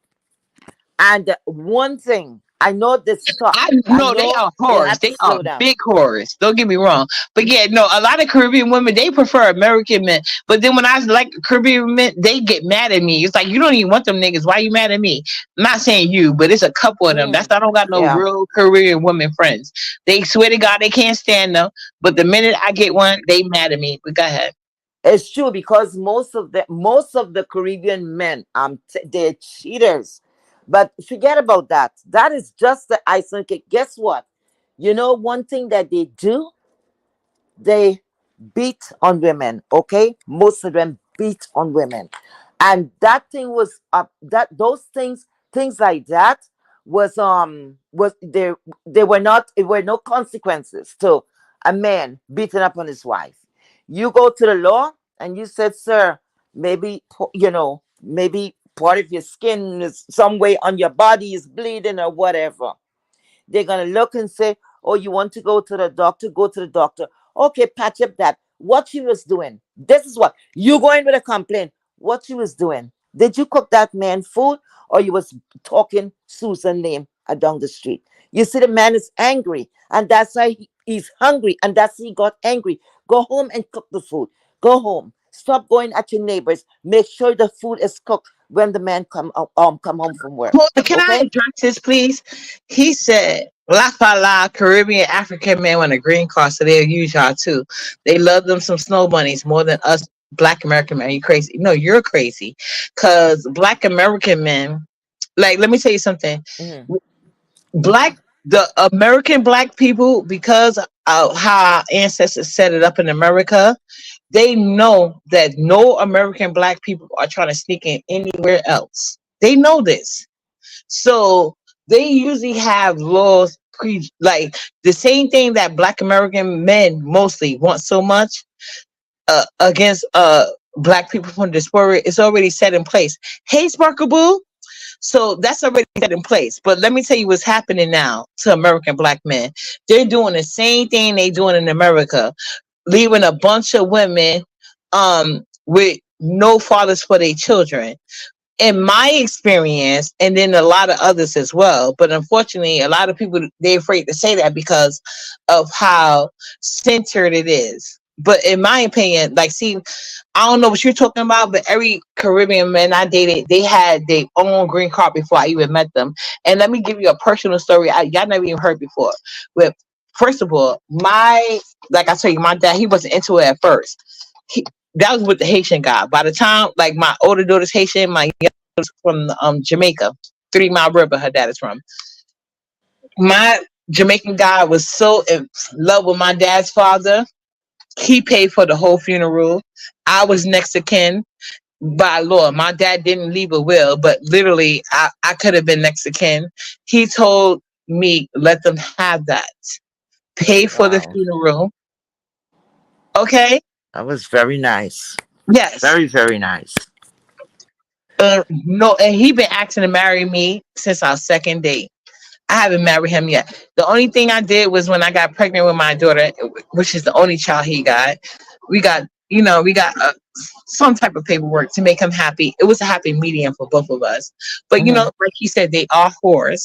And one thing, I know this stuff. I I know they know are it whores. had to They are slow down. big whores. Don't get me wrong. But yeah, no, a lot of Caribbean women they prefer American men. But then when I like Caribbean men, they get mad at me. It's like you don't even want them niggas. Why you mad at me? I'm not saying you, but it's a couple of them. That's Mm, I don't got no yeah. real Caribbean women friends. They swear to God they can't stand them. But the minute I get one, they mad at me. But go ahead. It's true because most of the Caribbean men, they're cheaters. But forget about that. That is just the icing cake. Guess what? You know one thing that they do? They beat on women. Okay, most of them beat on women, and that thing was that those things like that was they were not, it were no consequences to a man beating up on his wife. You go to the law and you said, sir, maybe maybe part of your skin is some way on your body is bleeding or whatever. They're gonna look and say, "Oh, you want to go to the doctor? Go to the doctor." Okay, patch up that. What she was doing. This is what you going with a complaint. What she was doing. Did you cook that man food, or you was talking Susan name down the street? You see, the man is angry, and that's why he's hungry, and that's why he got angry. Go home and cook the food. Go home. Stop going at your neighbors. Make sure the food is cooked when the man come home from work. Well, can I Okay. address this, please? He said, La Fala, Caribbean African men want a green card, so they'll use y'all too. They love them some snow bunnies more than us black American men. Are you crazy? No, you're crazy. Because black American men, like, let me tell you something. Mhm. The American black people, because of how our ancestors set it up in America, they know that no American black people are trying to sneak in anywhere else. They know this. So they usually have laws like the same thing that black American men mostly want so much against black people from diaspora is already set in place. Hey, Sparkle Boo. So that's already set in place. But let me tell you what's happening now to American black men. They're doing the same thing they doing in America, leaving a bunch of women with no fathers for their children. In my experience, and then a lot of others as well, but unfortunately a lot of people, they're afraid to say that because of how centered it is. But in my opinion, like, see, I don't know what you're talking about, but every Caribbean man I dated, they had their own green card before I even met them. And let me give you a personal story y'all never even heard before. With, first of all, like I told you, my dad, he wasn't into it at first. That was with the Haitian guy. By the time, like, my older daughter's Haitian, my young daughter's from Jamaica, 3 Mile River, her dad is from. My Jamaican guy was so in love with my dad's father. He paid for the whole funeral. I was next to kin by law. My dad didn't leave a will, but literally, I could have been next to kin. He told me, let them have that. Pay for the Wow. funeral. Okay? That was very nice. Yes. Very, very nice. No, and he been asking to marry me since our second date. I haven't married him yet. The only thing I did was when I got pregnant with my daughter, which is the only child he got. We got some type of paperwork to make him happy. It was a happy medium for both of us. But Mhm. like he said, they are whores.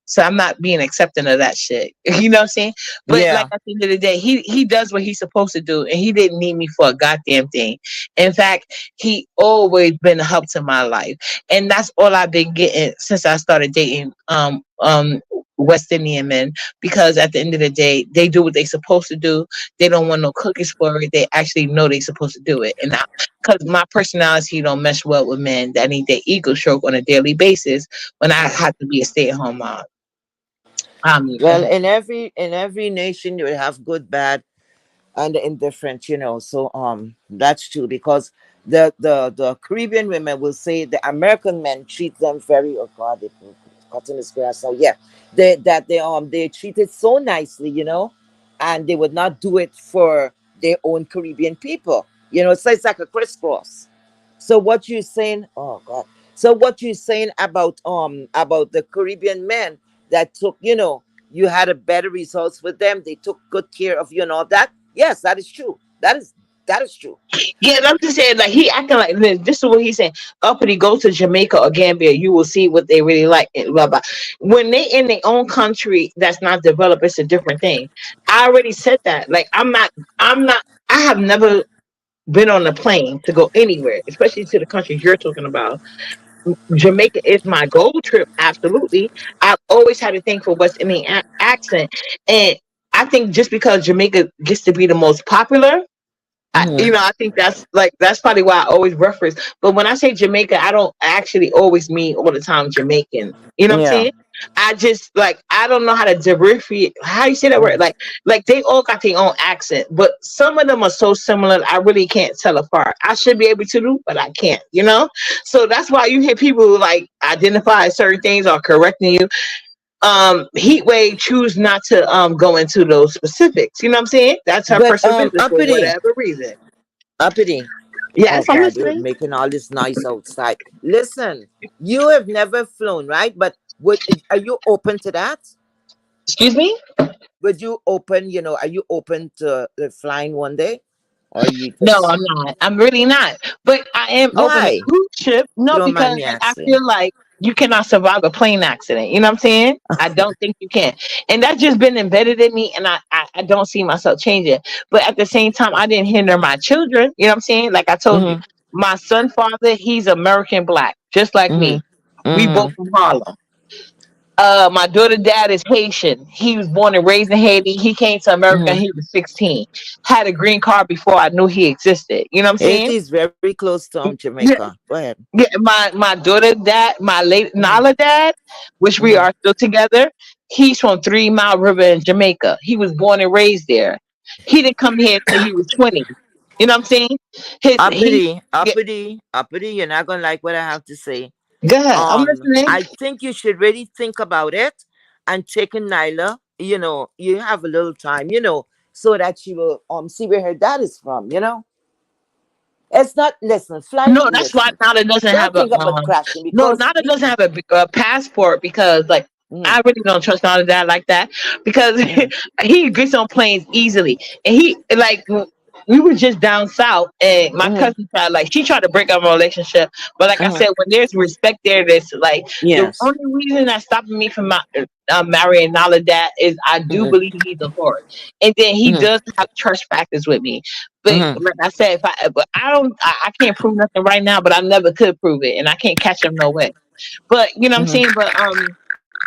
So I'm not being accepting of that shit. You know what I'm saying? But Yeah. like at the end of the day, he does what he's supposed to do, and he didn't need me for a goddamn thing. In fact, he always been a help to my life, and that's all I've been getting since I started dating West Indian men. Because at the end of the day, they do what they supposed to do. They don't want no cookies for it. They actually know they supposed to do it, and because my personality don't mesh well with men that need their ego stroke on a daily basis when I have to be a stay-at-home mom. Well, in every nation you have good, bad, and the indifferent, So that's true, because the Caribbean women will say the American men treat them very, oh God, they cutting this grass. So yeah, they treat it so nicely, and they would not do it for their own Caribbean people. So it's like a crisscross. So what you saying? Oh God. So what you saying about the Caribbean men that took, you had a better results with them. They took good care of you and all that. Yes, that is true. That is true. Yeah, and I'm just saying, like he acting like this. This is what he's saying. Up and he go to Jamaica or Gambia, you will see what they really like. And blah blah. When they in their own country that's not developed, it's a different thing. I already said that. Like I'm not. I'm not. I have never been on a plane to go anywhere, especially to the countries you're talking about. Jamaica is my goal trip. Absolutely. I've always had a thing for West Indian accent, and I think just because Jamaica gets to be the most popular. Hmm. I think that's probably why I always reference. But when I say Jamaica, I don't actually always mean all the time Jamaican. You know what I'm Yeah. saying? I just I don't know how to differentiate. How you say that word? Mhm. Like they all got their own accent, but some of them are so similar. I really can't tell apart. I should be able to do, but I can't. So that's why you hear people who, like identify certain things or correcting you. Heat wave choose not to go into those specifics. You know what I'm saying? That's her But personal business for uppity, whatever reason. uppity. Oh Yes, I'm God, you're listening. making all this noise outside. Listen, you have never flown, right? But are you open to that? Excuse me? Would you open? Are you open to flying one day, or you No, just I'm not. I'm really not. But I am open to why? cruise ship. If you No, don't mind because me I asking. feel like you cannot survive a plane accident. You know what I'm saying? I don't think you can. And that's just been embedded in me, and I don't see myself changing. But at the same time, I didn't hinder my children. You know what I'm saying? Like I told you, Mm-hmm. my son father, he's American black, just like me. Mm-hmm. We both Mm-hmm. from Harlem. My daughter dad is Haitian. He was born and raised in Haiti. He came to America. Mm-hmm. He was 16. Had a green card before I knew he existed. You know what I'm saying? Haiti is very close to Yeah, Jamaica. Go ahead. yeah. My daughter dad, my late Mm-hmm. Nala dad, which we Mm-hmm. are still together. He's from 3 Mile River in Jamaica. He was born and raised there. He didn't come here until he was 20. You know what I'm saying? He Uppity, yeah, uppity, uppity. You're not gonna like what I have to say. go ahead. I'm listening. I think you should really think about it and take a Nyla. You have a little time, so that she will see where her dad is from. It's not, listen, flying. No, that's why Listen, Nala doesn't don't have a think about crashing, no, because Nala doesn't have a passport because like Mhm, I really don't trust Nala dad like that because mhm, he gets on planes easily and he like we were just down south and my mhm, cousin tried like she tried to break up a relationship, but like I mhm. said, when there's respect there, there's like the Yes. only reason that's stopping me from marrying Nala dad is I do Mhm, believe he's a whore, and then he mhm, does have church practice with me. But mhm, like I said, but I don't, I can't prove nothing right now. But I never could prove it, and I can't catch him no way. But you know what I'm mhm. saying. But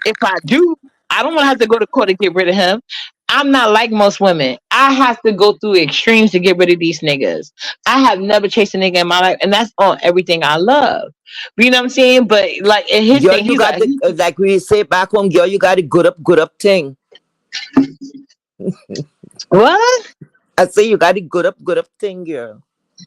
if I do, I don't want to have to go to court to get rid of him. I'm not like most women. I have to go through extremes to get rid of these niggas. I have never chased a nigga in my life, and that's on everything I love. You know what I'm saying? But like in his Girl, thing, you he's got like, the, like we say back home, girl, you got a good up thing. what? I say you got the good up thing, girl.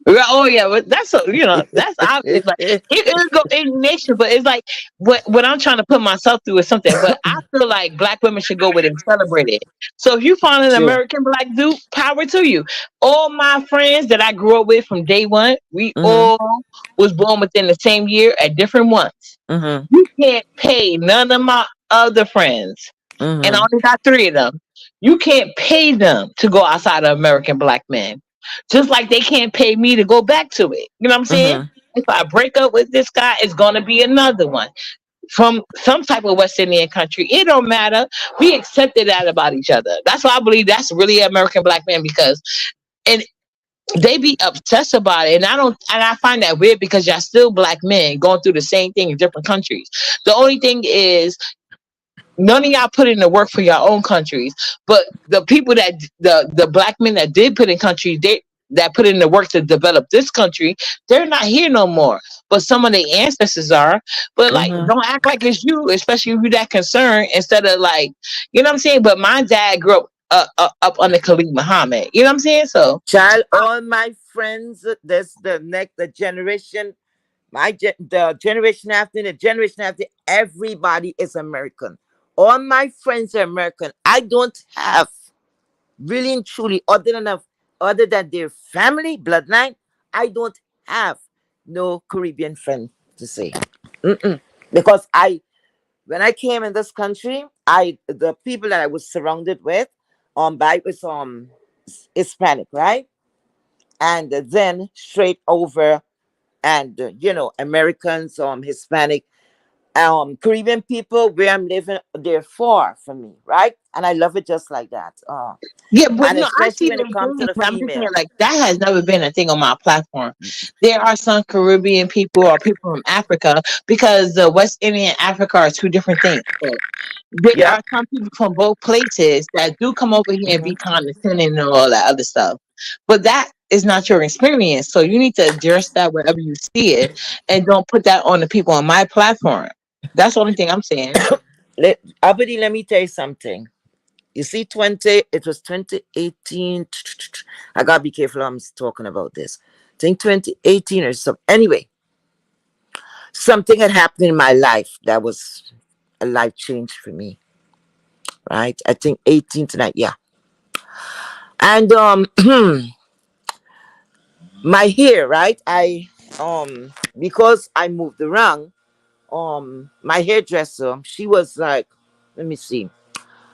Right, oh yeah, but that's obvious. Like it go in nature, but it's like what I'm trying to put myself through is something. But I feel like black women should go with it and celebrate it. So if you find an True. American black dude, power to you. All my friends that I grew up with from day one, we Mm-hmm. all was born within the same year at different ones. Mm-hmm. You can't pay none of my other friends, and I Mm-hmm. only got three of them. You can't pay them to go outside of American black men. Just like they can't pay me to go back to it. You know what I'm saying? Mm-hmm. If I break up with this guy, it's gonna be another one from some type of West Indian country. It don't matter. We accepted that about each other. That's why I believe that's really American black men because and they be obsessed about it. And I find that weird because y'all still black men going through the same thing in different countries. The only thing is none of y'all put in the work for your own countries, but the people that the black men that did put in countries, they that put in the work to develop this country, they're not here no more. But some of the ancestors are. But like, Mm-hmm. don't act like it's you, especially if you're that concerned. Instead of like, you know what I'm saying. But my dad grew up up under Khalid Muhammad. You know what I'm saying. So Child, all my friends, this the generation, the generation after, the generation after, everybody is American. All my friends are American. I don't have really and truly, other than their family bloodline, I don't have no Caribbean friend to say. Mm-mm. Because when I came in this country, the people that I was surrounded with, by was Hispanic, right? And then straight over, and Americans, Hispanic, Caribbean people, where I'm living, they're far from me, right? And I love it just like that. yeah, but And no, I especially see when they it comes doing to it, the but I'm just saying female. like that has never been a thing on my platform. There are some Caribbean people or people from Africa because the West Indian and Africa are two different things. But there are Yep. some people from both places that do come over here and Hmm. be condescending and all that other stuff. But that is not your experience. So you need to address that wherever you see it and don't put that on the people on my platform. That's the only thing I'm saying. Abadi, let me tell you something. You see, it was 2018. I gotta be careful how I'm talking about this. I think 2018 or so. Anyway, something had happened in my life that was a life change for me, right? I think 18 tonight, yeah. And my hair, right? Because I moved around, my hairdresser, she was like, let me see,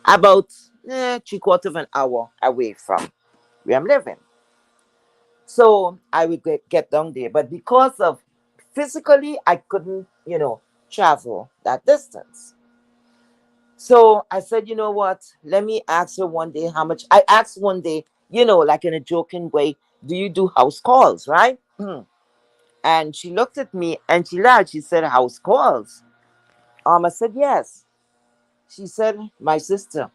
about 3/4 of an hour away from where I'm living. So I would get down there. But because of physically, I couldn't, travel that distance. So I said, you know what? Let me ask her one day how much. I asked one day, like in a joking way, do you do house calls, right? And she looked at me and she laughed. She said, house calls. I said, yes. She said, my sister,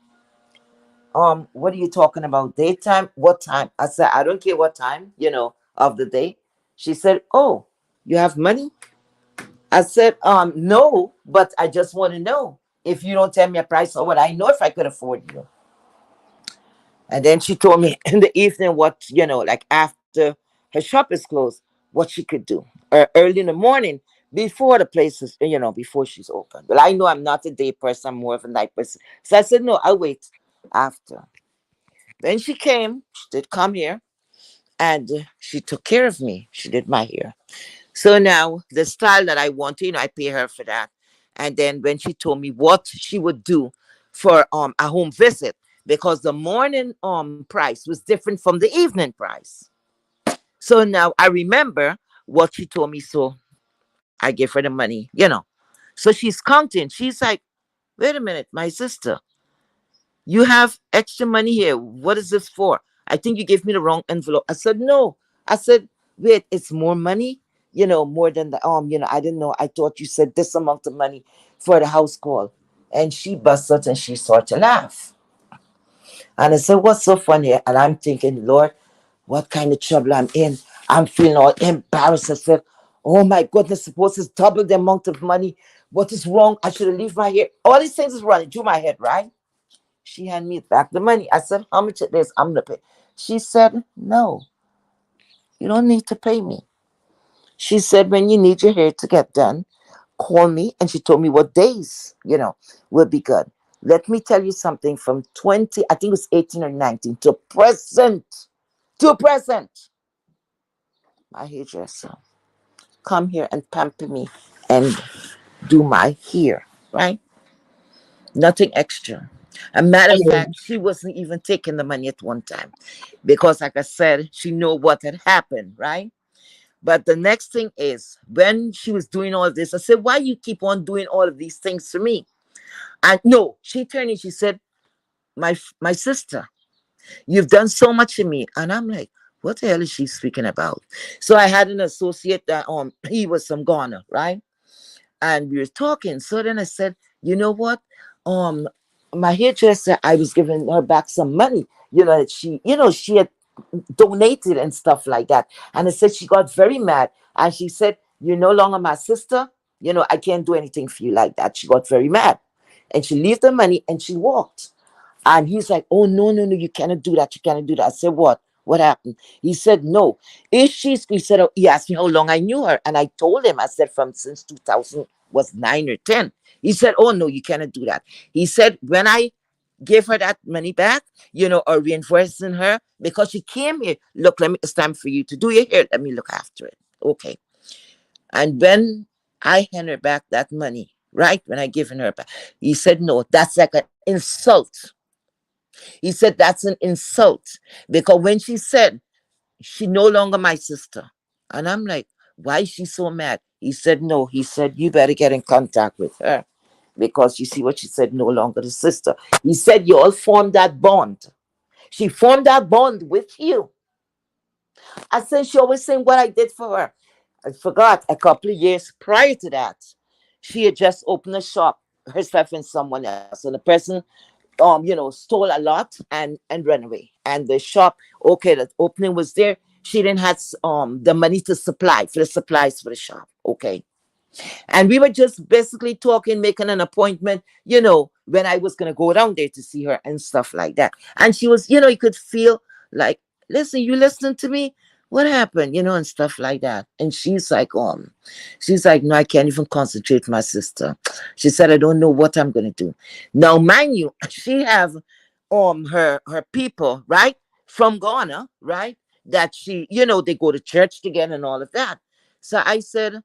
what are you talking about? Daytime? What time? I said, I don't care what time, of the day. She said, oh, you have money? I said, no, but I just want to know. If you don't tell me a price, or what, I know if I could afford you. And then she told me in the evening what, like after her shop is closed, what she could do. Or early in the morning before the place is, before she's open. But I know I'm not a day person, I'm more of a night person. So I said, no, I'll wait after. Then she came, she did come here, and she took care of me. She did my hair. So now the style that I want, I pay her for that. And then when she told me what she would do for a home visit, because the morning price was different from the evening price. So now I remember what she told me. So I gave her the money. So she's counting. She's like, wait a minute, my sister, you have extra money here. What is this for? I think you gave me the wrong envelope. I said, no. I said, wait, it's more money, more than the I didn't know. I thought you said this amount of money for the house call. And she busted and she started to laugh. And I said, what's so funny? And I'm thinking, Lord, what kind of trouble I'm in? I'm feeling all embarrassed. I said, oh my goodness, suppose it's double the amount of money. What is wrong? I should have leave my hair. All these things is running through my head, right? She handed me back the money. I said, how much it is? I'm gonna pay. She said, no, you don't need to pay me. She said, when you need your hair to get done, call me. And she told me what days, will be good. Let me tell you something from 20, I think it was 18 or 19 to present, my hairdresser come here and pamper me and do my hair, right? Nothing extra. A matter of Oh, fact, she wasn't even taking the money at one time because, like I said, she knew what had happened, right? But the next thing is when she was doing all of this, I said, why you keep on doing all of these things to me? And no, she turned and she said, my sister, you've done so much to me. And I'm like, what the hell is she speaking about? So I had an associate that he was from Ghana, right? And we were talking. So then I said, you know what? Um, my hairdresser, I was giving her back some money, that she had donated and stuff like that. And I said she got very mad. And she said, you're no longer my sister. I can't do anything for you like that. She got very mad. And she left the money and she walked. And he's like, oh, no, no, no, you cannot do that. You cannot do that. I said, what? What happened? He said, no. He said, oh, he asked me how long I knew her. And I told him, I said, from since 2000 was 9 or 10. He said, oh, no, you cannot do that. He said, when I give her that money back, or reinforcing her because she came here, look, it's time for you to do your hair. Let me look after it. Okay. And when I hand her back that money, right? When I given her back, he said, no, that's like an insult. He said, that's an insult. Because when she said, she no longer my sister. And I'm like, why is she so mad? He said, no. He said, you better get in contact with her. Because you see what she said, no longer the sister. He said, you all formed that bond. She formed that bond with you. I said, she always saying what I did for her. I forgot a couple of years prior to that, she had just opened a shop herself and someone else. And the person stole a lot and ran away. And the shop, okay, the opening was there. She didn't have the money to supply for the supplies for the shop. Okay. And we were just basically talking, making an appointment, when I was going to go down there to see her and stuff like that. And she was, you could feel like, listen, you listening to me? What happened? And stuff like that. And she's like, no, I can't even concentrate, my sister. She said, I don't know what I'm going to do. Now, mind you, she have her people, right? From Ghana, right? That she, they go to church together and all of that. So I said,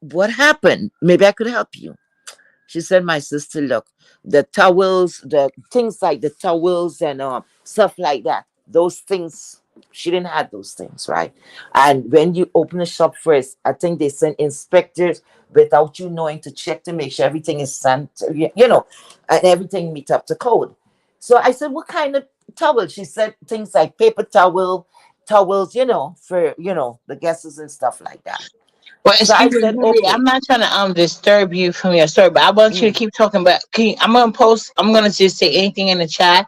what happened? Maybe I could help you. She said, my sister, look, the towels, the things like the towels and stuff like that, those things, she didn't have those things, right? And when you open the shop first, I think they send inspectors without you knowing to check to make sure everything is sanitary, and everything meets up to code. So I said, what kind of towel? She said things like paper towels, for, the guests and stuff like that. well, So I excuse me, said, Marie, okay. I'm not trying to disturb you from your story, but I want you to Mm, keep talking about. I'm gonna post. I'm gonna just say anything in the chat.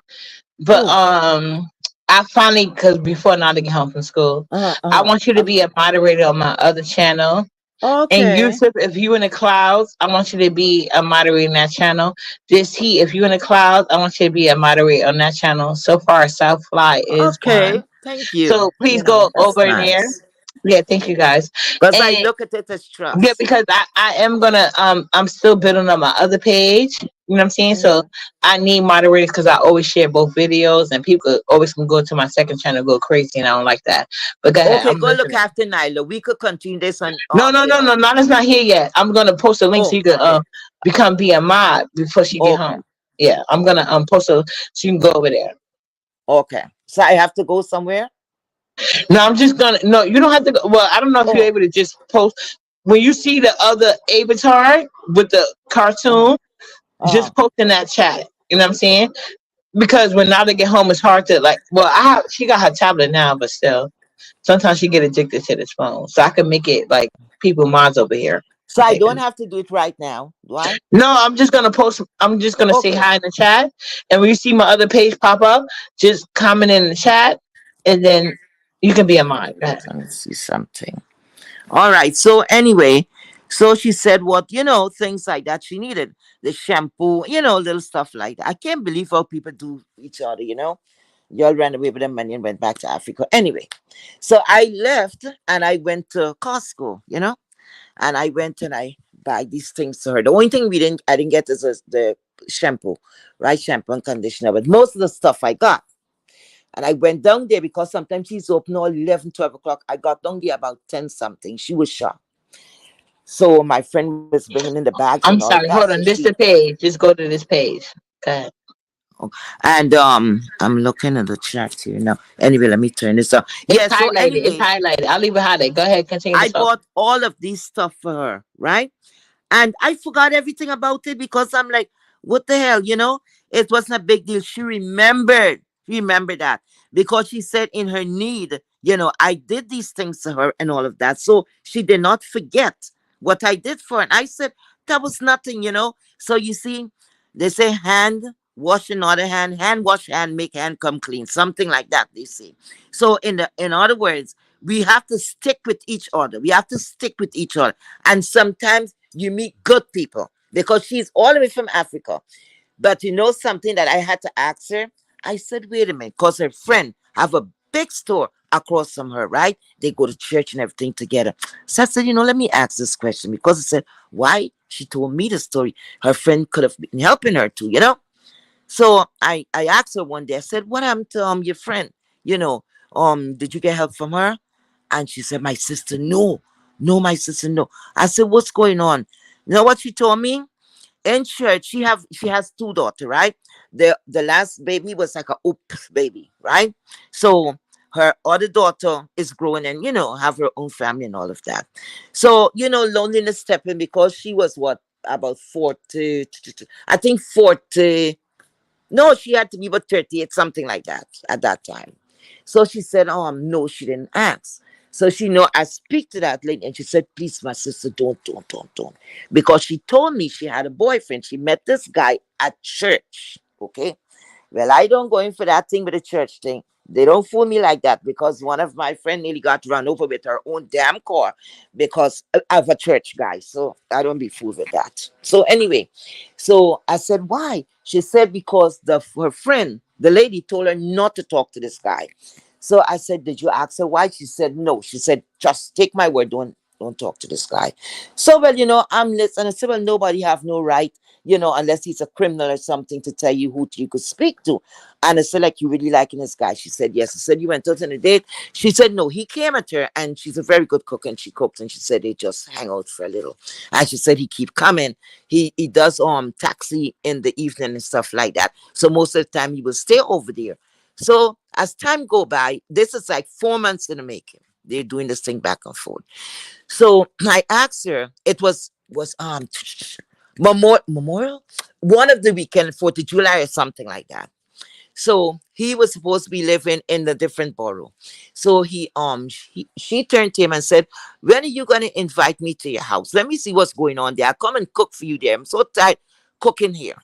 But mm, I finally, because before now to get home from school, I want you to be okay. a moderator on my other channel. And Okay. Yusuf, if you in the clouds, I want you to be a moderator in that channel. This He, if you in the clouds, I want you to be a moderator on that channel. So far, Southfly is Okay. one. Thank you. So please go That's over there. nice. Yeah, thank you guys. Because I And look at it as yeah, trust. because I am gonna I'm still building on my other page. You know what I'm saying? So Hmm. I need moderators because I always share both videos and people always can go to my second channel go crazy and I don't like that. But go ahead, Okay, I'm go look listening. after Nyla. We could continue this on No, no, no, no, not it's not here yet. I'm gonna post a link so Oh, you can okay. be a mod before she get Okay. home. Yeah, I'm gonna post a so you can go over there. Okay. So I have to go somewhere? No, I'm just gonna no, you don't have to go. Well, I don't know if you're Oh, able to just post when you see the other avatar with the uh-huh. cartoon, Uh-huh. just post in that chat. You know what I'm saying? Because when now they get home, it's hard to like. Well, she got her tablet now, but still, sometimes she get addicted to this phone. So I can make it like people minds over here. So I Okay. don't have to do it right now, do I? No, I'm just gonna post. I'm just gonna say Okay. hi in the chat, and when you see my other page pop up, just comment in the chat, and then you can be a mod. Go ahead. Let me see something. All right. So anyway, so she said what, things like that she needed. The shampoo, little stuff like that. I can't believe how people do each other. Y'all ran away with the money and went back to Africa. Anyway, so I left and I went to Costco, and I went and I buy these things to her. The only thing I didn't get is the shampoo, right? Shampoo and conditioner, but most of the stuff I got. And I went down there because sometimes she's open all 11, 12 o'clock. I got down there about 10 something. She was shocked. So my friend was bringing in the bags and I'm all of sorry. that. Hold So on. This she the page. Just go to this page. Okay. and I'm looking at the chat here now. Anyway, let me turn this on. It's Yeah, so highlighted. It's anyway, highlighted. I'll leave it highlighted. Go ahead. Continue to I talk. bought all of these stuff for her, right? And I forgot everything about it because I'm like, what the hell, It wasn't a big deal. She remembered that because she said in her need, I did these things to her and all of that. So she did not forget what I did for her. And I said, that was nothing. So you see, they say hand wash another hand wash hand, make hand come clean. Something like that, they say. So in other words, we have to stick with each other. We have to stick with each other. And sometimes you meet good people because she's all the way from Africa. But you know something that I had to ask her? I said, wait a minute, because her friend have a big store across from her, right? They go to church and everything together. So I said, let me ask this question because I said, why? She told me the story. Her friend could have been helping her too. So I asked her one day, I said, what happened to your friend? Did you get help from her? And she said, my sister, no. No, my sister, no. I said, what's going on? You know what she told me? In church, she has two daughters, right? The last baby was like a oops baby, right? So her other daughter is growing and have her own family and all of that. So loneliness stepped in because she was what, about 40, I think 40. No, she had to be about 38, something like that at that time. So she said, no, she didn't ask. So she I speak to that lady and she said, please, my sister, don't. Because she told me she had a boyfriend. She met this guy at church. Okay. Well, I don't go in for that thing with the church thing. They don't fool me like that because one of my friend nearly got run over with her own damn car because of a church guy. So I don't be fooled with that. So anyway, so I said, why? She said because her friend, the lady, told her not to talk to this guy. So I said, did you ask her why? She said, no. She said, just take my word, don't talk to this guy. So well, I'm listening. I said, well, nobody have no right, unless he's a criminal or something, to tell you who you could speak to. And I said, like, you really liking this guy? She said, yes. I said, you went out on a date? She said, no. He came at her, and she's a very good cook, and she cooked, and she said they just hang out for a little. And she said he keep coming. He does taxi in the evening and stuff like that. So most of the time he will stay over there. So as time go by, this is like 4 months in the making. They're doing this thing back and forth. So I asked her, it was Memorial, one of the weekend, 4th of July or something like that. So he was supposed to be living in the different borough. So she turned to him and said, when are you gonna invite me to your house? Let me see what's going on there. I'll come and cook for you there. I'm so tired cooking here.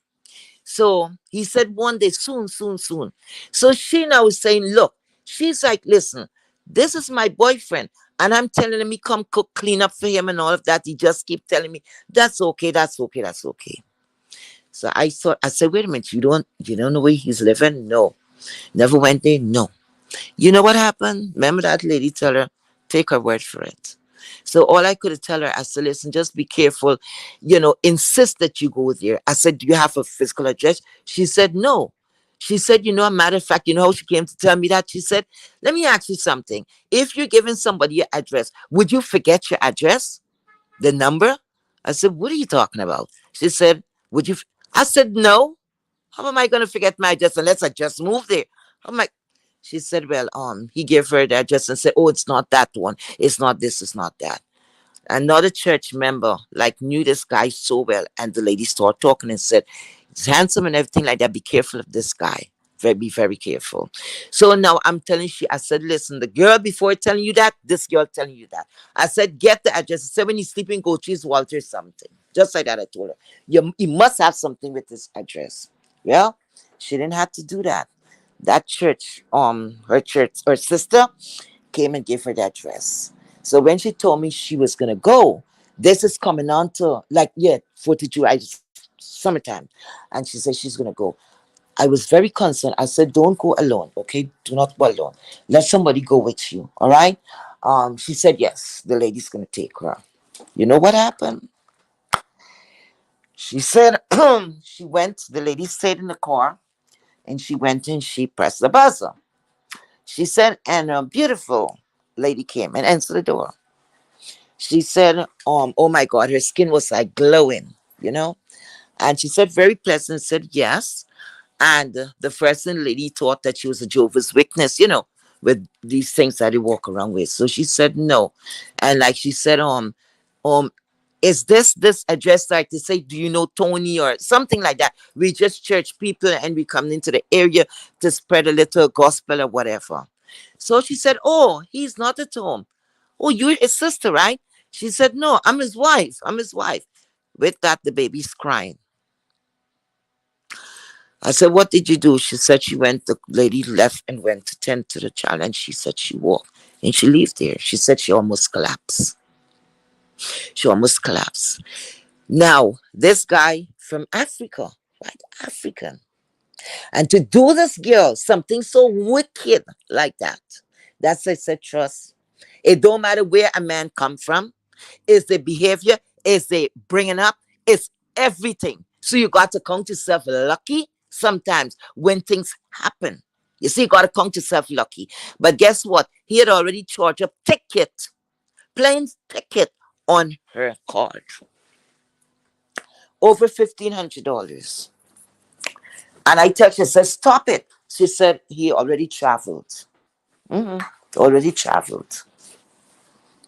So he said one day, soon, soon, soon. So she now is saying, look, she's like, listen, this is my boyfriend. And I'm telling him he come cook, clean up for him and all of that. He just keep telling me, that's okay, that's okay, that's okay. So I said, wait a minute, you don't know where he's living? No. Never went there? No. You know what happened? Remember that lady tell her, take her word for it. So all I could tell her, I said, listen, just be careful, insist that you go there. I said, do you have a physical address? She said, no. She said, a matter of fact, how she came to tell me that? She said, let me ask you something. If you're giving somebody your address, would you forget your address? The number? I said, what are you talking about? She said, would you? I said, no. How am I going to forget my address unless I just moved there? I'm like, she said, well, he gave her the address and said, oh, it's not that one. It's not this, it's not that. Another church member knew this guy so well, and the lady started talking and said, he's handsome and everything like that. Be careful of this guy. Be very careful. So now I'm telling you, I said, listen, the girl before telling you that, this girl telling you that. I said, get the address. I said, when he's sleeping, go choose Walter something. Just like that, I told her. You must have something with this address. Well, she didn't have to do that. That church, her sister came and gave her that dress. So when she told me she was gonna go, this is coming on to 4th of July, summertime, and she said she's gonna go. I was very concerned. I said, don't go alone, okay? Do not go alone. Let somebody go with you, all right? She said, yes, the lady's going to take her. You know what happened? She said, she went, the lady stayed in the car, and she went and she pressed the buzzer. She said, and a beautiful lady came and answered the door. She said, oh my God, her skin was like glowing, you know? And she said, very pleasant, said yes. And the first lady thought that she was a Jehovah's Witness, you know, with these things that they walk around with. So she said no. And like she said, um, is this address like to say, do you know Tony or something like that? We just church people and we come into the area to spread a little gospel or whatever. So she said, oh, he's not at home. Oh, you're his sister, right? She said, no, I'm his wife. I'm his wife. With that, the baby's crying. I said, what did you do? She said she went, the lady left and went to tend to the child. And she said she walked and she lived there. She said she almost collapsed. She almost collapsed. Now, this guy from Africa, right? African. And to do this girl something so wicked like that, that's I said trust. It don't matter where a man come from. It's the behavior, it's the bringing up, it's everything. So you got to count yourself lucky sometimes when things happen. You see, you got to count yourself lucky. But guess what? He had already charged a ticket, plane ticket on her card. Over $1,500. And I touched her, said, stop it. She said he already traveled. Mhm. Already traveled.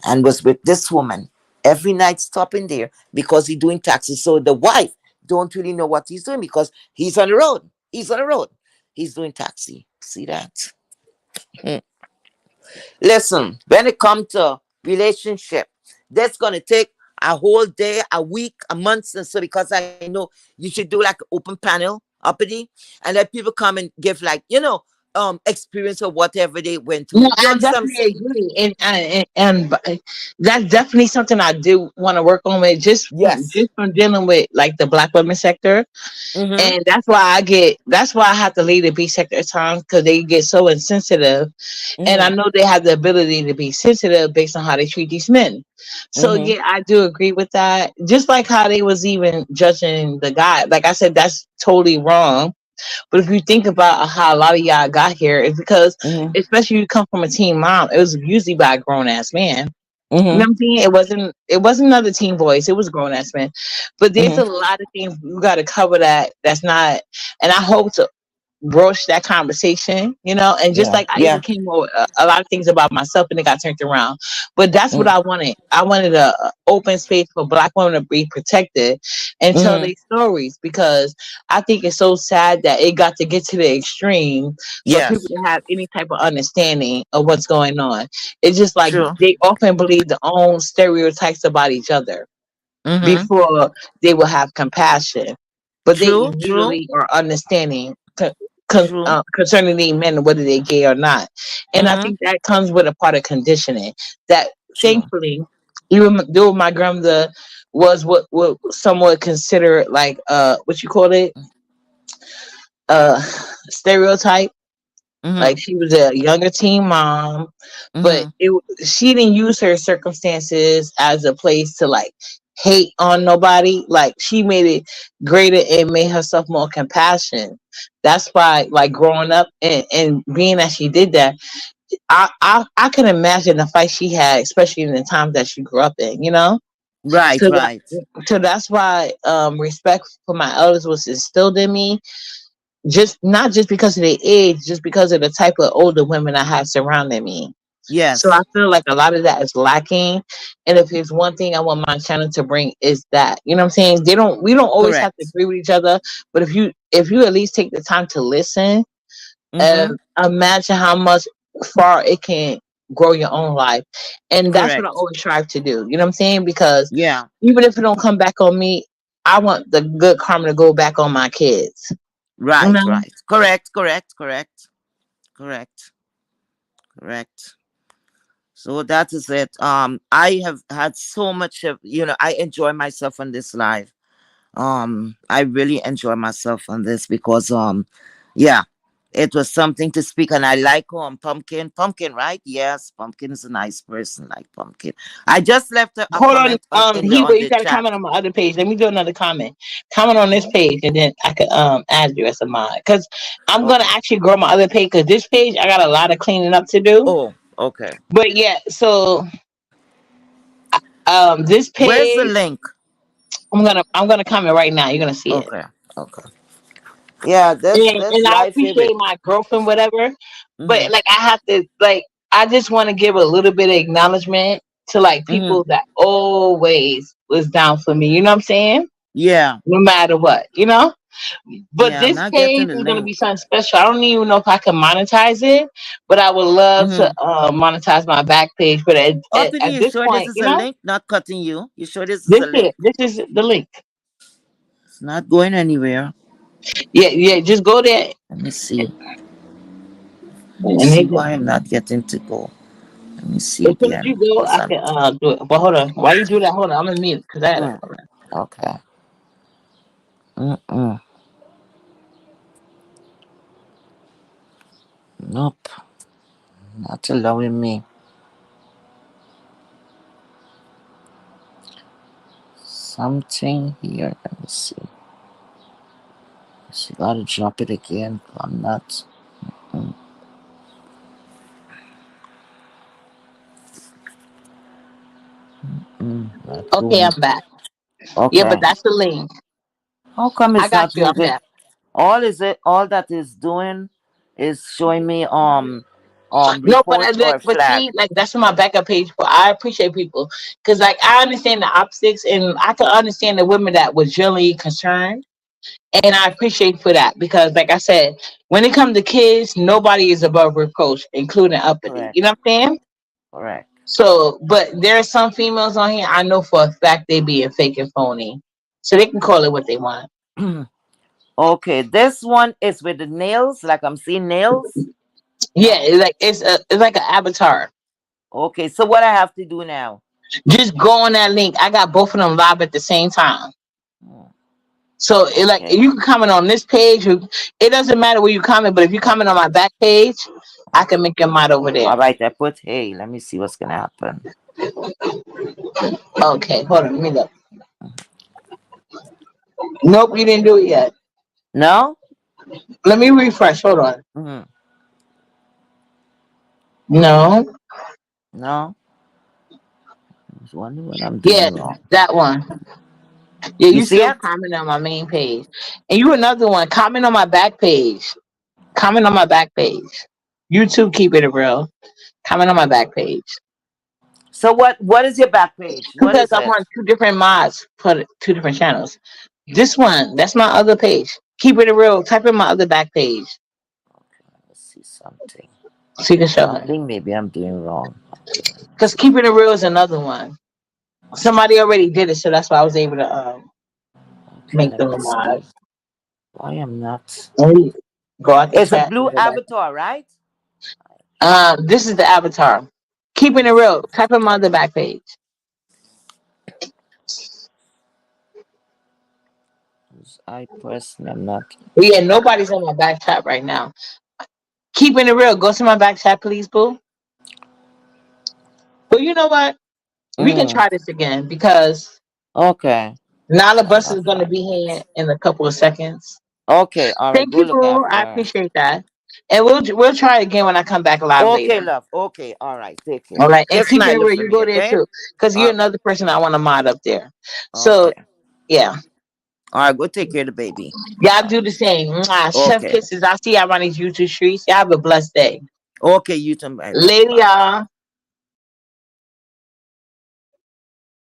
And was with this woman every night stopping there because he's doing taxes. So the wife don't really know what he's doing because he's on the road. He's on the road. He's doing taxi. See that? Hmm. Listen, when it comes to relationship, that's gonna take a whole day, a week, a month, and so because I know you should do like an open panel, uppity, and let people come and give like experience or whatever they went No, through. You I understand what I'm definitely saying? agree, and that's definitely something I do want to work on with Yes. just from dealing with like the Black women sector. Mm-hmm. And that's why I have to lead the B sector at times because they get so insensitive. And I Mm-hmm. know they have the ability to be sensitive based on how they treat these men. So Mm-hmm. yeah, I do agree with that. Just like how they was even judging the guy. Like I said, that's totally wrong. But if you think about how a lot of y'all got here, it's because Mm-hmm. especially you come from a teen mom, it was usually by a grown ass man. You know Mm-hmm. what I'm saying? It wasn't another teen voice, it was grown ass men. But there's a Mm-hmm. lot of things you gotta cover that's not, and I hope to broach that conversation, and just Yeah. like I even Yeah. came over a lot of things about myself and it got turned around. But that's what Mm-hmm. I wanted. I wanted a open space for Black women to be protected and tell Mm-hmm. their stories because I think it's so sad that it got to get to the extreme for people Yes. to have any type of understanding of what's going on. It's just like True. they often believe their own stereotypes about each other Mm-hmm. before they will have compassion, but they True. True. really are understanding True. concerning the men, whether they gay or not. And I Mm-hmm. think that comes with a part of conditioning that True. thankfully, even though my grandmother was what somewhat considered like what you call it, uh stereotype. Mm-hmm. Like she was a younger teen mom, but Mm-hmm. she didn't use her circumstances as a place to like hate on nobody. Like she made it greater and made herself more compassion. That's why, like growing up and being that she did that, I can imagine the fight she had, especially in the times that she grew up in. Right. So Right. so that's why respect for my elders was instilled in me, just not just because of their age, just because of the type of older women I have surrounding me. So I Yes. feel like a lot of that is lacking. And if there's one thing I want my channel to bring is that, you know what I'm saying? We don't always have to Correct. agree with each other, but if you at least take the time to listen and Mm-hmm. imagine how much far it can grow your own life. And that's what I Correct. always strive to do. You know what I'm saying? Because Yeah. even if it don't come back on me, I want the good karma to go back on my kids. You Right. know? Right. Correct. Correct. Correct. Correct. Correct. So that is it. I have had so much of I enjoy myself on this live. I really enjoy myself on this because Yeah. It was something to speak, and I like Pumpkin. Pumpkin, right? Yes, Pumpkin is a nice person, like Pumpkin. I just left a Hold on, comment in the Heba, on you the gotta chat. comment on my other page. Let me do another comment. Comment on this page, and then I could add you as a mod. Cause I'm gonna Okay. actually grow my other page. Cause this page I got a lot of cleaning up to do. Oh, okay. But yeah, so this Where's the page link? I'm gonna comment right now. You're gonna see it. Okay. Okay. Yeah, this And I life appreciate favorite. my growth and whatever. Mm-hmm. But like I have to like I just want to give a little bit of acknowledgement to like Mm-hmm. people that always was down for me. You know what I'm saying? Yeah. No matter what, you know? But Yeah, I'm this not getting page the is gonna link. be something special. I don't even know if I can monetize it, but I would love to Mm-hmm. monetize my back page. But Uppity, at you this sure this point, is a link? Not cutting you. You sure this is a link? this is the link. It's not going anywhere. Yeah, just go there Let me see. Let me and see hit it. why I'm not getting to go. Let me see As soon as you again. go, Cause I I'm can do it. But hold on, while you do that, hold on, I'm gonna mute because I gotta. mm, okay. Mm-mm. Nope. Not allowing me. Something here. Let me see. She gotta drop it again. I'm not. Mm, not Okay, going. I'm back. Yeah, but Okay. that's the link. How come I it's got not you. I'm moving? back. All that is doing is showing me No, but report or but flag. see, like that's my backup page. But I appreciate people because, like, I understand the optics, and I can understand the women that was generally concerned, and I appreciate for that because, like I said, when it comes to kids, nobody is above reproach, including uppity. You Correct. know what I'm saying? Correct. So, but there are some females on here I know for a fact they being fake and phony, so they can call it what they want. Okay, this one is with the nails, like I'm seeing nails. Yeah, No. it's like an avatar. Okay, so what I have to do now? Just go on that link. I got both of them live at the same time. Hmm, So okay. you can comment on this page. It doesn't matter where you comment, but if you comment on Okay. my back page, I can make your mod over there. All right, I put hey, let me see what's gonna happen. Okay, hold on, let me look. Nope, you didn't do it yet. No? Let me refresh. Hold on. Hmm. No. No. I was wondering what I'm Yeah, doing wrong. that one. Yeah, You you see still it? comment on my main page. And you another one. Comment on my back page. Comment on my back page. You too, keep it real. Comment on my back page. So what is your back page? What Because is I'm it? on two different mods for two different channels. This one, that's my other page. Keep it real. Type in my other back page Let's see something. so you can show her. Something maybe I'm doing wrong. Okay, let me Because see. keeping it real is another one. Somebody already did it, so that's why I was able to Okay, make let them me a see. mod. Why I'm not. Let me go out the It's a chat and blue go back. avatar, right? This is the avatar. Keeping it real. Type in my other back page. I personally am not. But yeah, nobody's on my back chat right now. Keeping it real. Go to my back chat, please, boo. But you know what? We can Mm, try this again because okay, Nala I'm Bus not is going to be finding here it. in a couple of seconds. Okay, all right, Thank go you, look boo. after I her. appreciate that. And we'll try again when I come back live Okay, later. love. Okay, all right, take All care. right. And Just keep it smile real. for You me, go there okay? too. Because you're All another person I want to mod up there. So, okay. yeah. All right, go take care of the baby. Y'all All do right. the same. Mwah. Chef Okay. kisses. I'll see y'all on these YouTube streets. Y'all have a blessed day. Okay, you too. Bye, love. Later, Bye. y'all.